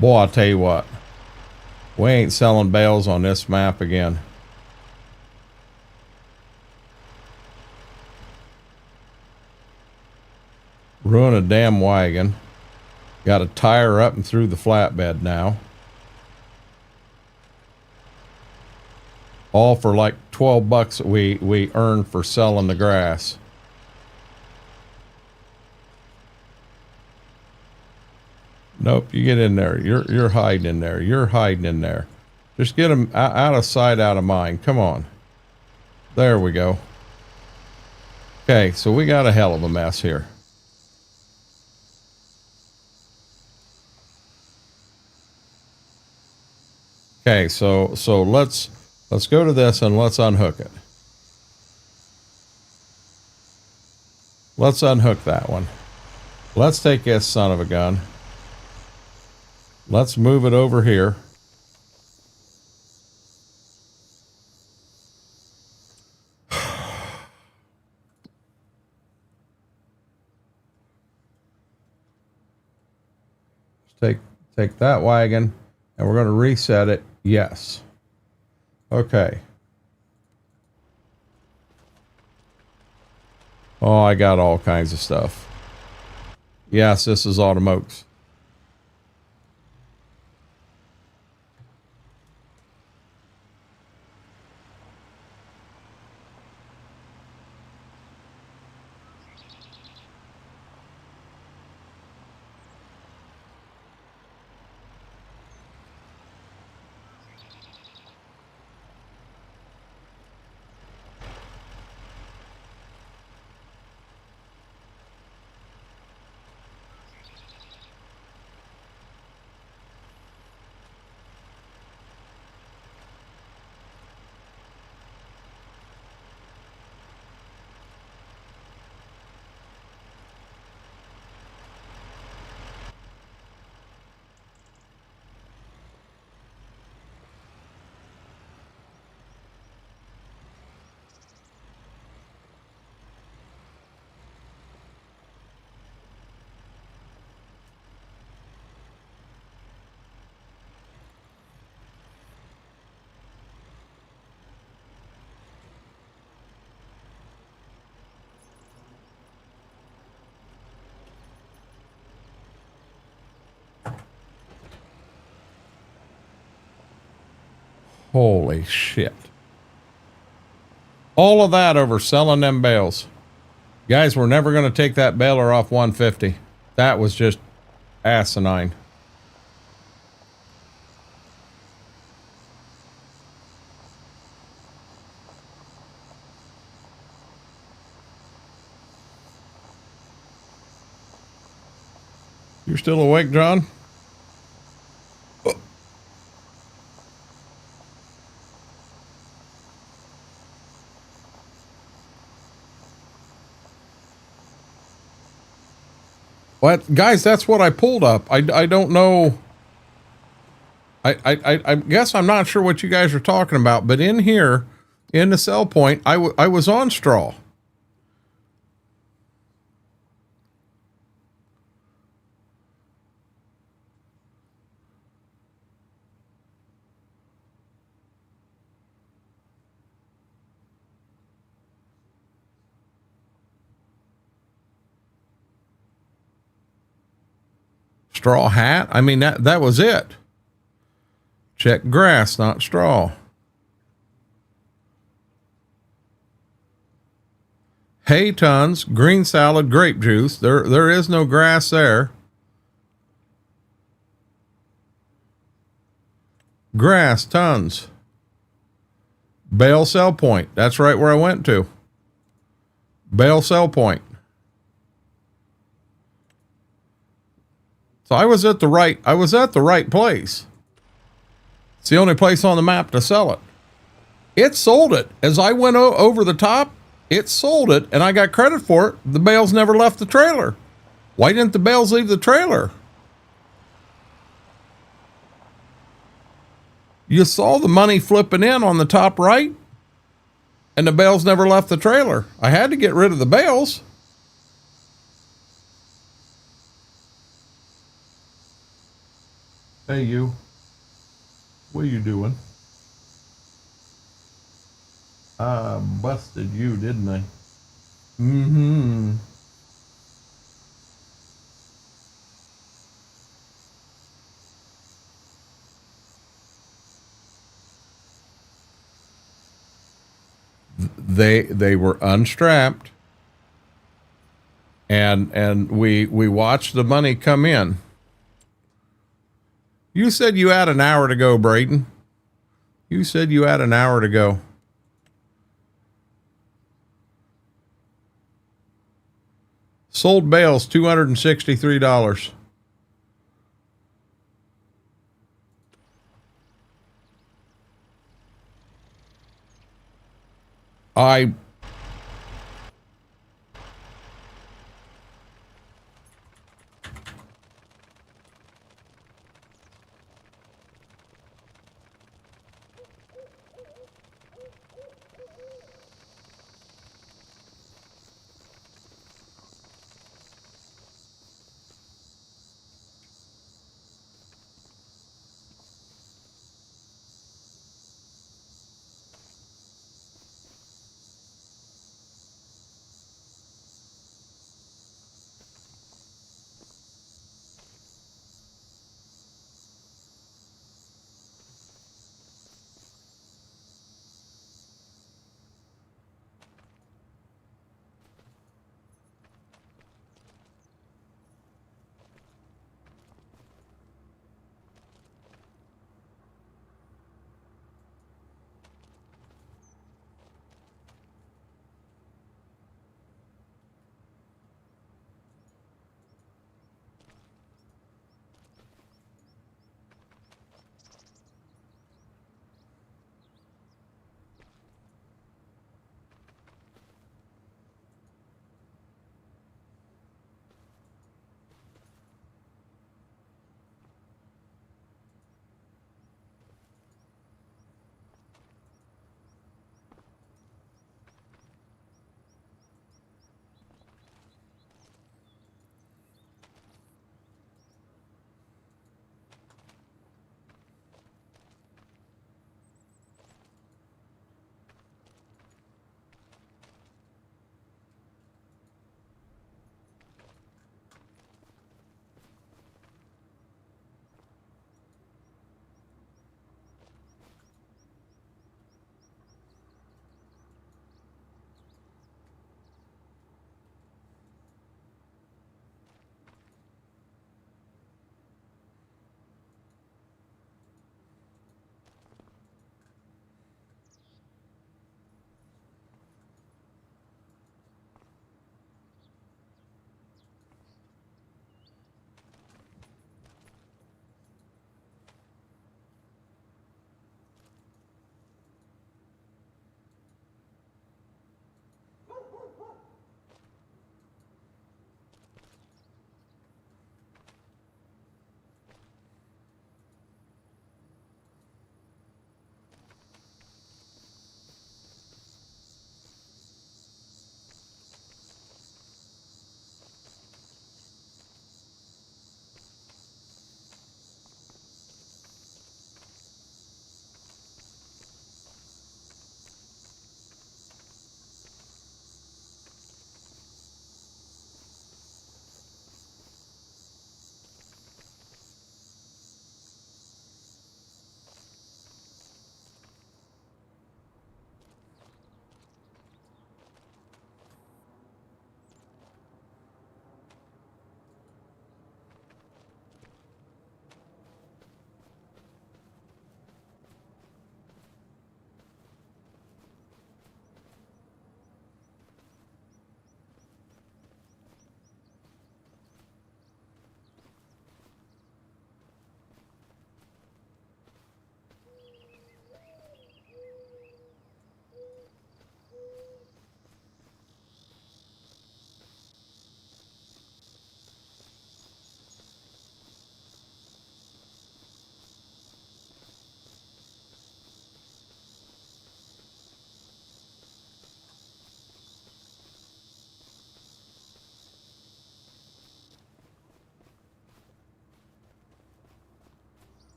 Boy, I'll tell you what. We ain't selling bales on this map again. Ruin a damn wagon. Got a tire up and through the flatbed now. All for like 12 bucks that we earned for selling the grass. Nope, you get in there. You're hiding in there. You're hiding in there. Just get them out of sight, out of mind. Come on. There we go. Okay, so we got a hell of a mess here. Okay, so let's go to this and let's unhook it. Let's unhook that one. Let's take this son of a gun. Let's move it over here. Take that wagon and we're going to reset it. Yes. Okay. Oh, I got all kinds of stuff. Yes, this is Automokes. Holy shit. All of that over selling them bales. Guys, we're never going to take that baler off 150. That was just asinine. You're still awake, John? What, guys, that's what I pulled up. I don't know. I guess I'm not sure what you guys are talking about, but in here, in the sell point, I was on straw. Straw hat? I mean, that was it. Check grass, not straw. Hay tons, green salad, grape juice. There is no grass there. Grass, tons. Bale sell point. That's right where I went to. Bale sell point. So I was at the right place. It's the only place on the map to sell it. It sold it. As I went over the top, it sold it, and I got credit for it. The bales never left the trailer. Why didn't the bales leave the trailer? You saw the money flipping in on the top right, and the bales never left the trailer. I had to get rid of the bales. Hey, you. What are you doing? I busted you, didn't I? Mm-hmm. They were unstrapped, and we watched the money come in. You said you had an hour to go, Braden. You said you had an hour to go. Sold bales, $263. I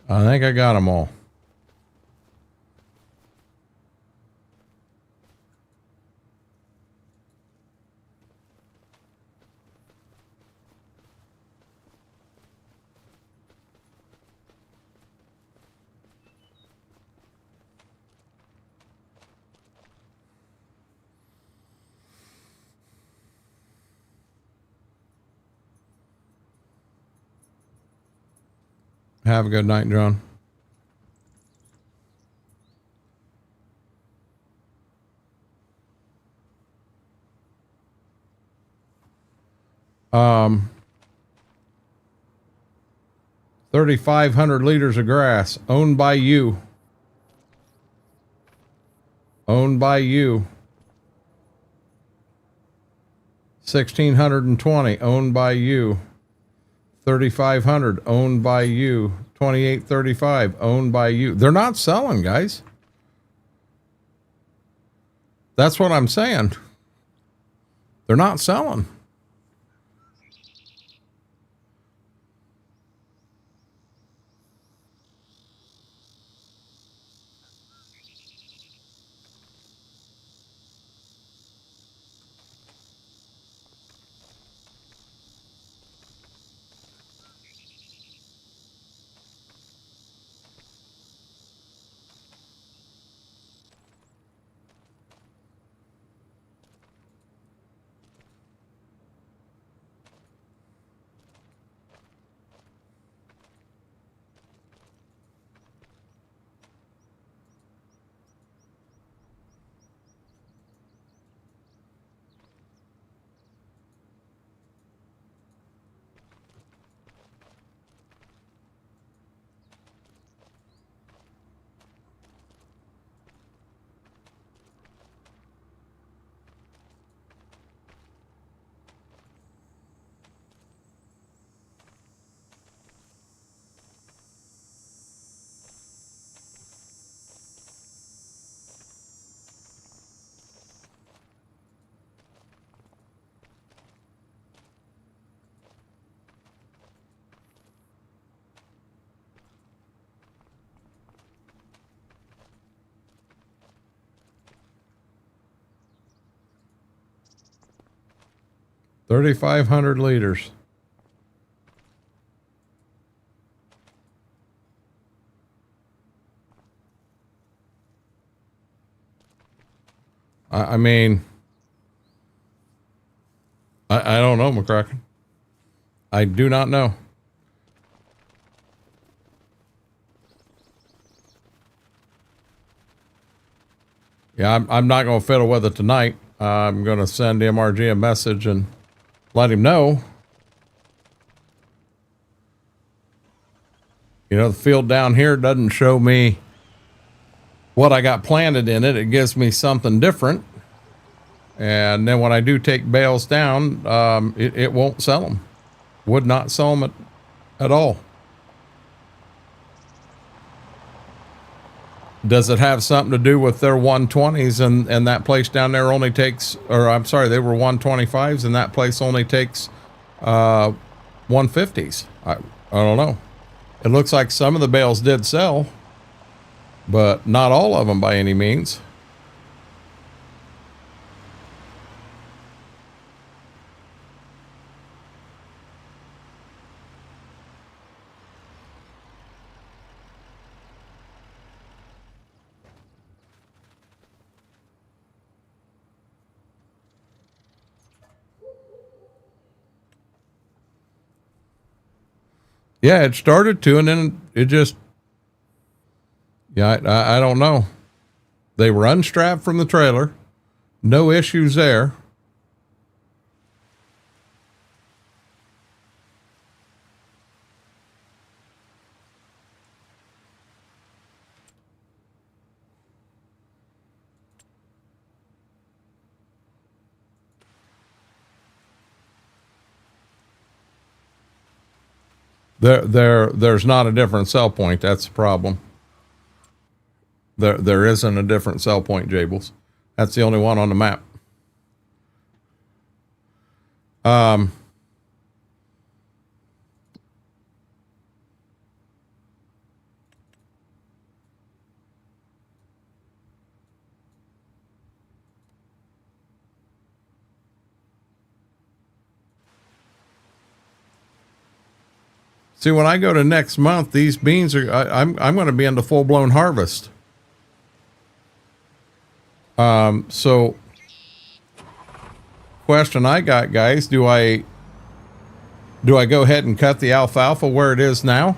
I think I got them all. Have a good night, John. Um, 3,500 liters of grass owned by you. Owned by you. 1,620 owned by you. 3,500 owned by you. 2,835 owned by you. They're not selling, guys. That's what I'm saying. They're not selling. $3,500 liters. I mean, I don't know, McCracken. I do not know. Yeah, I'm not going to fiddle with it tonight. I'm going to send MRG a message and let him know. You know, the field down here doesn't show me what I got planted in it. It gives me something different. And then when I do take bales down, it won't sell them. Would not sell them at all. Does it have something to do with their 120s and that place down there only takes, or I'm sorry, they were 125s and that place only takes 150s? I don't know. It looks like some of the bales did sell, but not all of them by any means. Yeah, it started to, and then it just, yeah, I don't know. They were unstrapped from the trailer. No issues there. There's not a different sell point. That's the problem. There isn't a different sell point, Jables. That's the only one on the map. See, when I go to next month, these beans are, I'm going to be into full-blown harvest. So question I got, guys, do I go ahead and cut the alfalfa where it is now?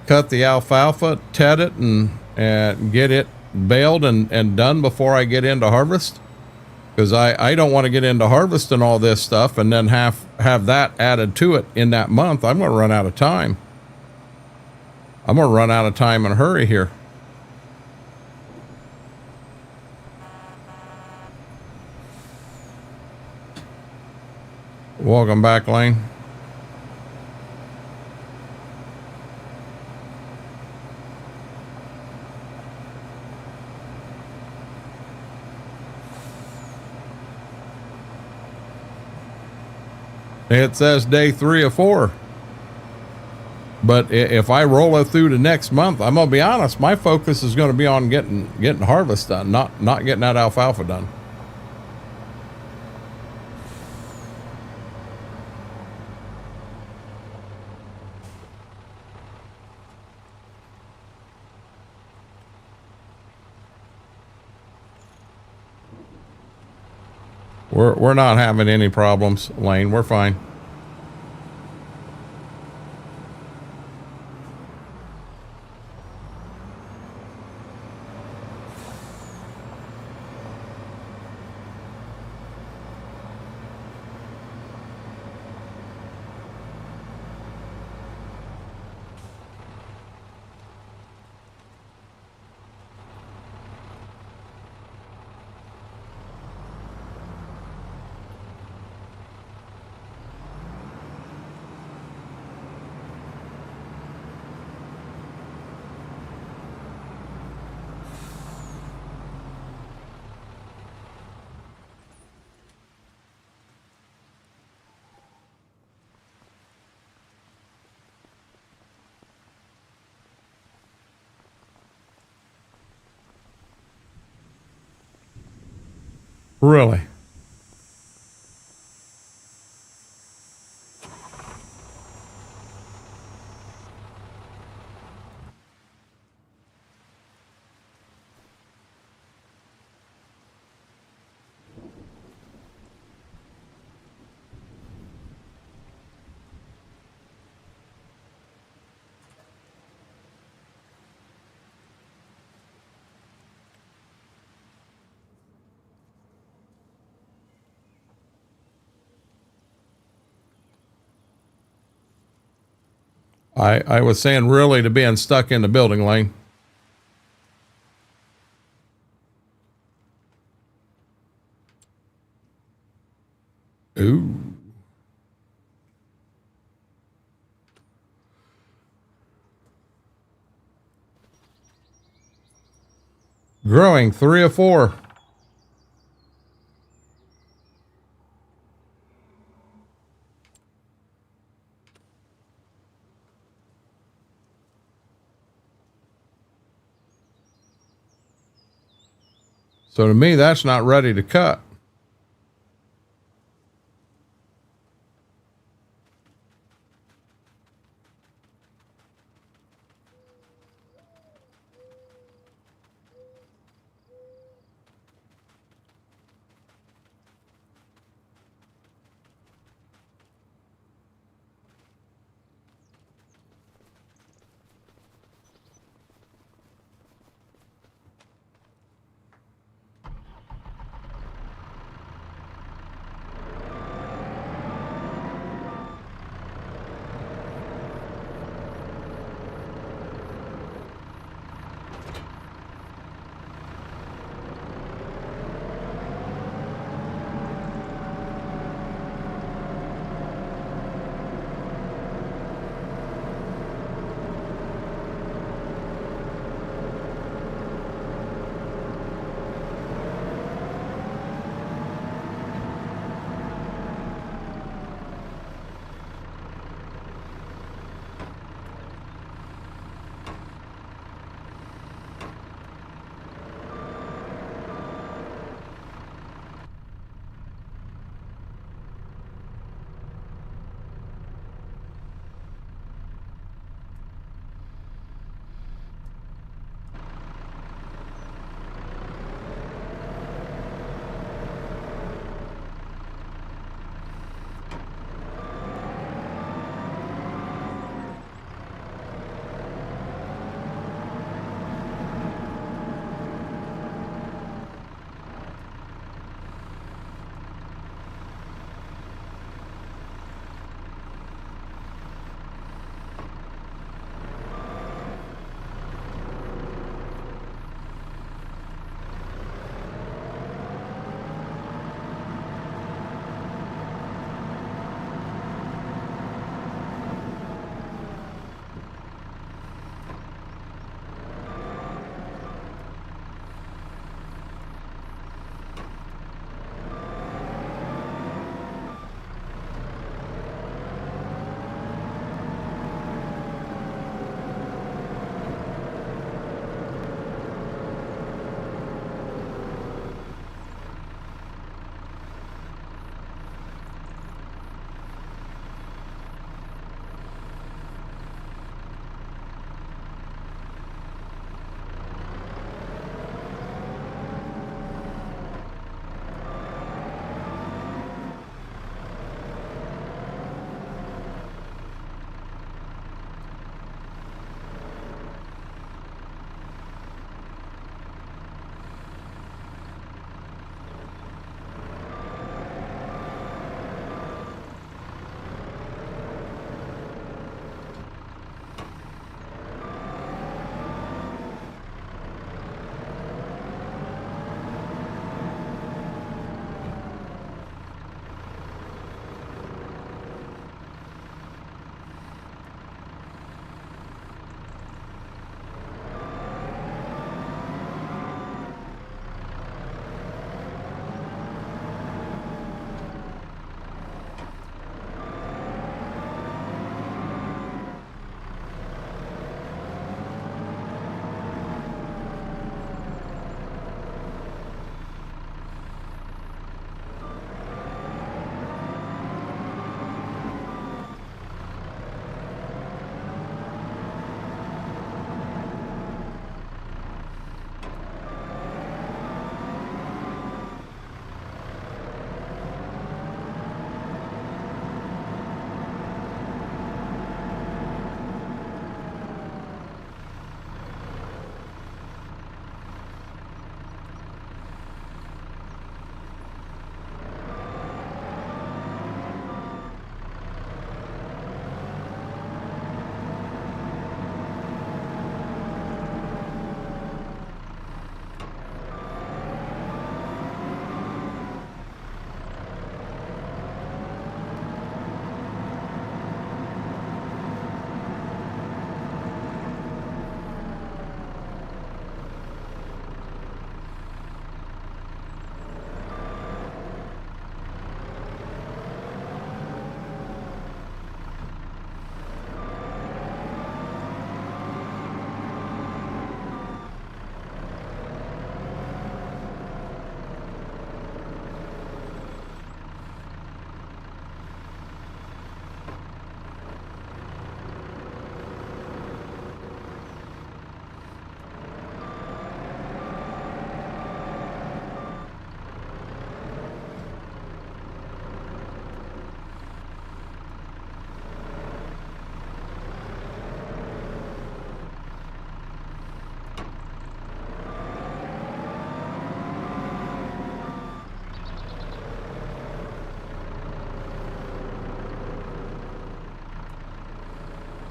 Cut the alfalfa, ted it, and get it baled and done before I get into harvest? Because I don't want to get into harvest and all this stuff and then have that added to it in that month. I'm going to run out of time. I'm going to run out of time in a hurry here. Welcome back, Lane. It says day 3 of 4. But if I roll it through to next month, I'm gonna be honest, my focus is gonna be on getting harvest done, not getting that alfalfa done. We're not having any problems, Lane. We're fine. Really? I was saying really to being stuck in the building, Lane. Ooh. Growing 3 of 4. So to me, that's not ready to cut.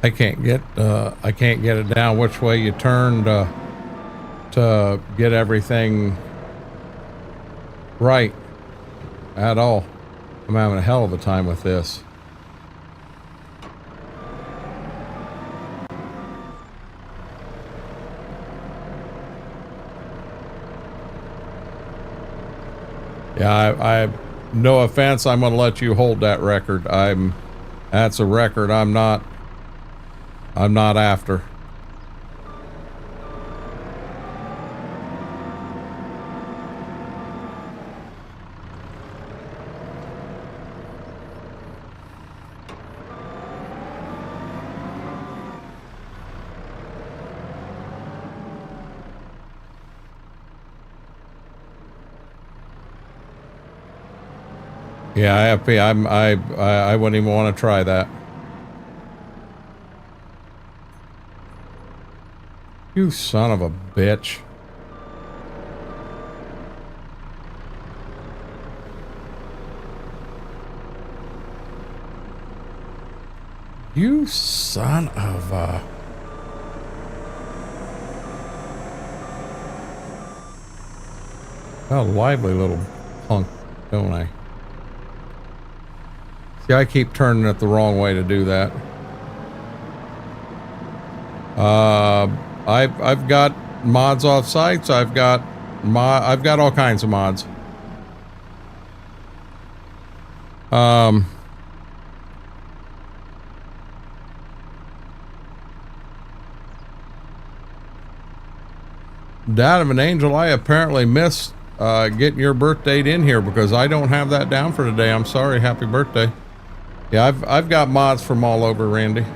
I can't get it down which way you turn to get everything right at all. I'm having a hell of a time with this. Yeah, I no offense, I'm going to let you hold that record. That's a record I'm not after. Yeah, I wouldn't even want to try that. You son of a bitch. You son of a... A lively little punk, don't I? See, I keep turning it the wrong way to do that. I've got mods off sites. I've got all kinds of mods. Dad of an angel, I apparently missed getting your birth date in here because I don't have that down for today. I'm sorry. Happy birthday. Yeah, I've got mods from all over, Randy.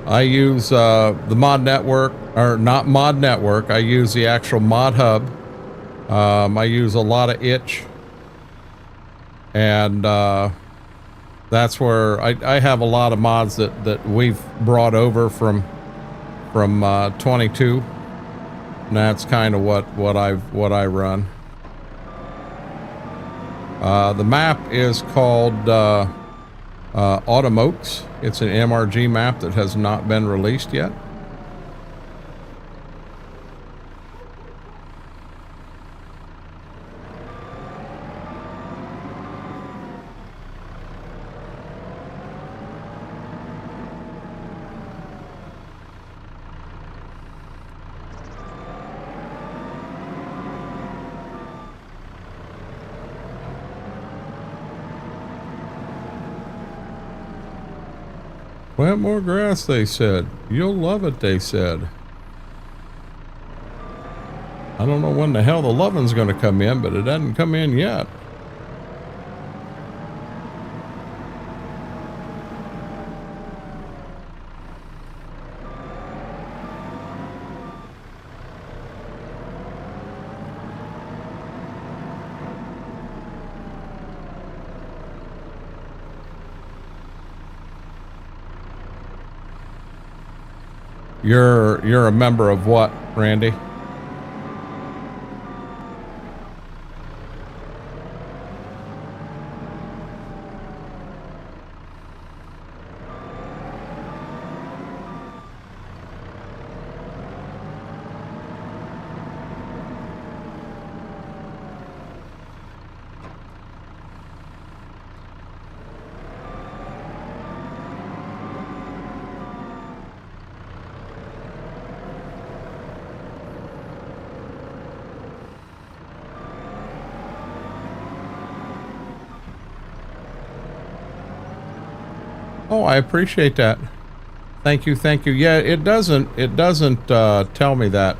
I use the mod network, or not mod network. I use the actual mod hub. I use a lot of itch, and that's where I have a lot of mods that we've brought over from 22. And that's kind of what I run. The map is called Autumn Oaks. It's an MRG map that has not been released yet. Plant more grass, they said. You'll love it, they said. I don't know when the hell the lovin's going to come in, but it hasn't come in yet. You're a member of what, Randy? Oh, I appreciate that. Thank you, thank you. Yeah, it doesn't tell me that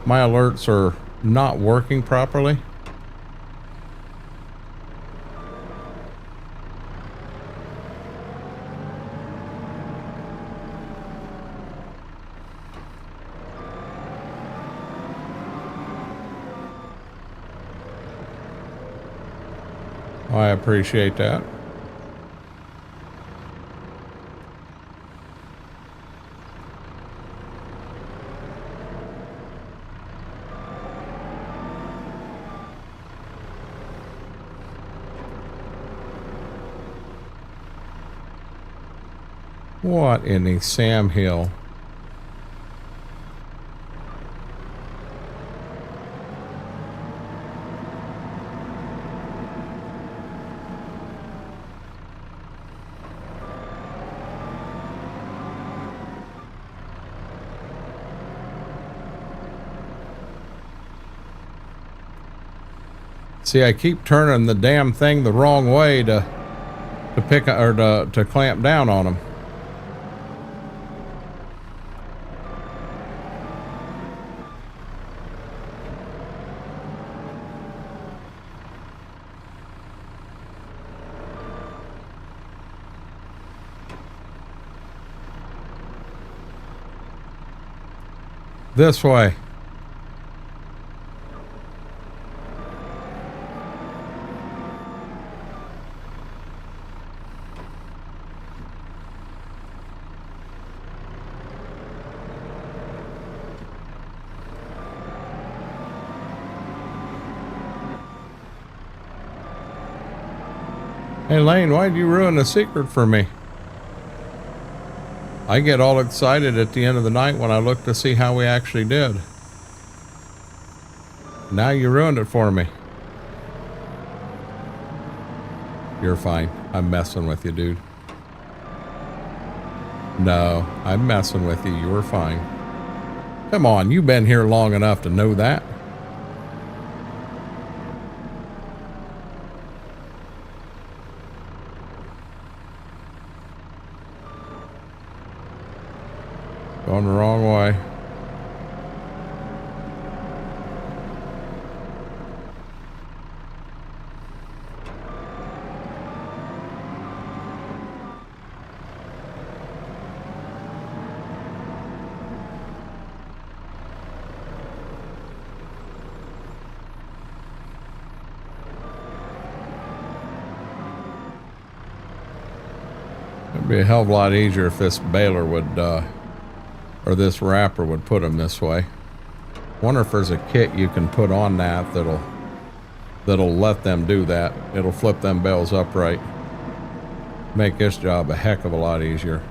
my alerts are not working properly. Oh, I appreciate that. What in the Sam Hill? See, I keep turning the damn thing the wrong way to pick or to clamp down on them. This way. Hey Lane, why'd you ruin the secret for me? I get all excited at the end of the night when I look to see how we actually did. Now you ruined it for me. You're fine. I'm messing with you, dude. No, I'm messing with you. You were fine. Come on, you've been here long enough to know that. Going the wrong way. It'd be a hell of a lot easier if this baler would or this wrapper would put them this way. Wonder if there's a kit you can put on that that'll let them do that. It'll flip them bales upright. Make this job a heck of a lot easier.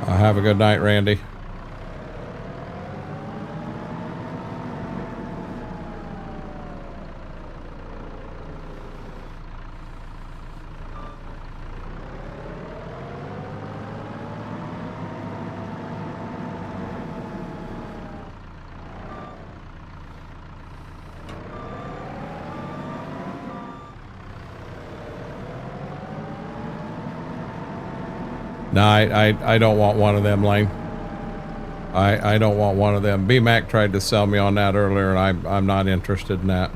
Have a good night, Randy. No, I don't want one of them, Lane. I don't want one of them. B-Mac tried to sell me on that earlier, and I'm not interested in that.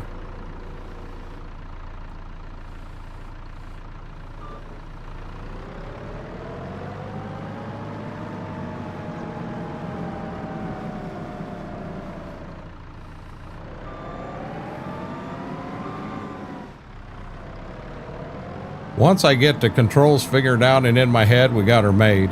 Once I get the controls figured out and in my head, we got her made.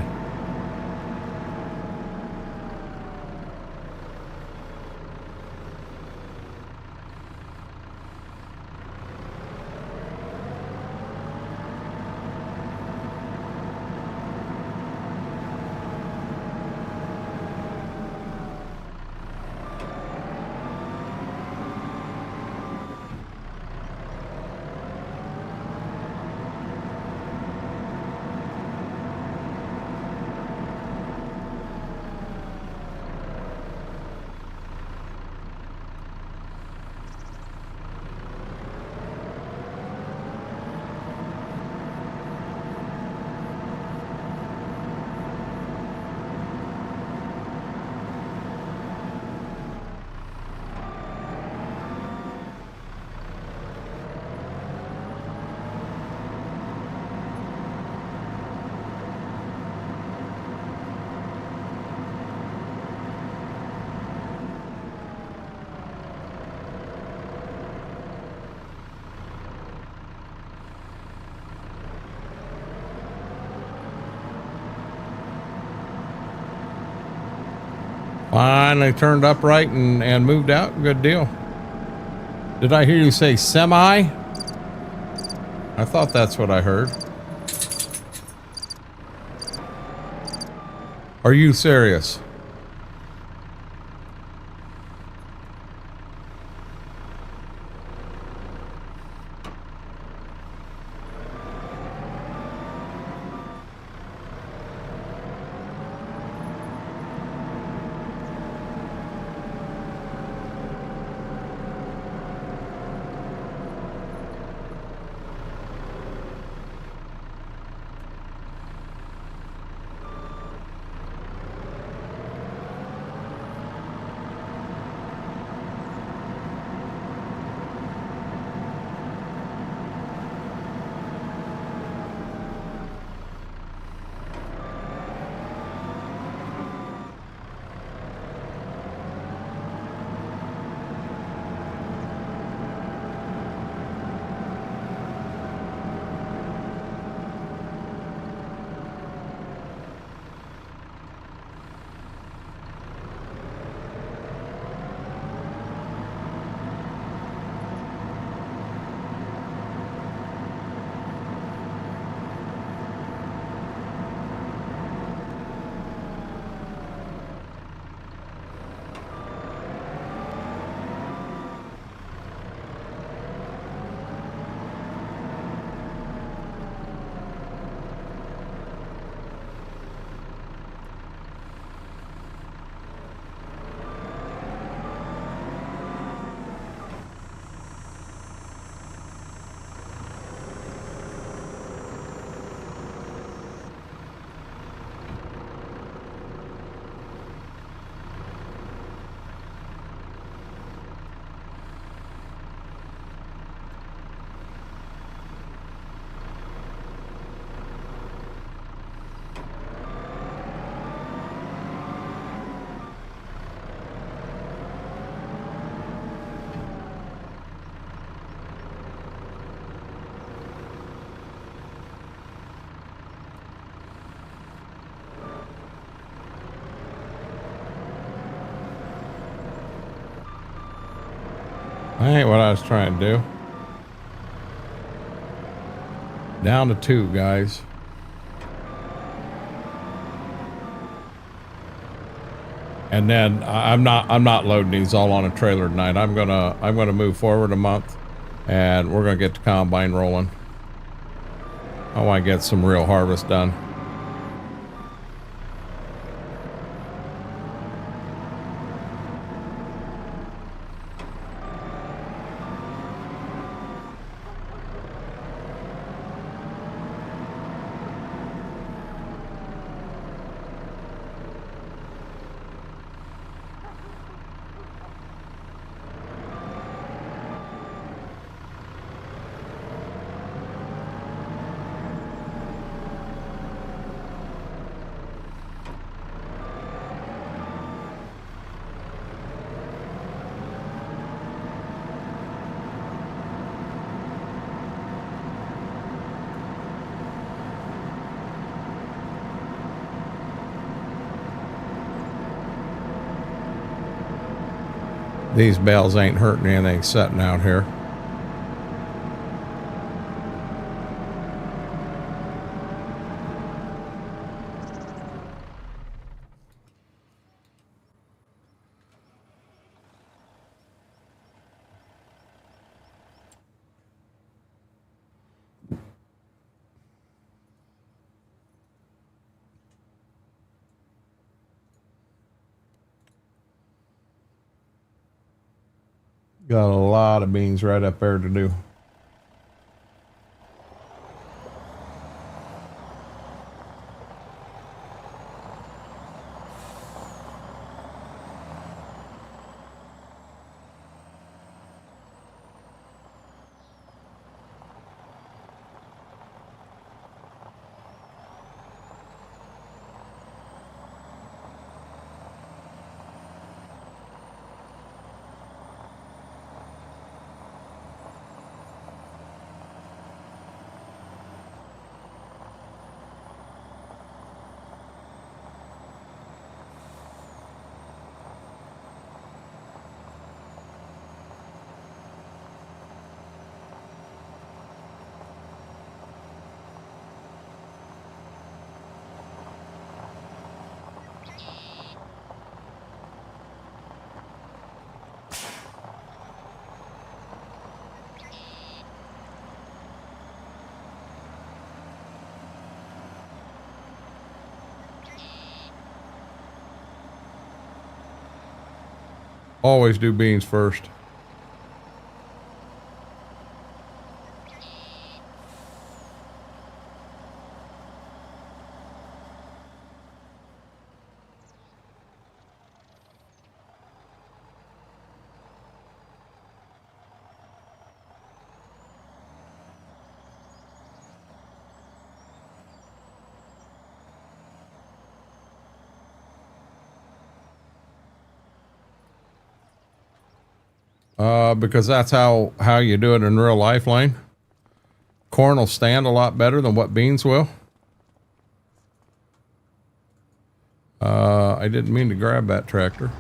Finally turned upright and moved out. Good deal. Did I hear you say semi? I thought that's what I heard. Are you serious? That ain't what I was trying to do. Down to 2, guys. And then I'm not loading these all on a trailer tonight. I'm gonna move forward a month, and we're gonna get the combine rolling. I want to get some real harvest done. These bales ain't hurting anything sitting out here. Got a lot of beans right up there to do. Always do beans first. Because that's how you do it in real life, Lane. Corn will stand a lot better than what beans will. I didn't mean to grab that tractor.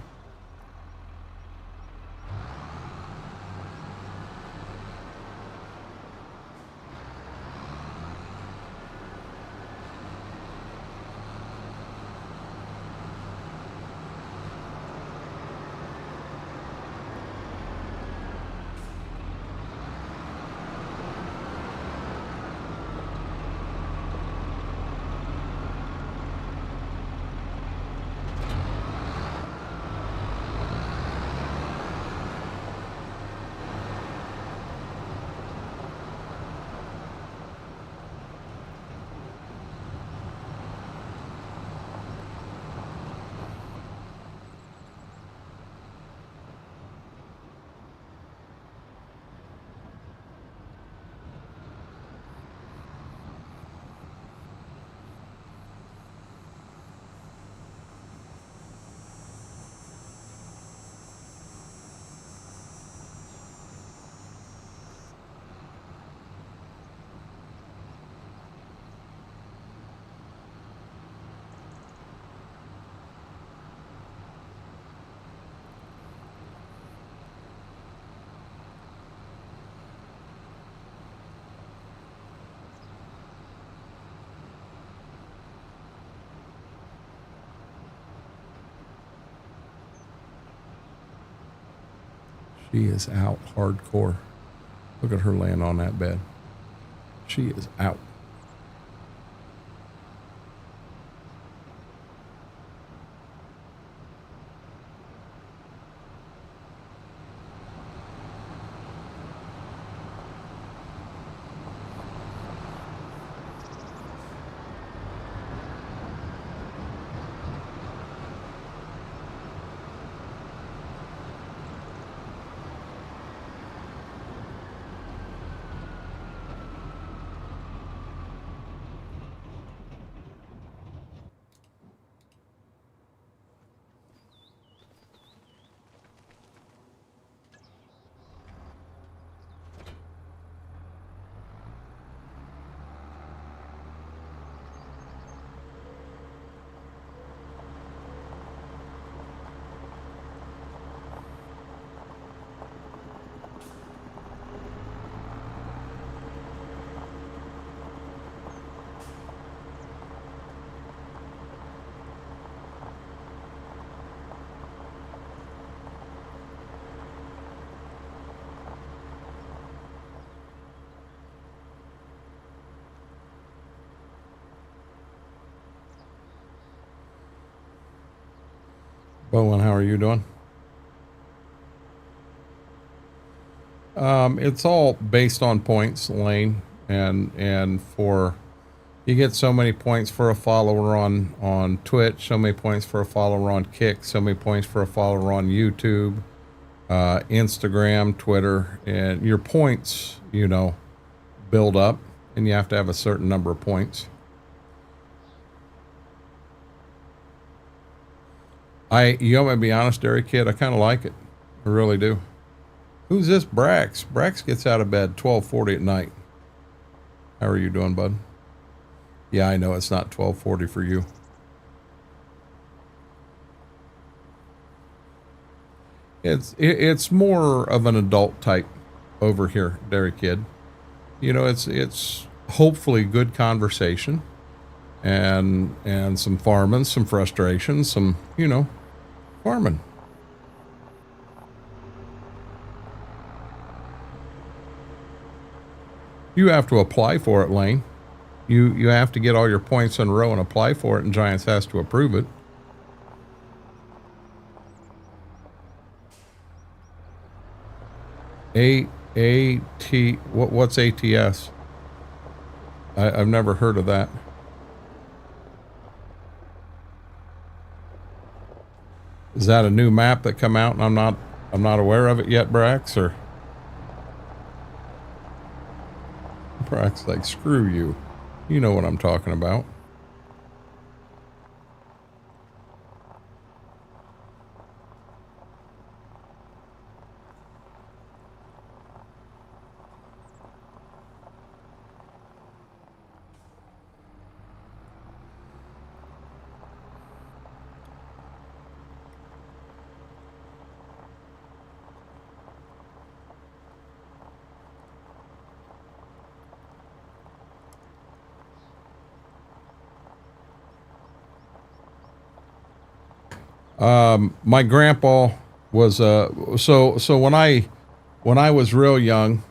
She is out hardcore. Look at her laying on that bed. She is out. Bowen, how are you doing? It's all based on points, Lane, and for you get so many points for a follower on Twitch, so many points for a follower on Kick, so many points for a follower on YouTube, Instagram, Twitter, and your points, you know, build up, and you have to have a certain number of points. You want me to be honest, Dairy Kid, I kind of like it. I really do. Who's this Brax? Brax gets out of bed 12:40 at night. How are you doing, bud? Yeah, I know it's not 12:40 for you. It's more of an adult type over here, Dairy Kid. You know, it's hopefully good conversation and some farming, some frustration, some, you know, farming. You have to apply for it, Lane. You have to get all your points in a row and apply for it, and Giants has to approve it. What's ATS? I've never heard of that. Is that a new map that come out and I'm not aware of it yet, Brax? Or Brax like, screw you. You know what I'm talking about. My grandpa was so when I was real young,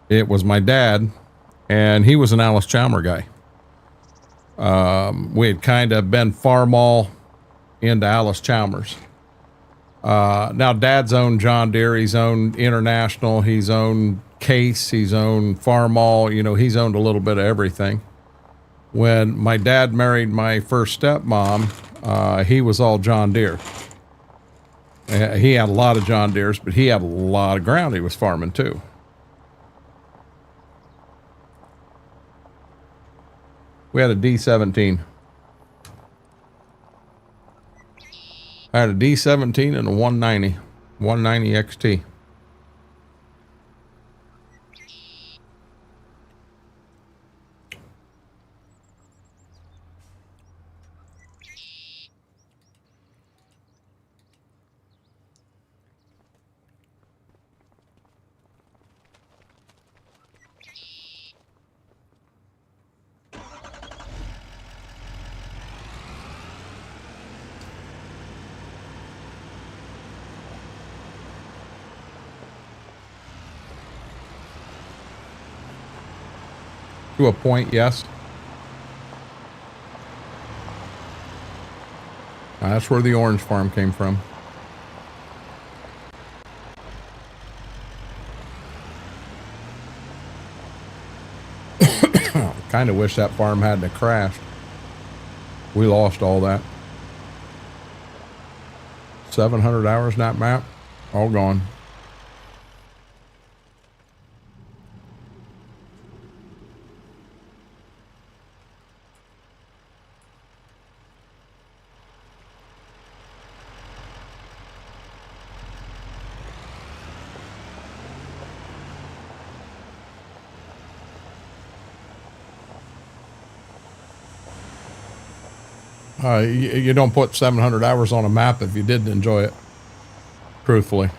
it was my dad, and he was an Alice Chalmer guy. We had kind of been farm all into Alice Chalmers. Now Dad's owned John Deere, he's owned International, he's owned Case, he's owned Farm All, you know, he's owned a little bit of everything. When my dad married my first stepmom, he was all John Deere. He had a lot of John Deeres, but he had a lot of ground he was farming too. We had a D17. I had a D17 and a 190 XT. To a point, yes. That's where the orange farm came from. Kind of wish that farm hadn't crashed. We lost all that. 700 hours in that map, all gone. You don't put 700 hours on a map if you didn't enjoy it, truthfully.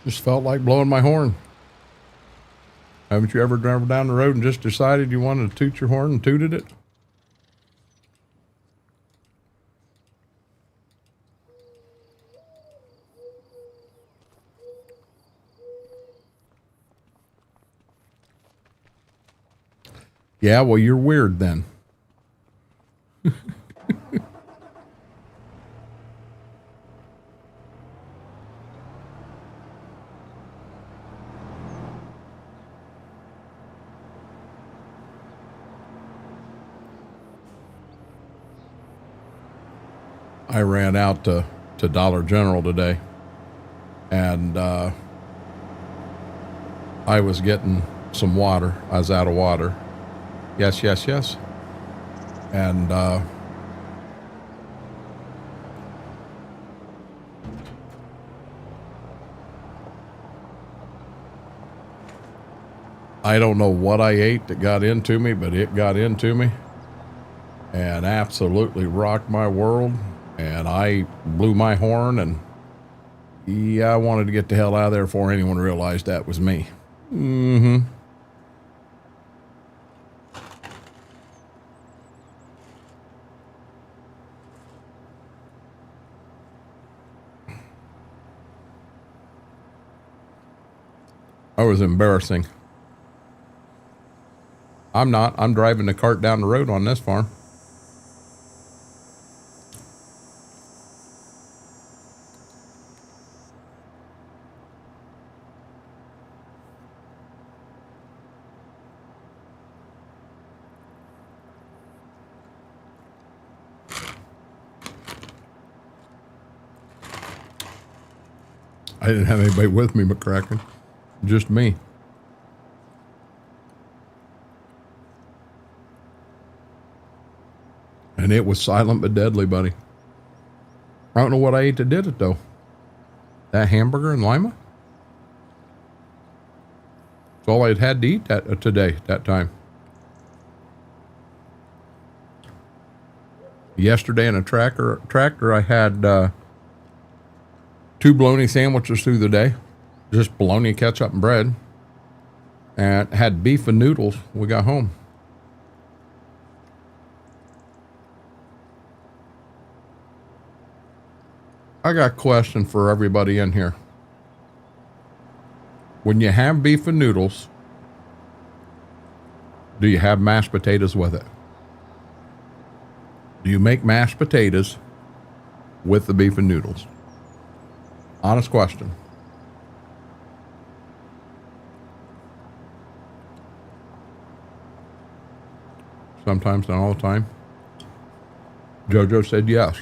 Just felt like blowing my horn. Haven't you ever driven down the road and just decided you wanted to toot your horn and tooted it? Yeah, well, you're weird then. I ran out to Dollar General today, and I was getting some water. I was out of water. Yes, yes, yes. And I don't know what I ate that got into me, but it got into me and absolutely rocked my world. And I blew my horn, and yeah, I wanted to get the hell out of there before anyone realized that was me. Mm-hmm. That was embarrassing. I'm not. I'm driving the cart down the road on this farm. I didn't have anybody with me, McCracken. Just me. And it was silent but deadly, buddy. I don't know what I ate that did it, though. That hamburger in Lima? It's all I'd had to eat today, that time. Yesterday in a tractor, I had 2 bologna sandwiches through the day. Just bologna, ketchup, and bread. And had beef and noodles when we got home. I got a question for everybody in here. When you have beef and noodles, do you have mashed potatoes with it? Do you make mashed potatoes with the beef and noodles? Honest question. Sometimes, not all the time. JoJo said yes.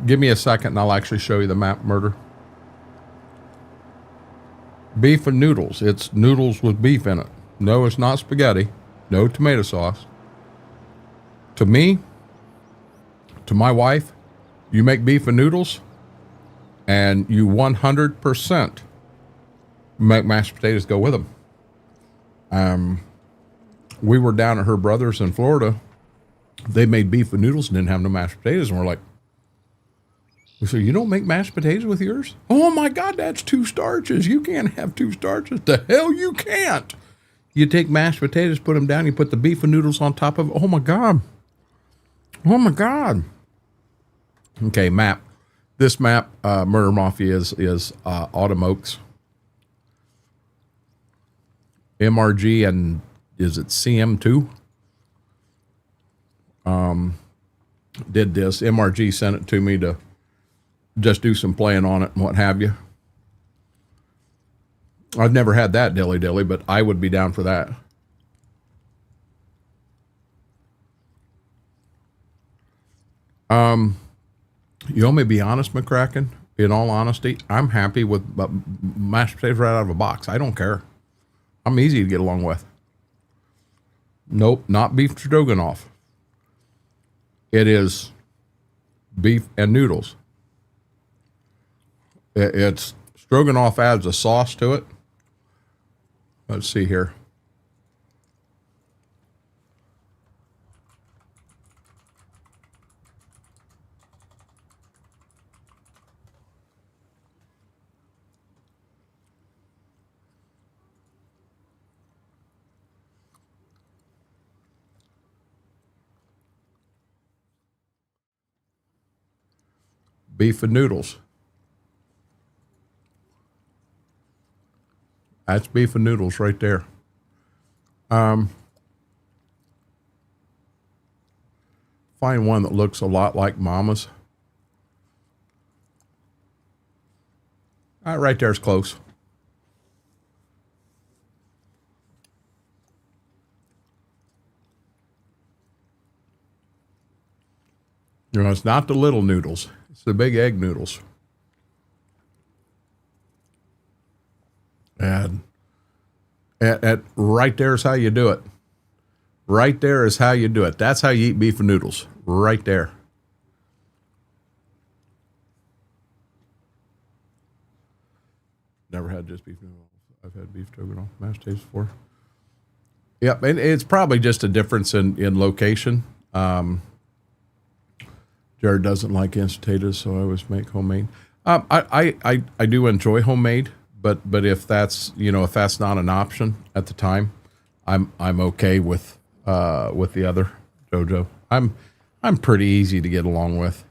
Give me a second and I'll actually show you the map, Murder. Beef and noodles. It's noodles with beef in it. No, it's not spaghetti. No tomato sauce. To me, to my wife, you make beef and noodles and you 100% make mashed potatoes go with them. We were down at her brother's in Florida. They made beef and noodles and didn't have no mashed potatoes. And we're like, we said, you don't make mashed potatoes with yours? Oh my God, that's 2 starches. You can't have 2 starches. The hell you can't. You take mashed potatoes, put them down, you put the beef and noodles on top of it. Oh my God. Oh my God. Okay, map. This map, Murder Mafia is Autumn Oaks. MRG and is it CM2? Did this. MRG sent it to me to just do some playing on it and what have you. I've never had that dilly-dilly, but I would be down for that. You want me to be honest, McCracken? In all honesty, I'm happy with mashed potatoes right out of a box. I don't care. I'm easy to get along with. Nope, not beef stroganoff. It is beef and noodles. It's stroganoff adds a sauce to it. Let's see here. beef and noodles. That's beef and noodles right there. Find one that looks a lot like Mama's. Right there's close. You know, it's not the little noodles. It's the big egg noodles. And at right there is how you do it. Right there is how you do it. That's how you eat beef and noodles. Right there. Never had just beef noodles. I've had beef stroganoff, mashed potatoes before. Yep, and it's probably just a difference in location. Jared doesn't like instant potatoes, so I always make homemade. I do enjoy homemade, but if that's not an option at the time, I'm okay with the other JoJo. I'm pretty easy to get along with.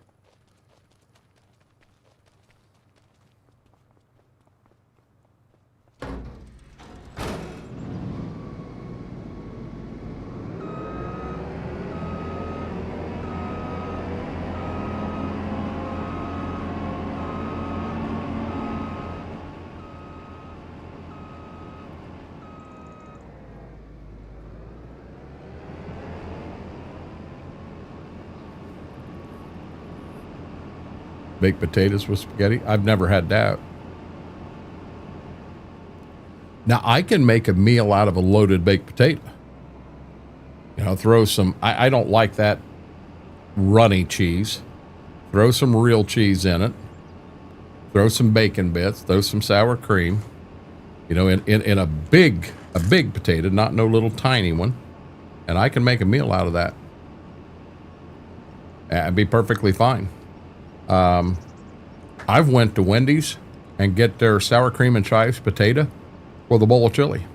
Baked potatoes with spaghetti. I've never had that. Now I can make a meal out of a loaded baked potato. You know, throw some, I don't like that runny cheese. Throw some real cheese in it. Throw some bacon bits. Throw some sour cream. You know, in a big potato, not no little tiny one. And I can make a meal out of that. It'd be perfectly fine. I've went to Wendy's and get their sour cream and chives potato with a bowl of chili.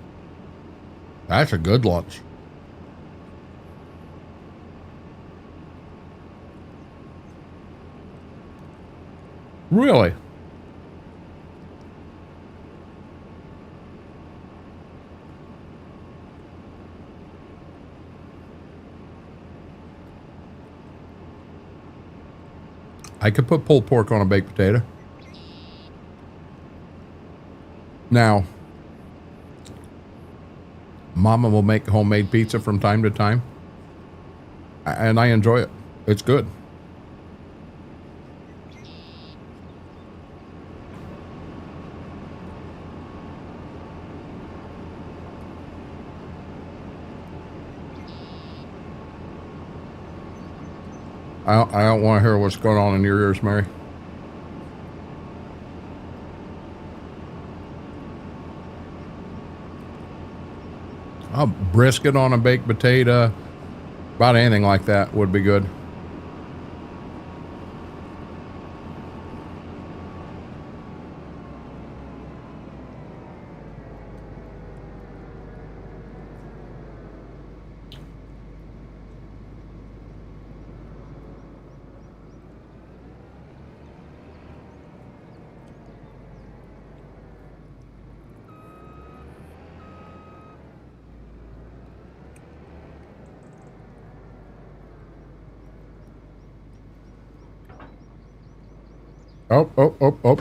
That's a good lunch. Really? I could put pulled pork on a baked potato. Now, Mama will make homemade pizza from time to time, and I enjoy it. It's good. I don't want to hear what's going on in your ears, Mary. Brisket on a baked potato, about anything like that would be good. Oh.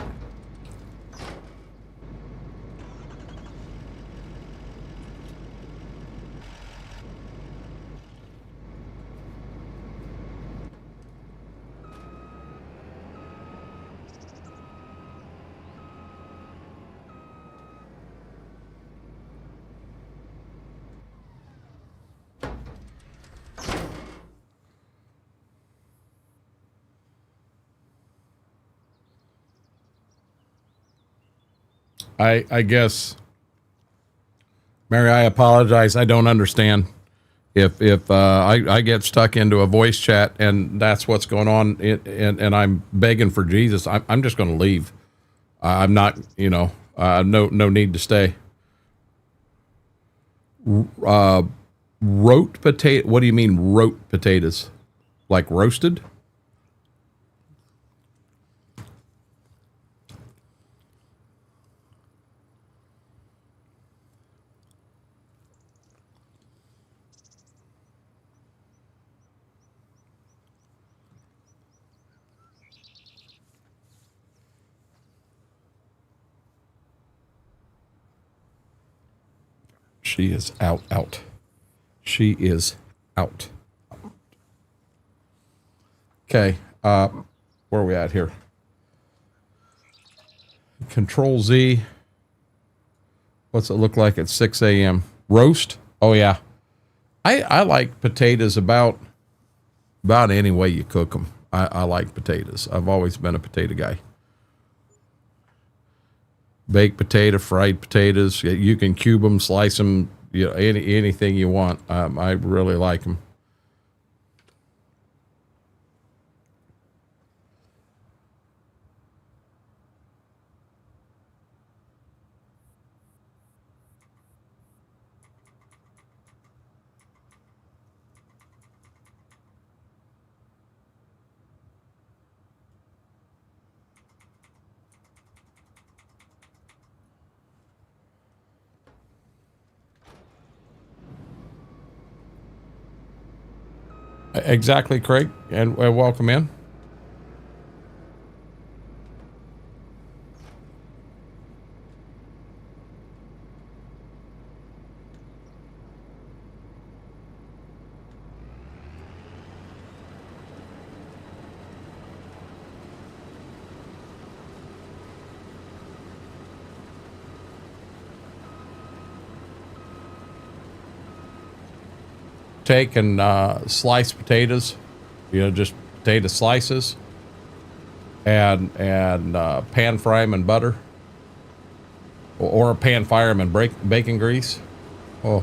I guess, Mary, I apologize. I don't understand. If I get stuck into a voice chat and that's what's going on, and I'm begging for Jesus, I'm just going to leave. I'm not, no need to stay. Roast potato. What do you mean roast potatoes? Like roasted? She is out. She is out. Okay, where are we at here? Control Z. What's it look like at 6 a.m.? Roast? Oh yeah. I like potatoes about any way you cook them. I like potatoes. I've always been a potato guy. Baked potato, fried potatoes. You can cube them, slice them, you know, anything you want. I really like them. Exactly, Craig, and welcome in. Take and slice potatoes, you know, just potato slices, and pan fry them in butter, or pan fire them in bacon grease. Oh,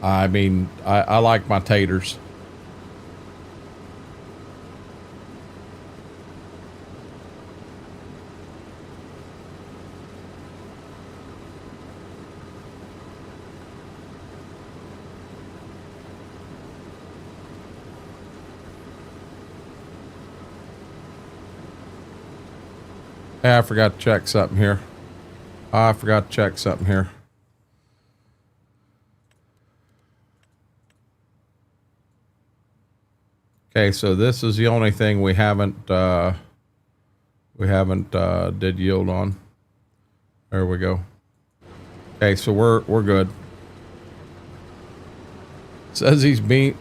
I mean, I like my taters. Hey, I forgot to check something here. Okay, so this is the only thing we haven't did yield on. There we go. Okay, so we're good. Says these beans,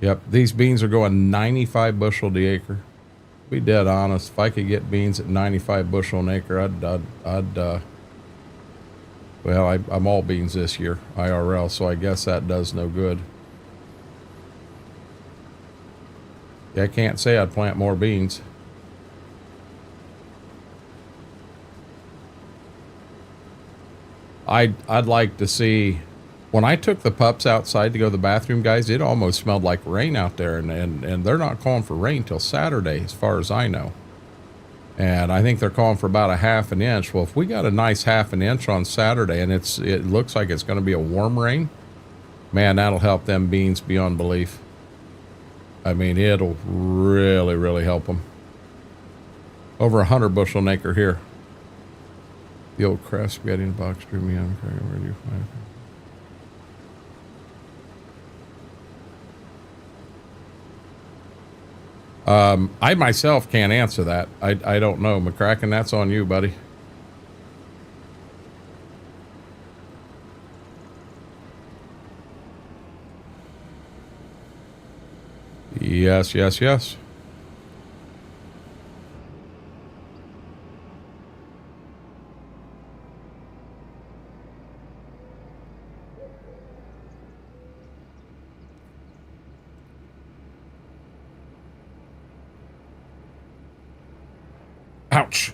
yep, these beans are going 95 bushel the acre. Be dead honest, if I could get beans at 95 bushel an acre, I'm all beans this year, IRL, so I guess that does no good. Yeah, I can't say I'd plant more beans. I'd like to see, when I took the pups outside to go to the bathroom, guys, it almost smelled like rain out there, and they're not calling for rain till Saturday, as far as I know. And I think they're calling for about a half an inch. Well, if we got a nice half an inch on Saturday, and it looks like it's going to be a warm rain, man, that'll help them beans beyond belief. I mean, it'll really, really help them. Over 100 bushel an acre here. The old Kraft spaghetti in a box drew me on. Where do you find it? I myself can't answer that. I don't know. McCracken, that's on you, buddy. Yes, yes, yes. Ouch.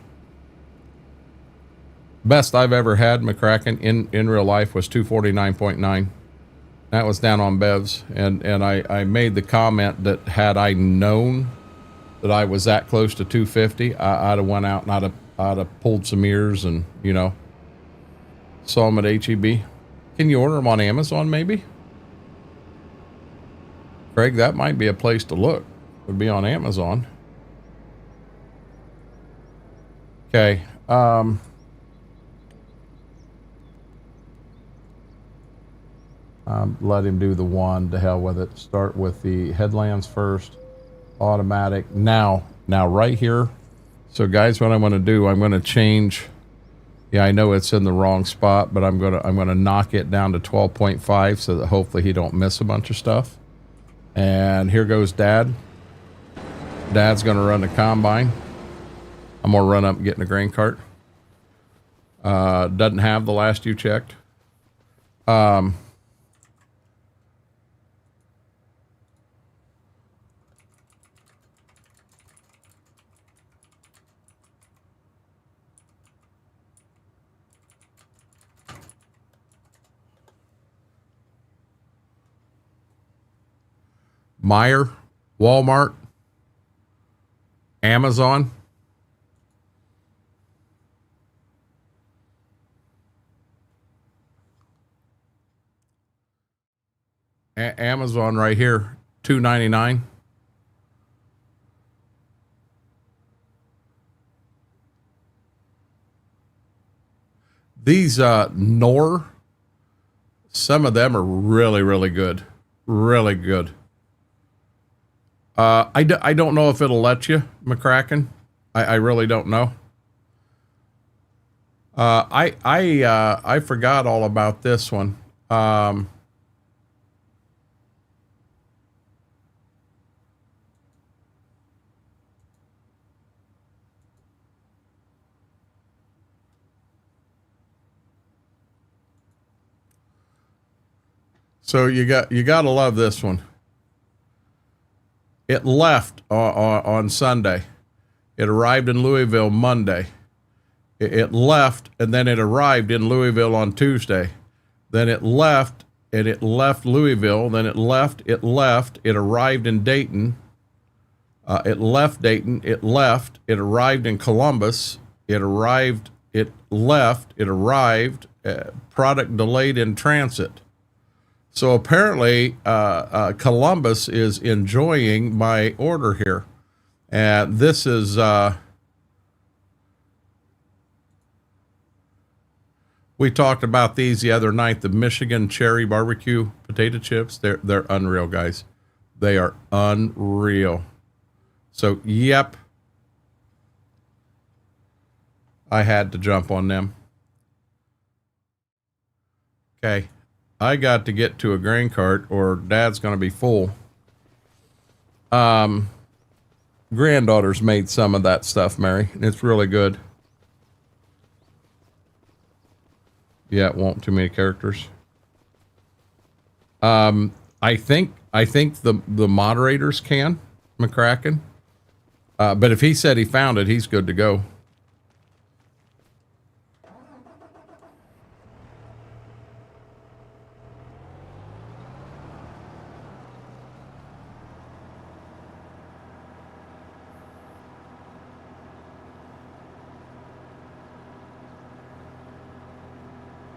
Best I've ever had, McCracken, in real life was 249.9. That was down on Bev's, and I made the comment that had I known that I was that close to 250, I'd have went out and I'd have pulled some ears and, you know, saw them at HEB. Can you order them on Amazon, maybe? Craig, that might be a place to look. Would be on Amazon. Okay. Let him do the one, to hell with it. Start with the headlands first. Automatic. Now right here. So guys, what I'm going to do, I'm going to change Yeah, I know it's in the wrong spot, but I'm gonna knock it down to 12.5 so that hopefully he don't miss a bunch of stuff. And here goes Dad. Dad's gonna run the combine. I'm gonna run up and get in the grain cart. Doesn't have the last you checked. Meijer, Walmart, Amazon. Amazon right here, $2.99. These Knorr, some of them are really, really good. Really good. I don't know if it'll let you, McCracken. I really don't know. I forgot all about this one. So you gotta love this one. It left on Sunday. It arrived in Louisville Monday. It left, and then it arrived in Louisville on Tuesday. Then it left, and it left Louisville. Then it left. It arrived in Dayton. It left Dayton. It left. It arrived in Columbus. It arrived. It left. It arrived. Product delayed in transit. So apparently, Columbus is enjoying my order here. And this is, we talked about these the other night, the Michigan cherry barbecue potato chips. They're unreal, guys. They are unreal. So, yep. I had to jump on them. Okay. I got to get to a grain cart or Dad's going to be full. Granddaughter's made some of that stuff, Mary. It's really good. Yeah, it won't too many characters. I think the moderators can, McCracken. But if he said he found it, he's good to go.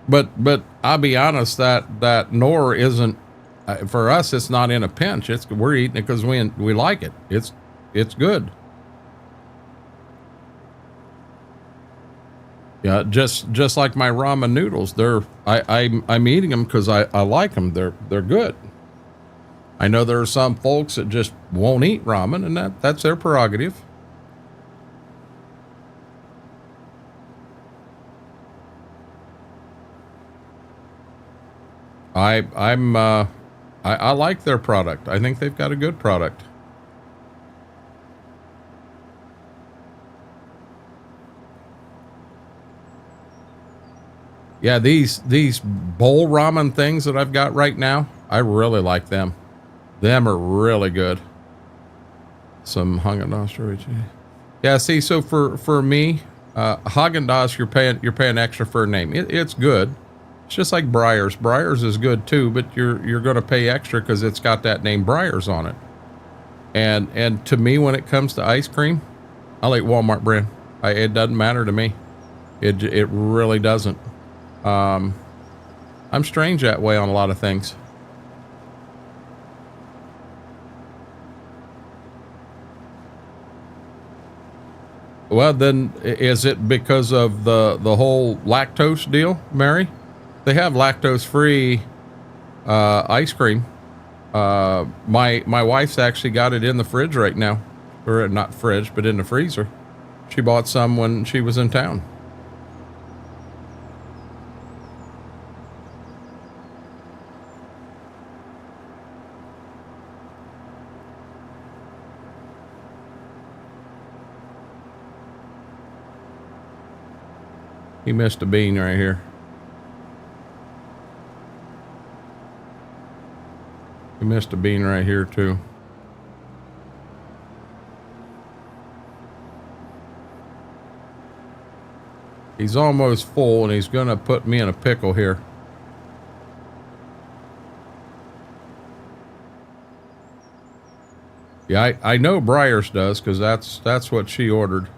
But I'll be honest, that Knorr isn't, for us, it's not in a pinch. We're eating it because we like it. It's good. Yeah, just like my ramen noodles. I'm eating them because I like them. They're good. I know there are some folks that just won't eat ramen, and that's their prerogative. I like their product. I think they've got a good product. Yeah, these bowl ramen things that I've got right now, I really like them. Them are really good. Some Haagen-Dazs. Yeah, see, so for me, Haagen-Dazs, you're paying extra for a name. It's good. It's just like Breyers. Breyers is good too, but you're going to pay extra because it's got that name Breyers on it. And to me, when it comes to ice cream, I like Walmart brand. It doesn't matter to me. It really doesn't. I'm strange that way on a lot of things. Well, then is it because of the whole lactose deal, Mary? They have lactose-free ice cream. My wife's actually got it in the fridge right now, or not fridge, but in the freezer. She bought some when she was in town. He missed a bean right here. He missed a bean right here too. He's almost full and he's gonna put me in a pickle here. Yeah, I know Briars does, because that's what she ordered.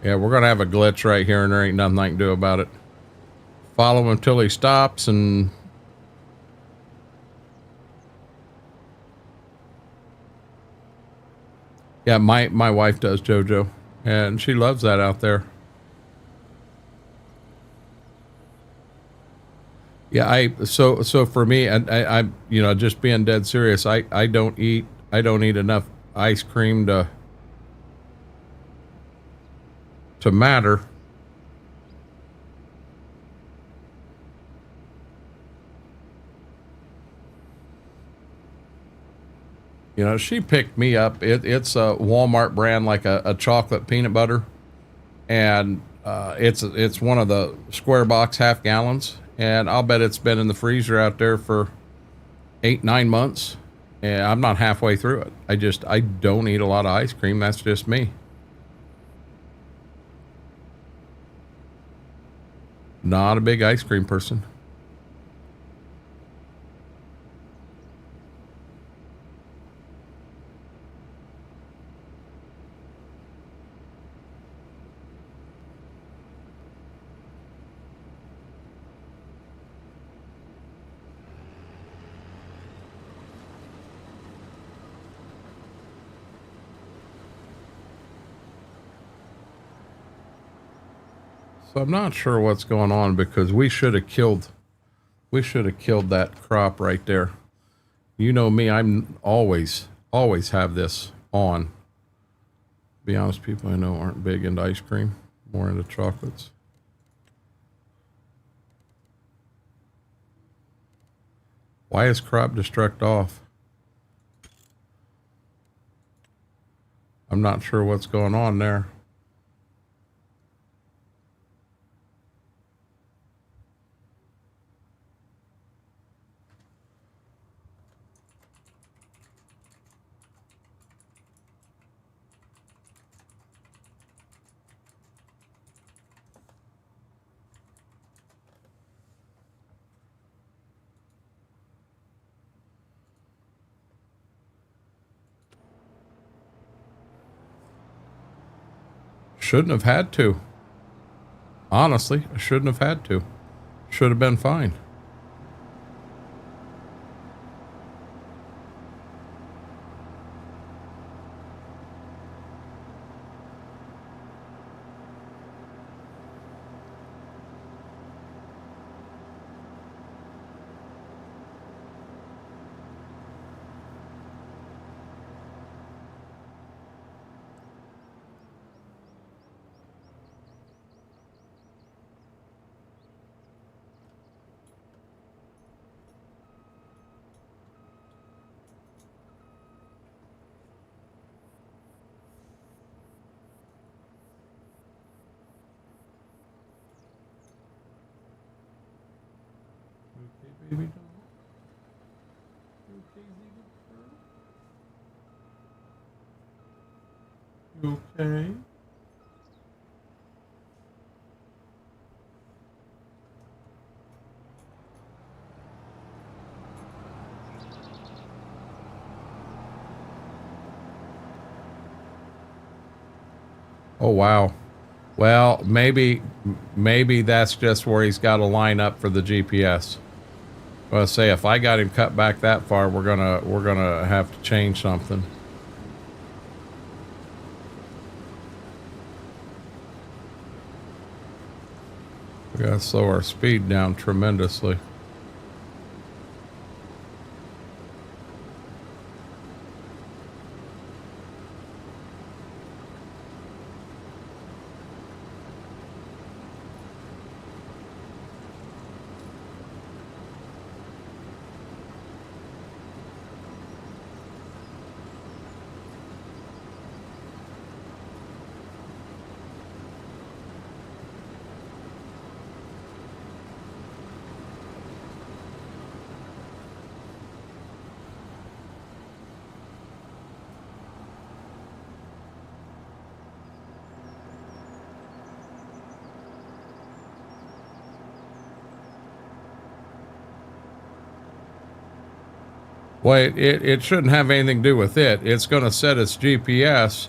Yeah, we're gonna have a glitch right here, and there ain't nothing I can do about it. Follow him until he stops, and yeah, my wife does, JoJo, and she loves that out there. Yeah, so for me, and I you know, just being dead serious, I don't eat enough ice cream to matter. You know, she picked me up. It's a Walmart brand, like a chocolate peanut butter, and it's one of the square box half gallons, and I'll bet it's been in the freezer out there for 8-9 months, and I'm not halfway through it. I don't eat a lot of ice cream. That's just me. Not a big ice cream person. So I'm not sure what's going on, because we should have killed that crop right there. You know me, I'm always have this on. Be honest, people I know aren't big into ice cream, more into chocolates. Why is crop destruct off? I'm not sure what's going on there. Shouldn't have had to. Honestly, I shouldn't have had to. Should have been fine. Baby doll. You okay? Oh wow. Well, maybe that's just where he's got to line up for the GPS. Well, say if I got him cut back that far, we're gonna have to change something. We gotta slow our speed down tremendously. Well, it shouldn't have anything to do with it. It's going to set its GPS,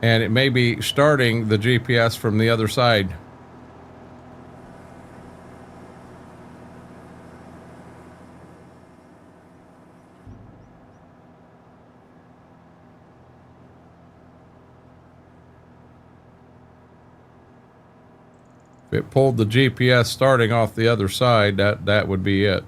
and it may be starting the GPS from the other side. If it pulled the GPS starting off the other side, that would be it.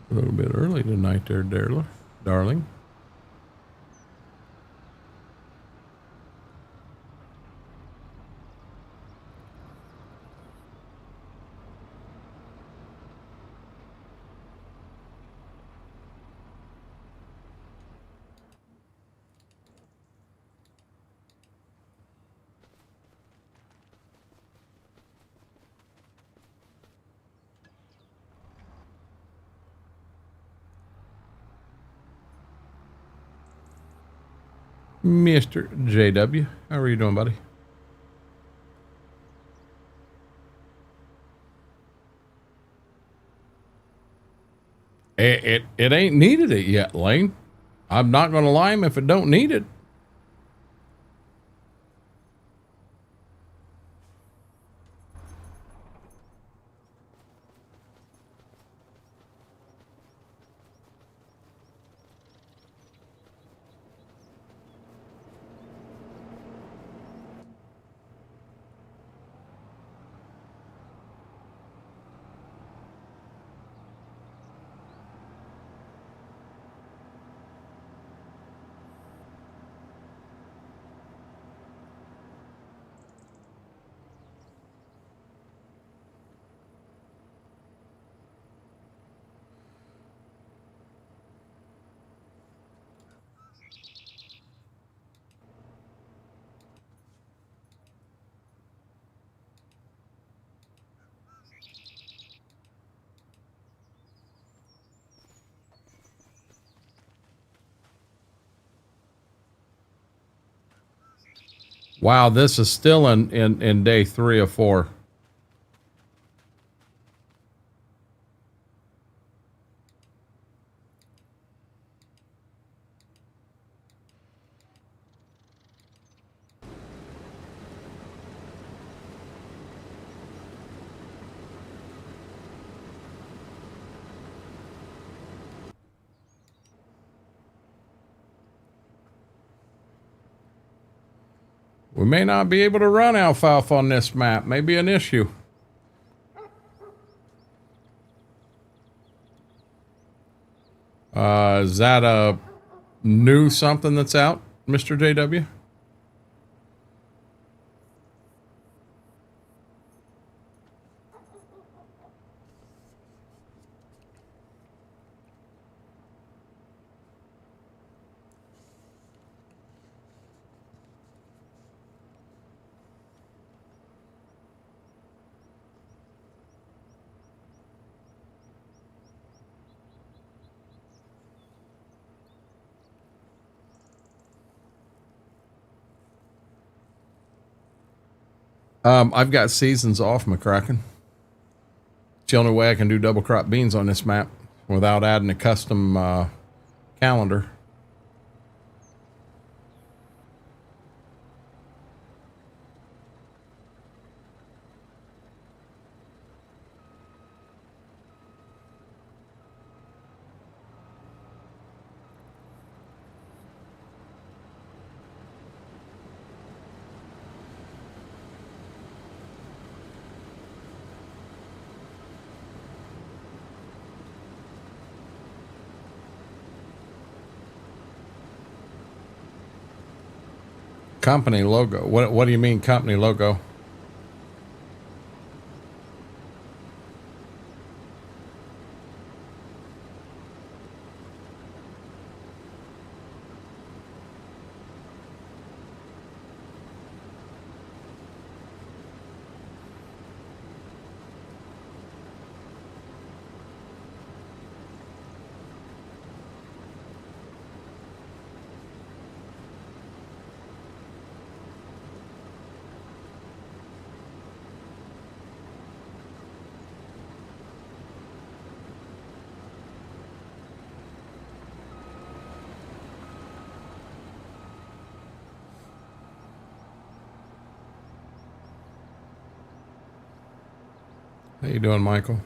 A little bit early tonight there, darling. Mr. JW, how are you doing, buddy? It ain't needed it yet, Lane. I'm not going to lie him if it don't need it. Wow, this is still in day 3 or 4. We may not be able to run alfalfa on this map. May be an issue. Is that a new something that's out, Mr. JW? I've got seasons off, McCracken. It's the only way I can do double crop beans on this map without adding a custom calendar. Company logo. What do you mean company logo? How you doing, Michael?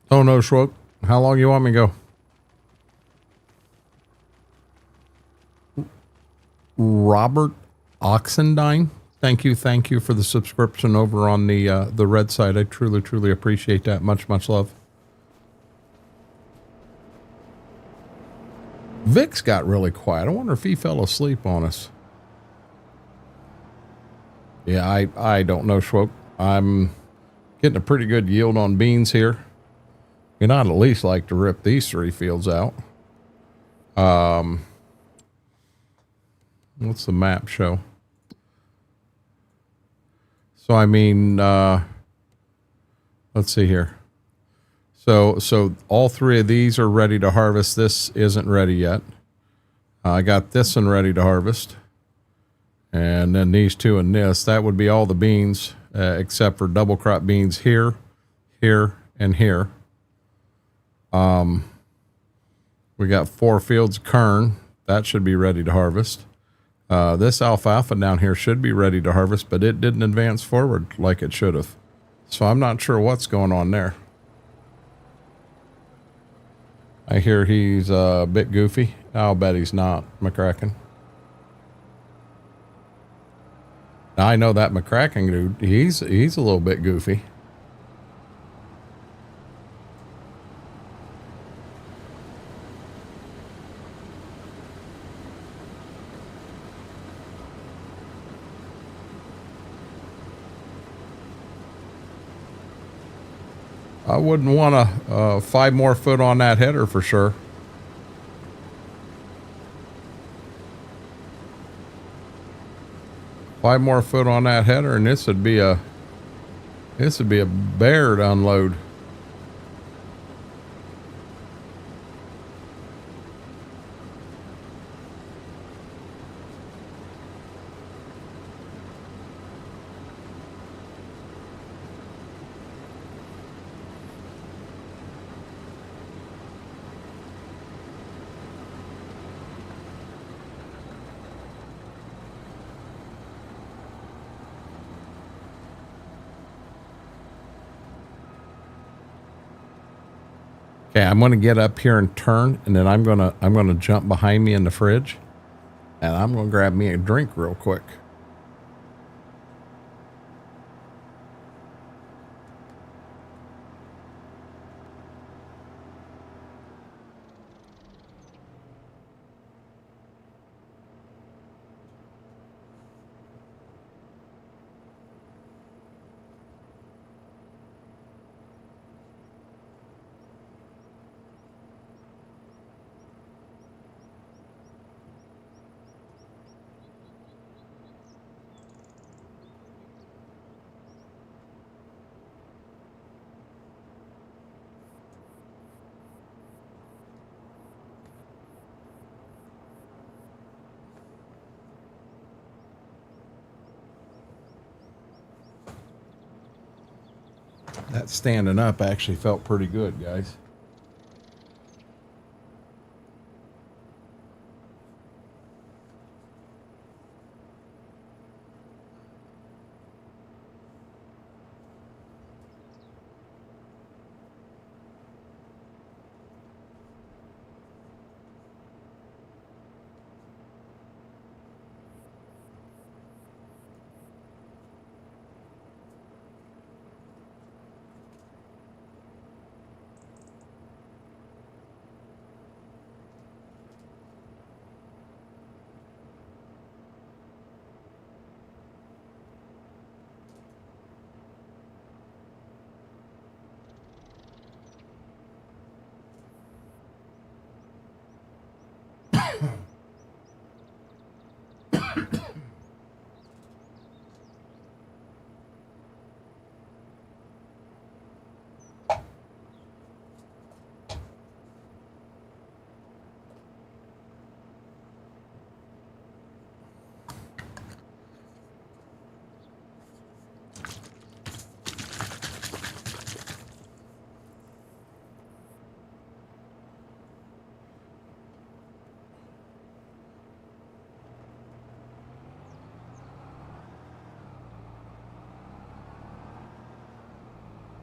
Oh no, Schwoke. How long you want me to go? Robert Oxendine. Thank you for the subscription over on the red side. I truly appreciate that. Much love. Vic's got really quiet. I wonder if he fell asleep on us. Yeah, I don't know, Schwoke. I'm getting a pretty good yield on beans here. And I'd at least like to rip these 3 fields out. What's the map show? So I mean, let's see here. So all 3 of these are ready to harvest. This isn't ready yet. I got this one ready to harvest. And then these 2 and this. That would be all the beans, except for double crop beans here, here, and here. We got 4 fields of kern. That should be ready to harvest. This alfalfa down here should be ready to harvest, but it didn't advance forward like it should have. So I'm not sure what's going on there. I hear he's a bit goofy. I'll bet he's not, McCracken. Now, I know that McCracken dude, he's a little bit goofy. I wouldn't want to 5 more foot on that header for sure. Five more foot on that header, and this would be a bear to unload. Okay, I'm going to get up here and turn, and then I'm going to jump behind me in the fridge, and I'm going to grab me a drink real quick. That standing up actually felt pretty good, guys.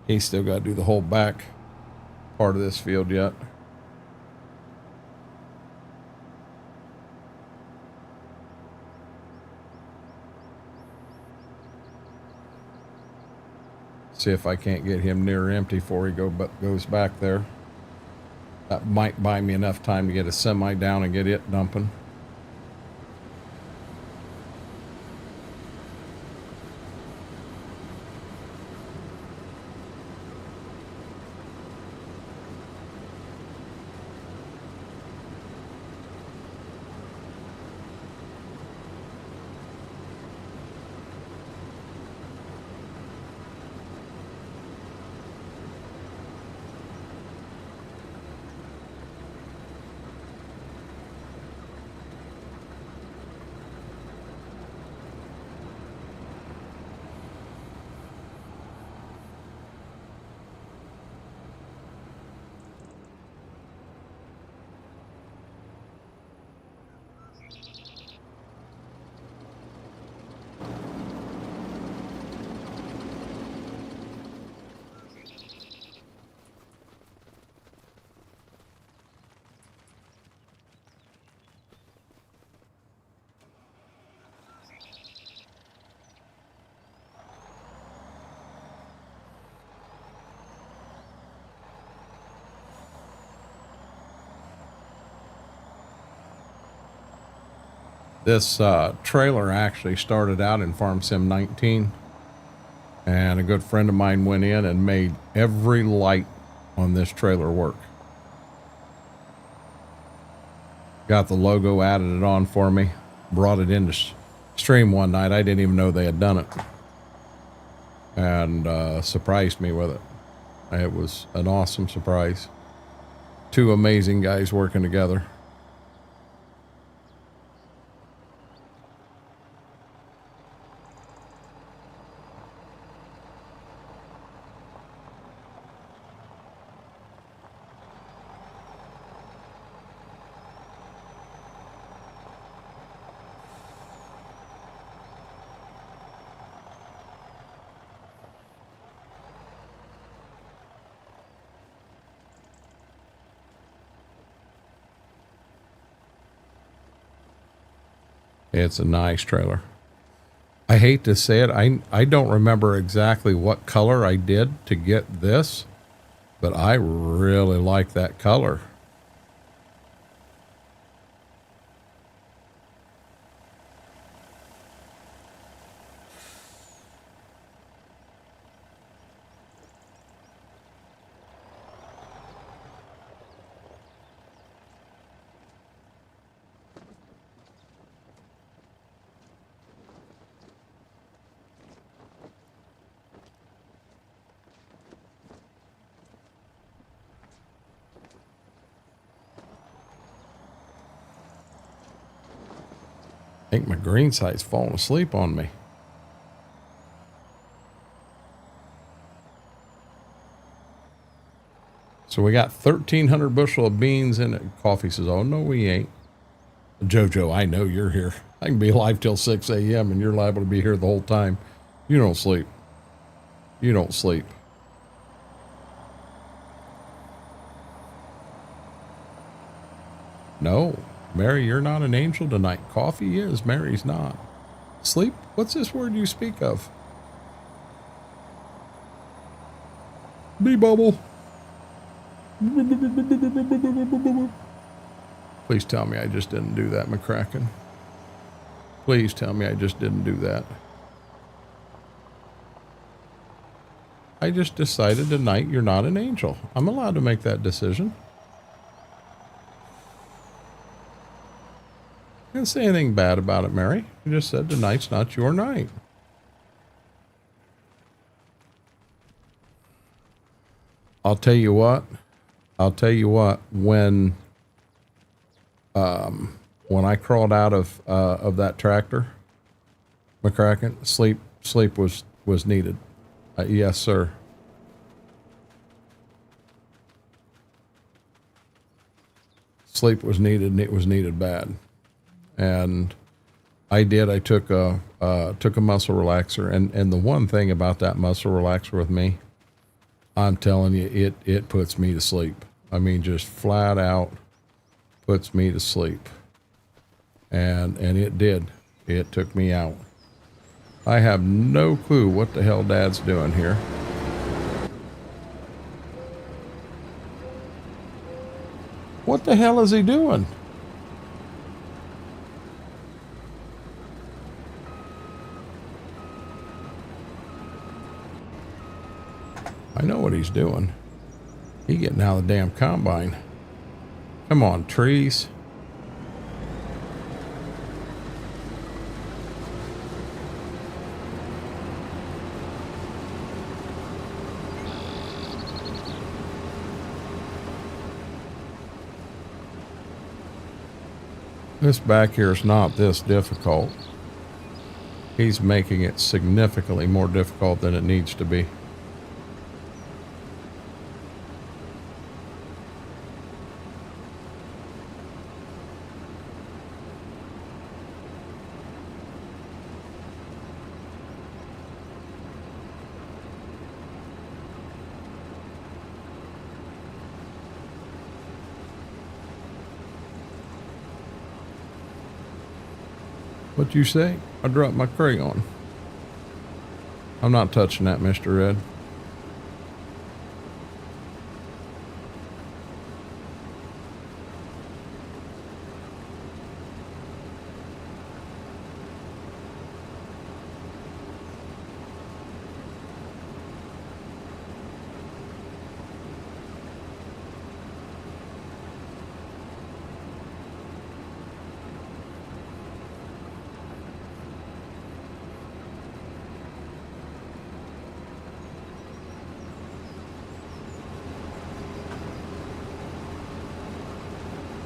He still got to do the whole back. part of this field yet. See if I can't get him near empty before he goes back there. That might buy me enough time to get a semi down and get it dumping. This trailer actually started out in Farm Sim 19, and a good friend of mine went in and made every light on this trailer work. Got the logo, added it on for me, brought it into stream one night. I didn't even know they had done it, and surprised me with it. It was an awesome surprise. Two amazing guys working together. It's a nice trailer. I hate to say it. I don't remember exactly what color I did to get this, but I really like that color. I think my green sight's falling asleep on me. So we got 1,300 bushel of beans in it. Coffee says, oh, no, we ain't. Jojo, I know you're here. I can be live till 6 a.m. and you're liable to be here the whole time. You don't sleep. You don't sleep. No. Mary, you're not an angel tonight. Coffee is. Mary's not. Sleep? What's this word you speak of? Bee bubble. Please tell me I just didn't do that, McCracken. Please tell me I just didn't do that. I just decided tonight you're not an angel. I'm allowed to make that decision. I didn't say anything bad about it, Mary. You just said tonight's not your night. I'll tell you what. When I crawled out of that tractor, McCracken, sleep was needed. Yes, sir. Sleep was needed, and it was needed bad. And I took a muscle relaxer, and the one thing about that muscle relaxer with me, I'm telling you, it puts me to sleep. I mean, just flat out puts me to sleep. And it did. It took me out. I have no clue what the hell Dad's doing here. What the hell is he doing? I know what he's doing. He getting out of the damn combine. Come on, trees. This back here is not this difficult. He's making it significantly more difficult than it needs to be. What'd you say? I dropped my crayon. I'm not touching that, Mr. Red.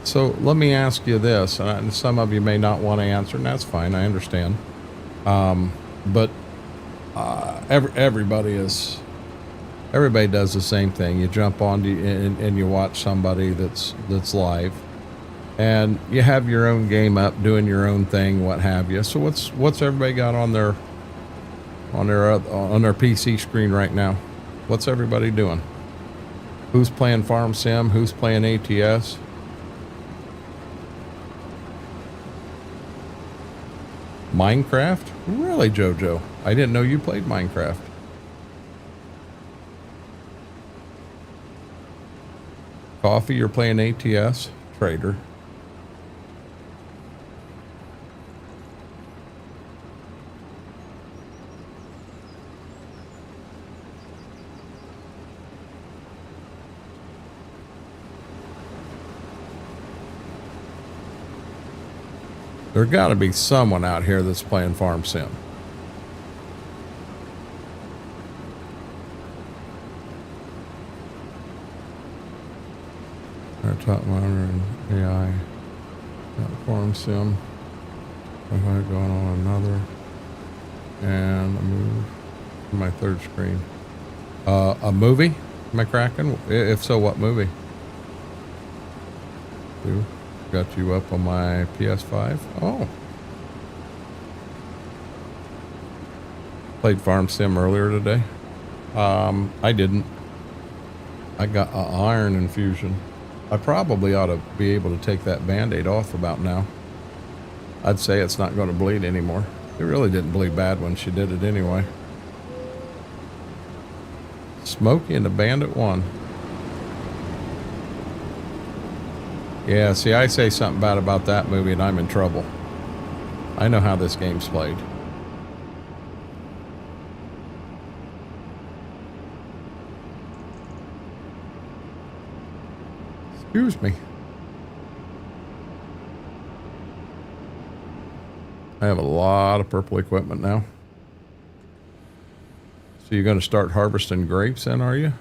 So let me ask you this, and some of you may not want to answer, and that's fine. I understand. But everybody does the same thing. You jump on and you watch somebody that's live, and you have your own game up, doing your own thing, what have you. So what's everybody got on their PC screen right now? What's everybody doing? Who's playing Farm Sim? Who's playing ATS? Minecraft? Really, JoJo? I didn't know you played Minecraft. Coffee, you're playing ATS? Trader. There got to be someone out here that's playing Farm Sim. Our top monitor and AI. Got Farm Sim. I've got going on another. And a move. My third screen. A movie? Am I cracking? If so, what movie? Got you up on my PS5. Oh. Played Farm Sim earlier today. I didn't. I got an iron infusion. I probably ought to be able to take that Band-Aid off about now. I'd say it's not going to bleed anymore. It really didn't bleed bad when she did it anyway. Smokey and the Bandit won. Yeah, see, I say something bad about that movie and I'm in trouble. I know how this game's played. Excuse me. I have a lot of purple equipment now. So you're going to start harvesting grapes then, are you?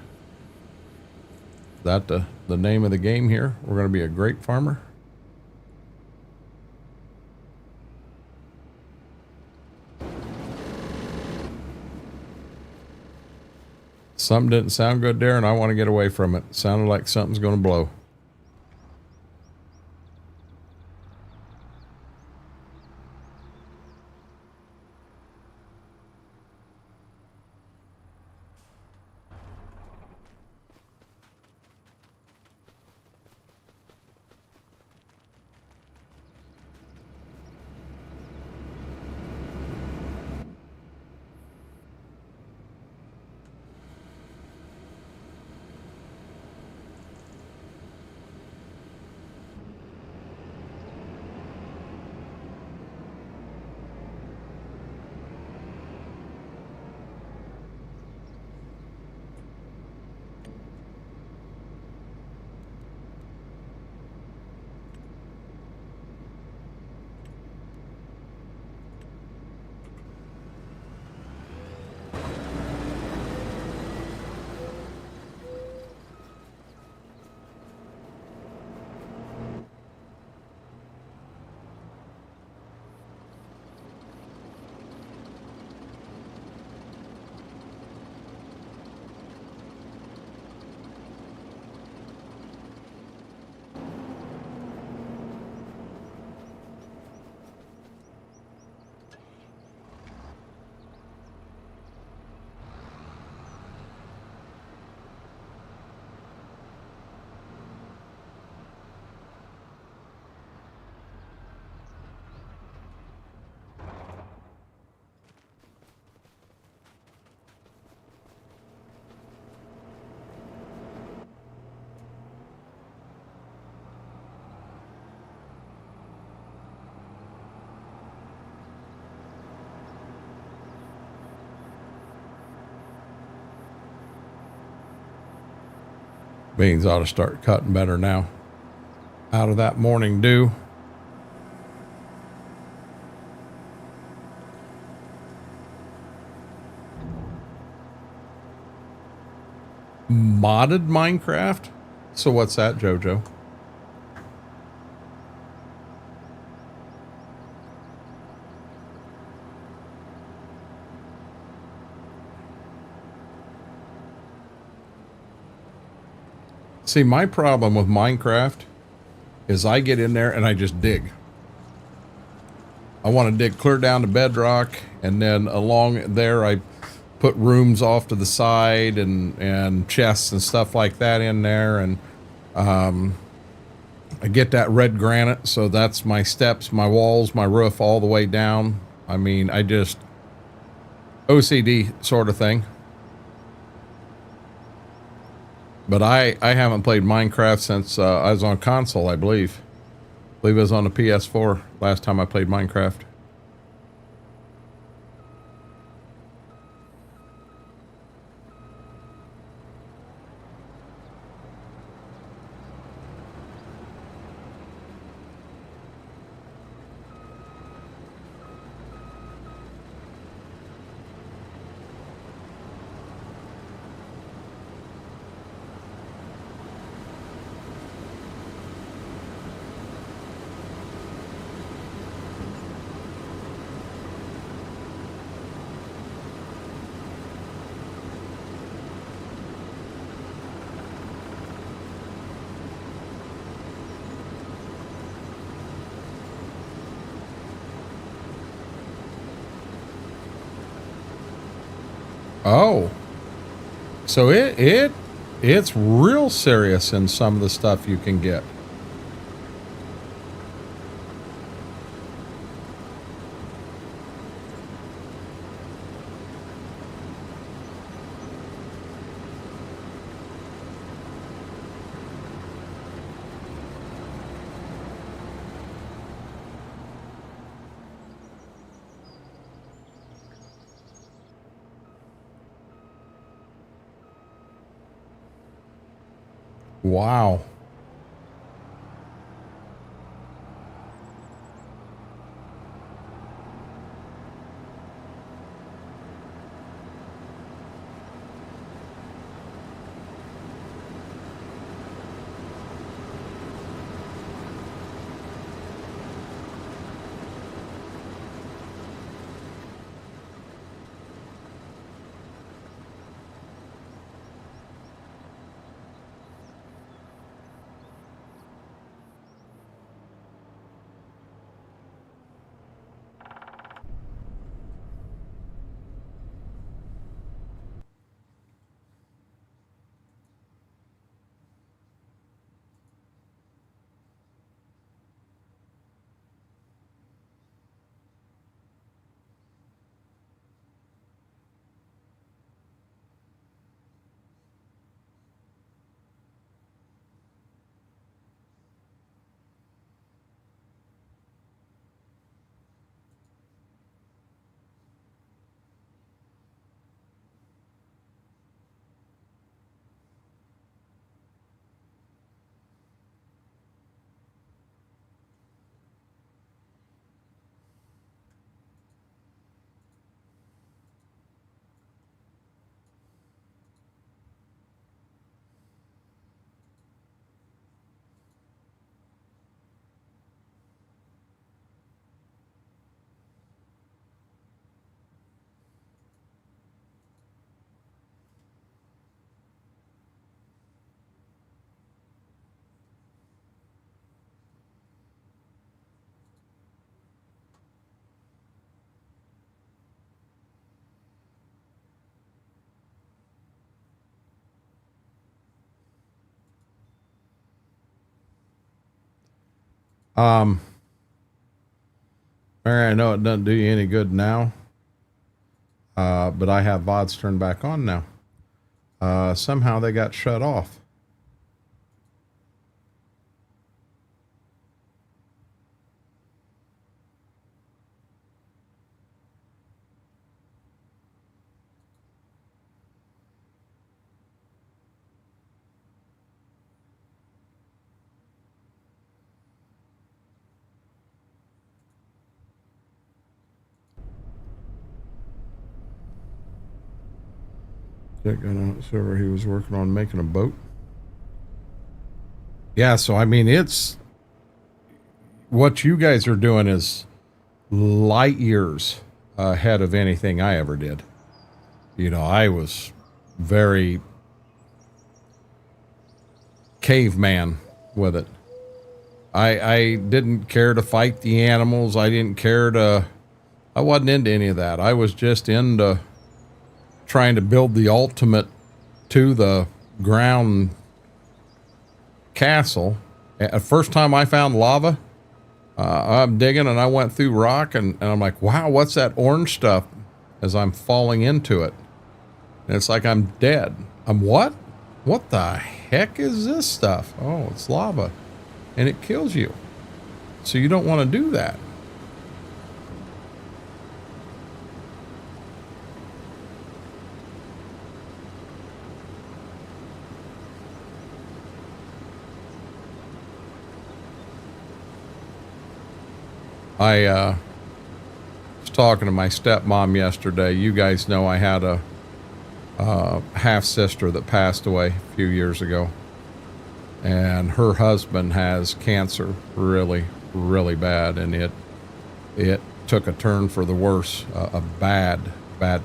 Is that the name of the game here? We're going to be a grape farmer? Something didn't sound good there, and I want to get away from it. It sounded like something's going to blow. Beans ought to start cutting better now. Out of that morning dew. Modded Minecraft? So what's that, Jojo? See, my problem with Minecraft is I get in there and I just dig. I want to dig clear down to bedrock, and then along there I put rooms off to the side and chests and stuff like that in there, and I get that red granite, so that's my steps, my walls, my roof all the way down. I mean, I just OCD sort of thing. But I haven't played Minecraft since I was on console, I believe. I believe it was on the PS4 last time I played Minecraft. Oh, so it's real serious in some of the stuff you can get. Wow. Mary, I know it doesn't do you any good now, but I have VODs turned back on now. Somehow they got shut off. That got out server. He was working on making a boat. Yeah, so I mean, it's what you guys are doing is light years ahead of anything I ever did. You know, I was very caveman with it. I didn't care to fight the animals. I didn't care to, I wasn't into any of that. I was just into trying to build the ultimate to the ground castle. First time I found lava, I'm digging and I went through rock and I'm like, wow, what's that orange stuff as I'm falling into it? And it's like I'm dead. I'm what? What the heck is this stuff? Oh, it's lava. And it kills you. So you don't want to do that. I was talking to my stepmom yesterday. You guys know I had a half sister that passed away a few years ago. And her husband has cancer really, really bad. And it took a turn for the worse, a bad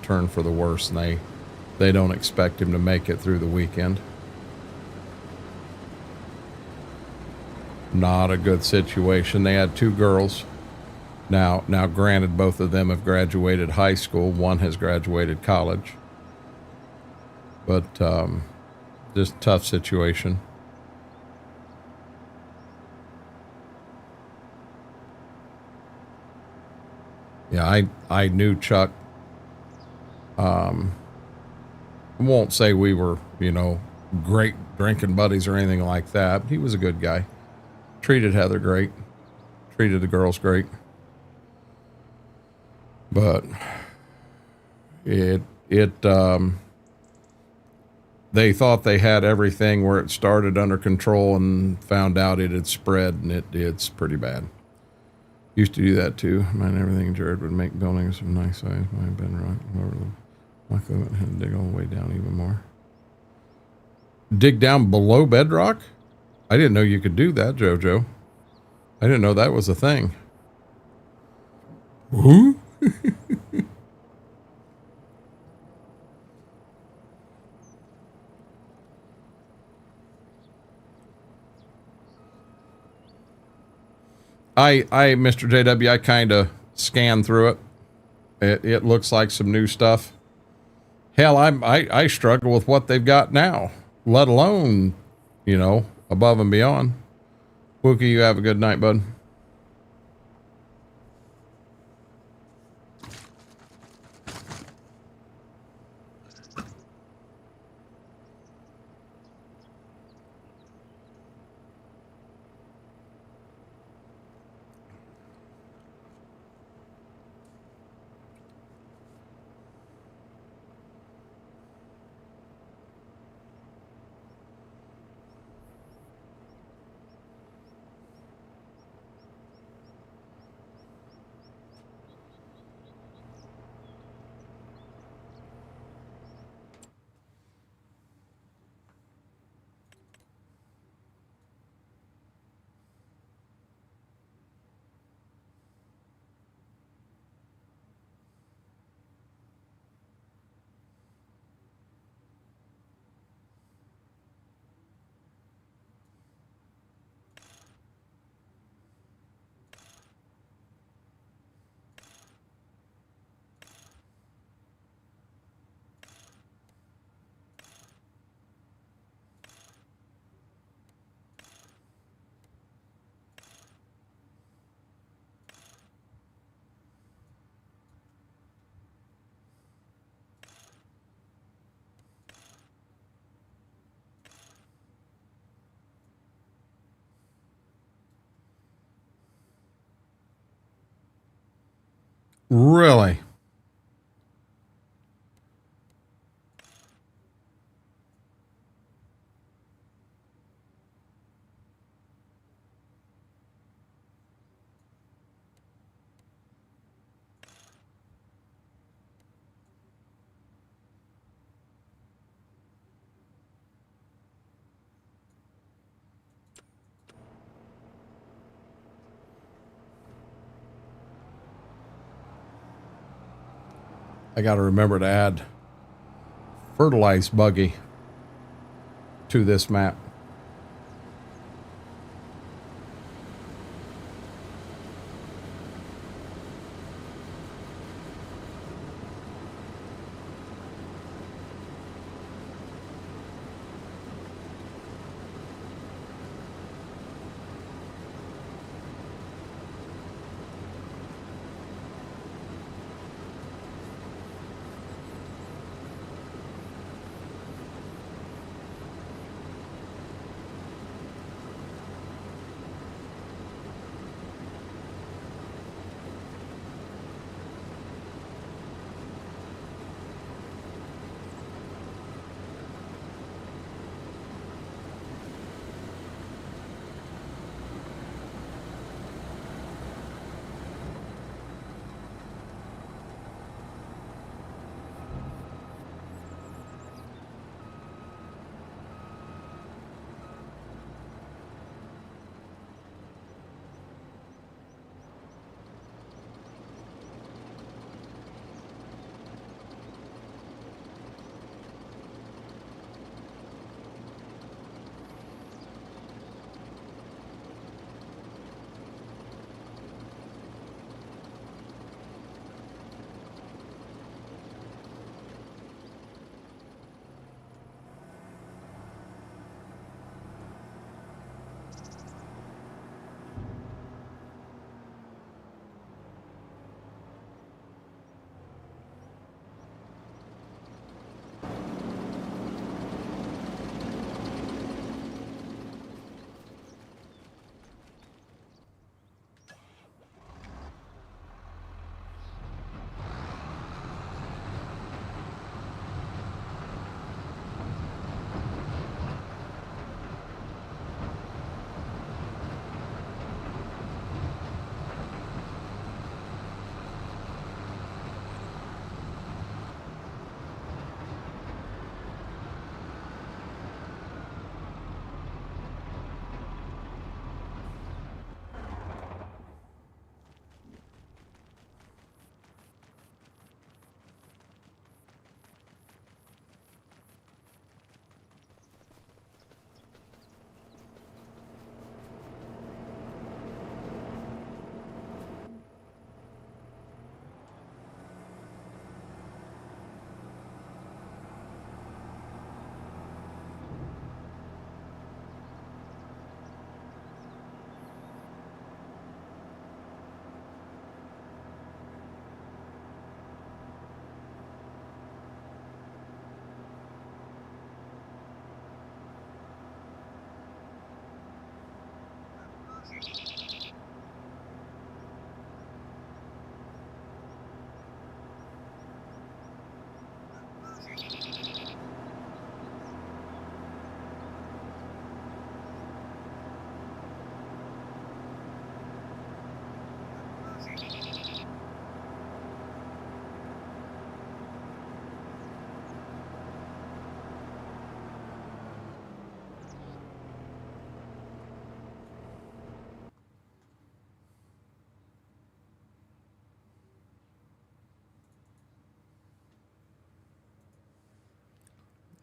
turn for the worse. And they don't expect him to make it through the weekend. Not a good situation. They had 2 girls. Now, granted, both of them have graduated high school. One has graduated college. But just tough situation. Yeah, I knew Chuck. I won't say we were, you know, great drinking buddies or anything like that. He was a good guy. Treated Heather great. Treated the girls great. But they thought they had everything where it started under control and found out it had spread, and it's pretty bad. Used to do that too. Mine everything. Jared would make buildings of nice size. Mine been right over them. Luckily, went ahead and dig all the way down even more. Dig down below bedrock? I didn't know you could do that, Jojo. I didn't know that was a thing. Who? Mr. JW, I kind of scanned through it. It looks like some new stuff. Hell, I struggle with what they've got now, let alone, you know, above and beyond. Wookie, you have a good night, bud. Really? I got to remember to add fertilize buggy to this map.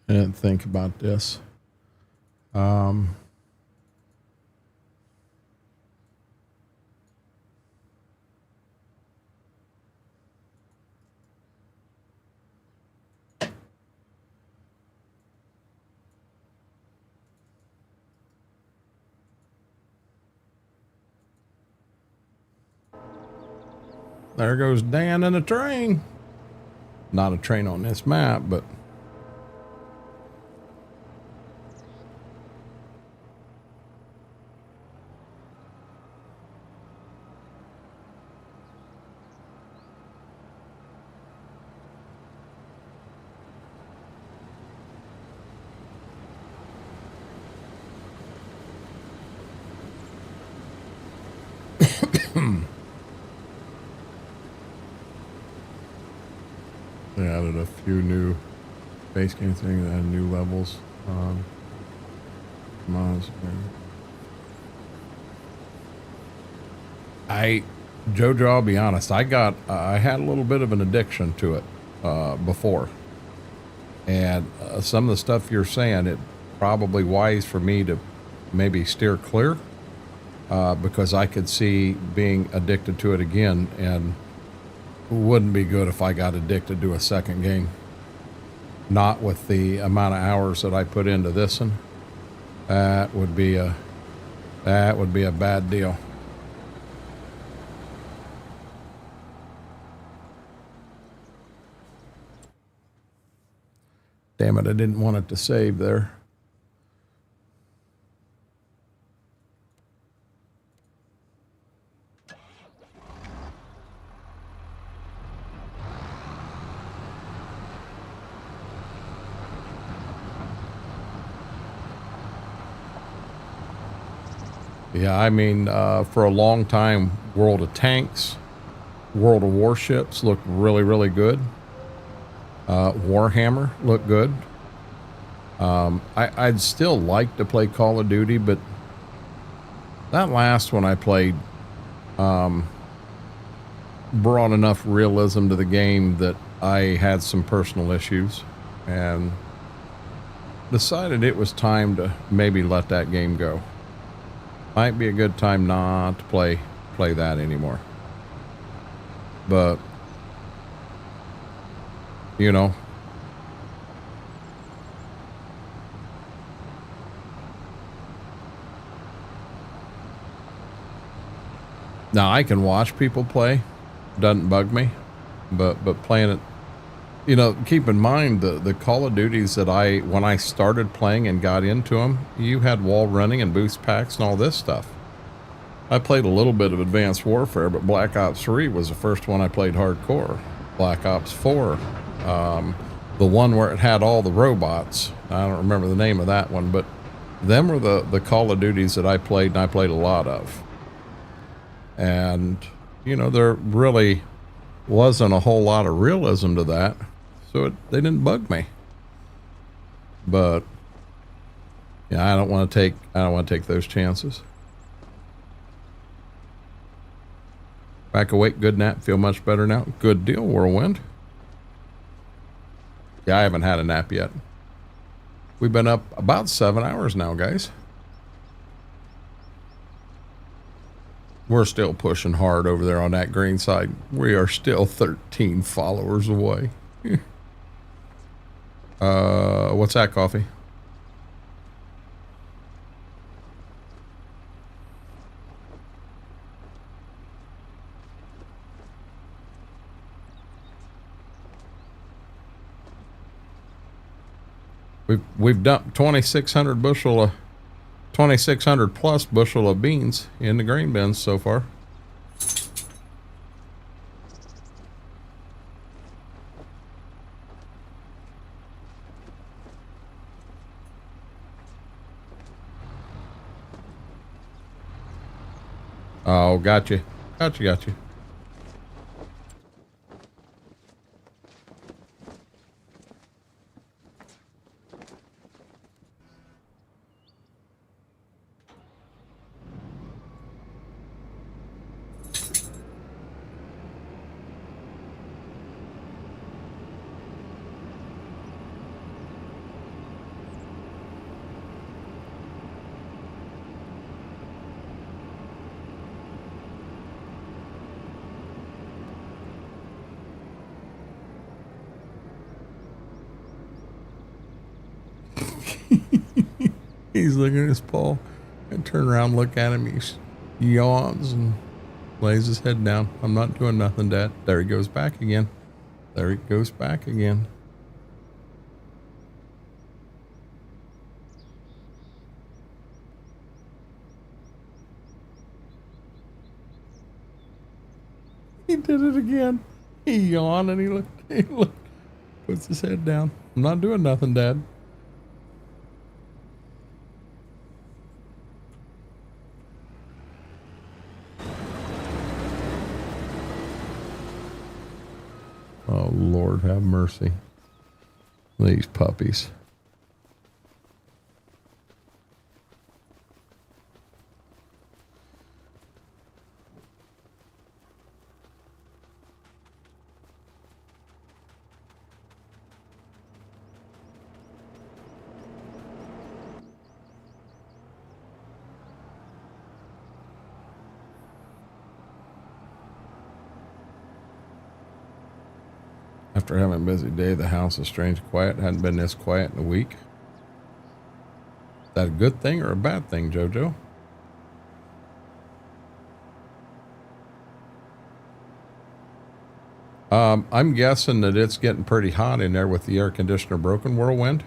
I didn't think about this. There goes Dan in a train. Not a train on this map, but they added a few new base game things, added new levels. Jojo, I'll be honest, I had a little bit of an addiction to it. before. And some of the stuff you're saying, it probably wise for me to maybe steer clear, because I could see being addicted to it again, and wouldn't be good if I got addicted to a second game. Not with the amount of hours that I put into this one. That would be a bad deal. Damn it, I didn't want it to save there. Yeah, I mean, for a long time, World of Tanks, World of Warships looked really, really good. Warhammer looked good. I'd still like to play Call of Duty, but that last one I played brought enough realism to the game that I had some personal issues and decided it was time to maybe let that game go. Might be a good time not to play that anymore. But, you know, now I can watch people play, doesn't bug me, but playing it, you know, keep in mind the Call of Duties that when I started playing and got into them, you had wall running and boost packs and all this stuff. I played a little bit of Advanced Warfare, but Black Ops 3 was the first one I played hardcore. Black Ops 4, the one where it had all the robots. I don't remember the name of that one, but them were the Call of Duties that I played, and I played a lot of. And, you know, there really wasn't a whole lot of realism to that, so they didn't bug me. But yeah, I don't want to take those chances. Back awake, good nap, feel much better now. Good deal, Whirlwind. Yeah, I haven't had a nap yet. We've been up about 7 hours now, guys. We're still pushing hard over there on that green side. We are still 13 followers away. What's that, coffee? We've dumped 2,600 plus bushel of beans in the grain bins so far. Oh, gotcha. Gotcha. He's looking at his paw. I turn around, look at him. He yawns and lays his head down. I'm not doing nothing, Dad. There he goes back again. There he goes back again. He did it again. He yawned and he looked, puts his head down. I'm not doing nothing, Dad. Oh, Lord, have mercy. These puppies. After having a busy day, the house is strange quiet. Hadn't been this quiet in a week. Is that a good thing or a bad thing, Jojo? I'm guessing that it's getting pretty hot in there with the air conditioner broken, Whirlwind.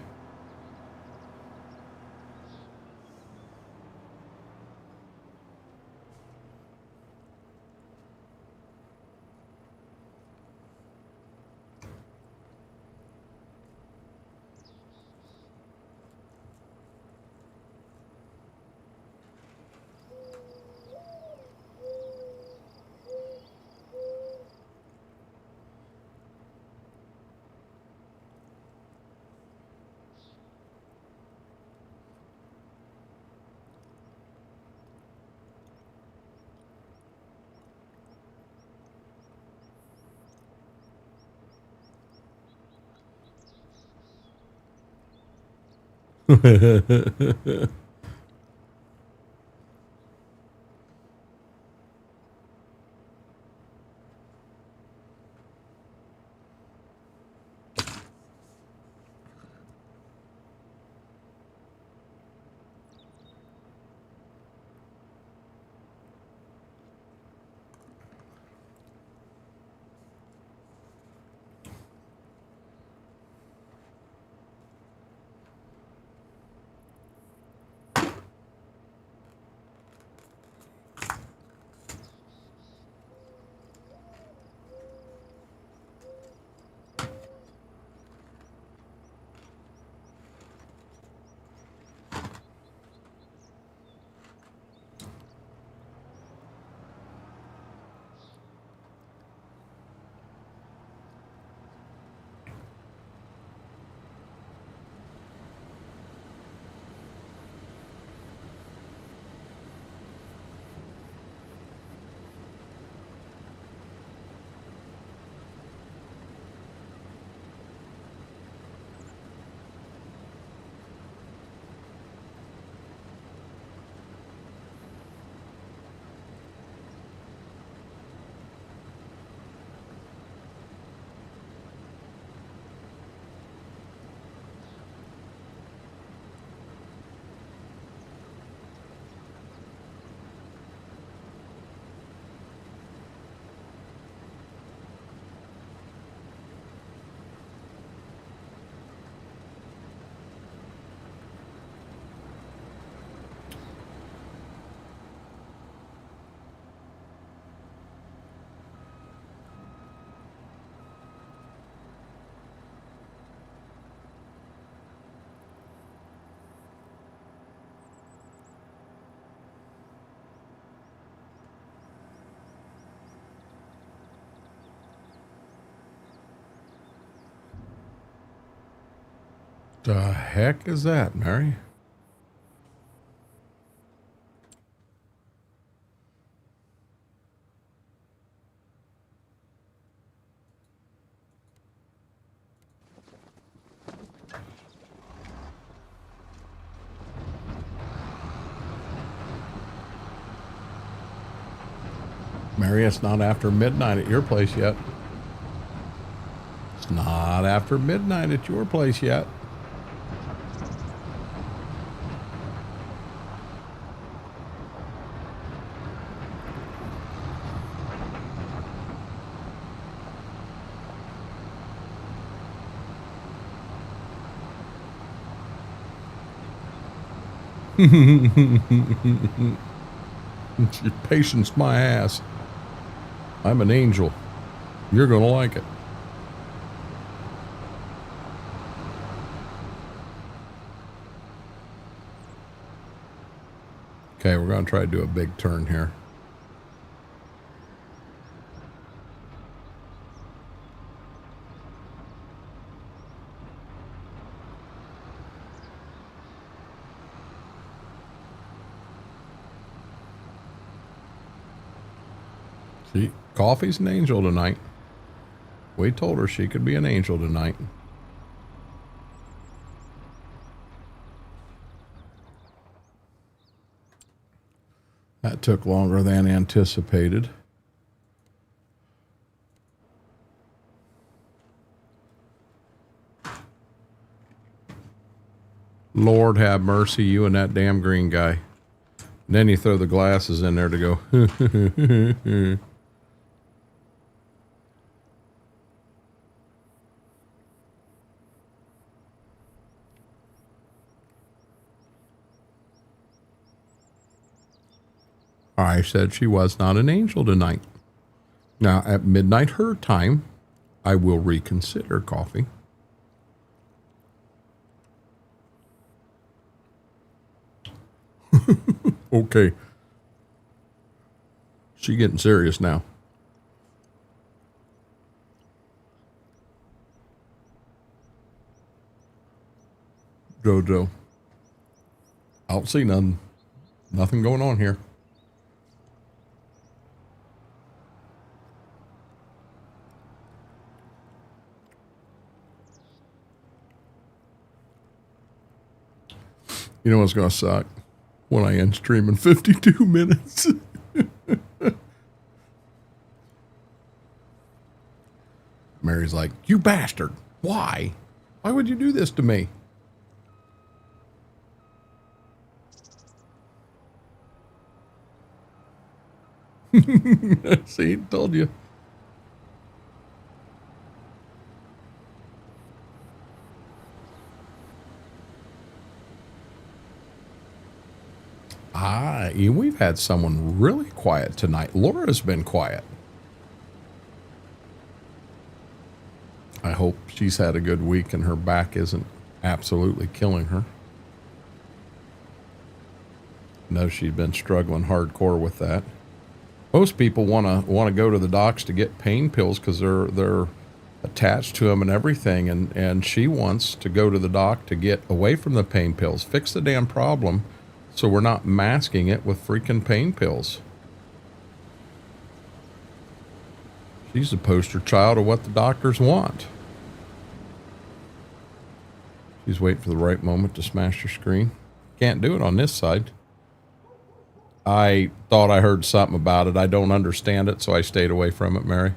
The heck is that, Mary? Mary, it's not after midnight at your place yet. It's not after midnight at your place yet. Patience my ass. I'm an angel. You're gonna like it. Okay, we're gonna try to do a big turn here. See, Coffee's an angel tonight. We told her she could be an angel tonight. That took longer than anticipated. Lord have mercy, you and that damn green guy. And then you throw the glasses in there to go. I said she was not an angel tonight. Now, at midnight her time, I will reconsider coffee. Okay. She getting serious now. Jojo. I don't see nothing. Nothing going on here. You know what's going to suck? When I end stream in 52 minutes. Mary's like, you bastard. Why? Why would you do this to me? See, told you. We've had someone really quiet tonight. Laura's been quiet. I hope she's had a good week and her back isn't absolutely killing her. I know she's been struggling hardcore with that. Most people want to go to the docs to get pain pills because they're attached to them and everything, and she wants to go to the doc to get away from the pain pills, fix the damn problem, so we're not masking it with freaking pain pills. She's the poster child of what the doctors want. She's waiting for the right moment to smash her screen. Can't do it on this side. I thought I heard something about it. I don't understand it, so I stayed away from it, Mary.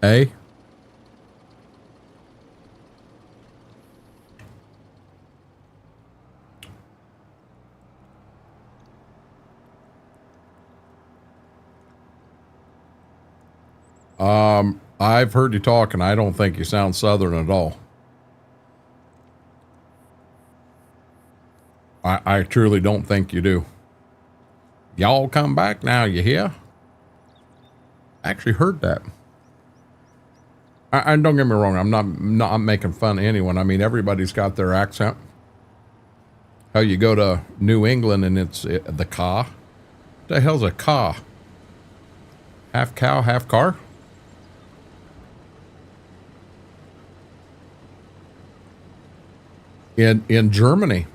Hey? I've heard you talk, and I don't think you sound Southern at all. I truly don't think you do. Y'all come back now, you hear? I actually heard that. And don't get me wrong, I'm not making fun of anyone. I mean, everybody's got their accent. How you go to New England and it's the car? What the hell's a car? Half cow, half car? In Germany,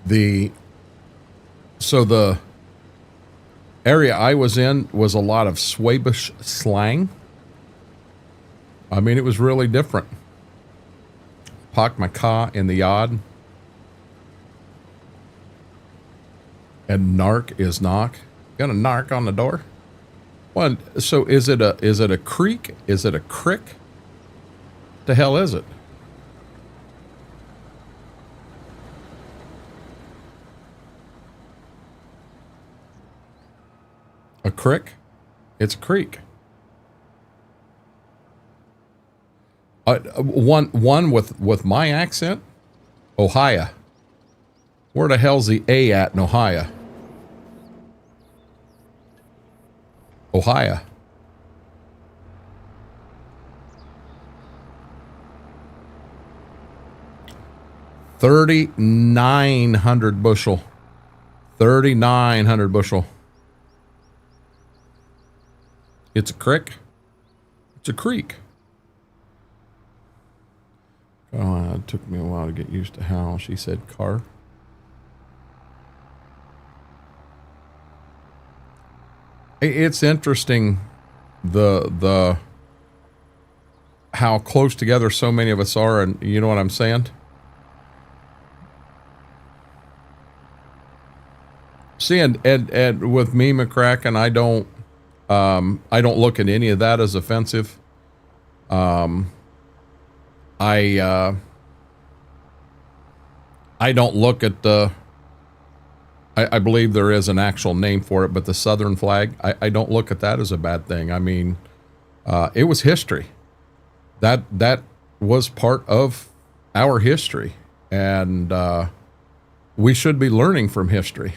the area I was in was a lot of Swabish slang. I mean, it was really different. Park my car in the yard. And narc is knock. Got a narc on the door? Well, so is it a creek? Is it a crick? The hell is it? A crick? It's a creek. One with my accent? Ohio. Where the hell's the A at in Ohio? Ohio. 3,900 bushel. 3,900 bushel. It's a creek. It's a creek. Oh, it took me a while to get used to how she said car. It's interesting the how close together so many of us are, and you know what I'm saying? See, and with me, McCracken, I don't look at any of that as offensive. I don't look at the, I believe there is an actual name for it, but the Southern flag, I don't look at that as a bad thing. I mean, it was history. That was part of our history, and we should be learning from history.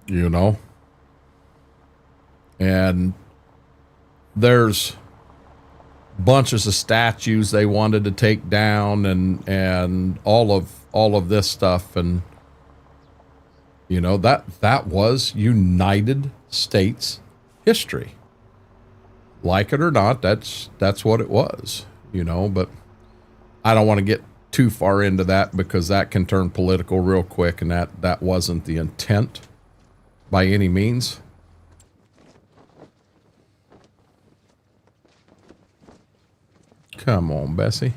You know? And there's bunches of statues they wanted to take down, and all of this stuff, and you know, that was United States history. Like it or not, that's what it was, you know. But I don't want to get too far into that, because that can turn political real quick, and that wasn't the intent by any means. Come on, Bessie.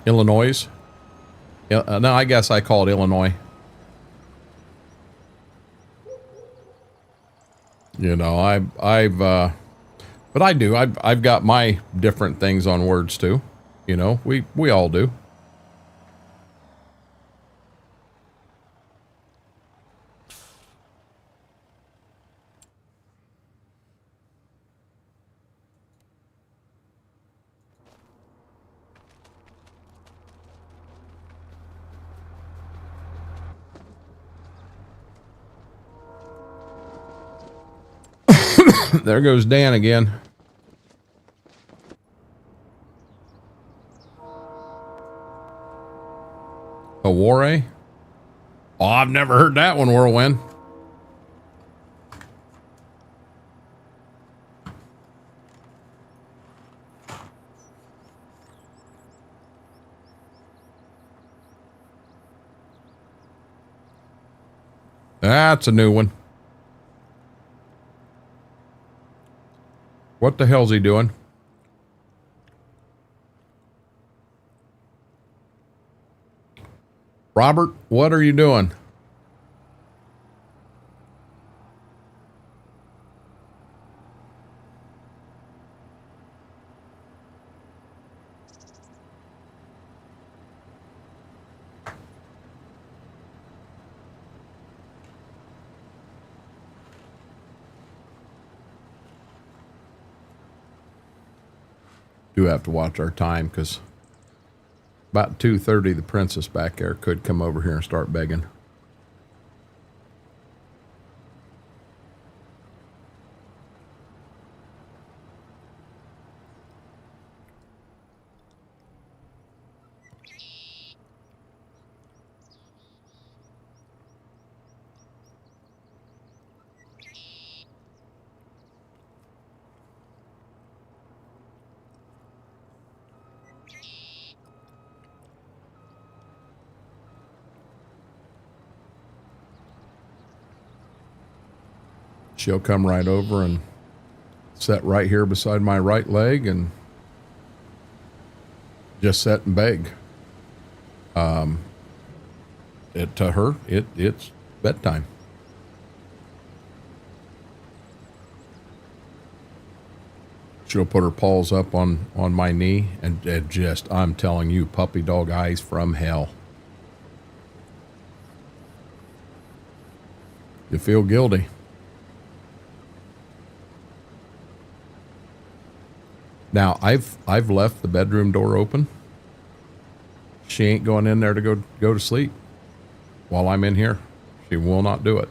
Illinois? No, I guess I call it Illinois. You know, but I do. I've got my different things on words too. You know, we all do. There goes Dan again. A Warray? Oh, I've never heard that one, Whirlwind. That's a new one. What the hell's he doing? Robert, what are you doing? Do have to watch our time, because about 2:30 the princess back there could come over here and start begging. She'll come right over and sit right here beside my right leg and just sit and beg. To her, it's bedtime. She'll put her paws up on my knee and just, I'm telling you, puppy dog eyes from hell. You feel guilty. Now, I've left the bedroom door open. She ain't going in there to go to sleep while I'm in here. She will not do it.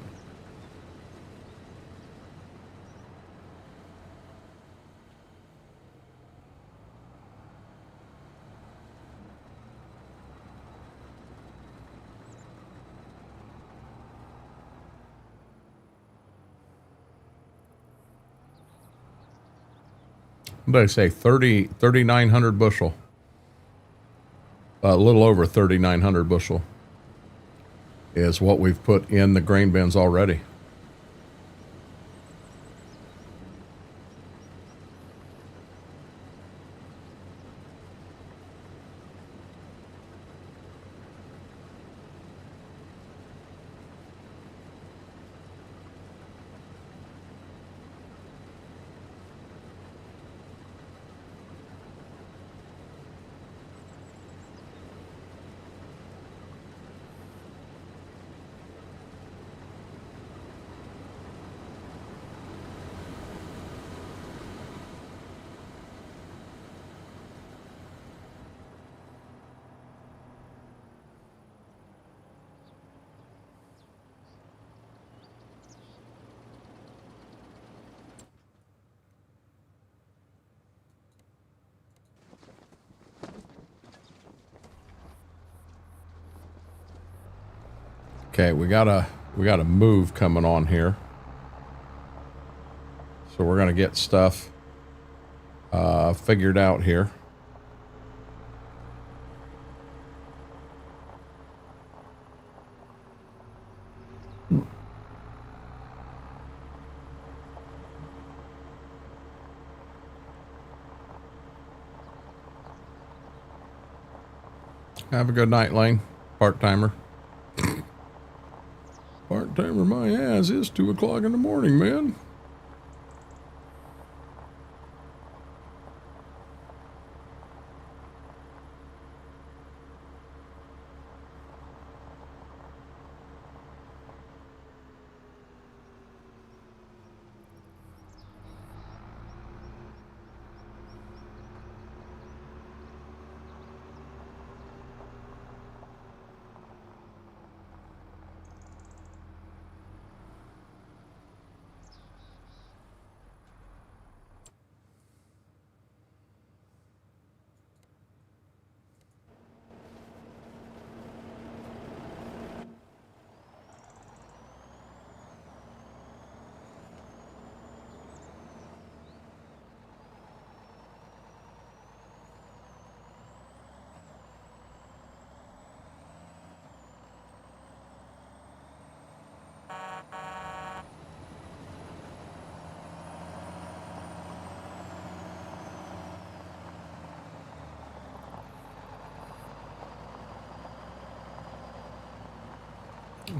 What did I say? 3,900 bushel. A little over 3,900 bushel is what we've put in the grain bins already. Okay, we got a move coming on here. So we're gonna get stuff figured out here. Have a good night, Lane. Part-timer. Part-timer, my ass. It's 2 o'clock in the morning, man.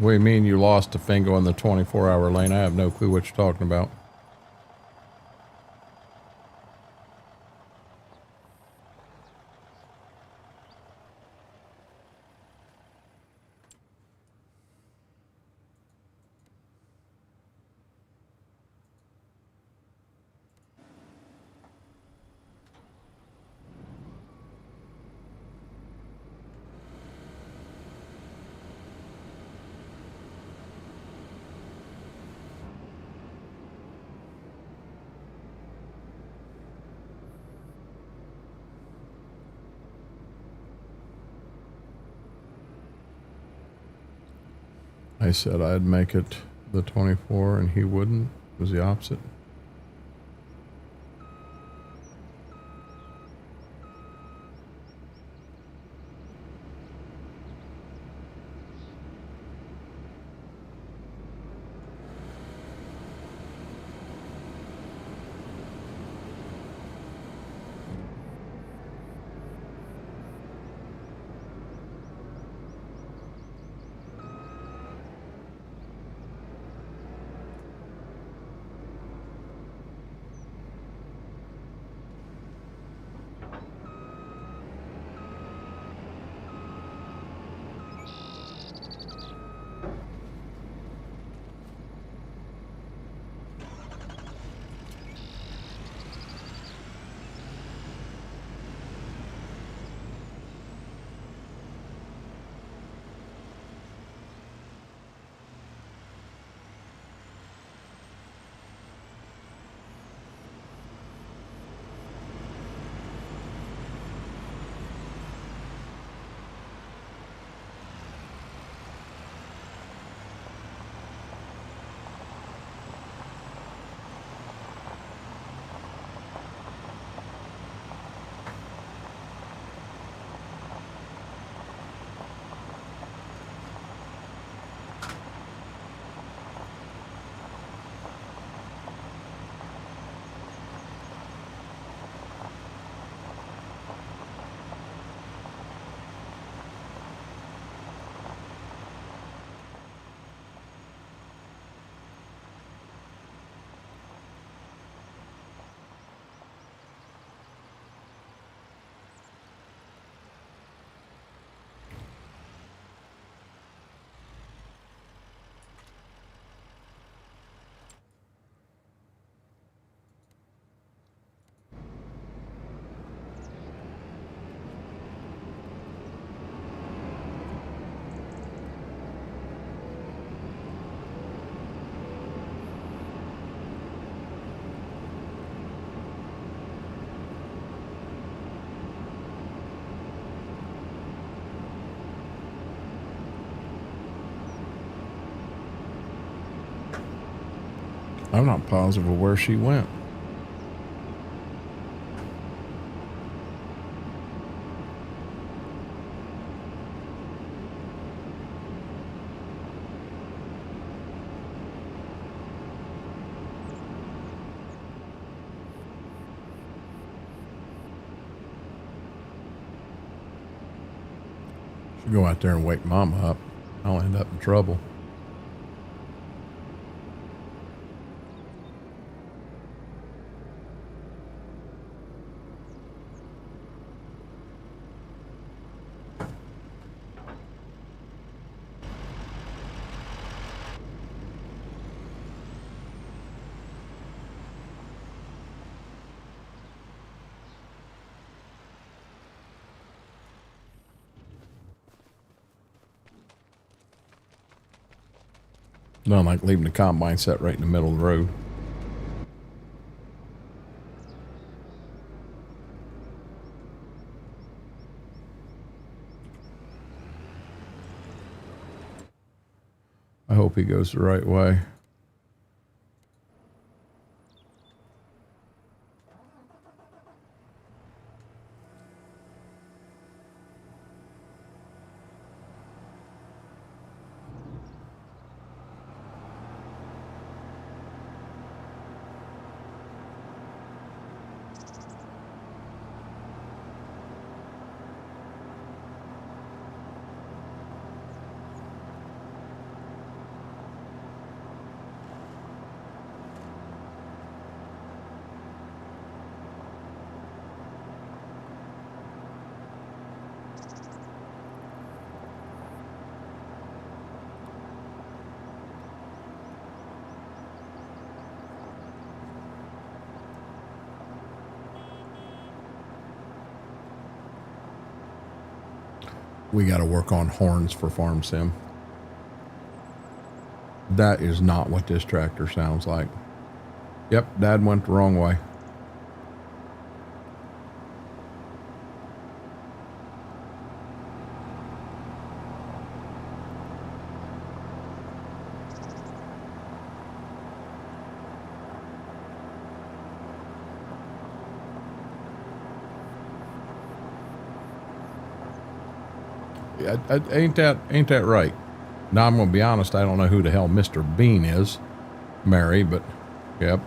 What do you mean you lost a finger in the 24-hour lane? I have no clue what you're talking about. I said I'd make it the 24 and he wouldn't. It was the opposite. I'm not positive of where she went. Should go out there and wake Mama up. I'll end up in trouble. Don't like leaving the combine set right in the middle of the road. I hope he goes the right way. We got to work on horns for Farm Sim. That is not what this tractor sounds like. Yep, Dad went the wrong way. Ain't that right? Now I'm gonna be honest, I don't know who the hell Mr. Bean is, Mary, but yep.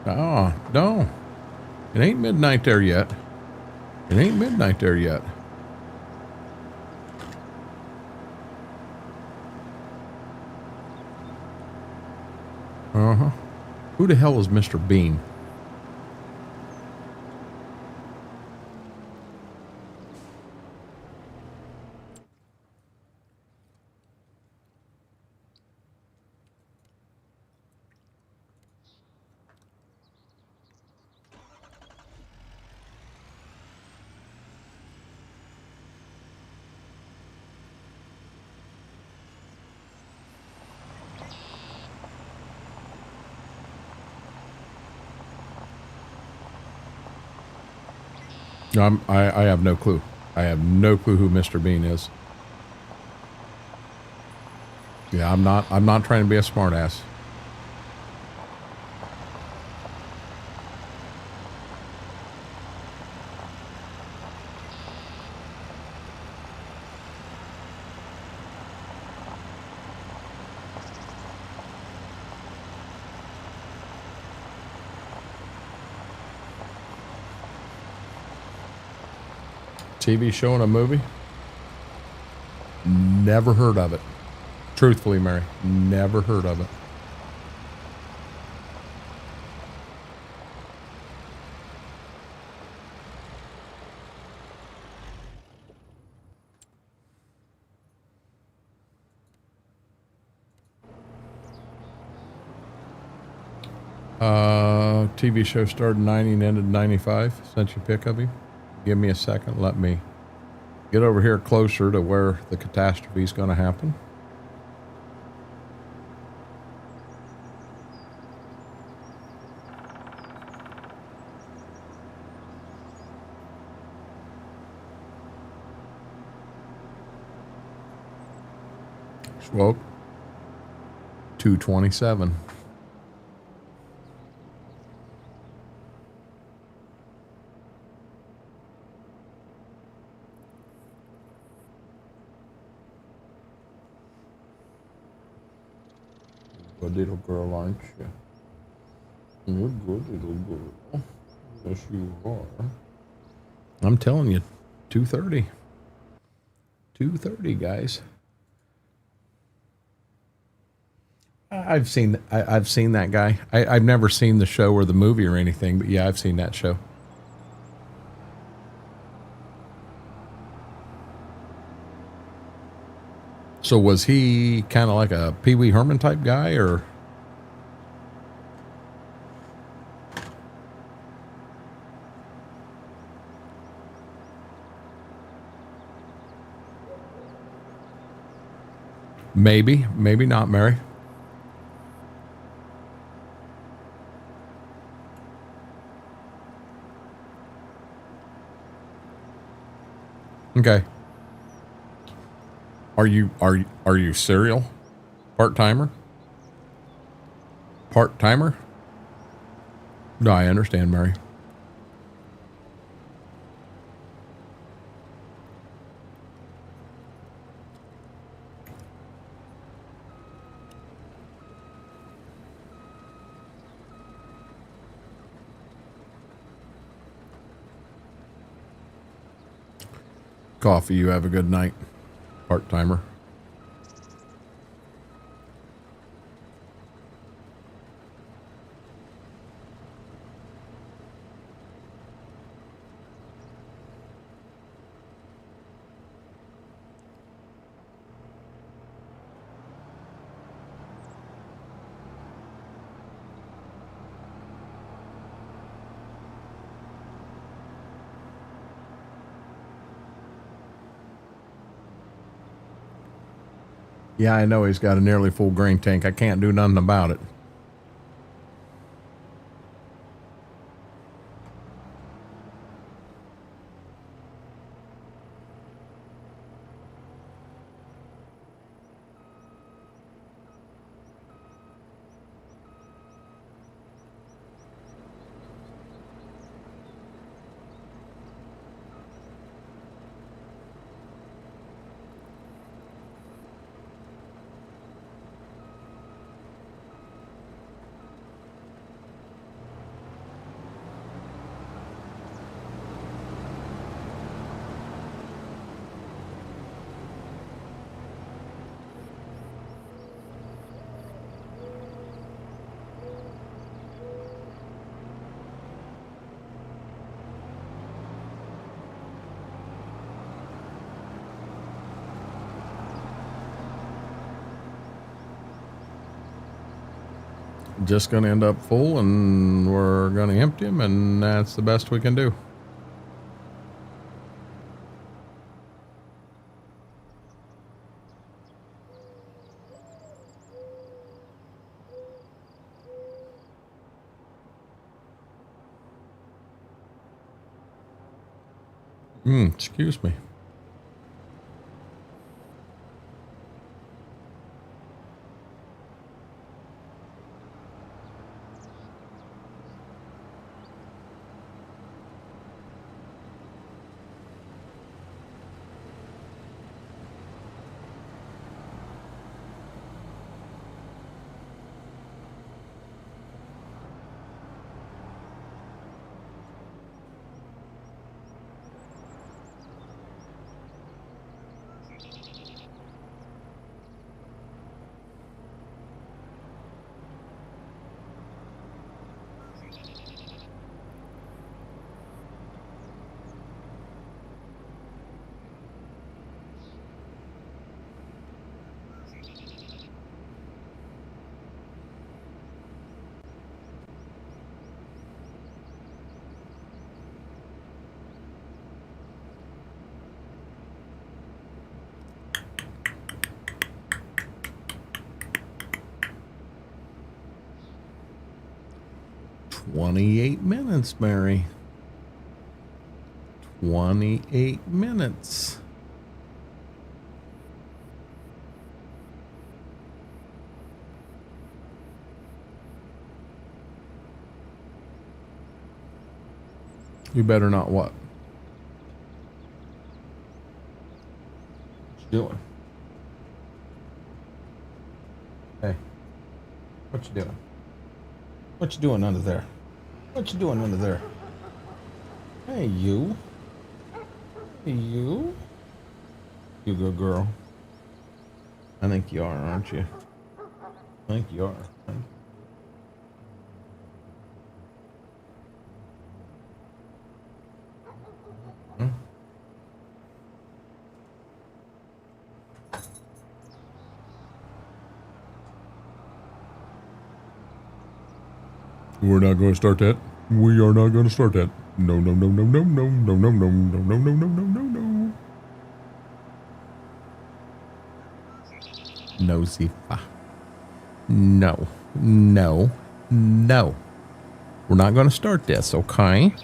Oh, no. It ain't midnight there yet. It ain't midnight there yet. Uh-huh. Who the hell is Mr. Bean? I have no clue. I have no clue who Mr. Bean is. Yeah, I'm not trying to be a smartass. TV show and a movie? Never heard of it. Truthfully, Mary, never heard of it. TV show started in 90 and ended in 95. Sent you a pic of him. Give me a second. Let me get over here closer to where the catastrophe is going to happen. Swope 227. Good little girl, aren't you? You're a good little girl. Yes, you are. I'm telling you, 2:30. 2:30, guys. I've seen that guy. I've never seen the show or the movie or anything, but yeah, I've seen that show. So was he kind of like a Pee Wee Herman type guy, or? Maybe, maybe not, Mary. Okay. Are you serial? Part-timer? Part-timer? No, I understand, Mary. Coffee, you have a good night. Part-timer. Yeah, I know he's got a nearly full grain tank. I can't do nothing about it. Just going to end up full, and we're going to empty them, and that's the best we can do. Excuse me. "28 minutes, Mary. 28 minutes. You better not what? What you doing? Hey. What you doing? What you doing under there? What you doing under there? Hey, you. Hey, you. You good girl. I think you are, aren't you? I think you are. Hmm? We're not going to start that. We are not going to start that. No, no, no, no, no, no, no, no, no, no, no, no, no, no, no, no. No, Zifa. No, no, no. We're not going to start this, okay?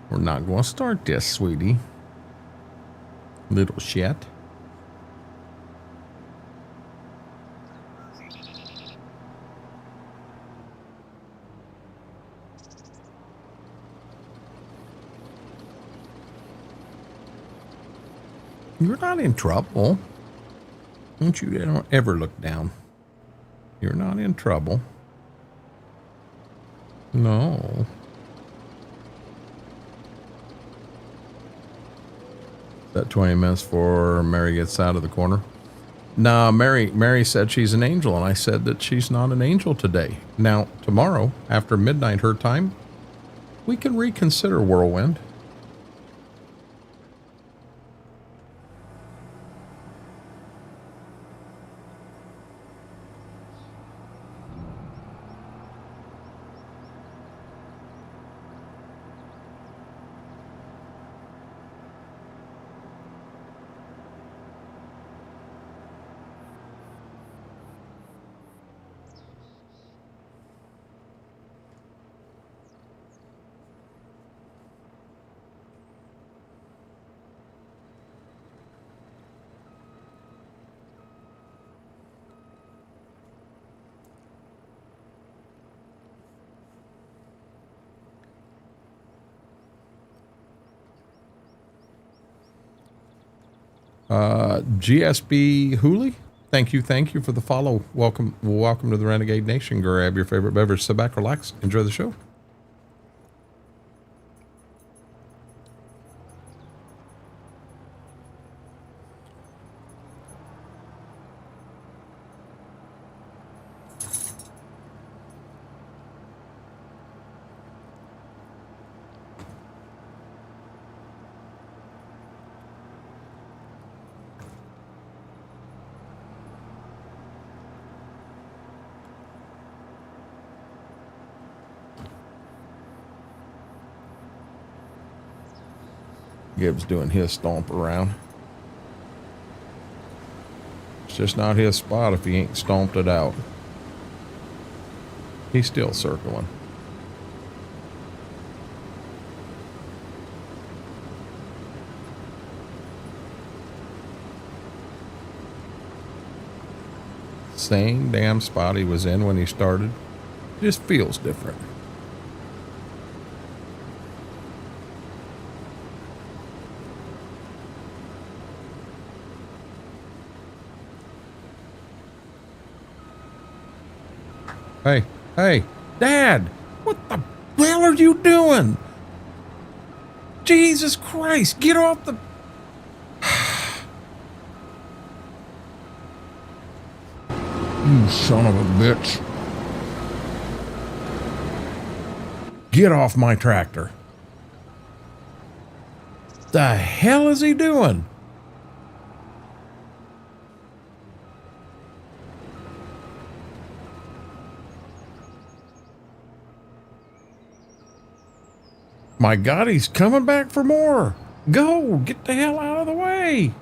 We're not going to start this, sweetie. Little shit. You're not in trouble. Don't you ever look down. You're not in trouble. No. That 20 minutes before Mary gets out of the corner. No, Mary said she's an angel, and I said that she's not an angel today. Now, tomorrow, after midnight her time, we can reconsider Whirlwind. GSB Hooley, thank you for the follow. Welcome to the Renegade Nation. Grab your favorite beverage, sit back, relax, enjoy the show. Gibbs doing his stomp around. It's just not his spot if he ain't stomped it out. He's still circling. Same damn spot he was in when he started. Just feels different. Hey, Dad, what the hell are you doing? Jesus Christ, get off the... You son of a bitch. Get off my tractor. The hell is he doing? My God, he's coming back for more. Go, get the hell out of the way.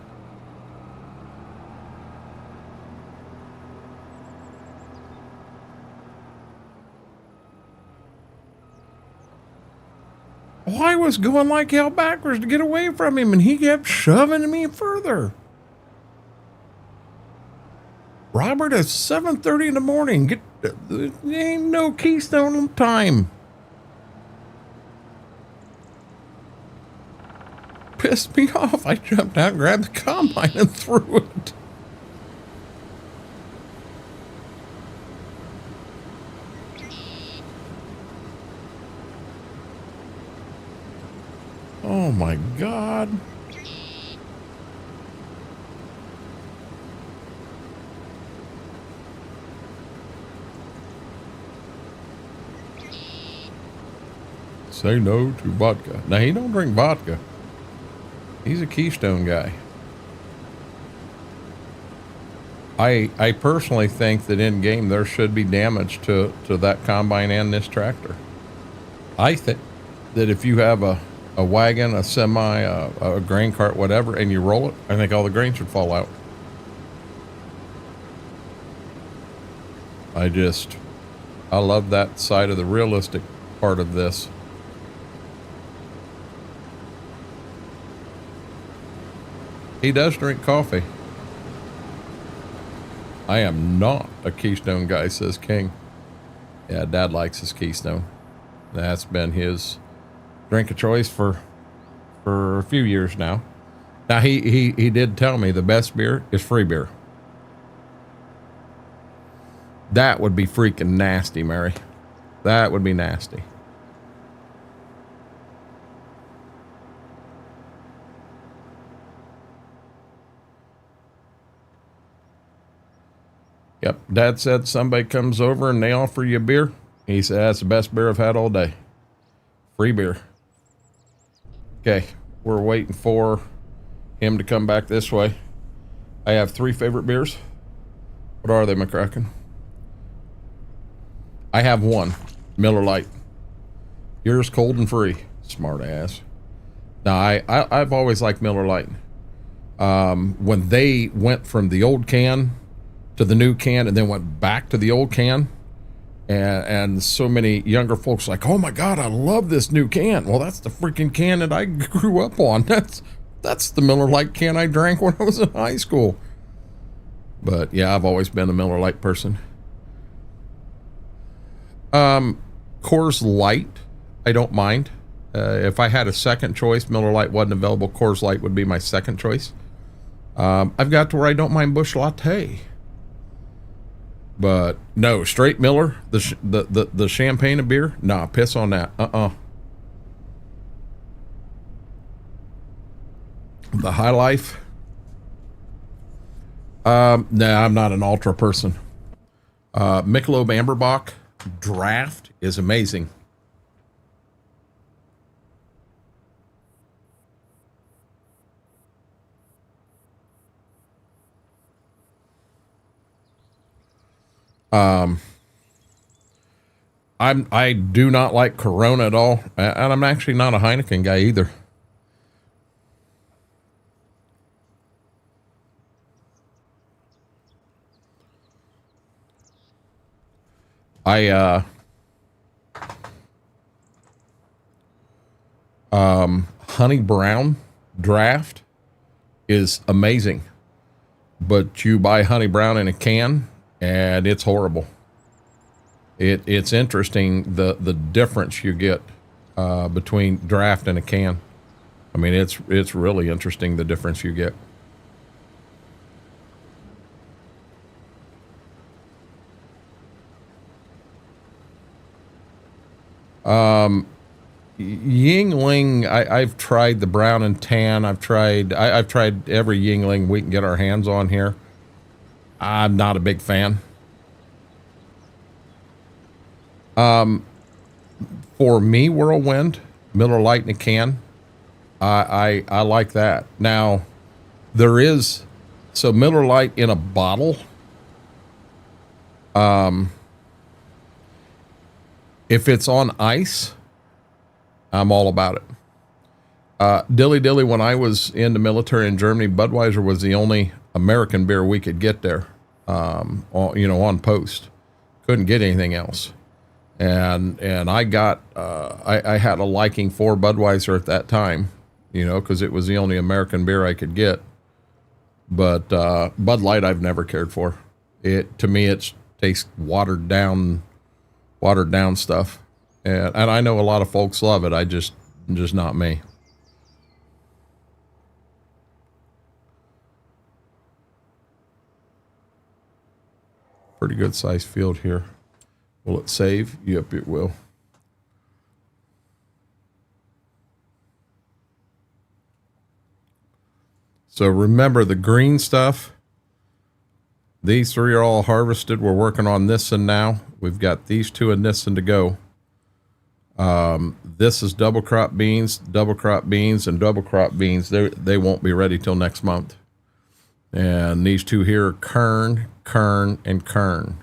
Oh, I was going like hell backwards to get away from him, and he kept shoving me further. Robert, it's 7:30 in the morning. There ain't no Keystone time. Pissed me off. I jumped out, grabbed the combine, and threw it. Oh my God. Say no to vodka. Now, he don't drink vodka. He's a Keystone guy. I personally think that in game there should be damage to that combine and this tractor. I think that if you have a wagon, a semi, a grain cart, whatever, and you roll it, I think all the grain should fall out. I love that side of the realistic part of this. He does drink coffee. I am not a Keystone guy, says King. Yeah, Dad likes his Keystone. That's been his drink of choice for a few years now. Now, he did tell me the best beer is free beer. That would be freaking nasty, Mary. That would be nasty. Yep, Dad said somebody comes over and they offer you a beer. He said, that's the best beer I've had all day. Free beer. Okay, we're waiting for him to come back this way. I have 3 favorite beers. What are they, McCracken? I have 1, Miller Lite. Yours cold and free. Smart ass. Now, I've always liked Miller Lite. When they went from the old can to the new can and then went back to the old can, and so many younger folks like, oh my God, I love this new can. Well, that's the freaking can that I grew up on. That's the Miller Lite can I drank when I was in high school. But yeah, I've always been a Miller Lite person. Coors Light, I don't mind. If I had a second choice, Miller Lite wasn't available, Coors Light would be my second choice. I've got to where I don't mind Busch Latte. But no, straight Miller, the champagne of beer, nah, piss on that. The High Life, nah, I'm not an ultra person. Michelob Amberbach draft is amazing. I do not like Corona at all, and I'm actually not a Heineken guy either. Honey Brown draft is amazing, but you buy Honey Brown in a can and it's horrible. It's interesting the difference you get between draft and a can. I mean, it's really interesting the difference you get. Yingling, I've tried the brown and tan. I've tried every Yingling we can get our hands on here. I'm not a big fan. For me, Whirlwind, Miller Lite in a can, I like that. Now, there is, so Miller Lite in a bottle, if it's on ice, I'm all about it. Dilly Dilly, when I was in the military in Germany, Budweiser was the only American beer we could get there, on post. Couldn't get anything else. And I got, I had a liking for Budweiser at that time, because it was the only American beer I could get. But Bud Light I've never cared for. To me, it tastes watered down stuff. And I know a lot of folks love it. Just not me. Pretty good sized field here. Will it save? Yep, it will. So remember the green stuff. These 3 are all harvested. We're working on Nissen now. We've got these 2 in Nissen to go. This is double crop beans, and double crop beans. They won't be ready till next month. And these 2 here are kern, and kern.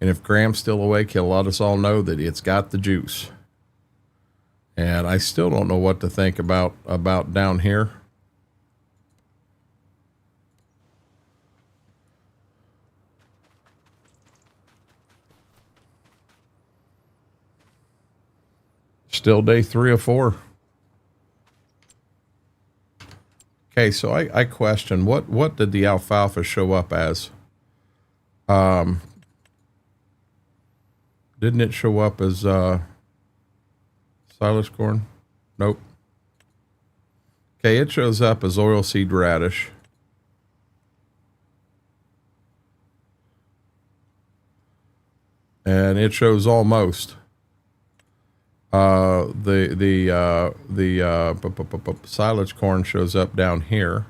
And if Graham's still awake, he'll let us all know that it's got the juice. And I still don't know what to think about down here. Still day 3 of 4. Okay, so I question what did the alfalfa show up as? Didn't it show up as silage corn? Nope. Okay, it shows up as oilseed radish. And it shows almost. The silage corn shows up down here,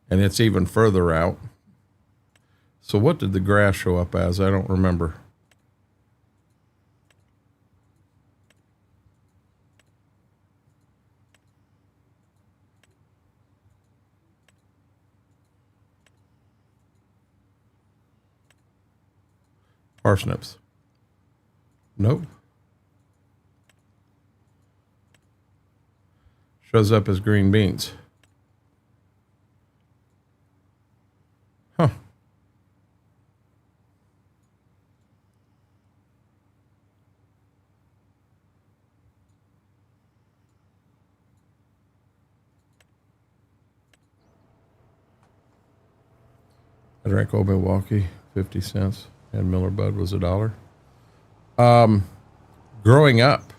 and it's even further out. So what did the grass show up as? I don't remember. Parsnips. Nope. Shows up as green beans. Huh. I drank Old Milwaukee, 50 cents, and Miller Bud was $1. Growing up,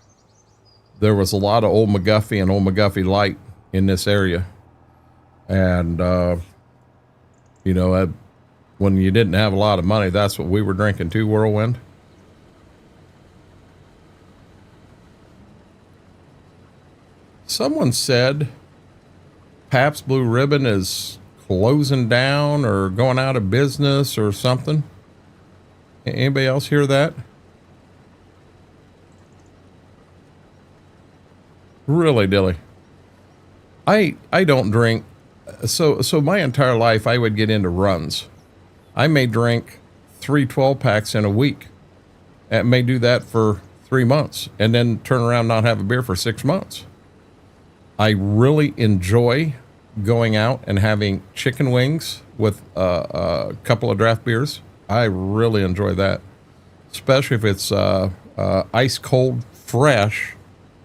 there was a lot of Old McGuffey and Old McGuffey Light in this area. And, when you didn't have a lot of money, that's what we were drinking too, Whirlwind. Someone said Pabst Blue Ribbon is closing down or going out of business or something. Anybody else hear that? Really, Dilly. I don't drink. So my entire life I would get into runs. I may drink 3 12-packs in a week. I may do that for 3 months and then turn around and not have a beer for 6 months. I really enjoy going out and having chicken wings with a couple of draft beers. I really enjoy that, especially if it's ice cold, fresh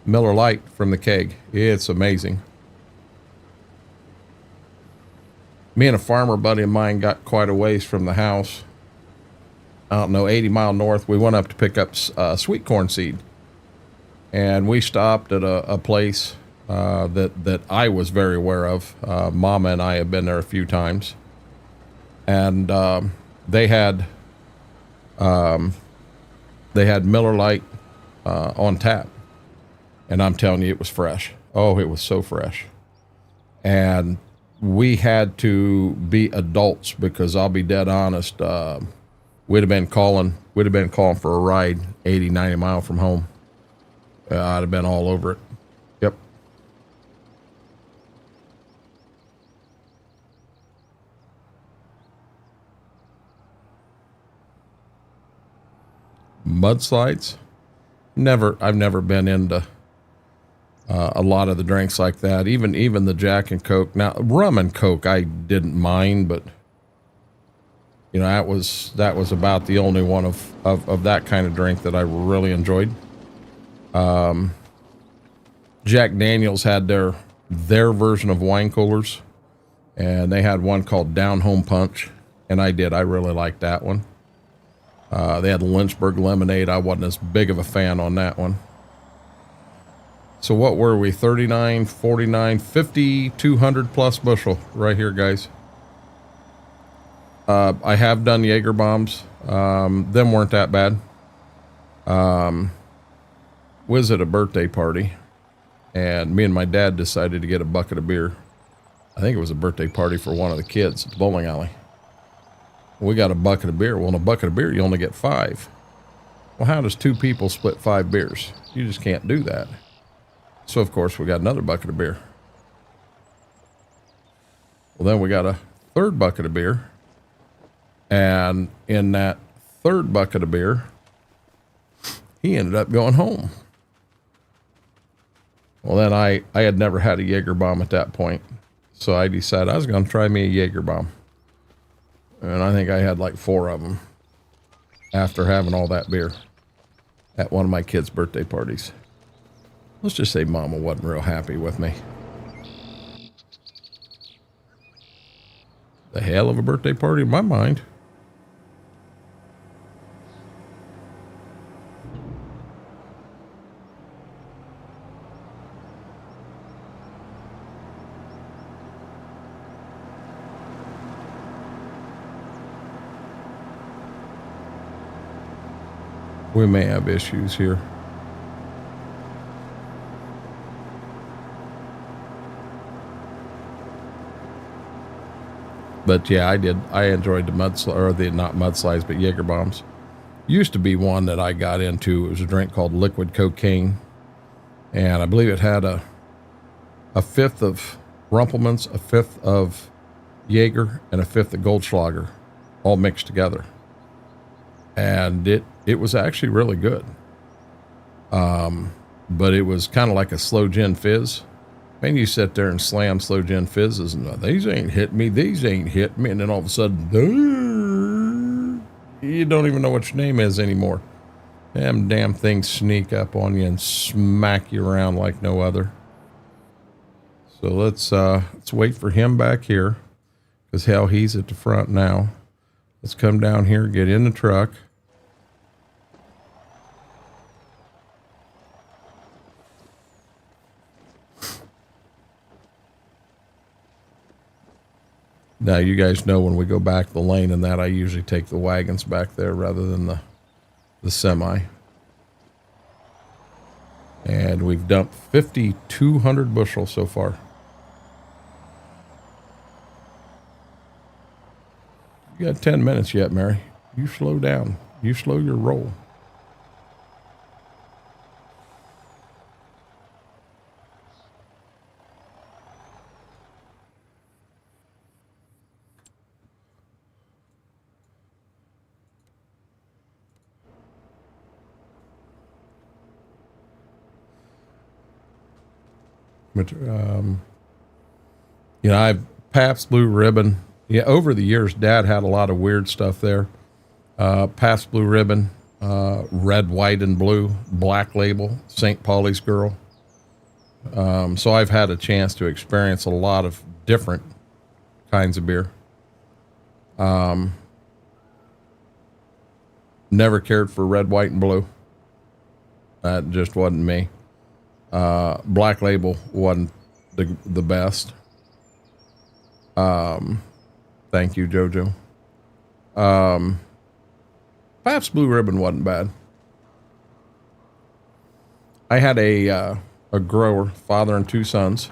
Miller Lite from the keg. It's amazing. Me and a farmer buddy of mine got quite a ways from the house. I don't know, 80 mile north. We went up to pick up sweet corn seed. And we stopped at a place that I was very aware of. Mama and I have been there a few times. And they had Miller Lite on tap. And I'm telling you, it was fresh. Oh, it was so fresh. And we had to be adults because I'll be dead honest. We'd have been calling for a ride 80, 90 miles from home. I'd have been all over it. Yep. Mudslides. I've never been into a lot of the drinks like that, even the Jack and Coke. Now, rum and Coke I didn't mind, but that was about the only one of that kind of drink that I really enjoyed. Jack Daniels had their version of wine coolers, and they had one called Down Home Punch, and I really liked that one. They had Lynchburg lemonade. I wasn't as big of a fan on that one. So what were we? 39, 49, 50, 200 plus bushel right here, guys. I have done Jaeger bombs. Them weren't that bad. Was it a birthday party? and me and my dad decided to get a bucket of beer. I think it was a birthday party for one of the kids at the bowling alley. We got a bucket of beer. Well, in a bucket of beer, you only get 5. Well, how does 2 people split 5 beers? You just can't do that. So, of course, we got another bucket of beer. Well, then we got a 3rd bucket of beer. And in that 3rd bucket of beer, he ended up going home. Well, then I had never had a Jaeger bomb at that point. So I decided I was going to try me a Jaeger bomb. And I think I had like 4 of them after having all that beer at one of my kids' birthday parties. Let's just say Mama wasn't real happy with me. The hell of a birthday party in my mind. We may have issues here. But yeah, I enjoyed the not mudslides, but Jaeger bombs. Used to be one that I got into. It was a drink called liquid cocaine. And I believe it had a 5th of Rumpelmann's, a 5th of Jaeger, and a 5th of Goldschlager, all mixed together. And it was actually really good. But it was kind of like a slow gin fizz. Man, you sit there and slam slow gin fizzes and these ain't hit me, these ain't hit me. And then all of a sudden, you don't even know what your name is anymore. Them damn things sneak up on you and smack you around like no other. So let's wait for him back here, because hell, he's at the front now. Let's come down here, get in the truck. Now, you guys know when we go back the lane and that, I usually take the wagons back there rather than the semi. And we've dumped 5,200 bushels so far. You got 10 minutes yet, Mary. You slow down. You slow your roll. But, I've Pabst Blue Ribbon. Yeah, over the years, Dad had a lot of weird stuff there. Pabst Blue Ribbon, red, white, and blue, Black Label, St. Pauli's Girl. So I've had a chance to experience a lot of different kinds of beer. Never cared for red, white, and blue. That just wasn't me. Black Label wasn't the best. Thank you, Jojo. Pabst Blue Ribbon wasn't bad. I had a grower, father and 2 sons,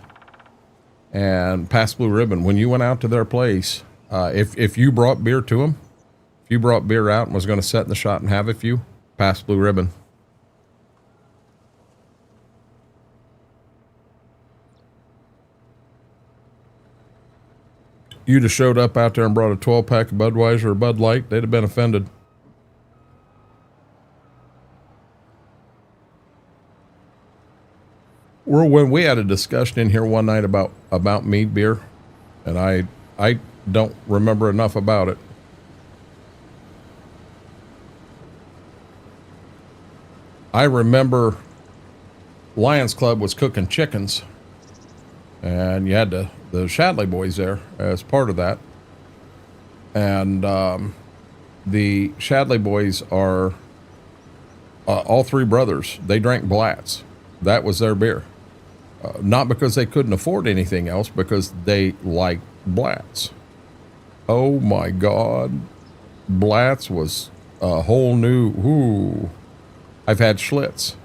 and Pabst Blue Ribbon. When you went out to their place, if you brought beer to them, if you brought beer out and was going to set in the shot and have a few, Pabst Blue Ribbon. You'd have showed up out there and brought a 12-pack of Budweiser or Bud Light, they'd have been offended. When we had a discussion in here one night about mead beer, and I don't remember enough about it. I remember Lions Club was cooking chickens, and you had the Shadley boys there as part of that. And the Shadley boys are all 3 brothers. They drank Blatz. That was their beer. Not because they couldn't afford anything else, because they liked Blatz. Oh my God. Blatz was a whole new, ooh. I've had Schlitz.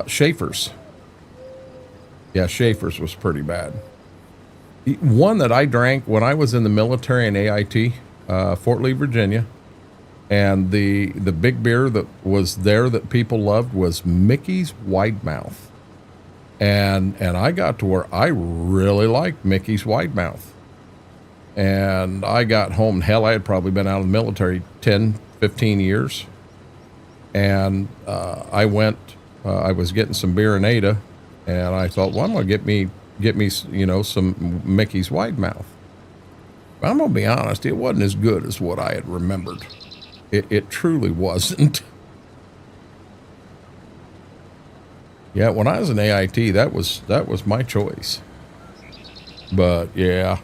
Schaefer's. Yeah, Schaefer's was pretty bad. One that I drank when I was in the military in AIT, Fort Lee, Virginia, and the big beer that was there that people loved was Mickey's Wide Mouth. And I got to where I really liked Mickey's Wide Mouth. And I got home, hell, I had probably been out of the military 10, 15 years. And I went, I was getting some beer in Ada, and I thought, well, I'm going to get me, you know, some Mickey's Wide Mouth. But I'm going to be honest, it wasn't as good as what I had remembered. It truly wasn't. Yeah, when I was in AIT, that was my choice. But yeah.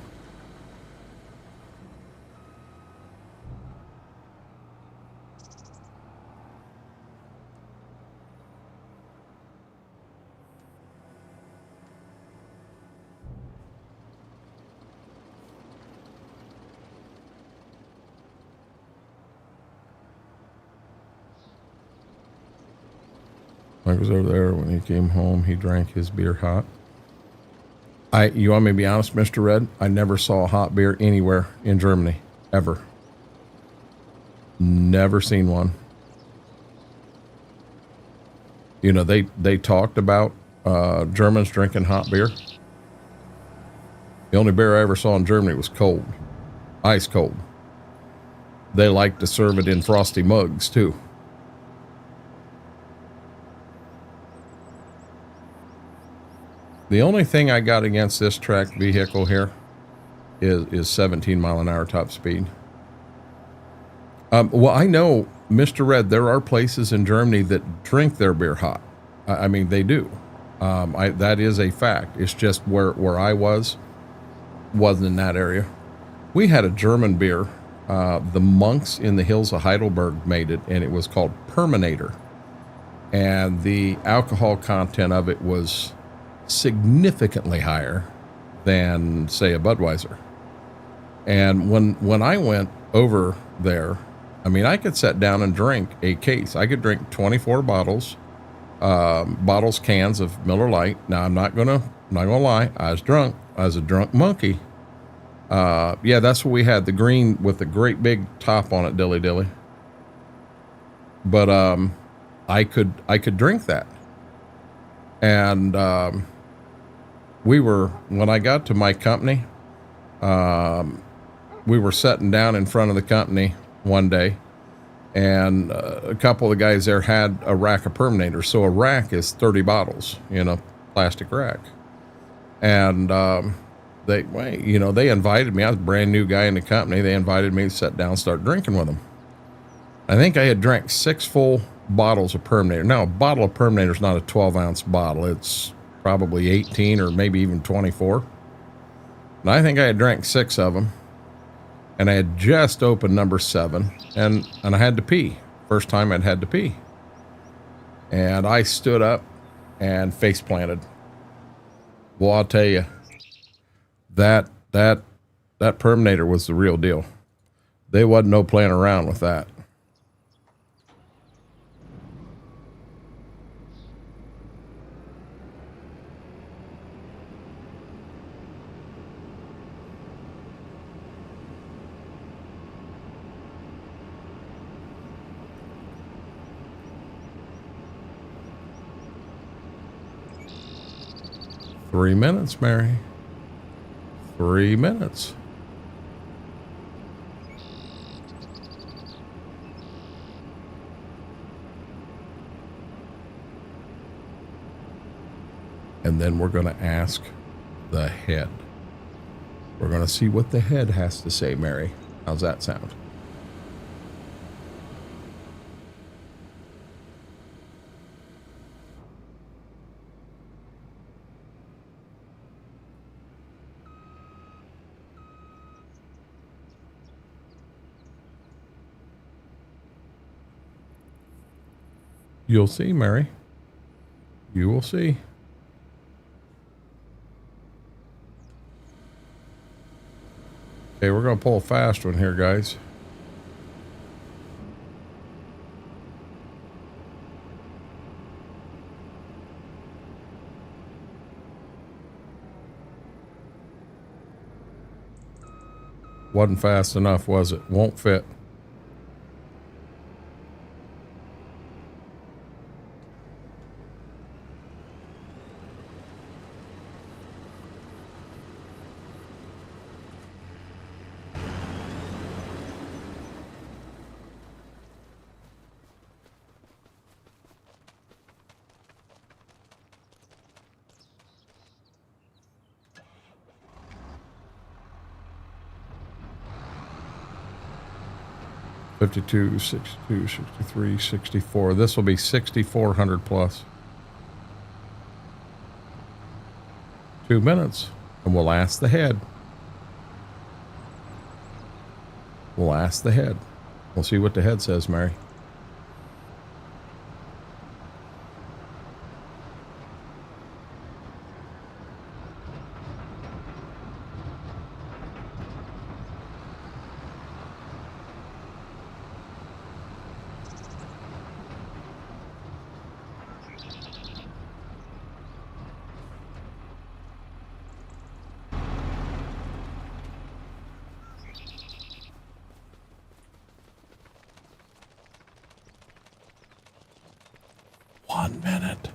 I was over there when he came home. He drank his beer hot. You want me to be honest, Mr. Red? I never saw a hot beer anywhere in Germany, ever. Never seen one. You know, they talked about Germans drinking hot beer. The only beer I ever saw in Germany was cold, ice cold. They like to serve it in frosty mugs too. The only thing I got against this track vehicle here is 17 mile an hour top speed. Well, I know, Mr. Red, there are places in Germany that drink their beer hot. I mean, they do. That is a fact. It's just where I wasn't in that area. We had a German beer. The monks in the hills of Heidelberg made it, and it was called Perminator. And the alcohol content of it was significantly higher than, say, a Budweiser. And when I went over there, I mean, I could sit down and drink a case. I could drink 24 bottles, cans of Miller Lite. Now, I'm not gonna lie. I was drunk. I was a drunk monkey. Yeah, that's what we had. The green with the great big top on it, dilly dilly. But I could drink that. And when I got to my company, we were sitting down in front of the company one day, and a couple of the guys there had a rack of Perminators. So a rack is 30 bottles in a plastic rack. And they invited me. I was a brand new guy in the company. They invited me to sit down and start drinking with them. I think I had drank 6 full bottles of Perminator. Now, a bottle of Perminator is not a 12-ounce bottle. It's probably 18 or maybe even 24. And I think I had drank 6 of them. And I had just opened number 7. And I had to pee. First time I'd had to pee. And I stood up and face planted. Well, I'll tell you, that Perminator was the real deal. There wasn't no playing around with that. Three minutes, Mary. 3 minutes. And then we're going to ask the head. We're going to see what the head has to say, Mary. How's that sound? You'll see, Mary. You will see. Okay, we're going to pull a fast one here, guys. Wasn't fast enough, was it? Won't fit. $52, $62, $63, $64. This will be $6,400 plus. 2 minutes, and we'll ask the head. We'll ask the head. We'll see what the head says, Mary. One minute.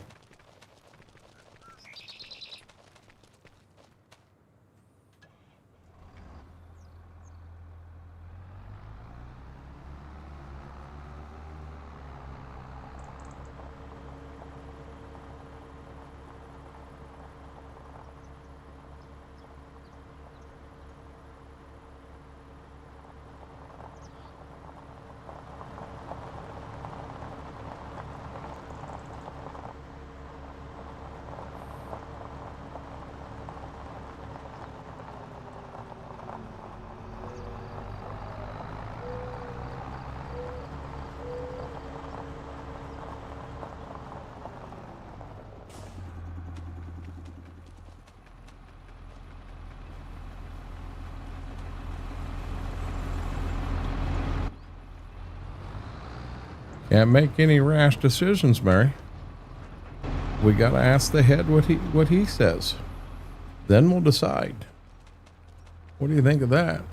Can't make any rash decisions, Mary. We got to ask the head what he says. Then we'll decide. What do you think of that?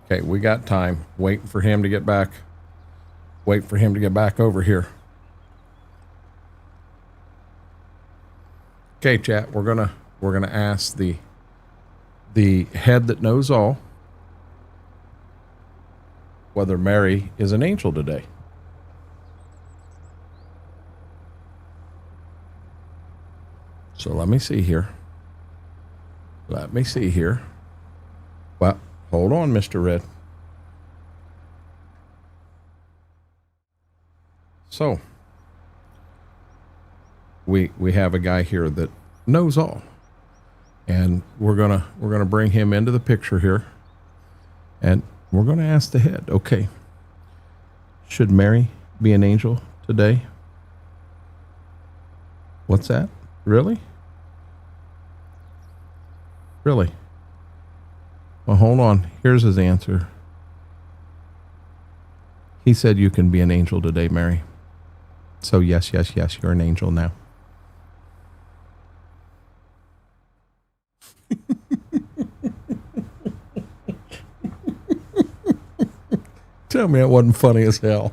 Okay, we got time. Waiting for him to get back. Wait for him to get back over here. Okay, chat, we're gonna ask the head that knows all whether Mary is an angel today. So let me see here. Let me see here. Well, hold on, Mr. Red. So we have a guy here that knows all, and we're gonna bring him into the picture here, and we're gonna ask the head. Okay, should Mary be an angel today? What's that? Really? Really? Well, hold on. Here's his answer. He said you can be an angel today, Mary. So yes, yes, yes, you're an angel now. Tell me it wasn't funny as hell.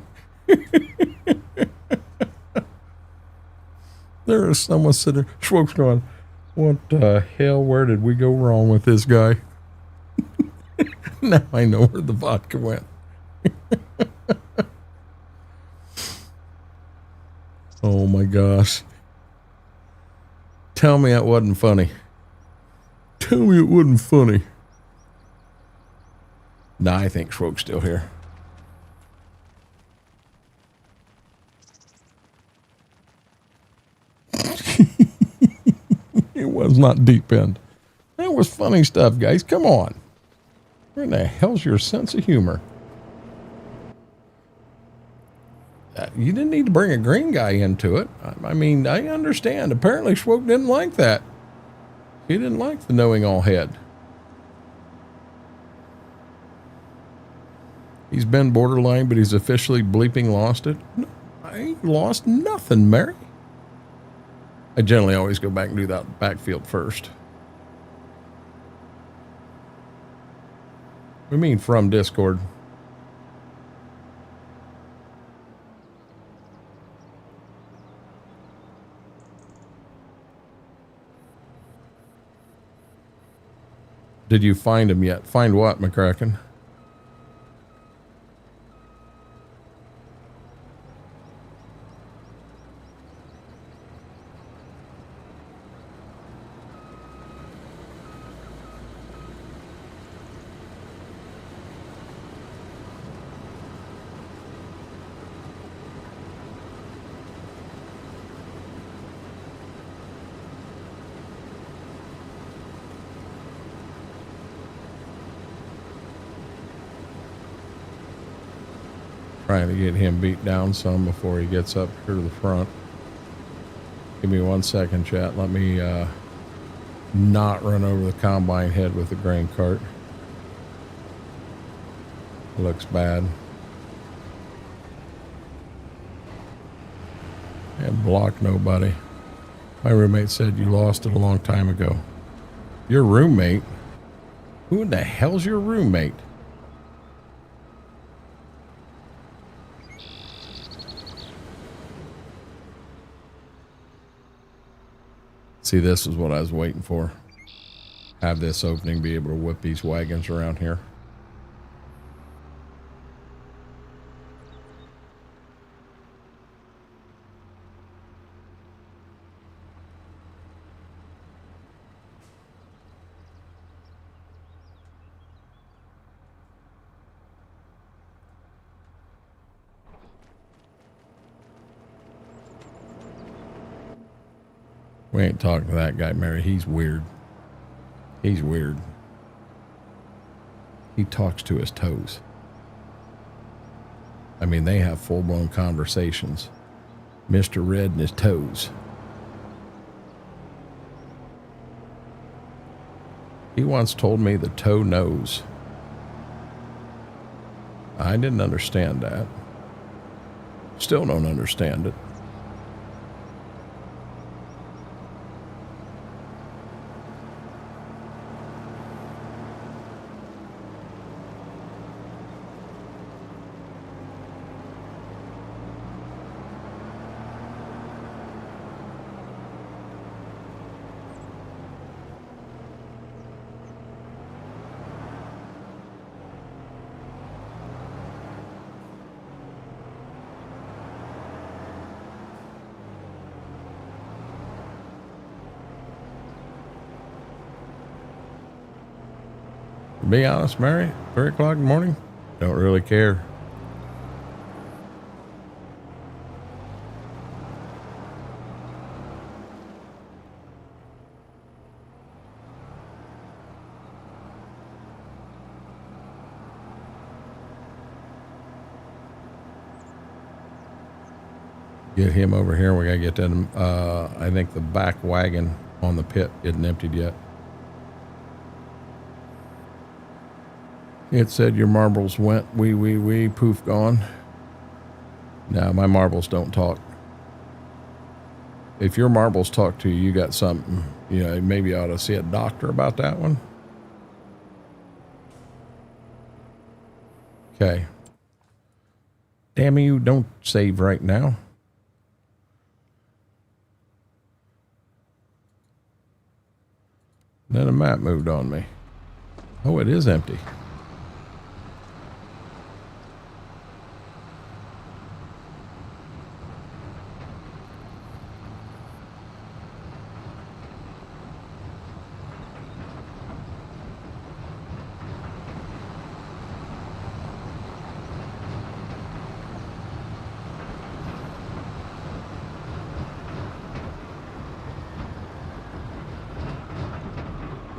There is someone sitting there, Schwoke's going, what the hell, where did we go wrong with this guy? Now I know where the vodka went. Oh my gosh. Tell me it wasn't funny. Tell me it wasn't funny. Nah, I think Schwoke's still here. It was not deep end. That was funny stuff, guys. Come on. Where in the hell's your sense of humor? You didn't need to bring a green guy into it. I mean, I understand. Apparently, Schwoke didn't like that. He didn't like the knowing all head. He's been borderline, but he's officially bleeping lost it. No, I ain't lost nothing, Mary. I generally always go back and do that backfield first. We mean from Discord. Did you find him yet? Find what, McCracken? Trying to get him beat down some before he gets up here to the front. Give me 1 second, chat. Let me not run over the combine head with the grain cart. Looks bad. And block nobody. My roommate said you lost it a long time ago. Your roommate? Who in the hell's your roommate? See, this is what I was waiting for. Have this opening, be able to whip these wagons around here. We ain't talking to that guy, Mary. He's weird. He's weird. He talks to his toes. I mean, they have full-blown conversations. Mr. Red and his toes. He once told me the toe knows. I didn't understand that. Still don't understand it. To be honest, Mary, 3 o'clock in the morning, don't really care. Get him over here. We gotta get that. I think the back wagon on the pit isn't emptied yet. It said your marbles went wee, poof, gone. No, my marbles don't talk. If your marbles talk to you, you got something. You know, maybe you ought to see a doctor about that one. Okay. Damn you, don't save right now. Then the map moved on me. Oh, it is empty.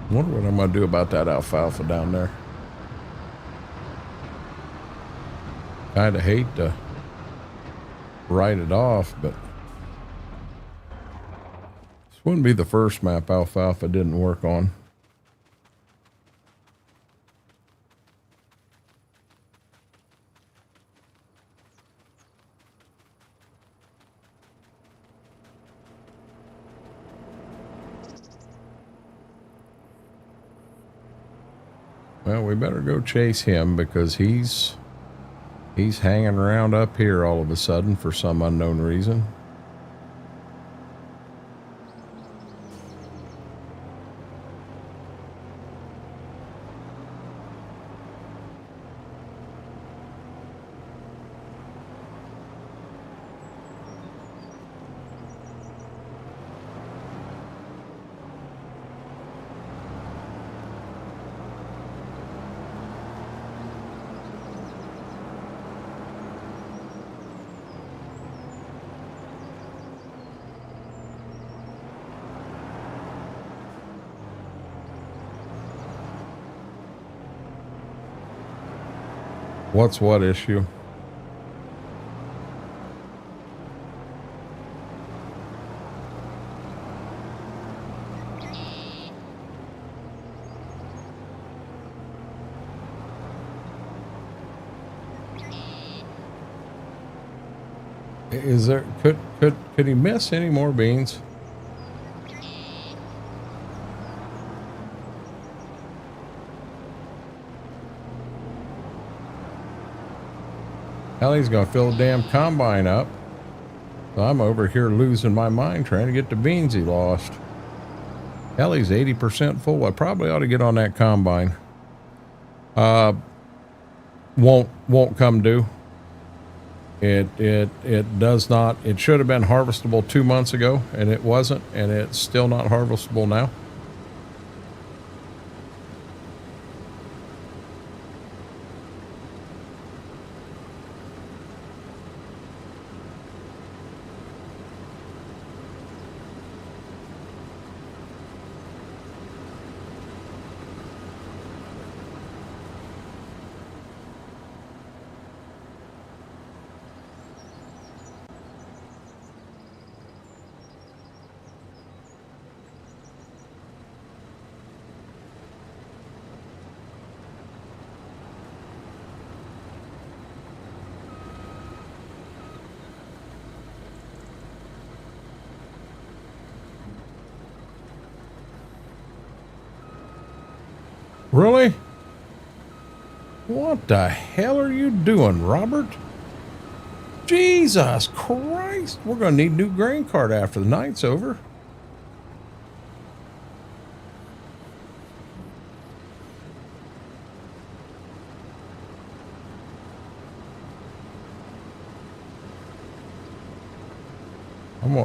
I wonder what I'm going to do about that alfalfa down there. Kind of hate to write it off, but this wouldn't be the first map alfalfa didn't work on. Well, we better go chase him because he's hanging around up here all of a sudden for some unknown reason. What's what issue? Is there could he miss any more beans? Hell, he's gonna fill the damn combine up. So I'm over here losing my mind trying to get the beans he lost. Hell, he's 80% full. I probably ought to get on that combine. Won't come due. It does not. It should have been harvestable 2 months ago, and it wasn't, and it's still not harvestable now. Really? What the hell are you doing, Robert? Jesus Christ. We're going to need a new grain cart after the night's over.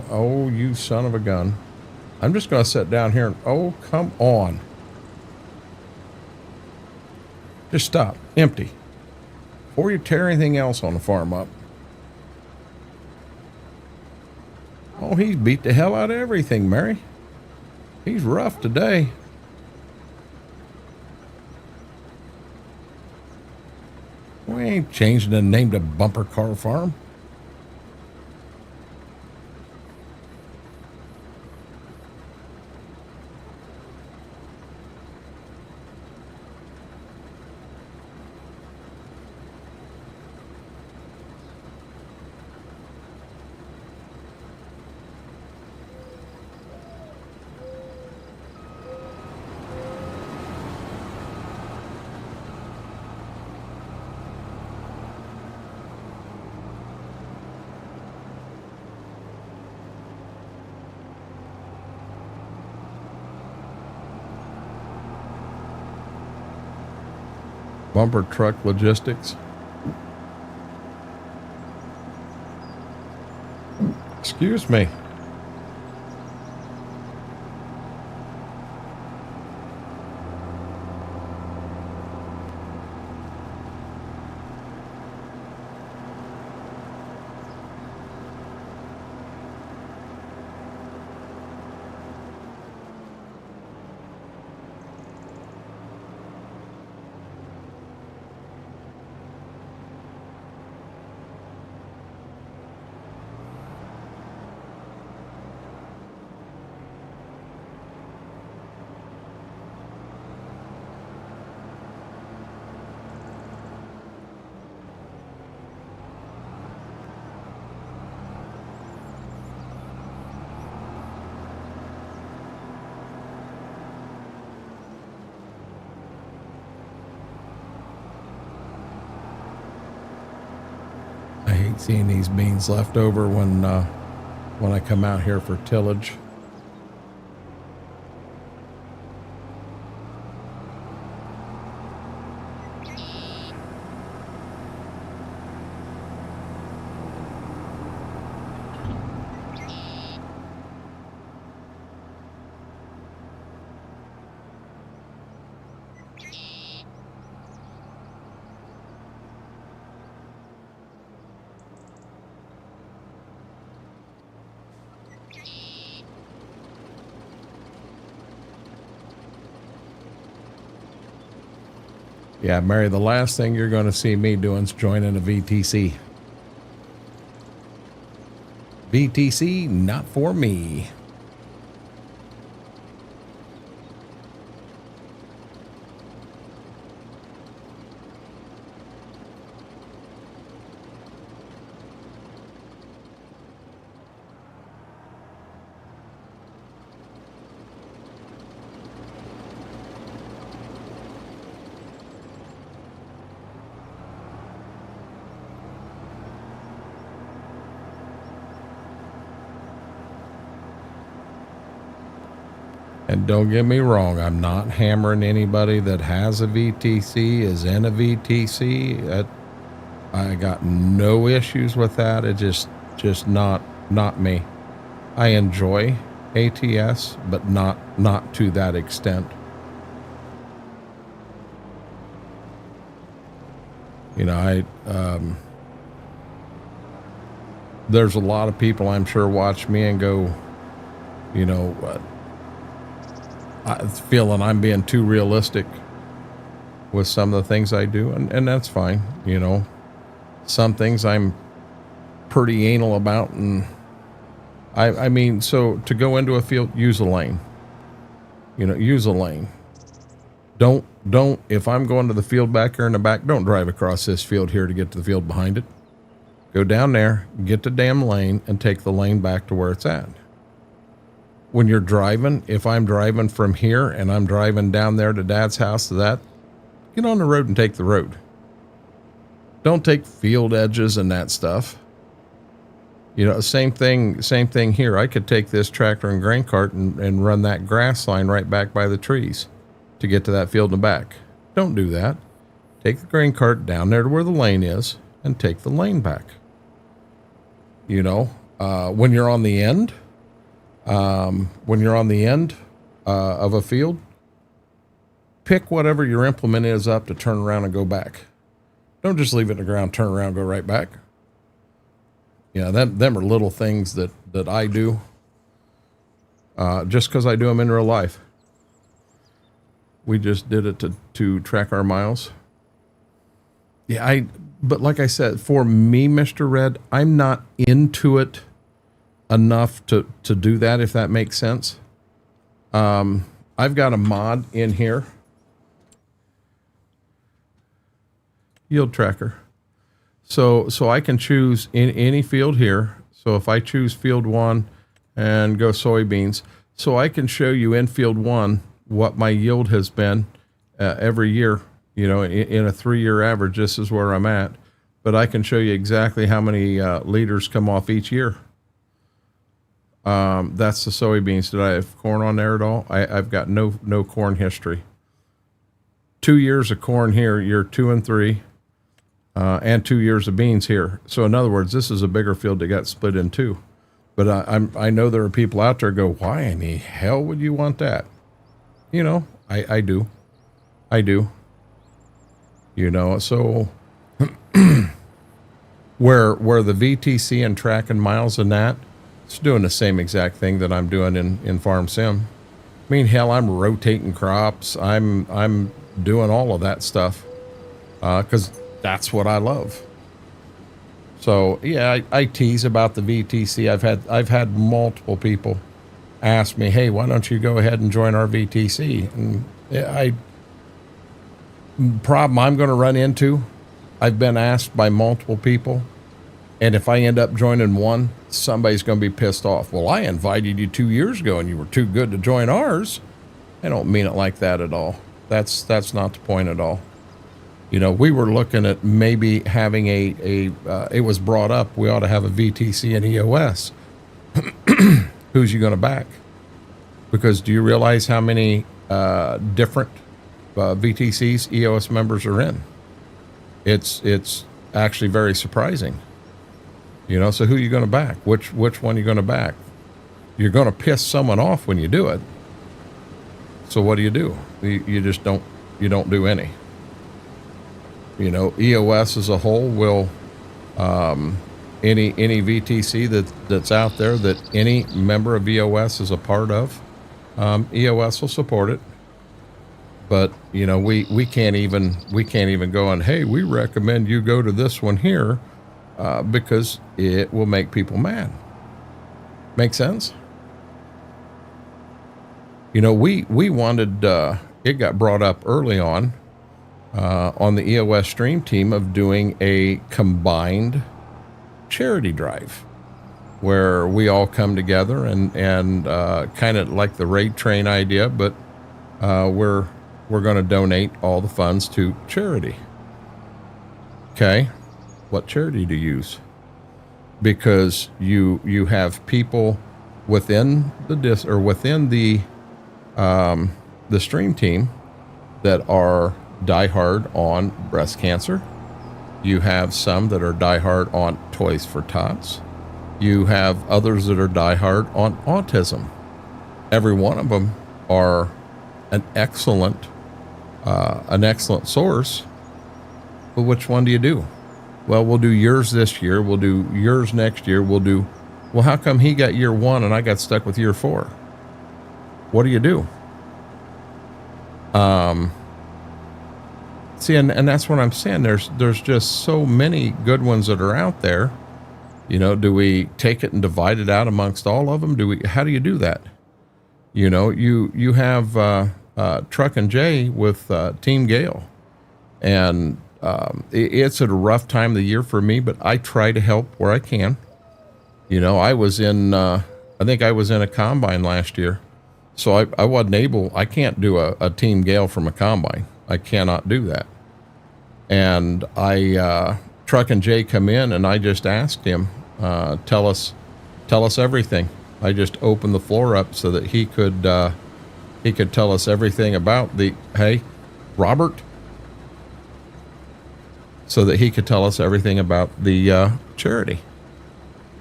Oh, you son of a gun. I'm just going to sit down here and, oh, come on. Just stop. Empty. Before you tear anything else on the farm up. Oh, he's beat the hell out of everything, Mary. He's rough today. We ain't changing the name to Bumper Car Farm. Bumper Truck Logistics. Excuse me. seeing these beans left over when I come out here for tillage. Yeah, Mary, the last thing you're going to see me doing is joining a VTC. VTC, not for me. And don't get me wrong, I'm not hammering anybody that has a VTC, is in a VTC. I got no issues with that. It just not me. I enjoy ATS, but not to that extent. You know, there's a lot of people I'm sure watch me and go, you know, feeling I'm being too realistic with some of the things I do, and that's fine. You know, some things I'm pretty anal about, and I mean, so to go into a field, use a lane. You know, use a lane. Don't, if I'm going to the field back here in the back, don't drive across this field here to get to the field behind it. Go down there, get the damn lane, and take the lane back to where it's at. When you're driving, if I'm driving from here and I'm driving down there to Dad's house to that, get on the road and take the road. Don't take field edges and that stuff. You know, same thing here. I could take this tractor and grain cart and run that grass line right back by the trees to get to that field in the back. Don't do that. Take the grain cart down there to where the lane is and take the lane back. You know, when you're on the end, of a field, pick whatever your implement is up to turn around and go back. Don't just leave it in the ground, turn around, go right back. Yeah, them are little things that I do, just because I do them in real life. We just did it to track our miles. Yeah, but like I said, for me, Mr. Red, I'm not into it enough to do that, if that makes sense. I've got a mod in here. Yield tracker. So I can choose in any field here. So if I choose field 1 and go soybeans, so I can show you in field 1 what my yield has been every year. You know, in a 3-year average, this is where I'm at. But I can show you exactly how many liters come off each year. That's the soybeans. Did I have corn on there at all? I've got no corn history. 2 years of corn here, year 2 and 3, and 2 years of beans here. So in other words, this is a bigger field that got split in two. But I know there are people out there go, why in the hell would you want that? You know, I do. You know, so where the VTC and tracking miles and that, it's doing the same exact thing that I'm doing in Farm Sim. I mean, hell, I'm rotating crops. I'm doing all of that stuff because that's what I love. So yeah, I tease about the VTC. I've had multiple people ask me, hey, why don't you go ahead and join our VTC? And problem I'm going to run into, I've been asked by multiple people, and if I end up joining one, somebody's going to be pissed off. Well, I invited you 2 years ago and you were too good to join ours. I don't mean it like that at all. That's not the point at all. You know, we were looking at maybe having it was brought up, we ought to have a VTC and EOS. Who's you going to back? Because do you realize how many different VTCs EOS members are in? It's actually very surprising. You know, so who are you going to back? Which one are you going to back? You're going to piss someone off when you do it. So what do? You just don't do any. You know, EOS as a whole will any VTC that's out there that any member of EOS is a part of, EOS will support it. But you know, we can't even go on, hey, we recommend you go to this one here because it will make people mad. Make sense? You know, we wanted it got brought up early on the EOS stream team of doing a combined charity drive where we all come together and kind of like the raid train idea, but we're going to donate all the funds to charity. Okay, what charity to use? Because you have people within the stream team that are diehard on breast cancer. You have some that are diehard on Toys for Tots. You have others that are diehard on autism. Every one of them are an excellent source. But which one do you do? Well, we'll do yours this year. We'll do yours next year. Well, how come he got year 1 and I got stuck with year 4? What do you do? See, and that's what I'm saying. There's just so many good ones that are out there. You know, do we take it and divide it out amongst all of them? How do you do that? You know, you have Truck and Jay with Team Gale, and it's a rough time of the year for me, but I try to help where I can. You know, I think I was in a combine last year, so I wasn't able. I can't do a Team Gale from a combine. I cannot do that. And Truck and Jay come in, and I just asked him, tell us everything. I just opened the floor up so that he could tell us everything about Robert, so that he could tell us everything about the charity.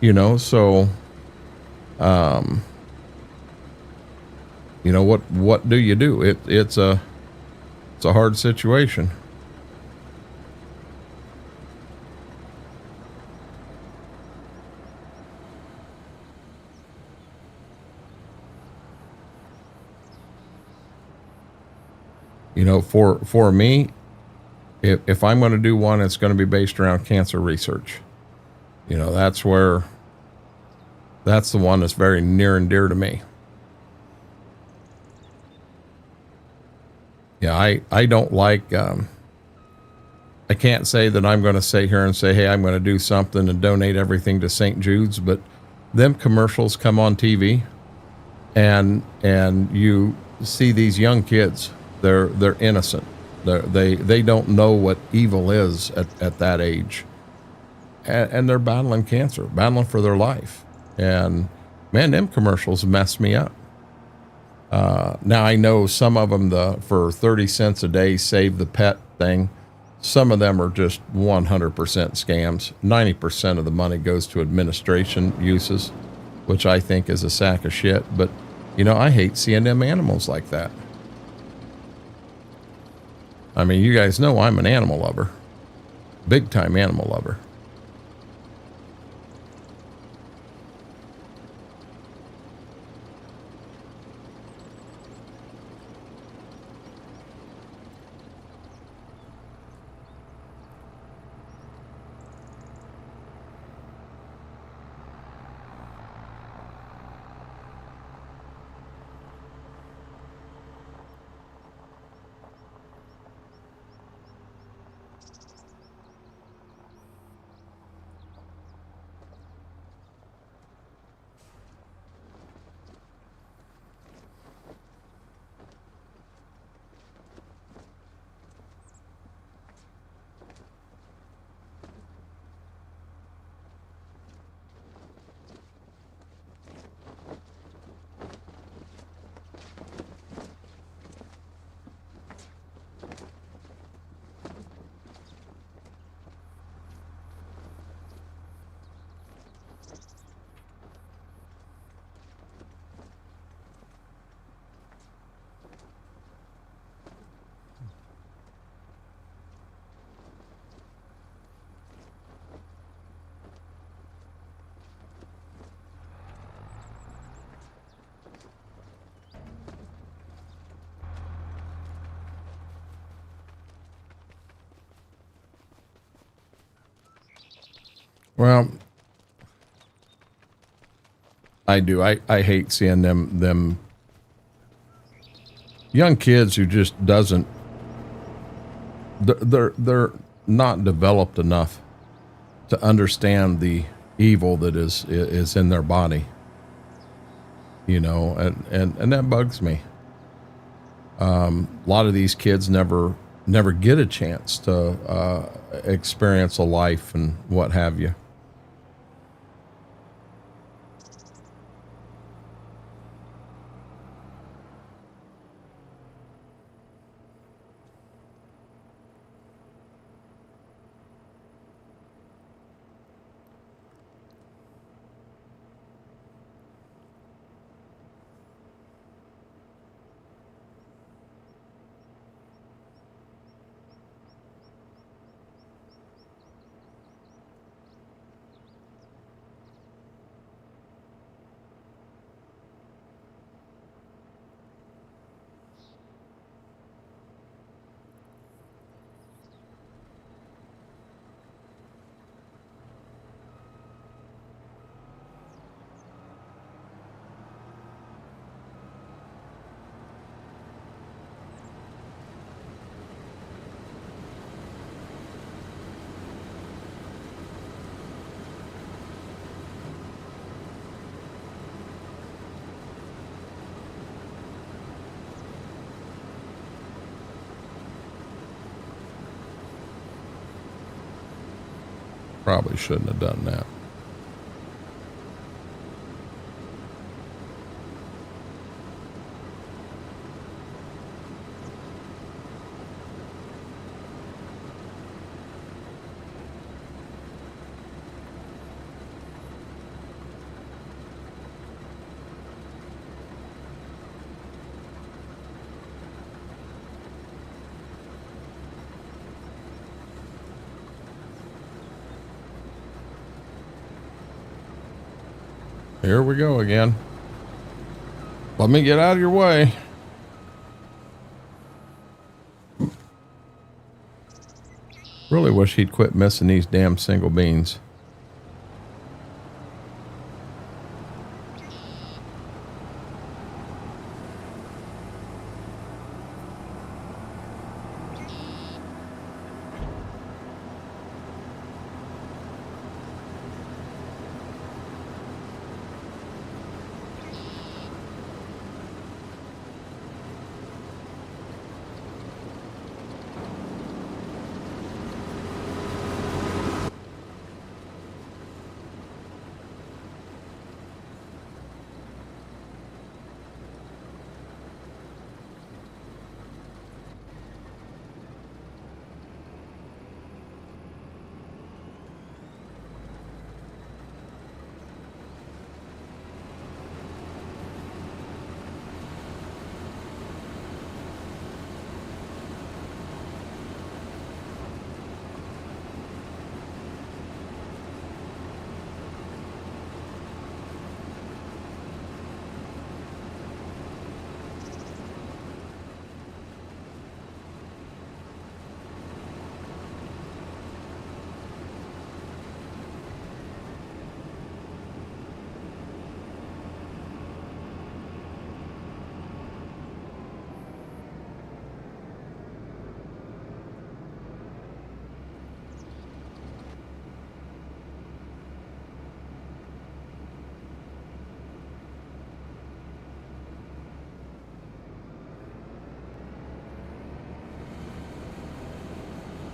You know, so you know, what do you do? It's a hard situation. You know, for me, if I'm going to do one, it's going to be based around cancer research. You know, that's the one that's very near and dear to me. Yeah, I don't like, I can't say that I'm going to sit here and say, hey, I'm going to do something and donate everything to St. Jude's, but them commercials come on TV and you see these young kids, they're innocent. They don't know what evil is at that age. And they're battling cancer, battling for their life. And man, them commercials mess me up. Now I know some of them, for 30 cents a day, save the pet thing. Some of them are just 100% scams. 90% of the money goes to administration uses, which I think is a sack of shit. But, you know, I hate seeing them animals like that. I mean, you guys know I'm an animal lover. Big time animal lover. Well, I do. I hate seeing them young kids who just doesn't. They're not developed enough to understand the evil that is in their body. You know, and that bugs me. A lot of these kids never get a chance to experience a life and what have you. Probably shouldn't have done that. Here we go again. Let me get out of your way. Really wish he'd quit missing these damn single beans.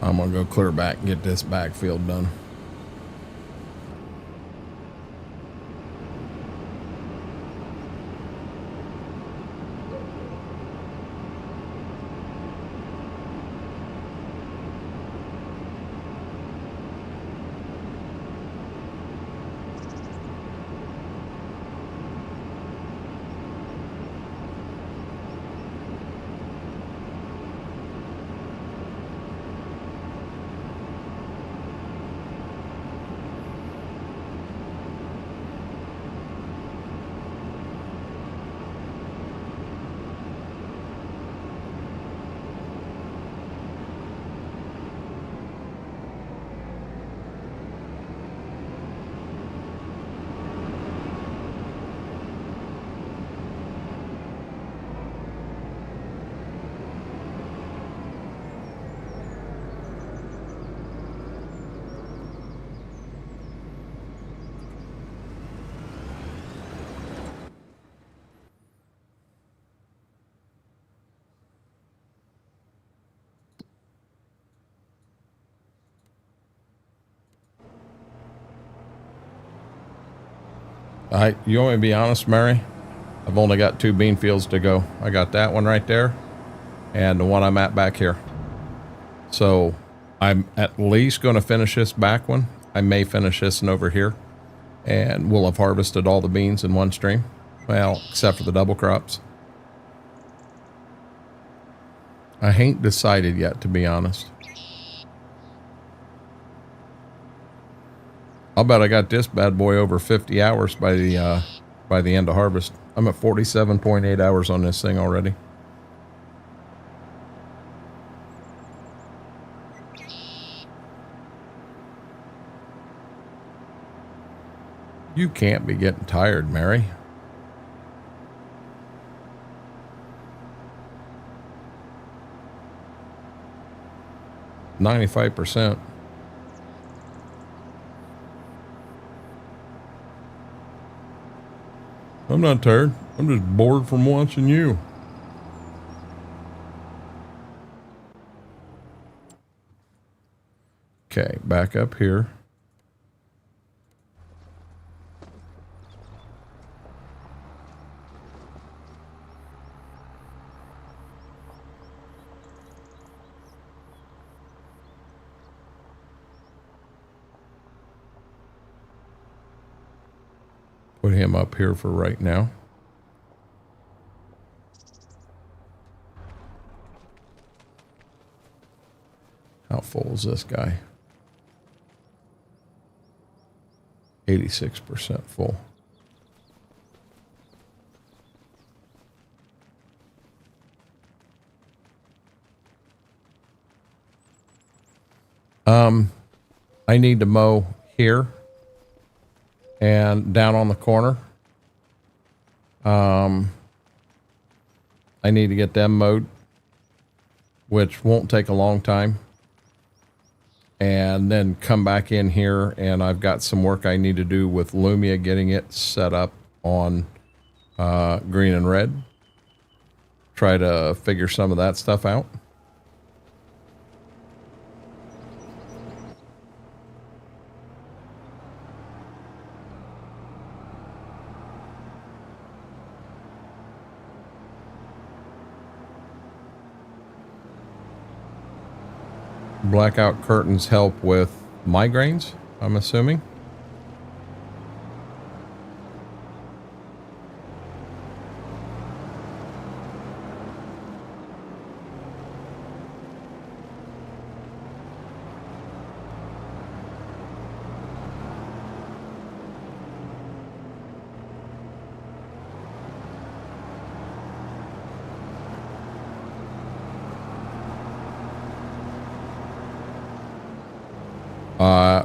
I'm gonna go clear back and get this backfield done. You want me to be honest, Mary? I've only got 2 bean fields to go. I got that one right there and the one I'm at back here. So I'm at least going to finish this back one. I may finish this one over here, and we'll have harvested all the beans in one stream. Well, except for the double crops. I ain't decided yet, to be honest. I'll bet I got this bad boy over 50 hours by the end of harvest. I'm at 47.8 hours on this thing already. You can't be getting tired, Mary. %95. I'm not tired. I'm just bored from watching you. Okay, back up here. Put him up here for right now. How full is this guy? 86% full. I need to mow here and down on the corner. I need to get them mowed, which won't take a long time. And then come back in here, and I've got some work I need to do with Lumia, getting it set up on green and red. Try to figure some of that stuff out. Blackout curtains help with migraines, I'm assuming.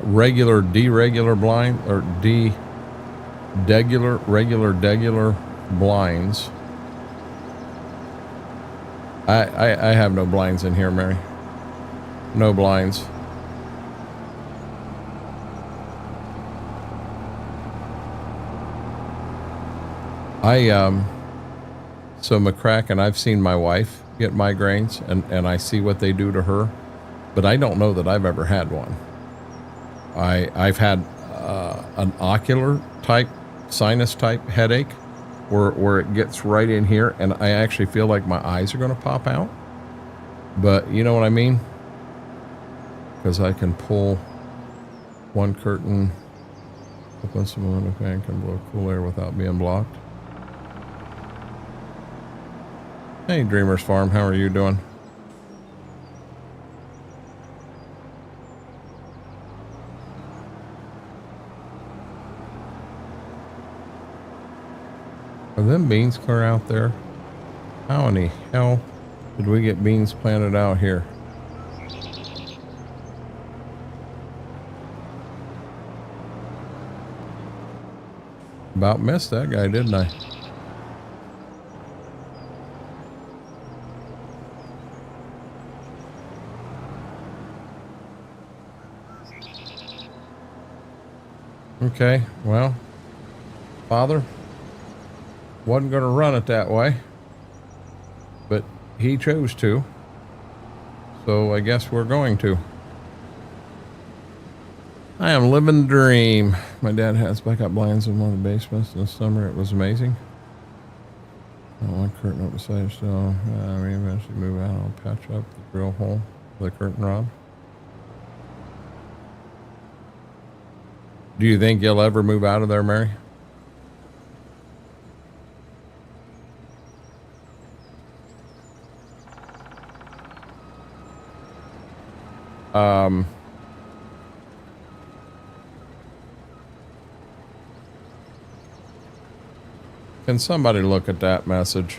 Regular deregular blind, or regular blinds. I have no blinds in here, Mary. No blinds. So McCracken, I've seen my wife get migraines, and I see what they do to her, but I don't know that I've ever had one. I've had an ocular type, sinus type headache where it gets right in here, and I actually feel like my eyes are going to pop out. But you know what I mean? Because I can pull one curtain, open some window, fan can blow cool air without being blocked. Hey, Dreamers Farm, how are you doing? Are them beans clear out there? How in the hell did we get beans planted out here? About missed that guy, didn't I? Okay, well, Father wasn't going to run it that way, but he chose to, so I guess we're going to. I am living the dream. My dad has backup blinds in one of the basements in the summer. It was amazing. One curtain up beside so we eventually move out. I'll patch up the drill hole with the curtain rod. Do you think you'll ever move out of there, Mary? Can somebody look at that message?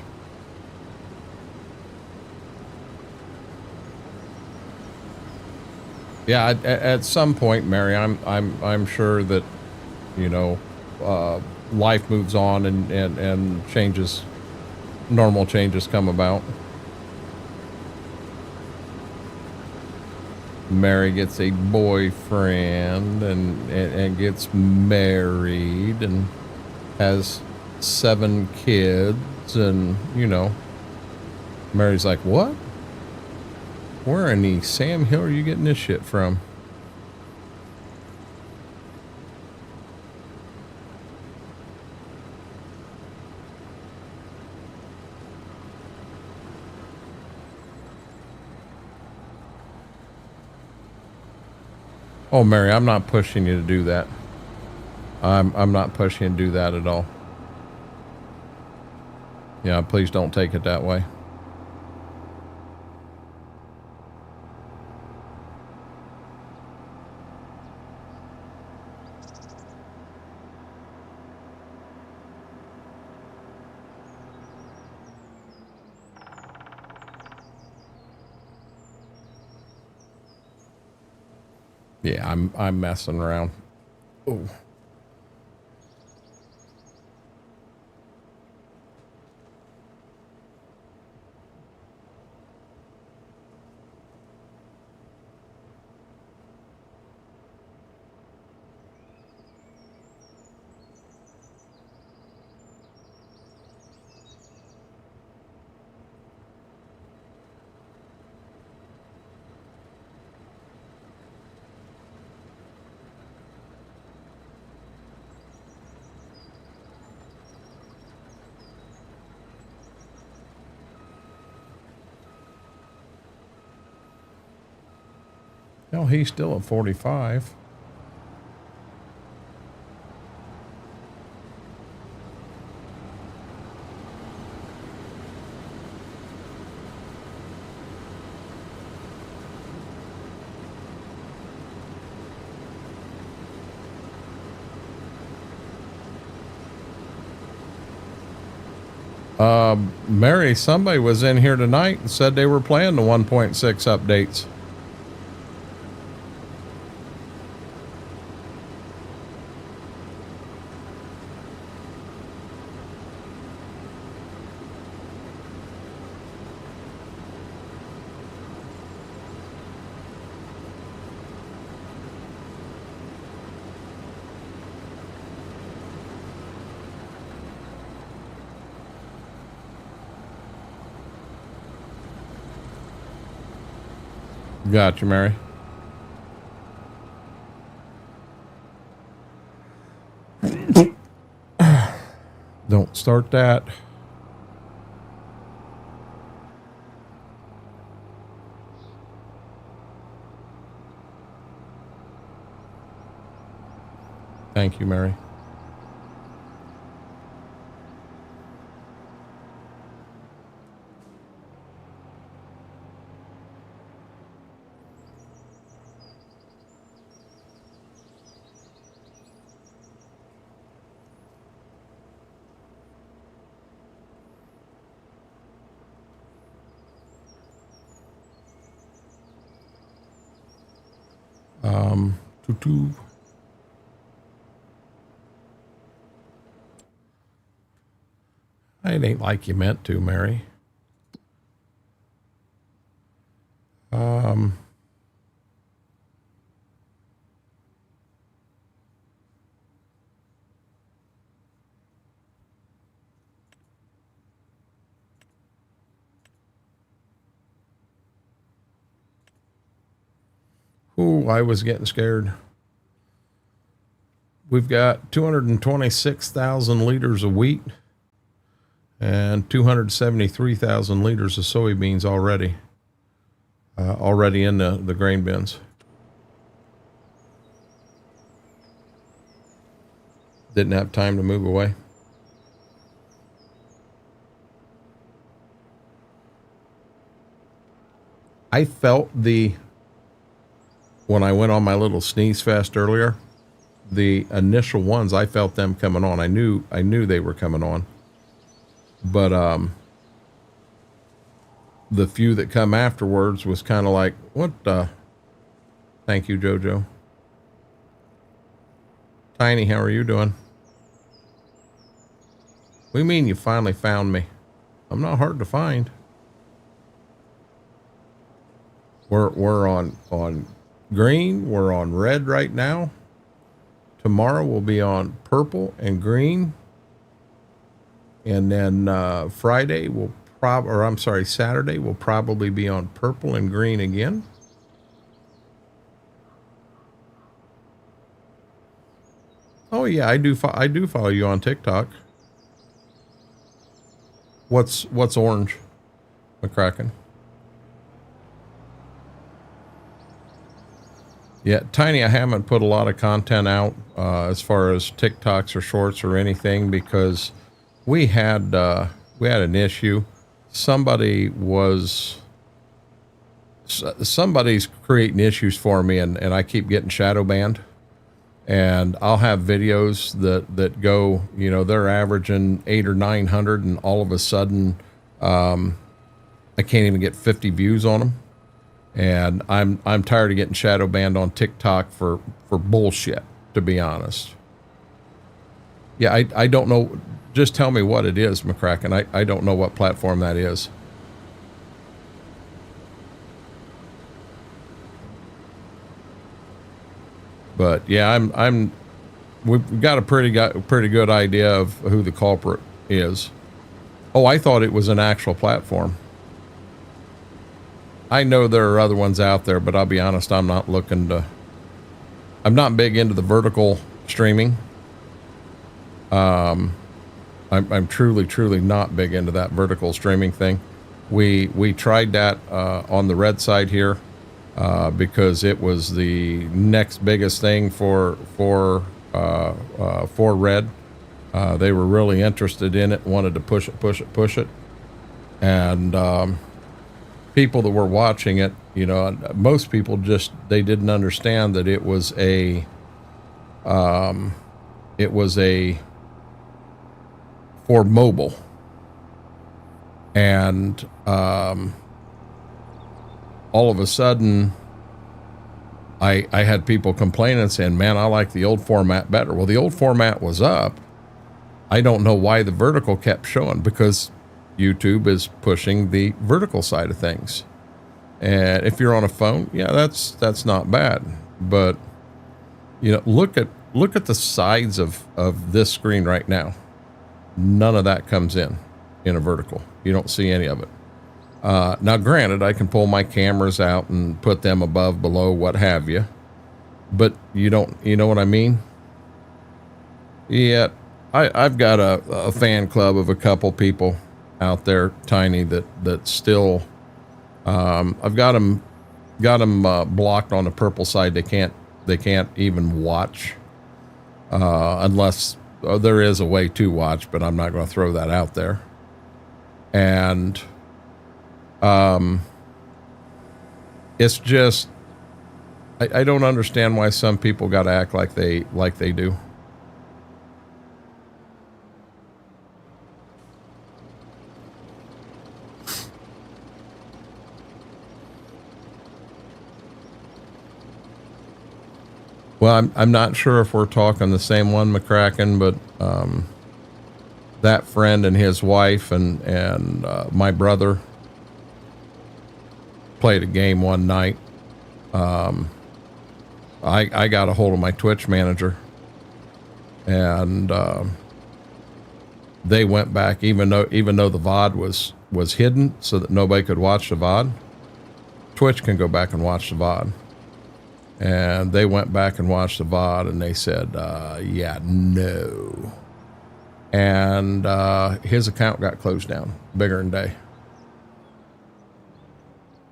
Yeah, at some point, Mary, I'm sure that, you know, life moves on and changes, normal changes come about. Mary gets a boyfriend and gets married and has 7 kids, and you know, Mary's like, what? Where in the Sam Hill are you getting this shit from? Oh, Mary, I'm not pushing you to do that. I'm not pushing you to do that at all. Yeah, please don't take it that way. Yeah, I'm messing around. Oh. No, he's still at 45. Mary, somebody was in here tonight and said they were playing the 1.6 updates. Gotcha, Mary. Don't start that. Thank you, Mary. Tutu. It ain't like you meant to, Mary. Ooh, I was getting scared. We've got 226,000 liters of wheat and 273,000 liters of soybeans already in the grain bins. Didn't have time to move away. I felt when I went on my little sneeze fest earlier, the initial ones, I felt them coming on. I knew they were coming on. But the few that come afterwards was kind of like, what the? Thank you, Jojo. Tiny, how are you doing? What do you mean you finally found me? I'm not hard to find. We're on green. We're on red right now. Tomorrow we'll be on purple and green. And then Saturday we'll probably be on purple and green again. Oh yeah, I do follow you on TikTok. What's orange, McCracken? Yeah, Tiny, I haven't put a lot of content out as far as TikToks or shorts or anything because we had an issue. Somebody's creating issues for me, and I keep getting shadow banned. And I'll have videos that go, they're averaging 800 or 900, and all of a sudden, I can't even get 50 views on them. And I'm tired of getting shadow banned on TikTok for bullshit, to be honest. Yeah, I don't know. Just tell me what it is, McCracken. I don't know what platform that is. But yeah, we've got a pretty good idea of who the culprit is. Oh, I thought it was an actual platform. I know there are other ones out there, but I'll be honest, I'm not big into the vertical streaming. I'm truly not big into that vertical streaming thing. We tried that on the red side here because it was the next biggest thing for red. They were really interested in it, wanted to push it, and people that were watching it, most people they didn't understand that it was a for mobile. And all of a sudden I had people complaining saying, man, I like the old format better. Well, the old format was up. I don't know why the vertical kept showing, because YouTube is pushing the vertical side of things. And if you're on a phone, yeah, that's not bad. But look at the sides of this screen right now. None of that comes in a vertical. You don't see any of it. Now granted, I can pull my cameras out and put them above, below, what have you, but you know what I mean? Yeah. I've got a fan club of a couple people out there, Tiny, that still, I've got them blocked on the purple side. They can't even watch, unless there is a way to watch, but I'm not going to throw that out there. And, it's just, I don't understand why some people got to act like they do. Well, I'm not sure if we're talking the same one, McCracken, but that friend and his wife and my brother played a game one night. I got a hold of my Twitch manager, and they went back, even though the VOD was hidden so that nobody could watch the VOD. Twitch can go back and watch the VOD. And they went back and watched the VOD, and they said, yeah, no. And his account got closed down, bigger than day.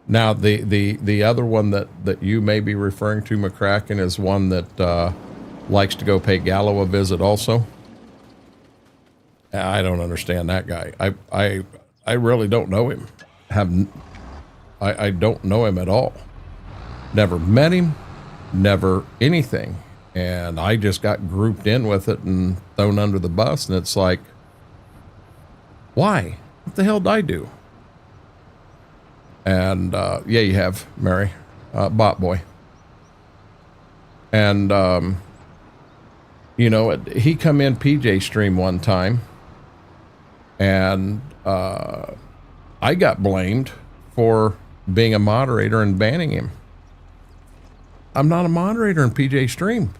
Now, the other one that you may be referring to, McCracken, is one that likes to go pay Gallo a visit also. I don't understand that guy. I really don't know him. I don't know him at all. Never met him, never anything. And I just got grouped in with it and thrown under the bus. And it's like, why? What the hell did I do? And yeah, you have, Mary, Bot Boy. And, you know, he come in PJ stream one time, and I got blamed for being a moderator and banning him. I'm not a moderator in PJ stream.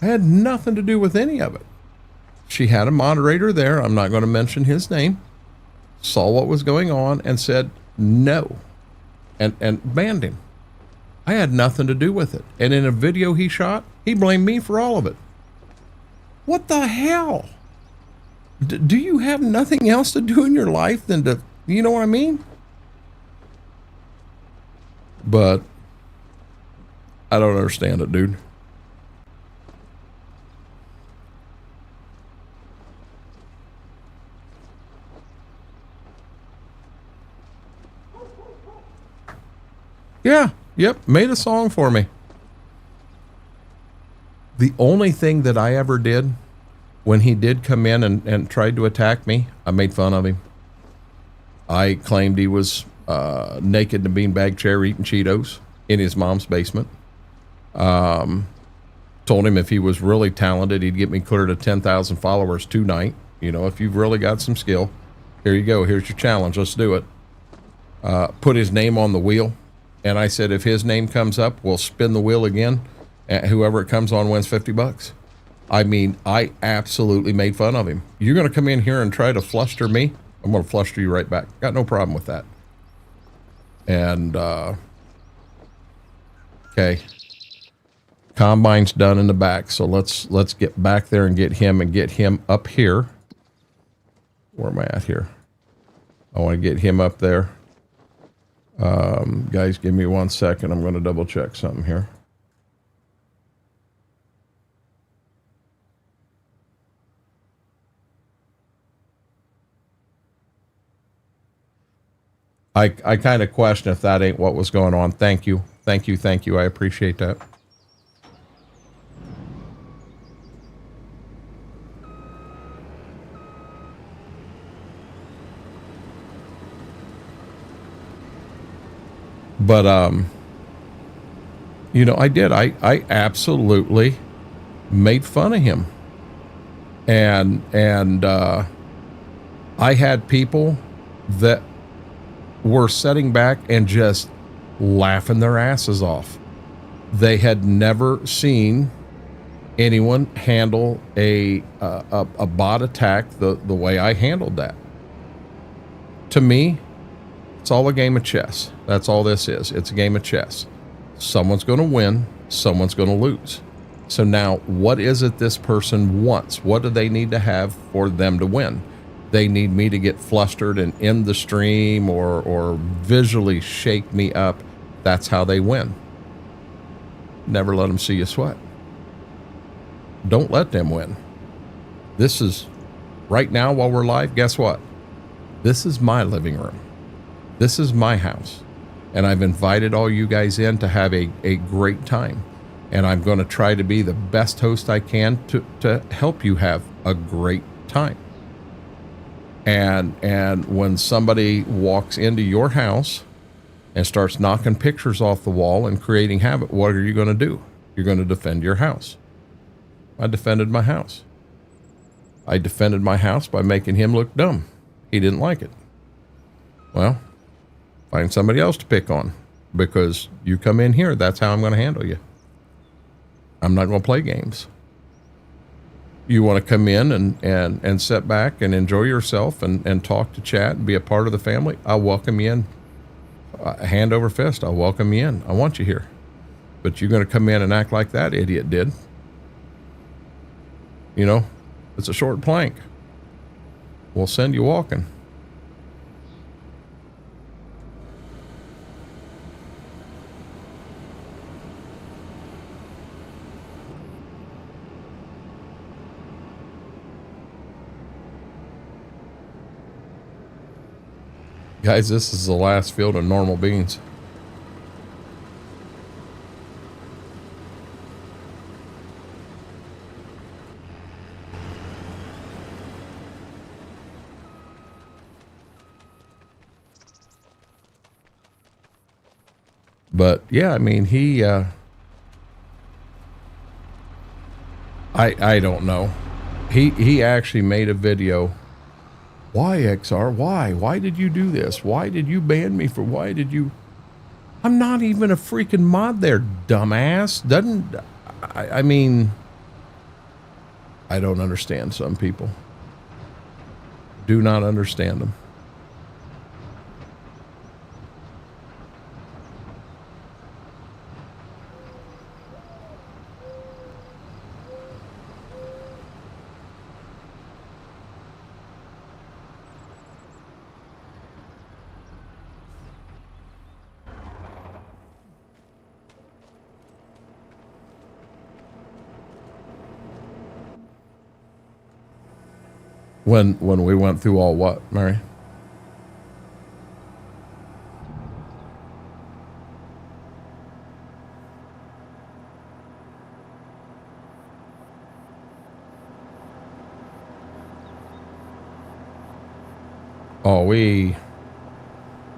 I had nothing to do with any of it. She had a moderator there, I'm not going to mention his name, saw what was going on and said no, and banned him. I had nothing to do with it. And in a video he shot, he blamed me for all of it. What the hell? Do you have nothing else to do in your life than to, you know what I mean? But I don't understand it, dude. Yeah, yep, made a song for me. The only thing that I ever did when he did come in and tried to attack me, I made fun of him. I claimed he was naked in a beanbag chair eating Cheetos in his mom's basement. Told him if he was really talented, he'd get me clear to 10,000 followers tonight. You know, if you've really got some skill, here you go. Here's your challenge. Let's do it. Put his name on the wheel. And I said, if his name comes up, we'll spin the wheel again. And whoever it comes on wins $50. I mean, I absolutely made fun of him. You're going to come in here and try to fluster me? I'm going to fluster you right back. Got no problem with that. And, okay. Combine's done in the back. So let's get back there and get him up here. Where am I at here? I want to get him up there. Guys, give me 1 second. I'm going to double check something here. I kind of question if that ain't what was going on. Thank you. Thank you. Thank you. I appreciate that. But, you know, I did. I absolutely made fun of him. And I had people that were sitting back and just laughing their asses off. They had never seen anyone handle a bot attack the way I handled that. To me, it's all a game of chess. That's all this is. It's a game of chess. Someone's going to win, someone's going to lose. So now, what is it this person wants? What do they need to have for them to win? They need me to get flustered and end the stream or visually shake me up. That's how they win. Never let them see you sweat. Don't let them win. This is, right now while we're live, guess what? This is my living room. This is my house. And I've invited all you guys in to have a great time. And I'm going to try to be the best host I can to help you have a great time. And when somebody walks into your house and starts knocking pictures off the wall and creating havoc, what are you going to do? You're going to defend your house. I defended my house. I defended my house by making him look dumb. He didn't like it. Well, find somebody else to pick on, because you come in here, that's how I'm going to handle you. I'm not going to play games. You want to come in and sit back and enjoy yourself and talk to chat and be a part of the family, I'll welcome you in. Hand over fist, I'll welcome you in. I want you here. But you're going to come in and act like that idiot did. You know, it's a short plank. We'll send you walking. Guys, this is the last field of normal beans. But yeah, I mean, I don't know. He actually made a video. Why, XR? Why did you do this? Why did you ban me for, why did you? I'm not even a freaking mod there, dumbass. I mean, I don't understand some people. Do not understand them. When we went through all what, Mary? Oh, we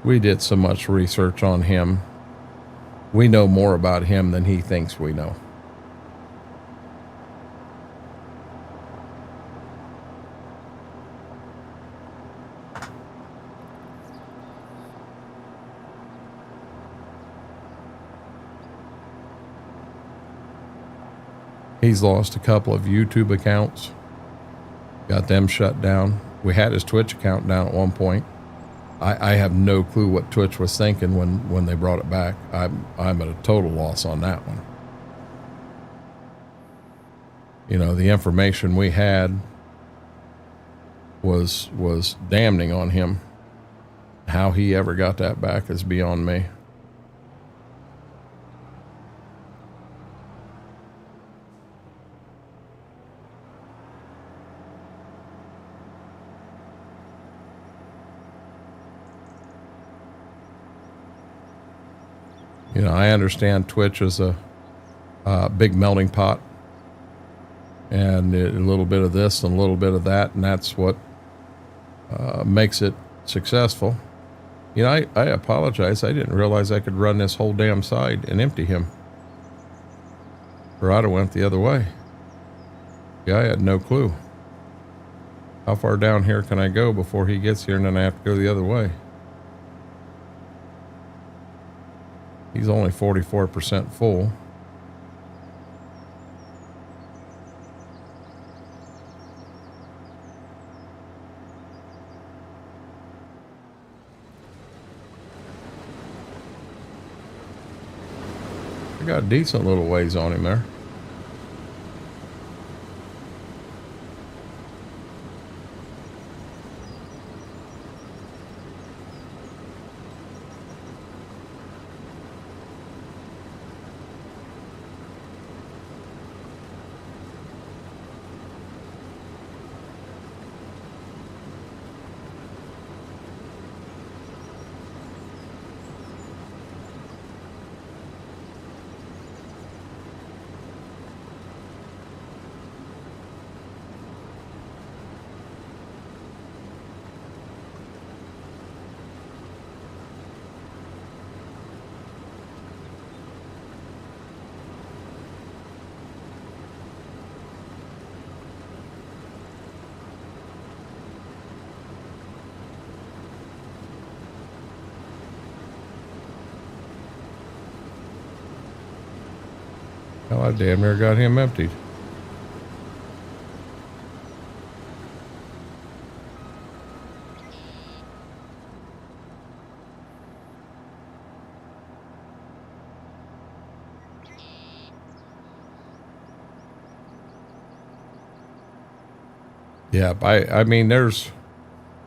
did so much research on him. We know more about him than he thinks we know. He's lost a couple of YouTube accounts, got them shut down. We had his Twitch account down at one point. I have no clue what Twitch was thinking when they brought it back. I'm at a total loss on that one. You know, the information we had was damning on him. How he ever got that back is beyond me. You know, I understand Twitch is a big melting pot, and a little bit of this and a little bit of that, and that's what makes it successful. You know, I apologize. I didn't realize I could run this whole damn side and empty him. Or I'd have went the other way. Yeah, I had no clue. How far down here can I go before he gets here and then I have to go the other way? He's only 44% full. I got a decent little ways on him there. Hell, I damn near got him emptied. Yeah, I mean, there's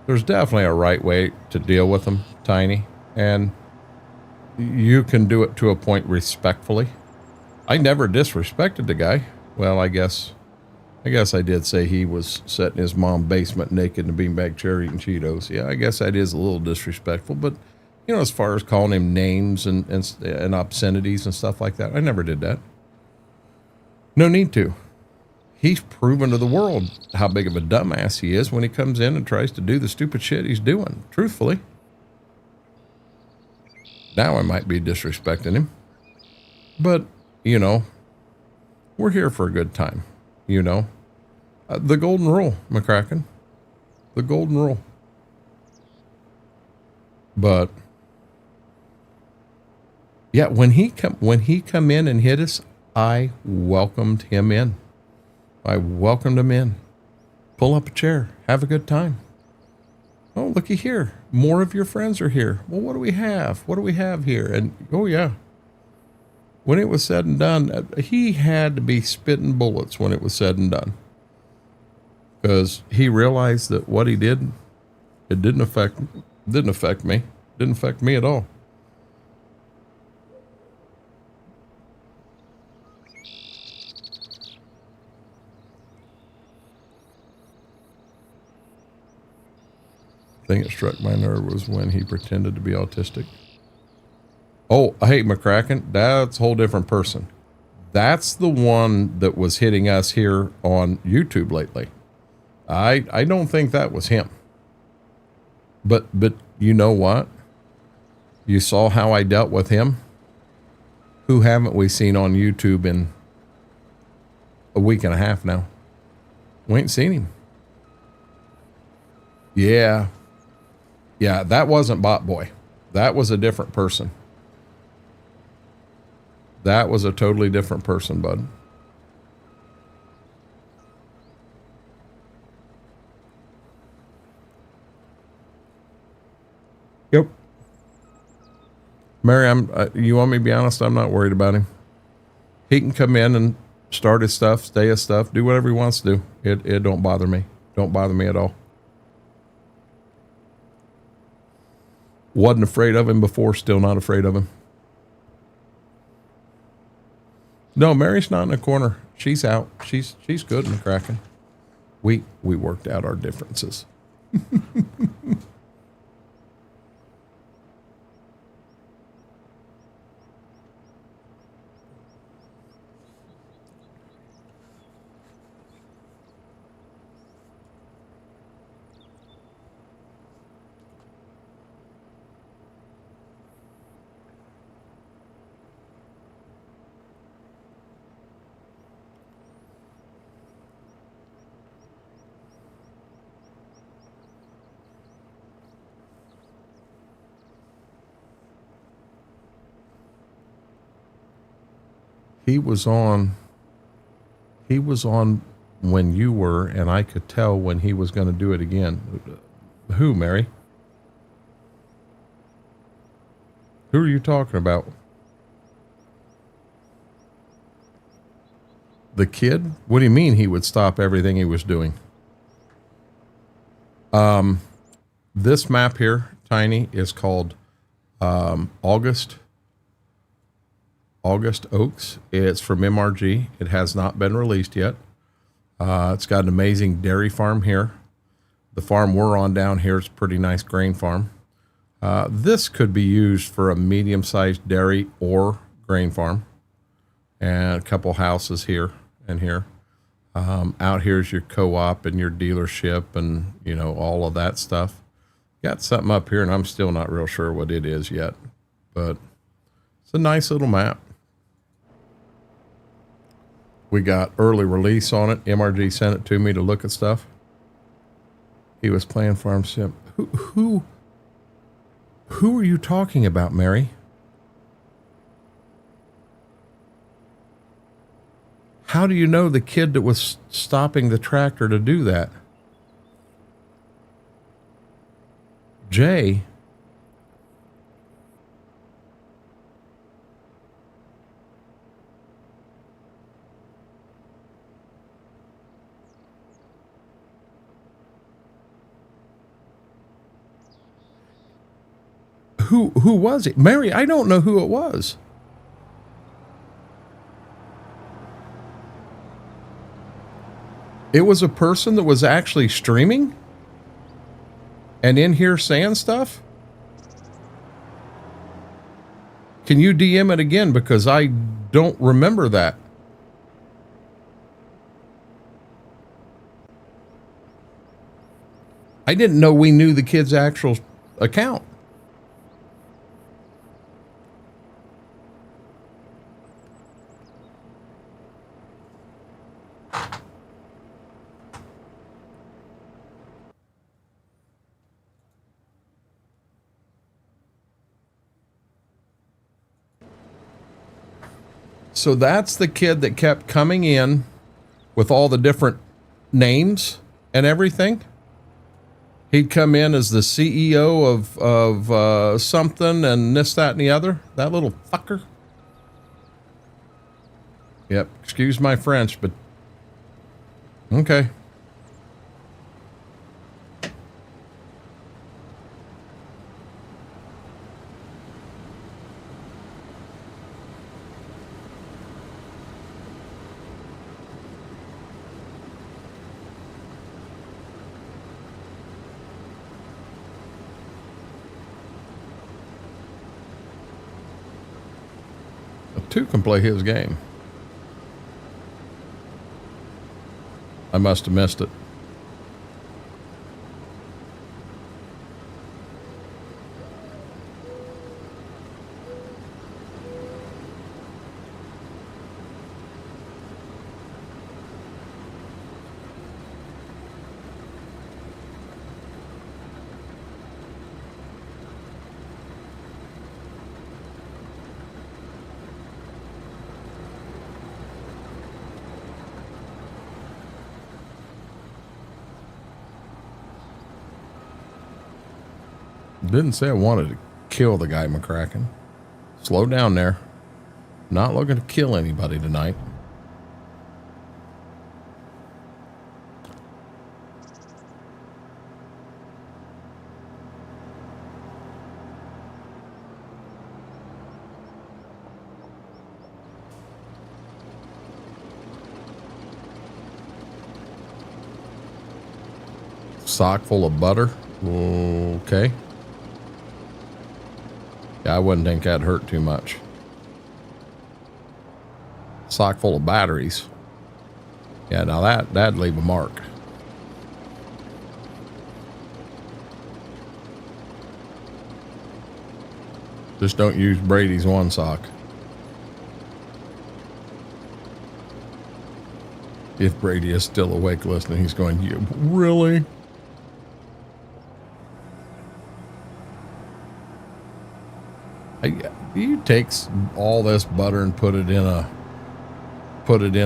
definitely a right way to deal with them, Tiny, and you can do it to a point respectfully. I never disrespected the guy. Well, I guess I did say he was sitting in his mom's basement naked in a beanbag chair eating Cheetos. Yeah, I guess that is a little disrespectful, but you know, as far as calling him names and obscenities and stuff like that, I never did that. No need to. He's proven to the world how big of a dumbass he is when he comes in and tries to do the stupid shit he's doing, truthfully. Now I might be disrespecting him. But, you know, we're here for a good time, you know. The golden rule, McCracken. The golden rule. But, yeah, when he come in and hit us, I welcomed him in. I welcomed him in. Pull up a chair. Have a good time. Oh, looky here. More of your friends are here. Well, what do we have? What do we have here? And, oh, yeah. When it was said and done, he had to be spitting bullets when it was said and done. Because he realized that what he did, it didn't affect me. Didn't affect me at all. Thing that struck my nerve was when he pretended to be autistic. Oh, hey, McCracken, that's a whole different person. That's the one that was hitting us here on YouTube lately. I don't think that was him. But you know what? You saw how I dealt with him? Who haven't we seen on YouTube in a week and a half now? We ain't seen him. Yeah. Yeah, that wasn't Bot Boy. That was a different person. That was a totally different person, bud. Yep. Mary, you want me to be honest? I'm not worried about him. He can come in and start his stuff, stay his stuff, do whatever he wants to do. It don't bother me. Don't bother me at all. Wasn't afraid of him before, still not afraid of him. No, Mary's not in the corner. She's out. She's good and cracking. We worked out our differences. He was on when you were, and I could tell when he was going to do it again. Who, Mary? Who are you talking about? The kid? What do you mean he would stop everything he was doing? This map here, Tiny, is called August Oaks. It's from MRG. It has not been released yet. It's got an amazing dairy farm here. The farm we're on down here is a pretty nice grain farm. This could be used for a medium-sized dairy or grain farm. And a couple houses here and here. Out here is your co-op and your dealership and, you know, all of that stuff. Got something up here, and I'm still not real sure what it is yet. But it's a nice little map. We got early release on it. MRG sent it to me to look at stuff. He was playing Farm Sim. Who are you talking about, Mary? How do you know the kid that was stopping the tractor to do that? Jay? Who was it? Mary, I don't know who it was. It was a person that was actually streaming and in here saying stuff. Can you DM it again? Because I don't remember that. I didn't know we knew the kid's actual account. So that's the kid that kept coming in with all the different names and everything. He'd come in as the CEO of something and this, that, and the other. That little fucker. Yep, excuse my French, but okay. Two can play his game. I must have missed it. Didn't say I wanted to kill the guy, McCracken. Slow down there. Not looking to kill anybody tonight. Sock full of butter. Okay. Yeah, I wouldn't think that'd hurt too much. Sock full of batteries. Yeah, now that'd leave a mark. Just don't use Brady's one sock. If Brady is still awake listening, he's going, "You really?" You take all this butter and put it in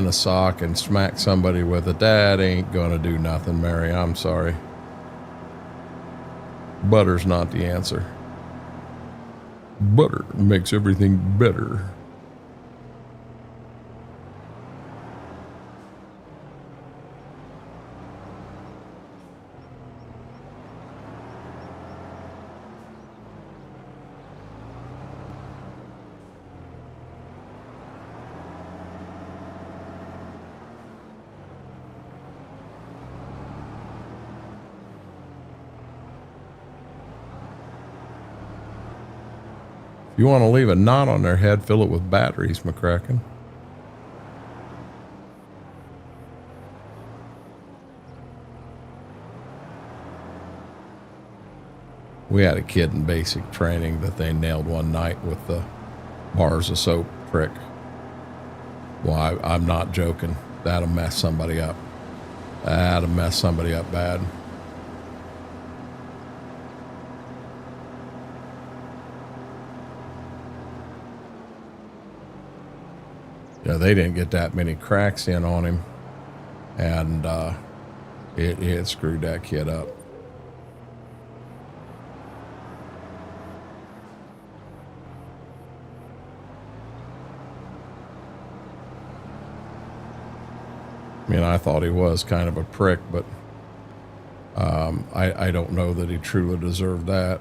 a sock and smack somebody with it. That ain't gonna do nothing, Mary. I'm sorry. Butter's not the answer. Butter makes everything better. You want to leave a knot on their head, fill it with batteries, McCracken. We had a kid in basic training that they nailed one night with the bars of soap trick. Well, I'm not joking. That'll mess somebody up. That'll mess somebody up bad. Yeah, they didn't get that many cracks in on him, and it screwed that kid up. I mean, I thought he was kind of a prick, but I don't know that he truly deserved that.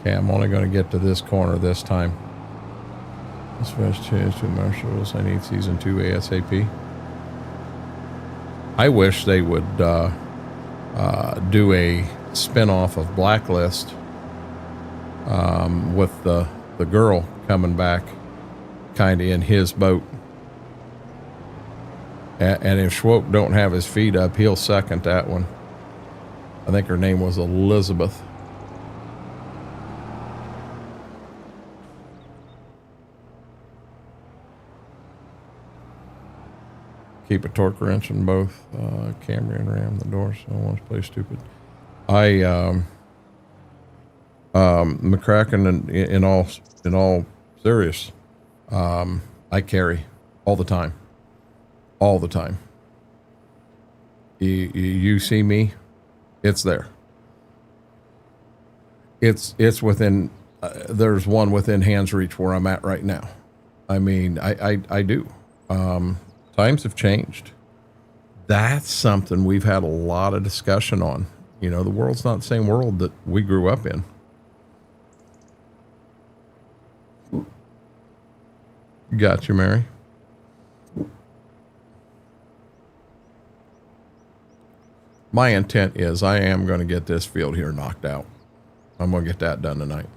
Okay, I'm only going to get to this corner this time. This was changed to marshals. I need season 2 ASAP. I wish they would do a spin-off of Blacklist with the girl coming back kind of in his boat. And if Schwope don't have his feet up, he'll second that one. I think her name was Elizabeth. Keep a torque wrench in both Camry and Ram. The doors. I don't want to play stupid. McCracken, in all serious, I carry all the time. All the time. You see me, it's there. It's within. There's one within hand's reach where I'm at right now. I mean, I do. Times have changed. That's something we've had a lot of discussion on. You know, the world's not the same world that we grew up in. Got you, Mary. My intent is I am going to get this field here knocked out. I'm going to get that done tonight.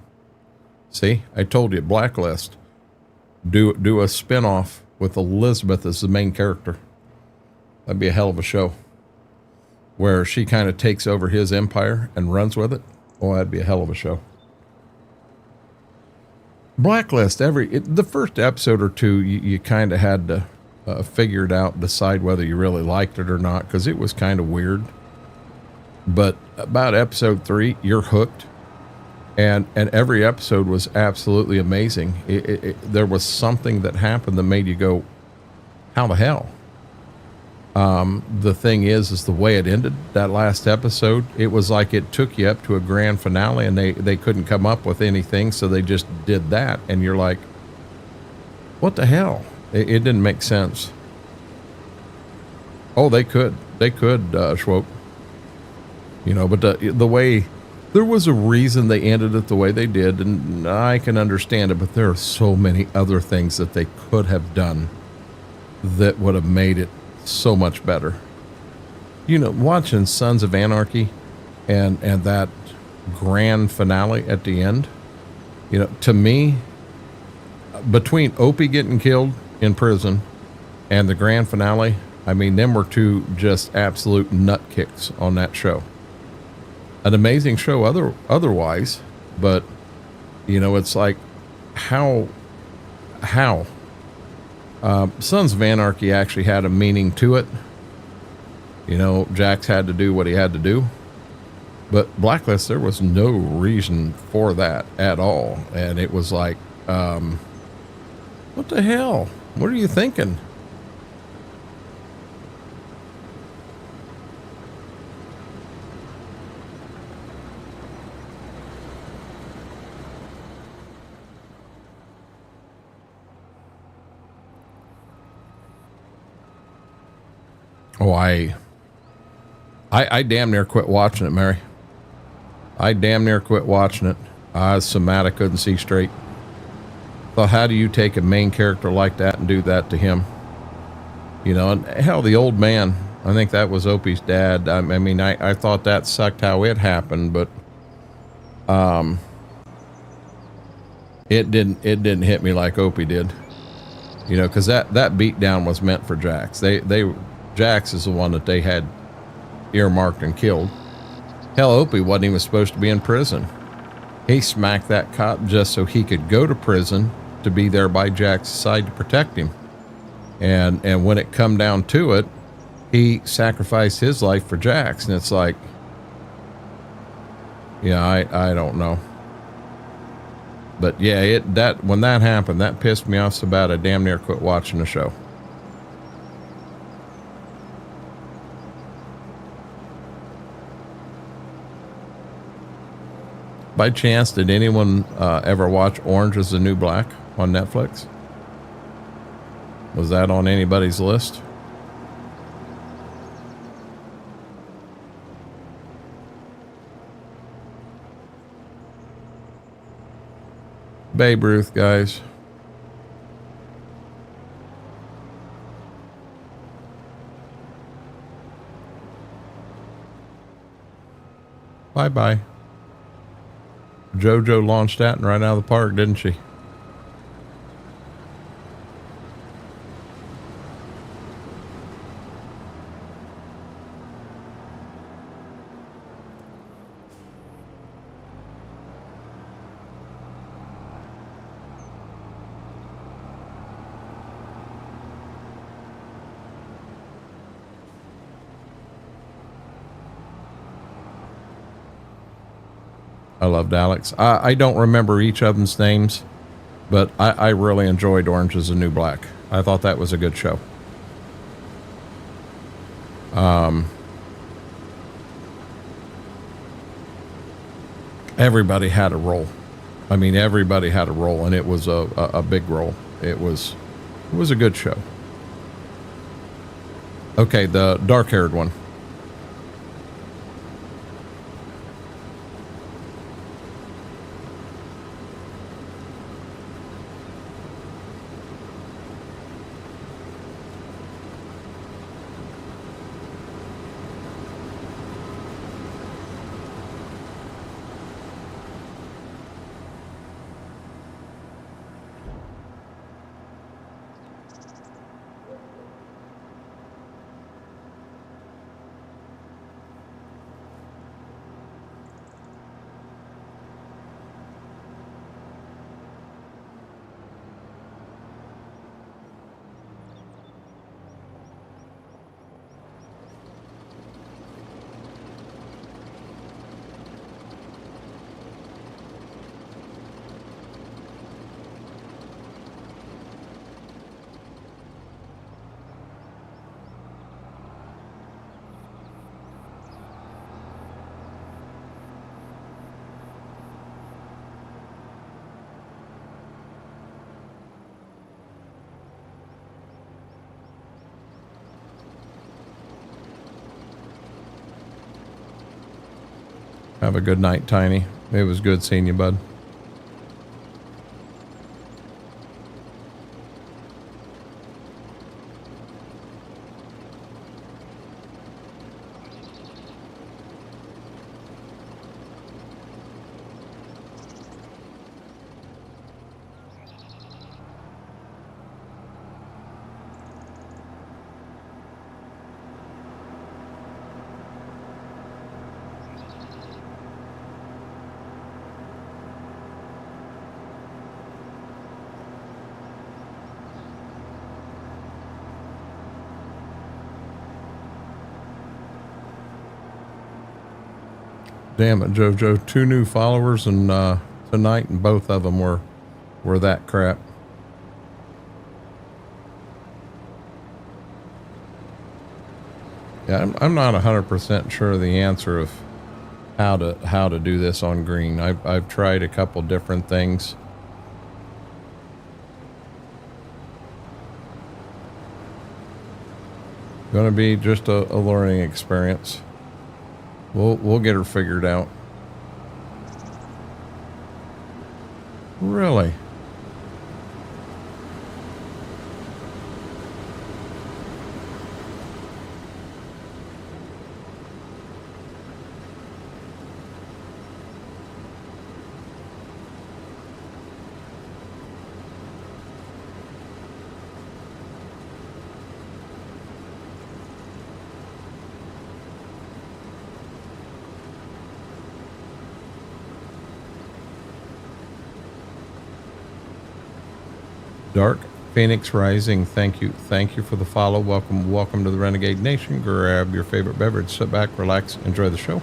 See, I told you, Blacklist. Do a spin-off with Elizabeth as the main character. That'd be a hell of a show. Where she kind of takes over his empire and runs with it. Oh, that'd be a hell of a show. Blacklist, the first episode or two, you kind of had to figure it out, decide whether you really liked it or not, because it was kind of weird. But about episode 3, you're hooked. And every episode was absolutely amazing. There was something that happened that made you go, how the hell? The thing is the way it ended, that last episode, it was like it took you up to a grand finale and they couldn't come up with anything, so they just did that. And you're like, what the hell? It didn't make sense. Oh, they could, Schwope. You know, but the way... There was a reason they ended it the way they did, and I can understand it, but there are so many other things that they could have done that would have made it so much better. You know, watching Sons of Anarchy and that grand finale at the end, you know, to me, between Opie getting killed in prison and the grand finale, I mean, them were two just absolute nut kicks on that show. An amazing show otherwise, but you know, it's like how Sons of Anarchy actually had a meaning to it. You know, Jax had to do what he had to do, but Blacklist, there was no reason for that at all. And it was like, what the hell? What are you thinking? Oh, I damn near quit watching it, Mary. I damn near quit watching it. I was so mad I couldn't see straight. Thought, how do you take a main character like that and do that to him? You know, and hell, the old man, I think that was Opie's dad. I mean, I thought that sucked how it happened, but it didn't hit me like Opie did. You know, because that beatdown was meant for Jax. Jax is the one that they had earmarked and killed. Hell, Opie wasn't even supposed to be in prison. He smacked that cop just so he could go to prison to be there by Jax's side to protect him. And when it come down to it, he sacrificed his life for Jax. And it's like, yeah, I don't know. But yeah, when that happened, that pissed me off so bad I damn near quit watching the show. By chance, did anyone ever watch Orange is the New Black on Netflix? Was that on anybody's list? Babe Ruth, guys. Bye-bye. JoJo launched that and right out of the park, didn't she? I loved Alex. I don't remember each of them's names, but I really enjoyed Orange is the New Black. I thought that was a good show. Everybody had a role. I mean, everybody had a role, and it was a big role. It was a good show. Okay, the dark-haired one. Have a good night, Tiny. It was good seeing you, bud. Damn it, JoJo. 2 new followers and tonight, and both of them were that crap. Yeah, I'm not 100% sure of the answer of how to do this on green. I've tried a couple different things. Going to be just a learning experience. We'll get her figured out. Really? Dark Phoenix Rising, thank you for the follow. Welcome to the Renegade Nation. Grab your favorite beverage, sit back, relax, enjoy the show.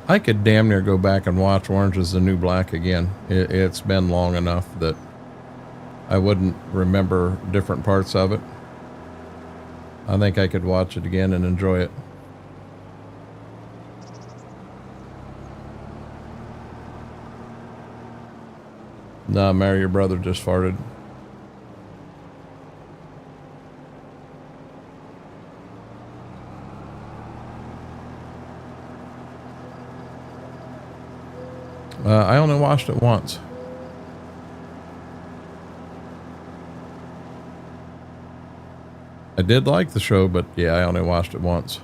I could damn near go back and watch Orange is the New Black again. It's been long enough that I wouldn't remember different parts of it. I think I could watch it again and enjoy it. Nah, Mary, your brother just farted. I only watched it once. I did like the show, but yeah, I only watched it once.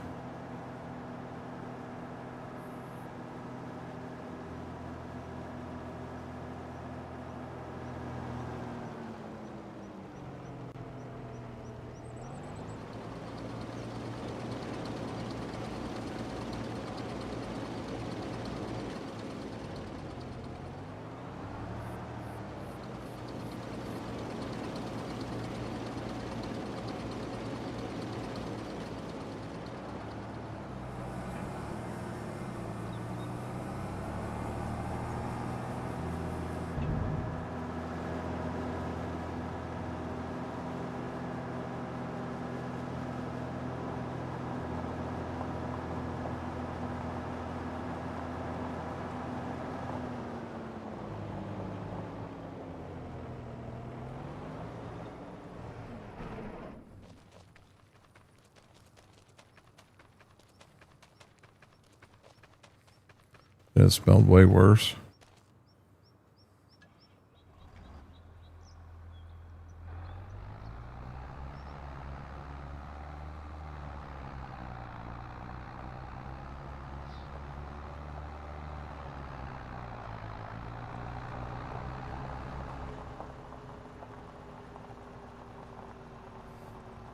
It smelled way worse.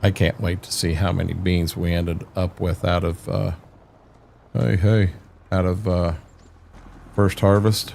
I can't wait to see how many beans we ended up with out of, out of first harvest.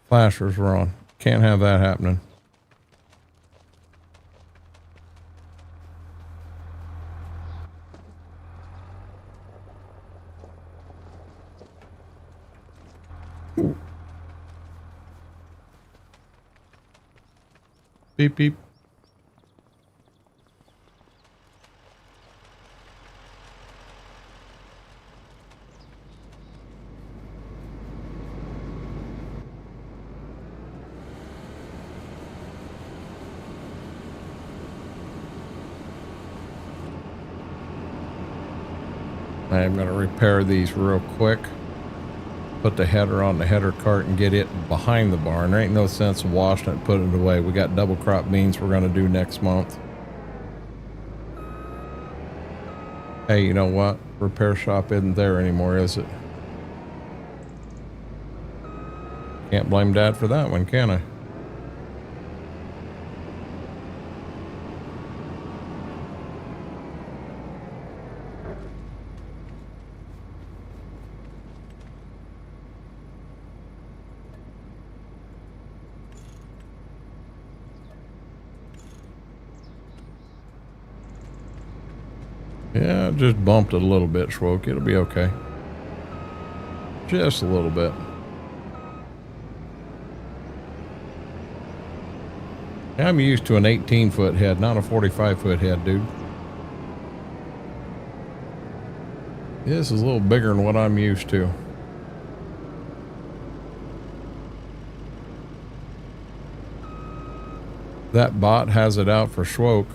Flashers were on. Can't have that happening. Ooh. Beep, beep. I am going to repair these real quick. Put the header on the header cart and get it behind the barn. There ain't no sense of washing it and putting it away. We got double crop beans we're going to do next month. Hey, you know what? Repair shop isn't there anymore, is it? Can't blame Dad for that one, can I? Yeah, just bumped it a little bit, Schwoke. It'll be okay. Just a little bit. I'm used to an 18-foot head, not a 45-foot head, dude. This is a little bigger than what I'm used to. That bot has it out for Schwoke.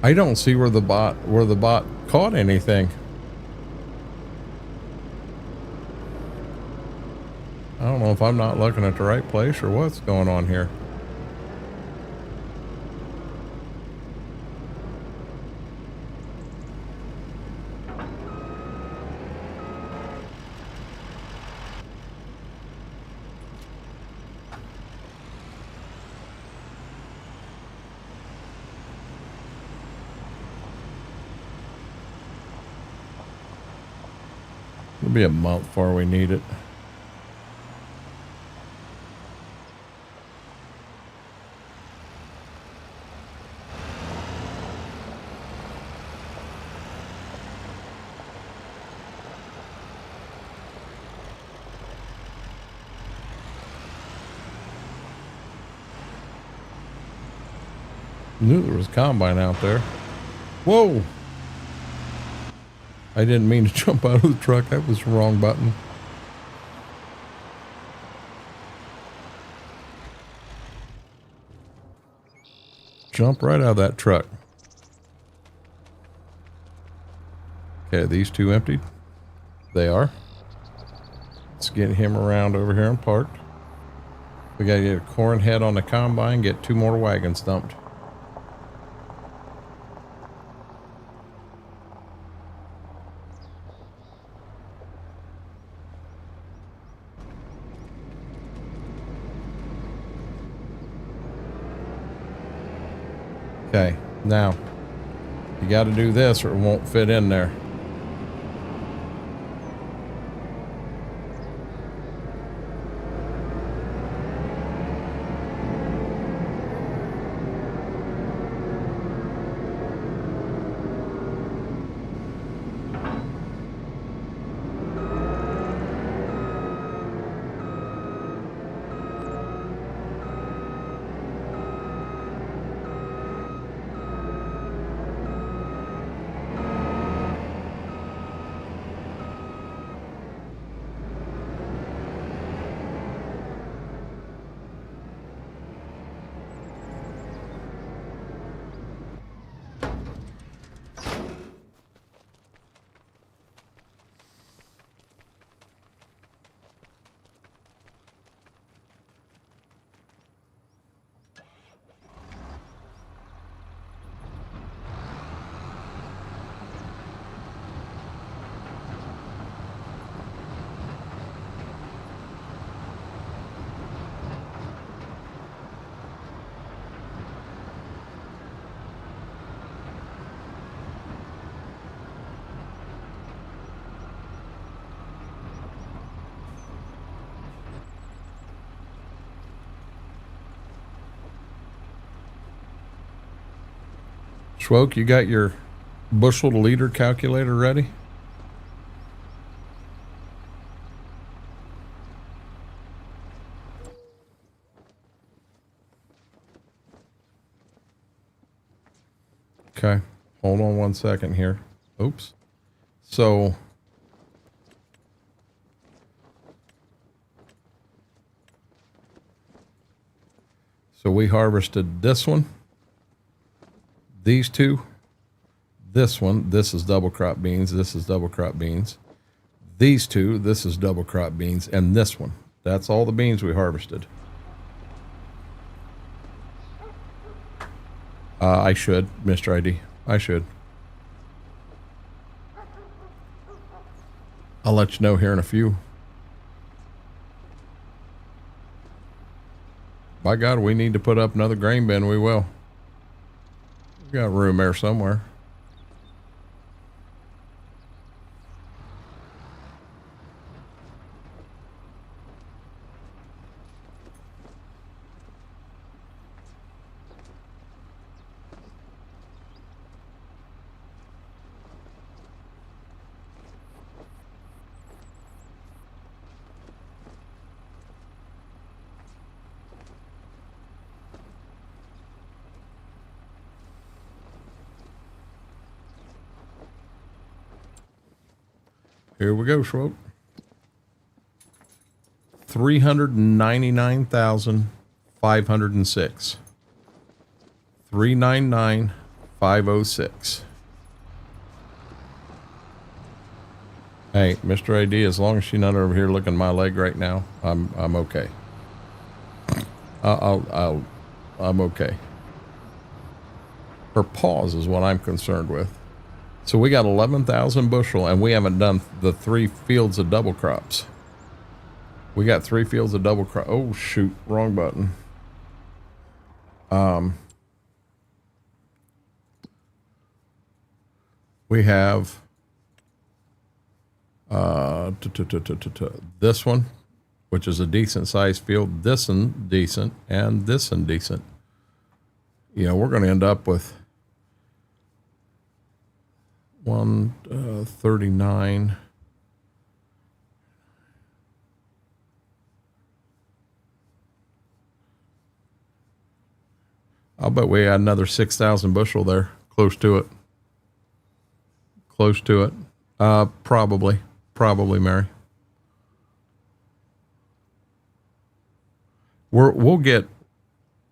I don't see where the bot caught anything. I don't know if I'm not looking at the right place or what's going on here. It'll be a month before we need it. Knew there was a combine out there. Whoa! I didn't mean to jump out of the truck. That was the wrong button. Jump right out of that truck. Okay, are these two emptied? They are. Let's get him around over here and parked. We gotta get a corn head on the combine, get 2 more wagons dumped. Okay, now you got to do this or it won't fit in there. Schwoke, you got your bushel to liter calculator ready? Okay, hold on 1 second here. Oops. So we harvested this one, these two, this one, this is double crop beans, this is double crop beans. These two, this is double crop beans, and this one. That's all the beans we harvested. I should, Mr. ID. I should. I'll let you know here in a few. By God, we need to put up another grain bin, we will. We got room there somewhere. Here we go, Schwope. 399,506. 399,506. Hey, Mr. AD, as long as she's not over here looking at my leg right now, I'm okay. I'm okay. Her paws is what I'm concerned with. So we got 11,000 bushel, and we haven't done the 3 fields of double crops. We got 3 fields of double crop. Oh shoot, wrong button. We have this one, which is a decent sized field. This one decent, and this one decent. You know, we're going to end up with 139. I'll bet we had another 6,000 bushel there, close to it. Close to it. Probably, Mary. We'll get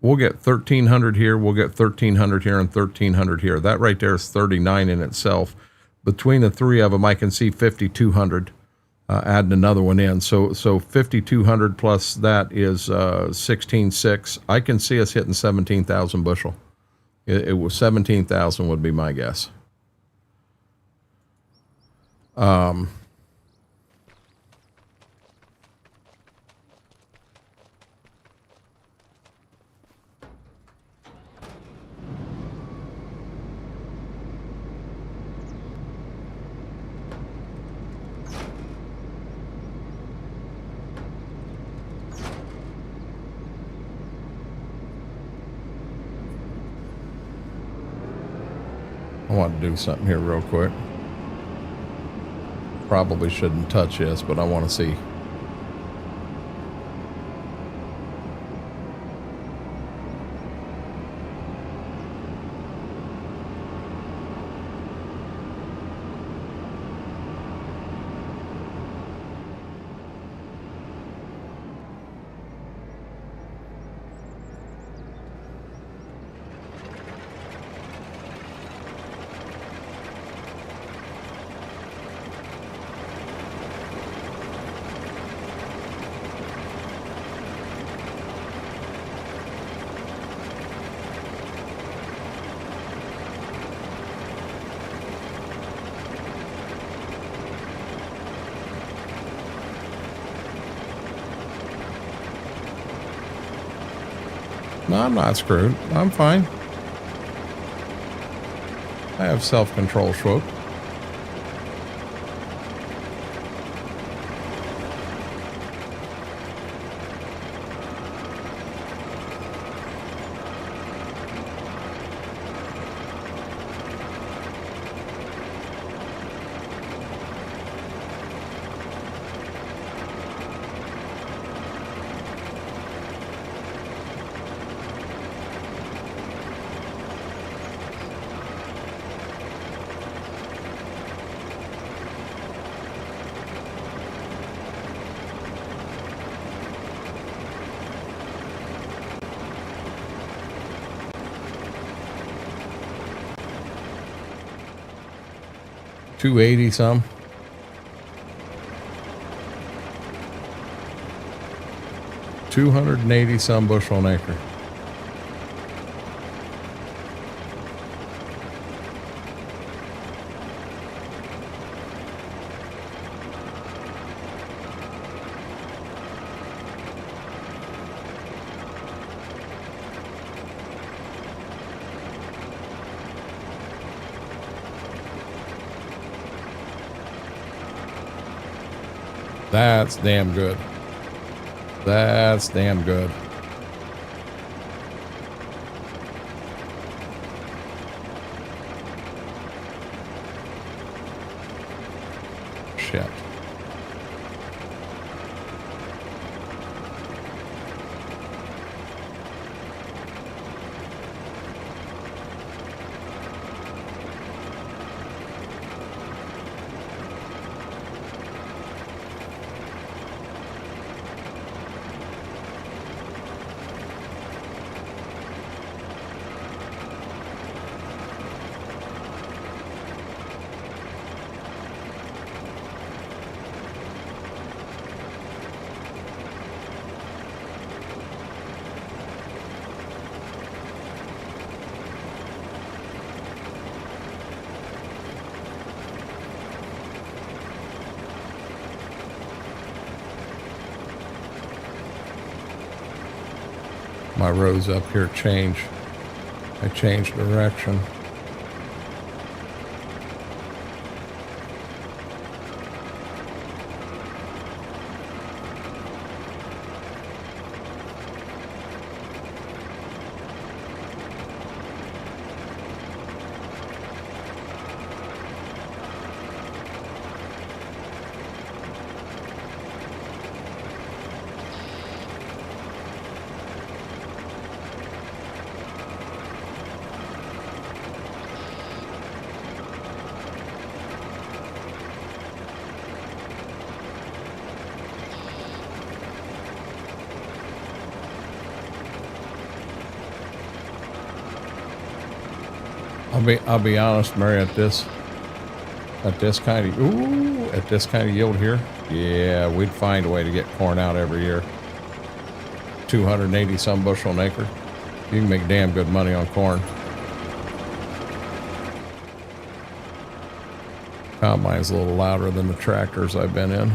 1,300 here. We'll get 1,300 here and 1,300 here. That right there is 39 in itself. Between the 3 of them, I can see 5,200. Adding another one in, so 5,200 plus that is 16,600. I can see us hitting 17,000 bushel. It was 17,000 would be my guess. I want to do something here real quick. Probably shouldn't touch this, but I want to see. No, I'm not screwed. I'm fine. I have self-control, Schwope. $280 some. $280 some bushel an acre. That's damn good. That's damn good. Shit. my rows up here change. I changed direction. I'll be honest, Mary, at this kind of yield here, yeah, we'd find a way to get corn out every year. 280 some bushel an acre. You can make damn good money on corn. Combine's a little louder than the tractors I've been in.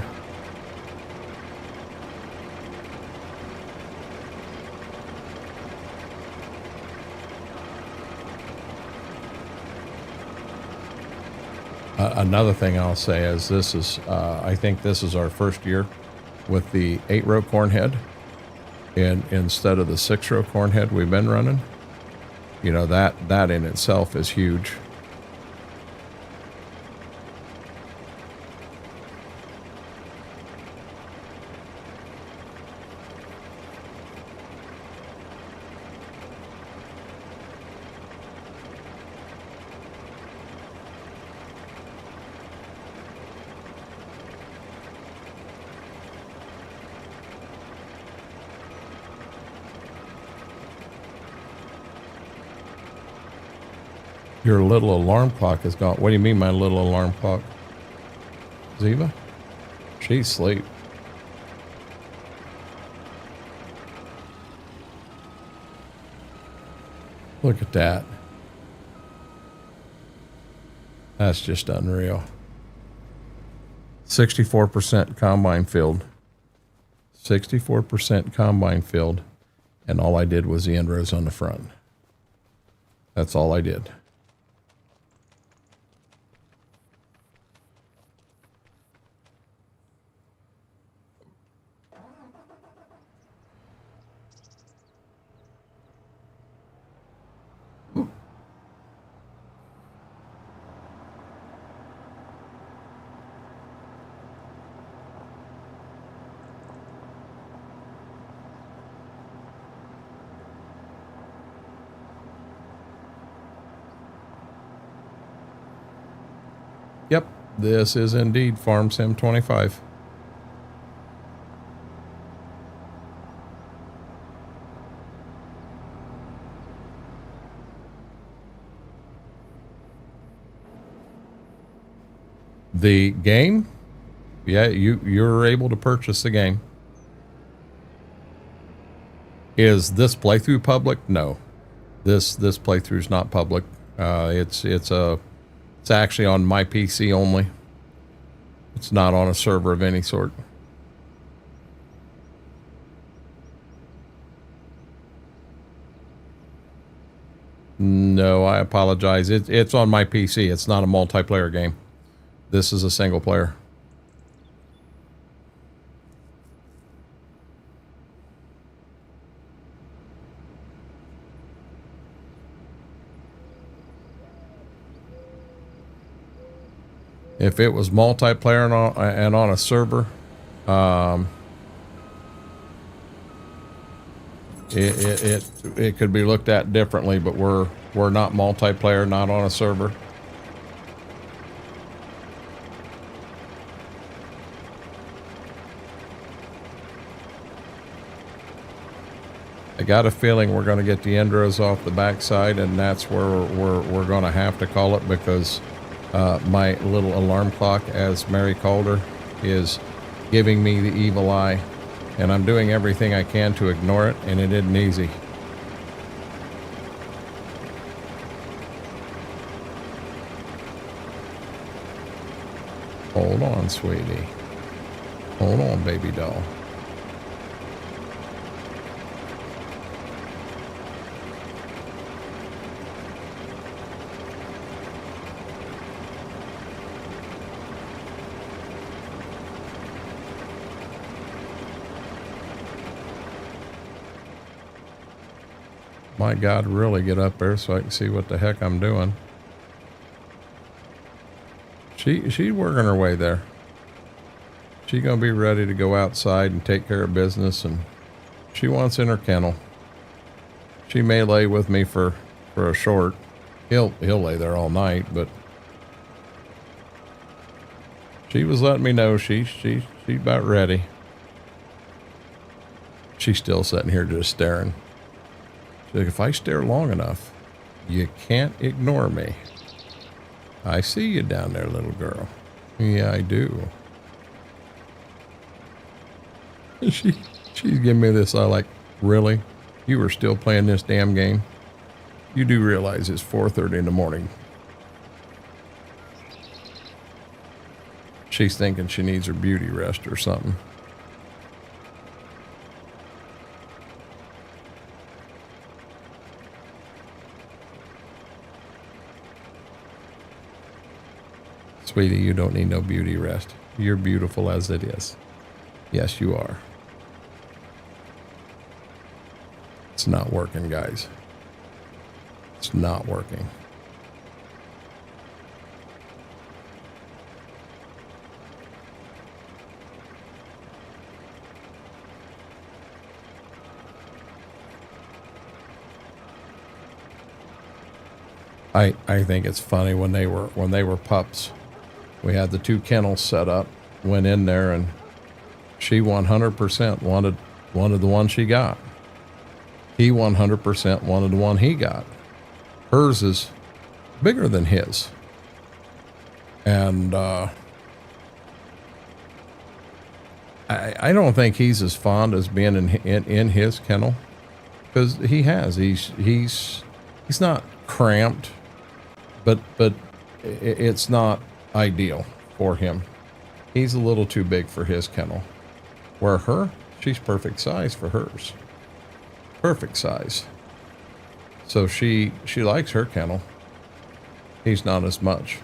Another thing I'll say is this is, I think this is our first year with the 8-row corn head, and instead of the 6-row corn head we've been running. You know, that in itself is huge. Your little alarm clock is gone. What do you mean, my little alarm clock? Ziva? She's asleep. Look at that. That's just unreal. 64% combine filled. 64% combine filled. And all I did was the end rows on the front. That's all I did. Yep, this is indeed Farm Sim 25. The game? Yeah, you're able to purchase the game. Is this playthrough public? No. This playthrough is not public. It's actually on my PC only. It's not on a server of any sort. No, I apologize. It's on my PC. It's not a multiplayer game. This is a single player. If it was multiplayer and on a server, it could be looked at differently, but we're not multiplayer, not on a server. I got a feeling we're going to get the end rows off the backside, and that's where we're going to have to call it, because my little alarm clock, as Mary called her, is giving me the evil eye, and I'm doing everything I can to ignore it, and it isn't easy. Hold on, sweetie. Hold on, baby doll. My God, really get up there so I can see what the heck I'm doing. She's working her way there. She's going to be ready to go outside and take care of business, and she wants in her kennel. She may lay with me for a short. He'll lay there all night, but she was letting me know she's about ready. She's still sitting here just staring. She's like, if I stare long enough, you can't ignore me. I see you down there, little girl. Yeah, I do. She's giving me this, like, really? You were still playing this damn game? You do realize it's 4:30 in the morning. She's thinking she needs her beauty rest or something. Sweetie, you don't need no beauty rest. You're beautiful as it is. Yes, you are. It's not working, guys. It's not working. I think it's funny when they were pups. We had the 2 kennels set up, went in there, and she 100% wanted the one she got. He 100% wanted the one he got. Hers is bigger than his. And I don't think he's as fond as being in his kennel, because he's not cramped, but it's not ideal for him. He's a little too big for his kennel. Where she's perfect size for hers. Perfect size. So she likes her kennel. He's not as much.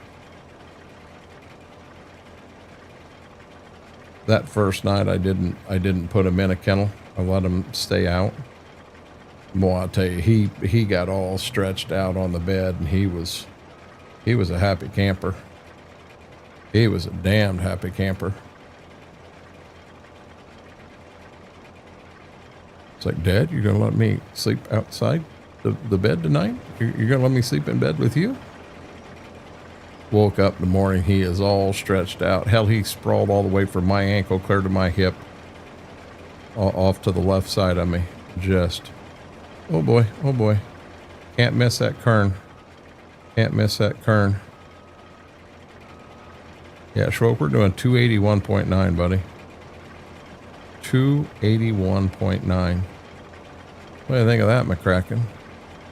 That first night I didn't put him in a kennel. I let him stay out. Boy, I'll tell you, he got all stretched out on the bed, and he was a happy camper. He was a damned happy camper. It's like, Dad, you're going to let me sleep outside the bed tonight? You're going to let me sleep in bed with you? Woke up in the morning, he is all stretched out. Hell, he sprawled all the way from my ankle clear to my hip, off to the left side of me. Just, oh boy, oh boy. Can't miss that kern. Can't miss that kern. Yeah, Schroep, we're doing 281.9, buddy. 281.9. What do you think of that, McCracken?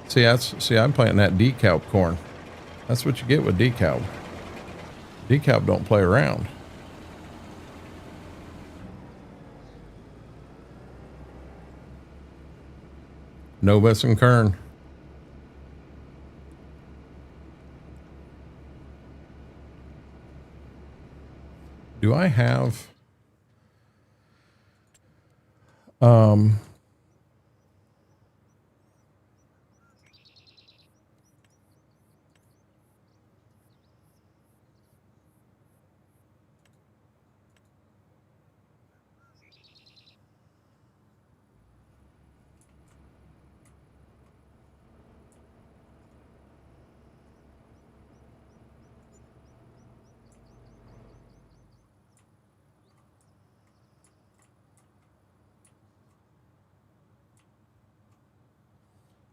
See, I'm planting that decal corn. That's what you get with decal. Decal don't play around. No missing kern. Do I have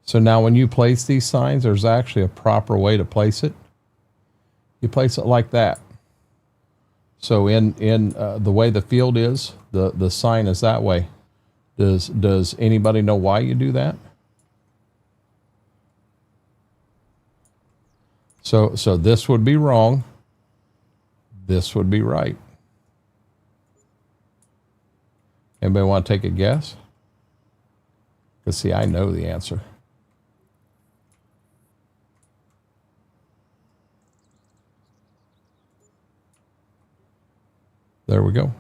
so now when you place these signs, there's actually a proper way to place it. You place it like that. So in the way the field is, the sign is that way. Does anybody know why you do that? So this would be wrong. This would be right. Anybody want to take a guess? Because see, I know the answer. There we go.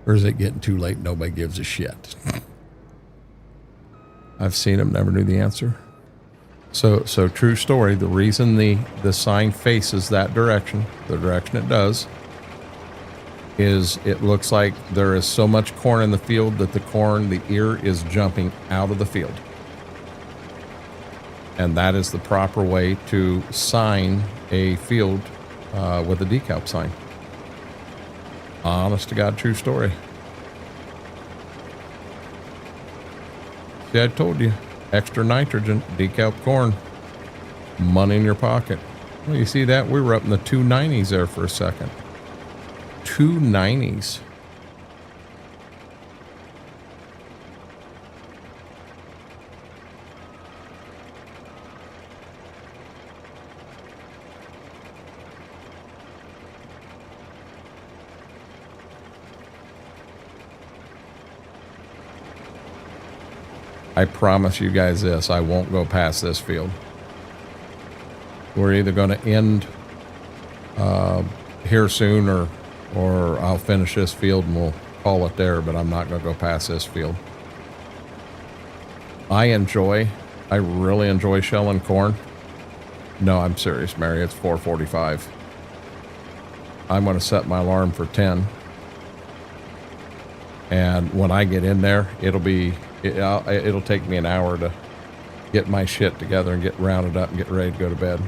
Or is it getting too late? Nobody gives a shit. I've seen them, never knew the answer. So true story. The reason the sign faces that direction, the direction it does, is it looks like there is so much corn in the field that the ear is jumping out of the field. And that is the proper way to sign a field with a decal sign. Honest to God, true story. See, I told you, extra nitrogen, decalc corn, money in your pocket. Well, you see that? We were up in the 290s there for a second. 290s. I promise you guys this, I won't go past this field. We're either going to end here soon or I'll finish this field and we'll call it there, but I'm not going to go past this field. I really enjoy shelling corn. No, I'm serious, Mary. It's 4:45. I'm going to set my alarm for 10. And when I get in there, it'll take me an hour to get my shit together and get rounded up and get ready to go to bed.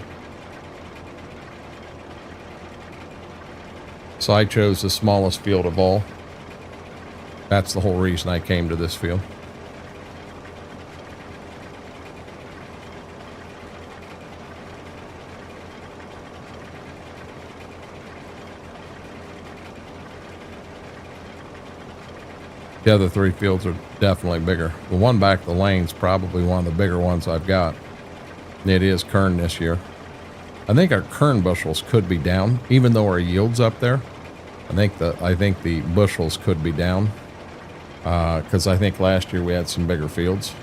So I chose the smallest field of all. That's the whole reason I came to this field. The other three fields are definitely bigger. The one back the lane's probably one of the bigger ones I've got. It is kern this year. I think our kern bushels could be down, even though our yield's up there. I think the bushels could be down because I think last year we had some bigger fields.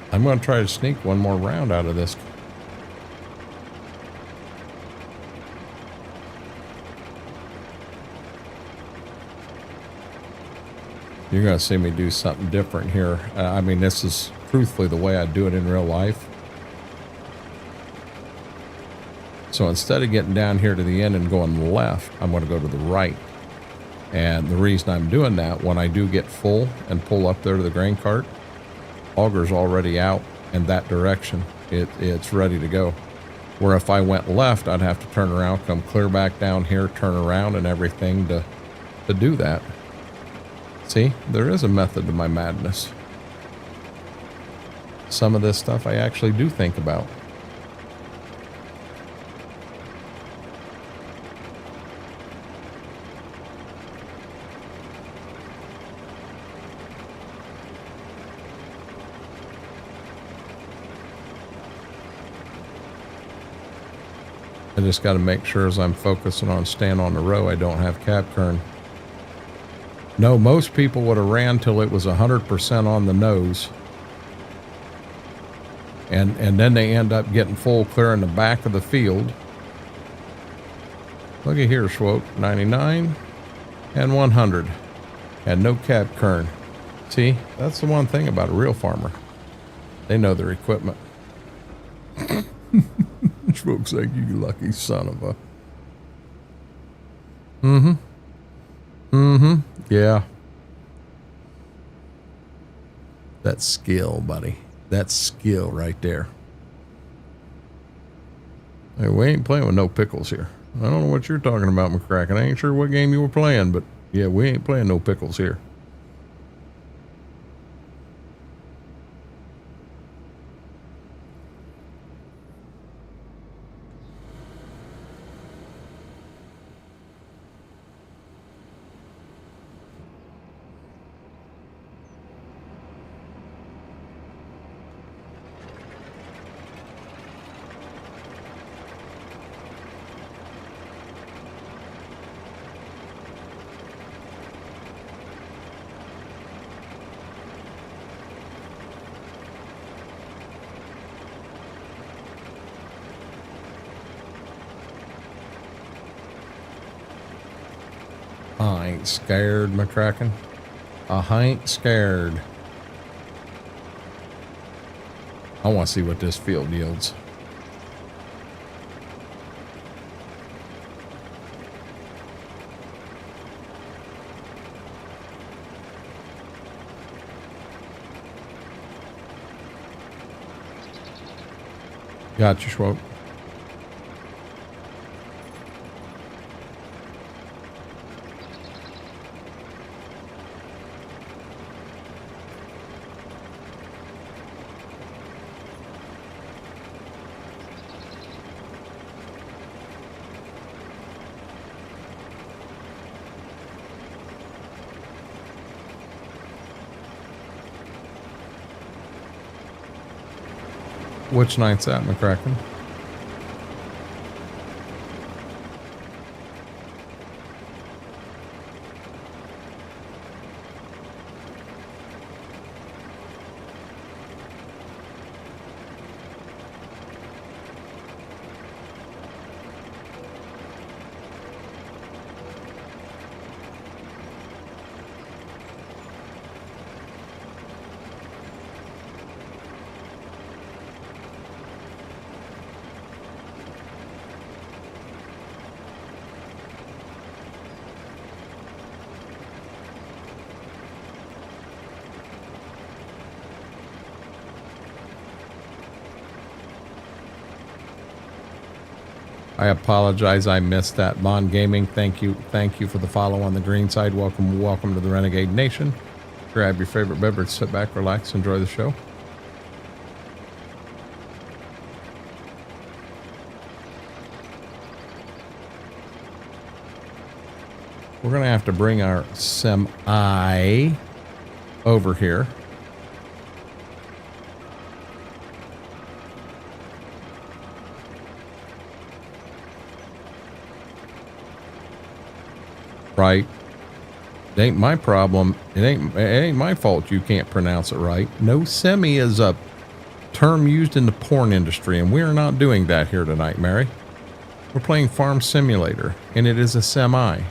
I'm going to try to sneak one more round out of this. You're going to see me do something different here. I mean, this is truthfully the way I do it in real life. So instead of getting down here to the end and going left, I'm going to go to the right. And the reason I'm doing that, when I do get full and pull up there to the grain cart, auger's already out in that direction. It's ready to go. Where if I went left, I'd have to turn around, come clear back down here, turn around and everything to do that. See, there is a method to my madness. Some of this stuff I actually do think about. I just got to make sure as I'm focusing on staying on the row, I don't have cab kern. No, most people would have ran till it was 100% on the nose. And then they end up getting full clear in the back of the field. Look at here, Schwope, 99 and 100. And no cab kern. See, that's the one thing about a real farmer. They know their equipment. Folks like, you lucky son of a. Yeah. That's skill, buddy. That's skill right there. Hey, we ain't playing with no pickles here. I don't know what you're talking about, McCracken. I ain't sure what game you were playing, but yeah, we ain't playing no pickles here. I ain't scared, McCracken. I ain't scared. I want to see what this field yields. Gotcha, Schwope. Which night's that, McCracken? I apologize, I missed that. Bond Gaming, thank you for the follow on the green side. Welcome to the Renegade Nation. Grab your favorite beverage, sit back, relax, enjoy the show. We're gonna have to bring our semi over here. Right. It ain't my problem. It ain't my fault you can't pronounce it right. No, semi is a term used in the porn industry, and we are not doing that here tonight, Mary. We're playing Farm Simulator, and it is a semi.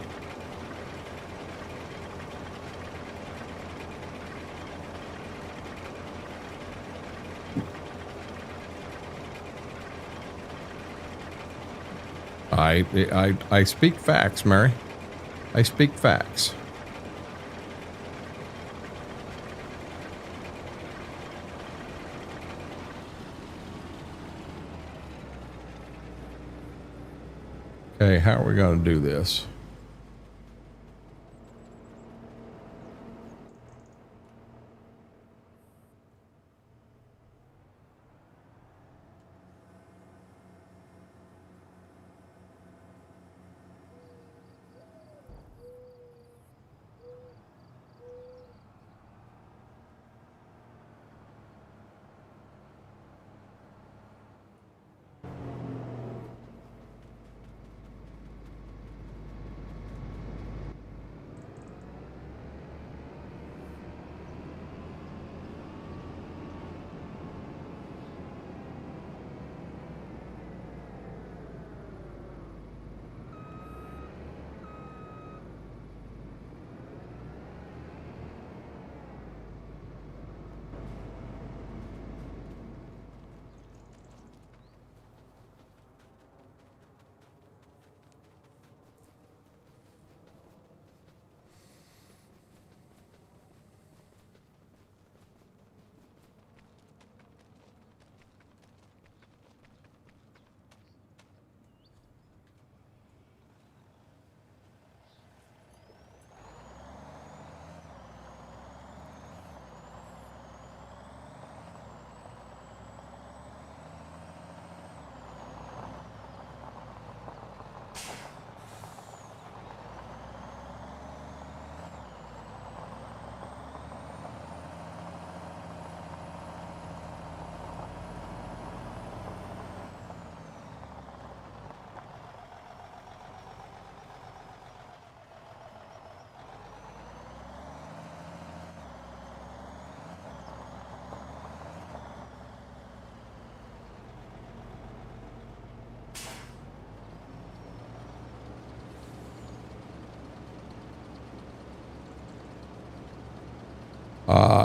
I speak facts, Mary. I speak facts. Okay, how are we going to do this?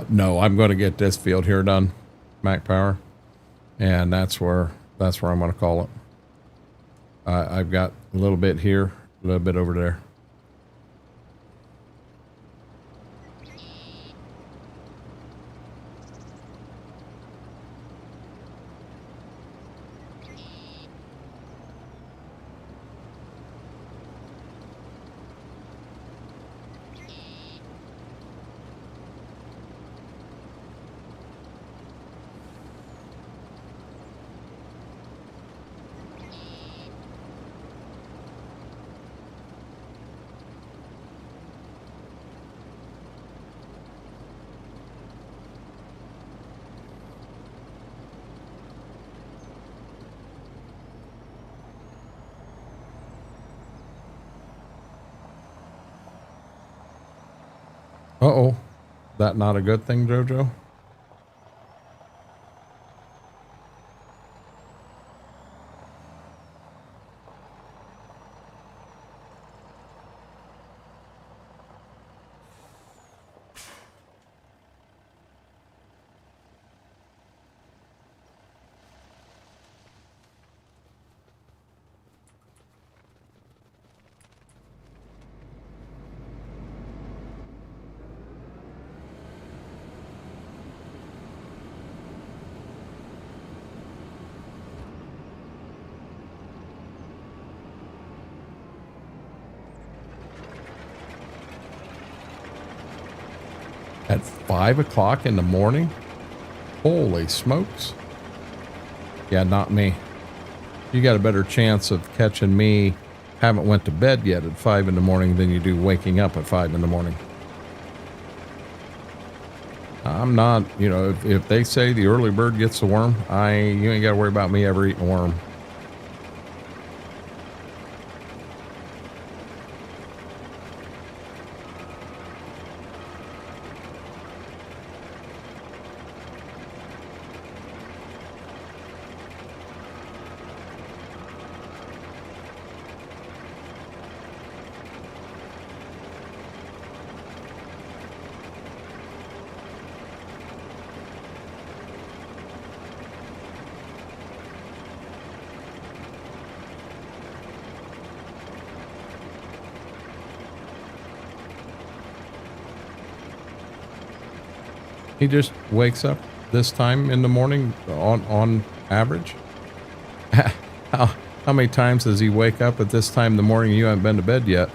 No, I'm going to get this field here done, Mac Power, and that's where I'm going to call it. I've got a little bit here, a little bit over there. Uh-oh. That not a good thing, Jojo? At 5 o'clock in the morning? Holy smokes. Yeah, not me. You got a better chance of catching me, haven't went to bed yet at 5 in the morning than you do waking up at 5 in the morning. I'm not, you know, if they say the early bird gets the worm, you ain't got to worry about me ever eating a worm. He just wakes up this time in the morning on average. How many times does he wake up at this time in the morning and you haven't been to bed yet?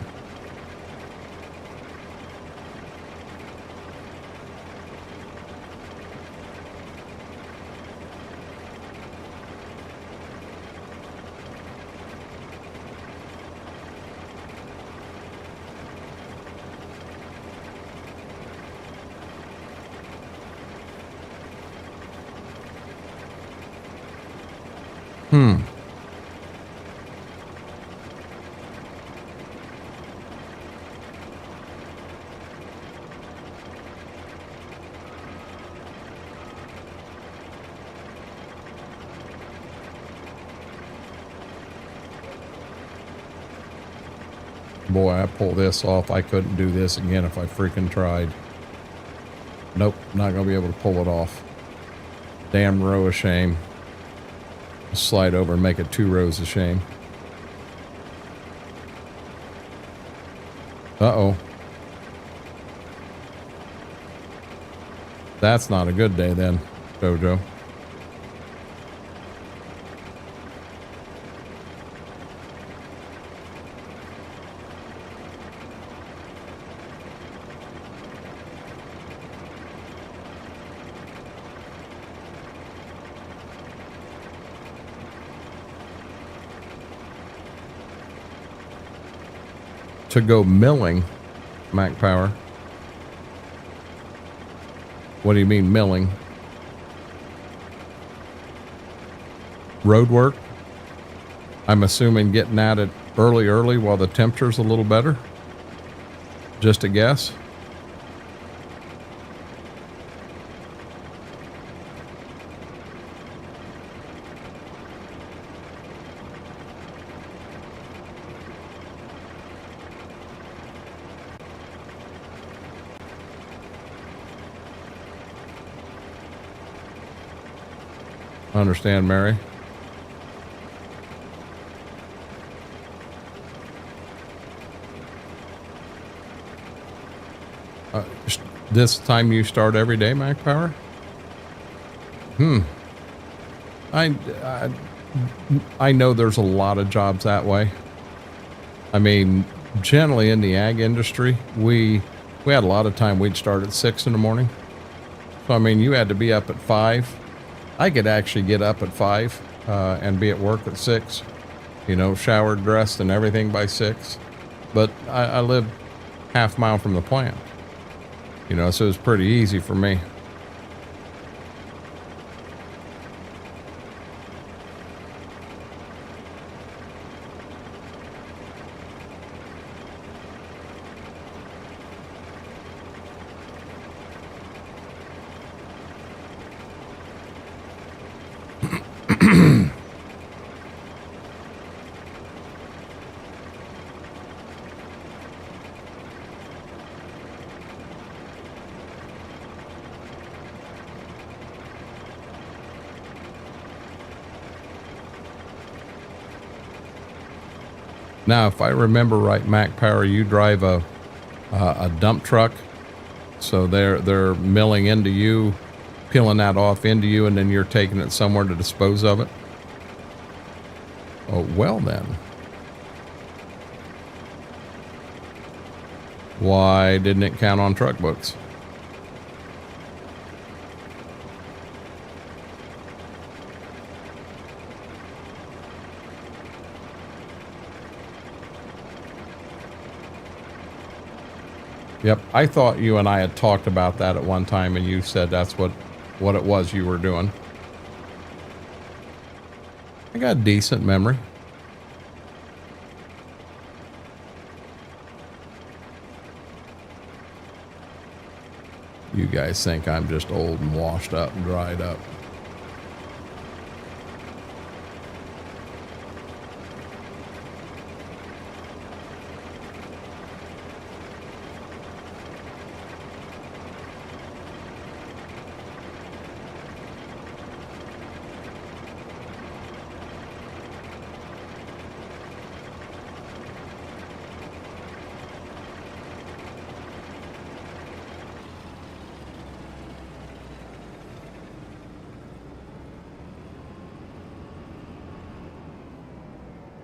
Boy, I pull this off. I couldn't do this again if I freaking tried. Nope, not gonna be able to pull it off. Damn row of shame. Slide over and make it 2 rows of shame. Uh-oh. That's not a good day then, Jojo. To go milling, Mac Power. What do you mean milling? Road work? I'm assuming getting at it early while the temperature's a little better? Just a guess? Understand, Mary? This time you start every day, Mac Power? I know there's a lot of jobs that way. I mean, generally in the ag industry, we had a lot of time we'd start at 6 in the morning. So, I mean, you had to be up at 5. I could actually get up at 5 and be at work at 6, you know, showered, dressed, and everything by 6. But I live half mile from the plant, you know, so it's pretty easy for me. Now, if I remember right, Mac Power, you drive a dump truck, so they're milling into you, peeling that off into you, and then you're taking it somewhere to dispose of it. Oh, well then. Why didn't it count on truck books? Yep, I thought you and I had talked about that at one time, and you said that's what it was you were doing. I got a decent memory. You guys think I'm just old and washed up and dried up.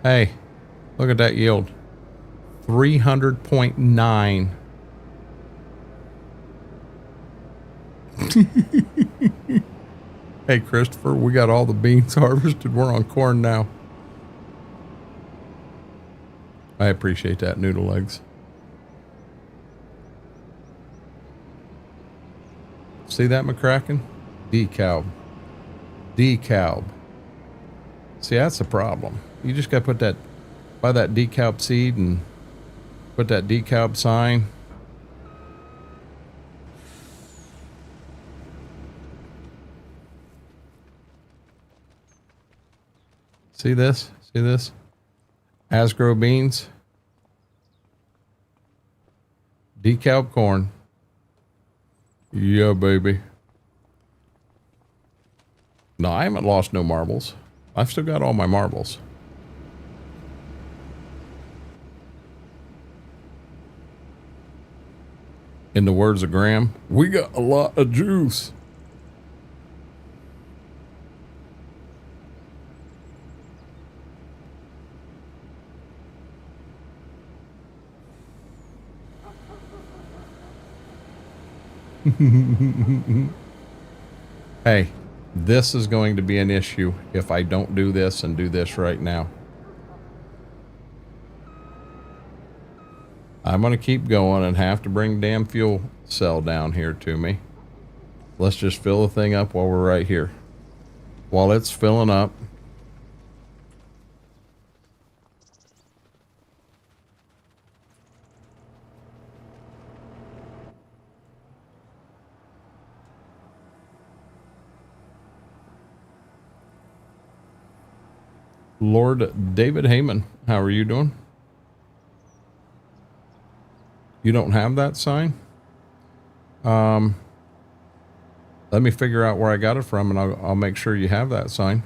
Hey, look at that yield. 300.9. Hey, Christopher, we got all the beans harvested. We're on corn now. I appreciate that, Noodle Legs. See that, McCracken? Decal. Decal. See, that's the problem. You just got to put that, buy that decal seed and put that decal sign. See this? See this? Asgrow beans. Decal corn. Yeah, baby. No, I haven't lost no marbles. I've still got all my marbles. In the words of Graham, we got a lot of juice. Hey, this is going to be an issue if I don't do this and do this right now. I'm going to keep going and have to bring damn fuel cell down here to me. Let's just fill the thing up while we're right here. While it's filling up. Lord David Heyman, how are you doing? You don't have that sign? Let me figure out where I got it from, and I'll make sure you have that sign.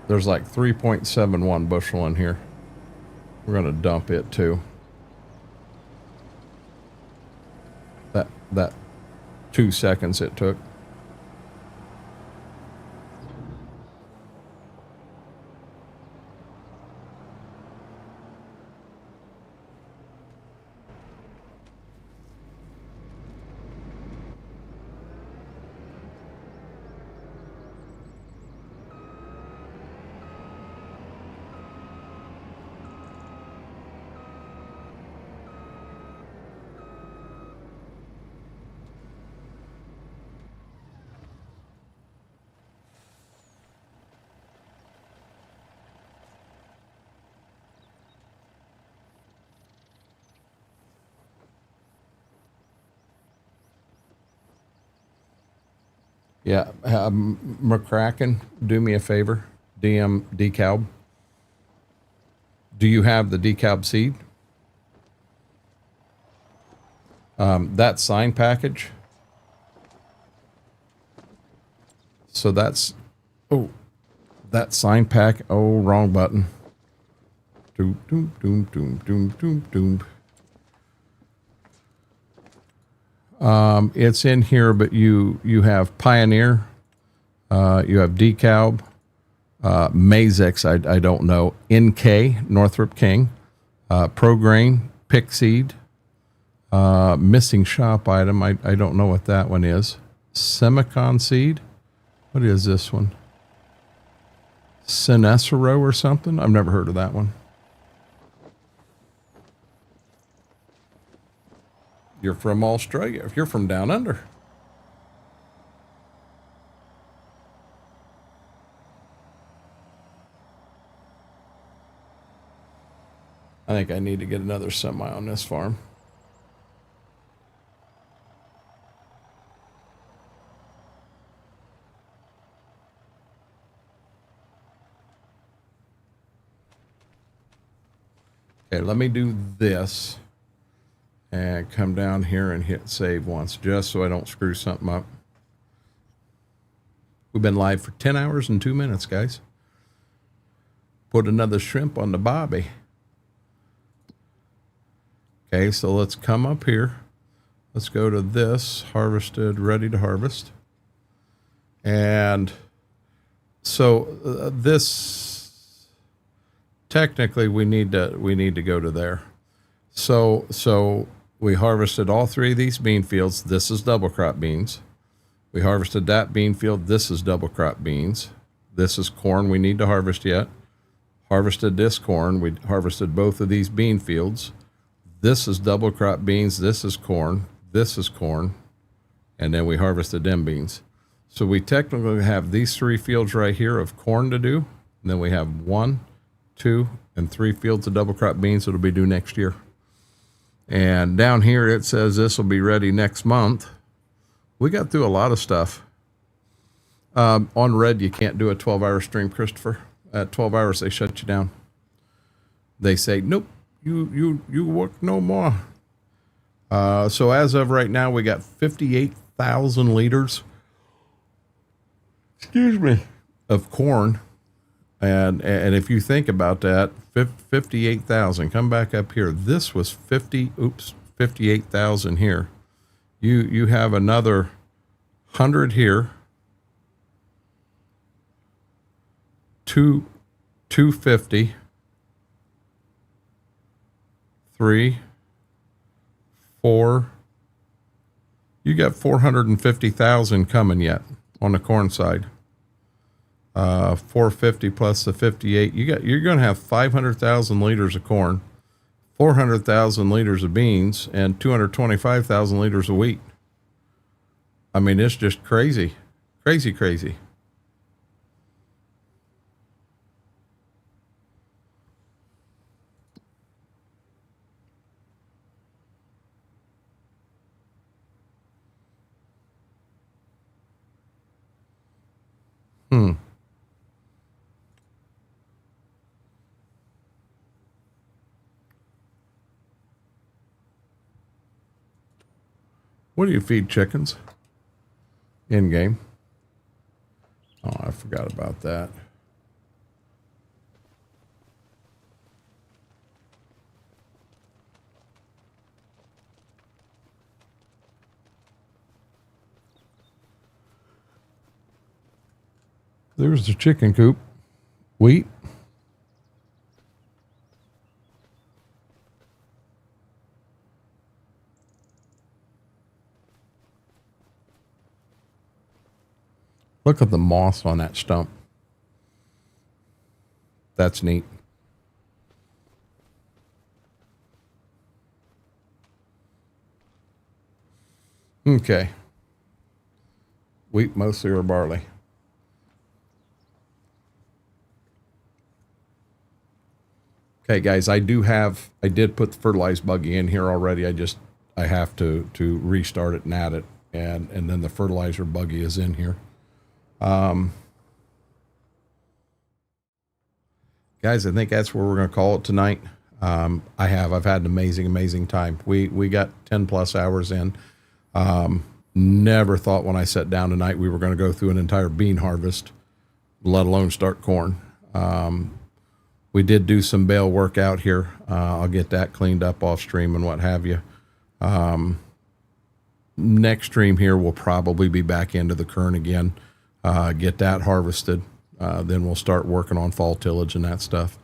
There's like 3.71 bushel in here. We're going to dump it too. That 2 seconds it took. Yeah, McCracken, do me a favor. DM decal. Do you have the decal seed? That sign package. So that's, oh, that sign pack. Oh, wrong button. Doom, doom, doom, doom, doom, doom, doom. It's in here, but you have Pioneer, you have DeKalb, Mazix, I don't know, NK, Northrop King, ProGrain, Pick Seed, missing shop item, I don't know what that one is, Semicon Seed, what is this one? Sinestro or something? I've never heard of that one. You're from Australia. If you're from down under. I think I need to get another semi on this farm. Okay, let me do this. And come down here and hit save once, just so I don't screw something up. We've been live for 10 hours and 2 minutes, guys. Put another shrimp on the bobby. Okay, so let's come up here. Let's go to this, harvested, ready to harvest. And so this, technically we need to go to there. So we harvested all three of these bean fields. This is double crop beans. We harvested that bean field. This is double crop beans. This is corn we need to harvest yet. Harvested this corn. We harvested both of these bean fields. This is double crop beans. This is corn. This is corn. And then we harvested them beans. So we technically have these three fields right here of corn to do. And then we have 1, 2, and 3 fields of double crop beans that'll be due next year. And down here it says this will be ready next month. We got through a lot of stuff. On red, you can't do a 12-hour stream, Christopher. At 12 hours, they shut you down. They say, nope, you work no more. So as of right now, we got 58,000 liters, excuse me, of corn. And if you think about that, 58,000, come back up here. This was 58,000 here. You have another 100 here. 250, 3, 4. You got 450,000 coming yet on the corn side. 450 plus the 58. You're going to have 500,000 liters of corn, 400,000 liters of beans, and 225,000 liters of wheat. I mean, it's just crazy, crazy, crazy. What do you feed chickens? In game. Oh, I forgot about that. There's the chicken coop. Wheat. Look at the moss on that stump. That's neat. Okay. Wheat mostly or barley. Okay, guys, I did put the fertilized buggy in here already. I have to restart it and add it. And then the fertilizer buggy is in here. Guys, I think that's where we're going to call it tonight. I've had an amazing time. We got 10 plus hours in. Never thought when I sat down tonight we were going to go through an entire bean harvest, let alone start corn. We did do some bale work out here. I'll get that cleaned up off stream and what have you. Next stream here, we'll probably be back into the kern again. Get that harvested. Then we'll start working on fall tillage and that stuff.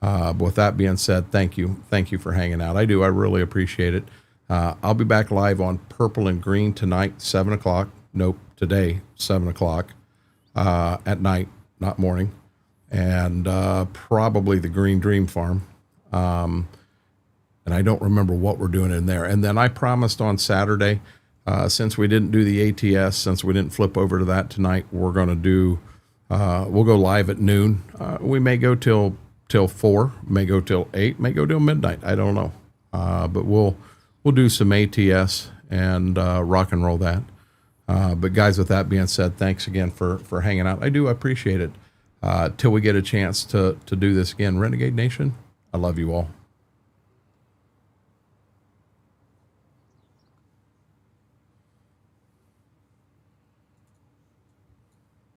But with that being said, thank you for hanging out. I really appreciate it. I'll be back live on Purple and Green tonight, 7 o'clock. Nope, today, 7 o'clock at night, not morning. And probably the Green Dream Farm. And I don't remember what we're doing in there. And then I promised on Saturday, since we didn't do the ATS, since we didn't flip over to that tonight, we're going to do, we'll go live at noon. We may go till 4, may go till 8, may go till midnight. I don't know. But we'll do some ATS and rock and roll that. But guys, with that being said, thanks again for hanging out. I do appreciate it. Till we get a chance to do this again. Renegade Nation, I love you all.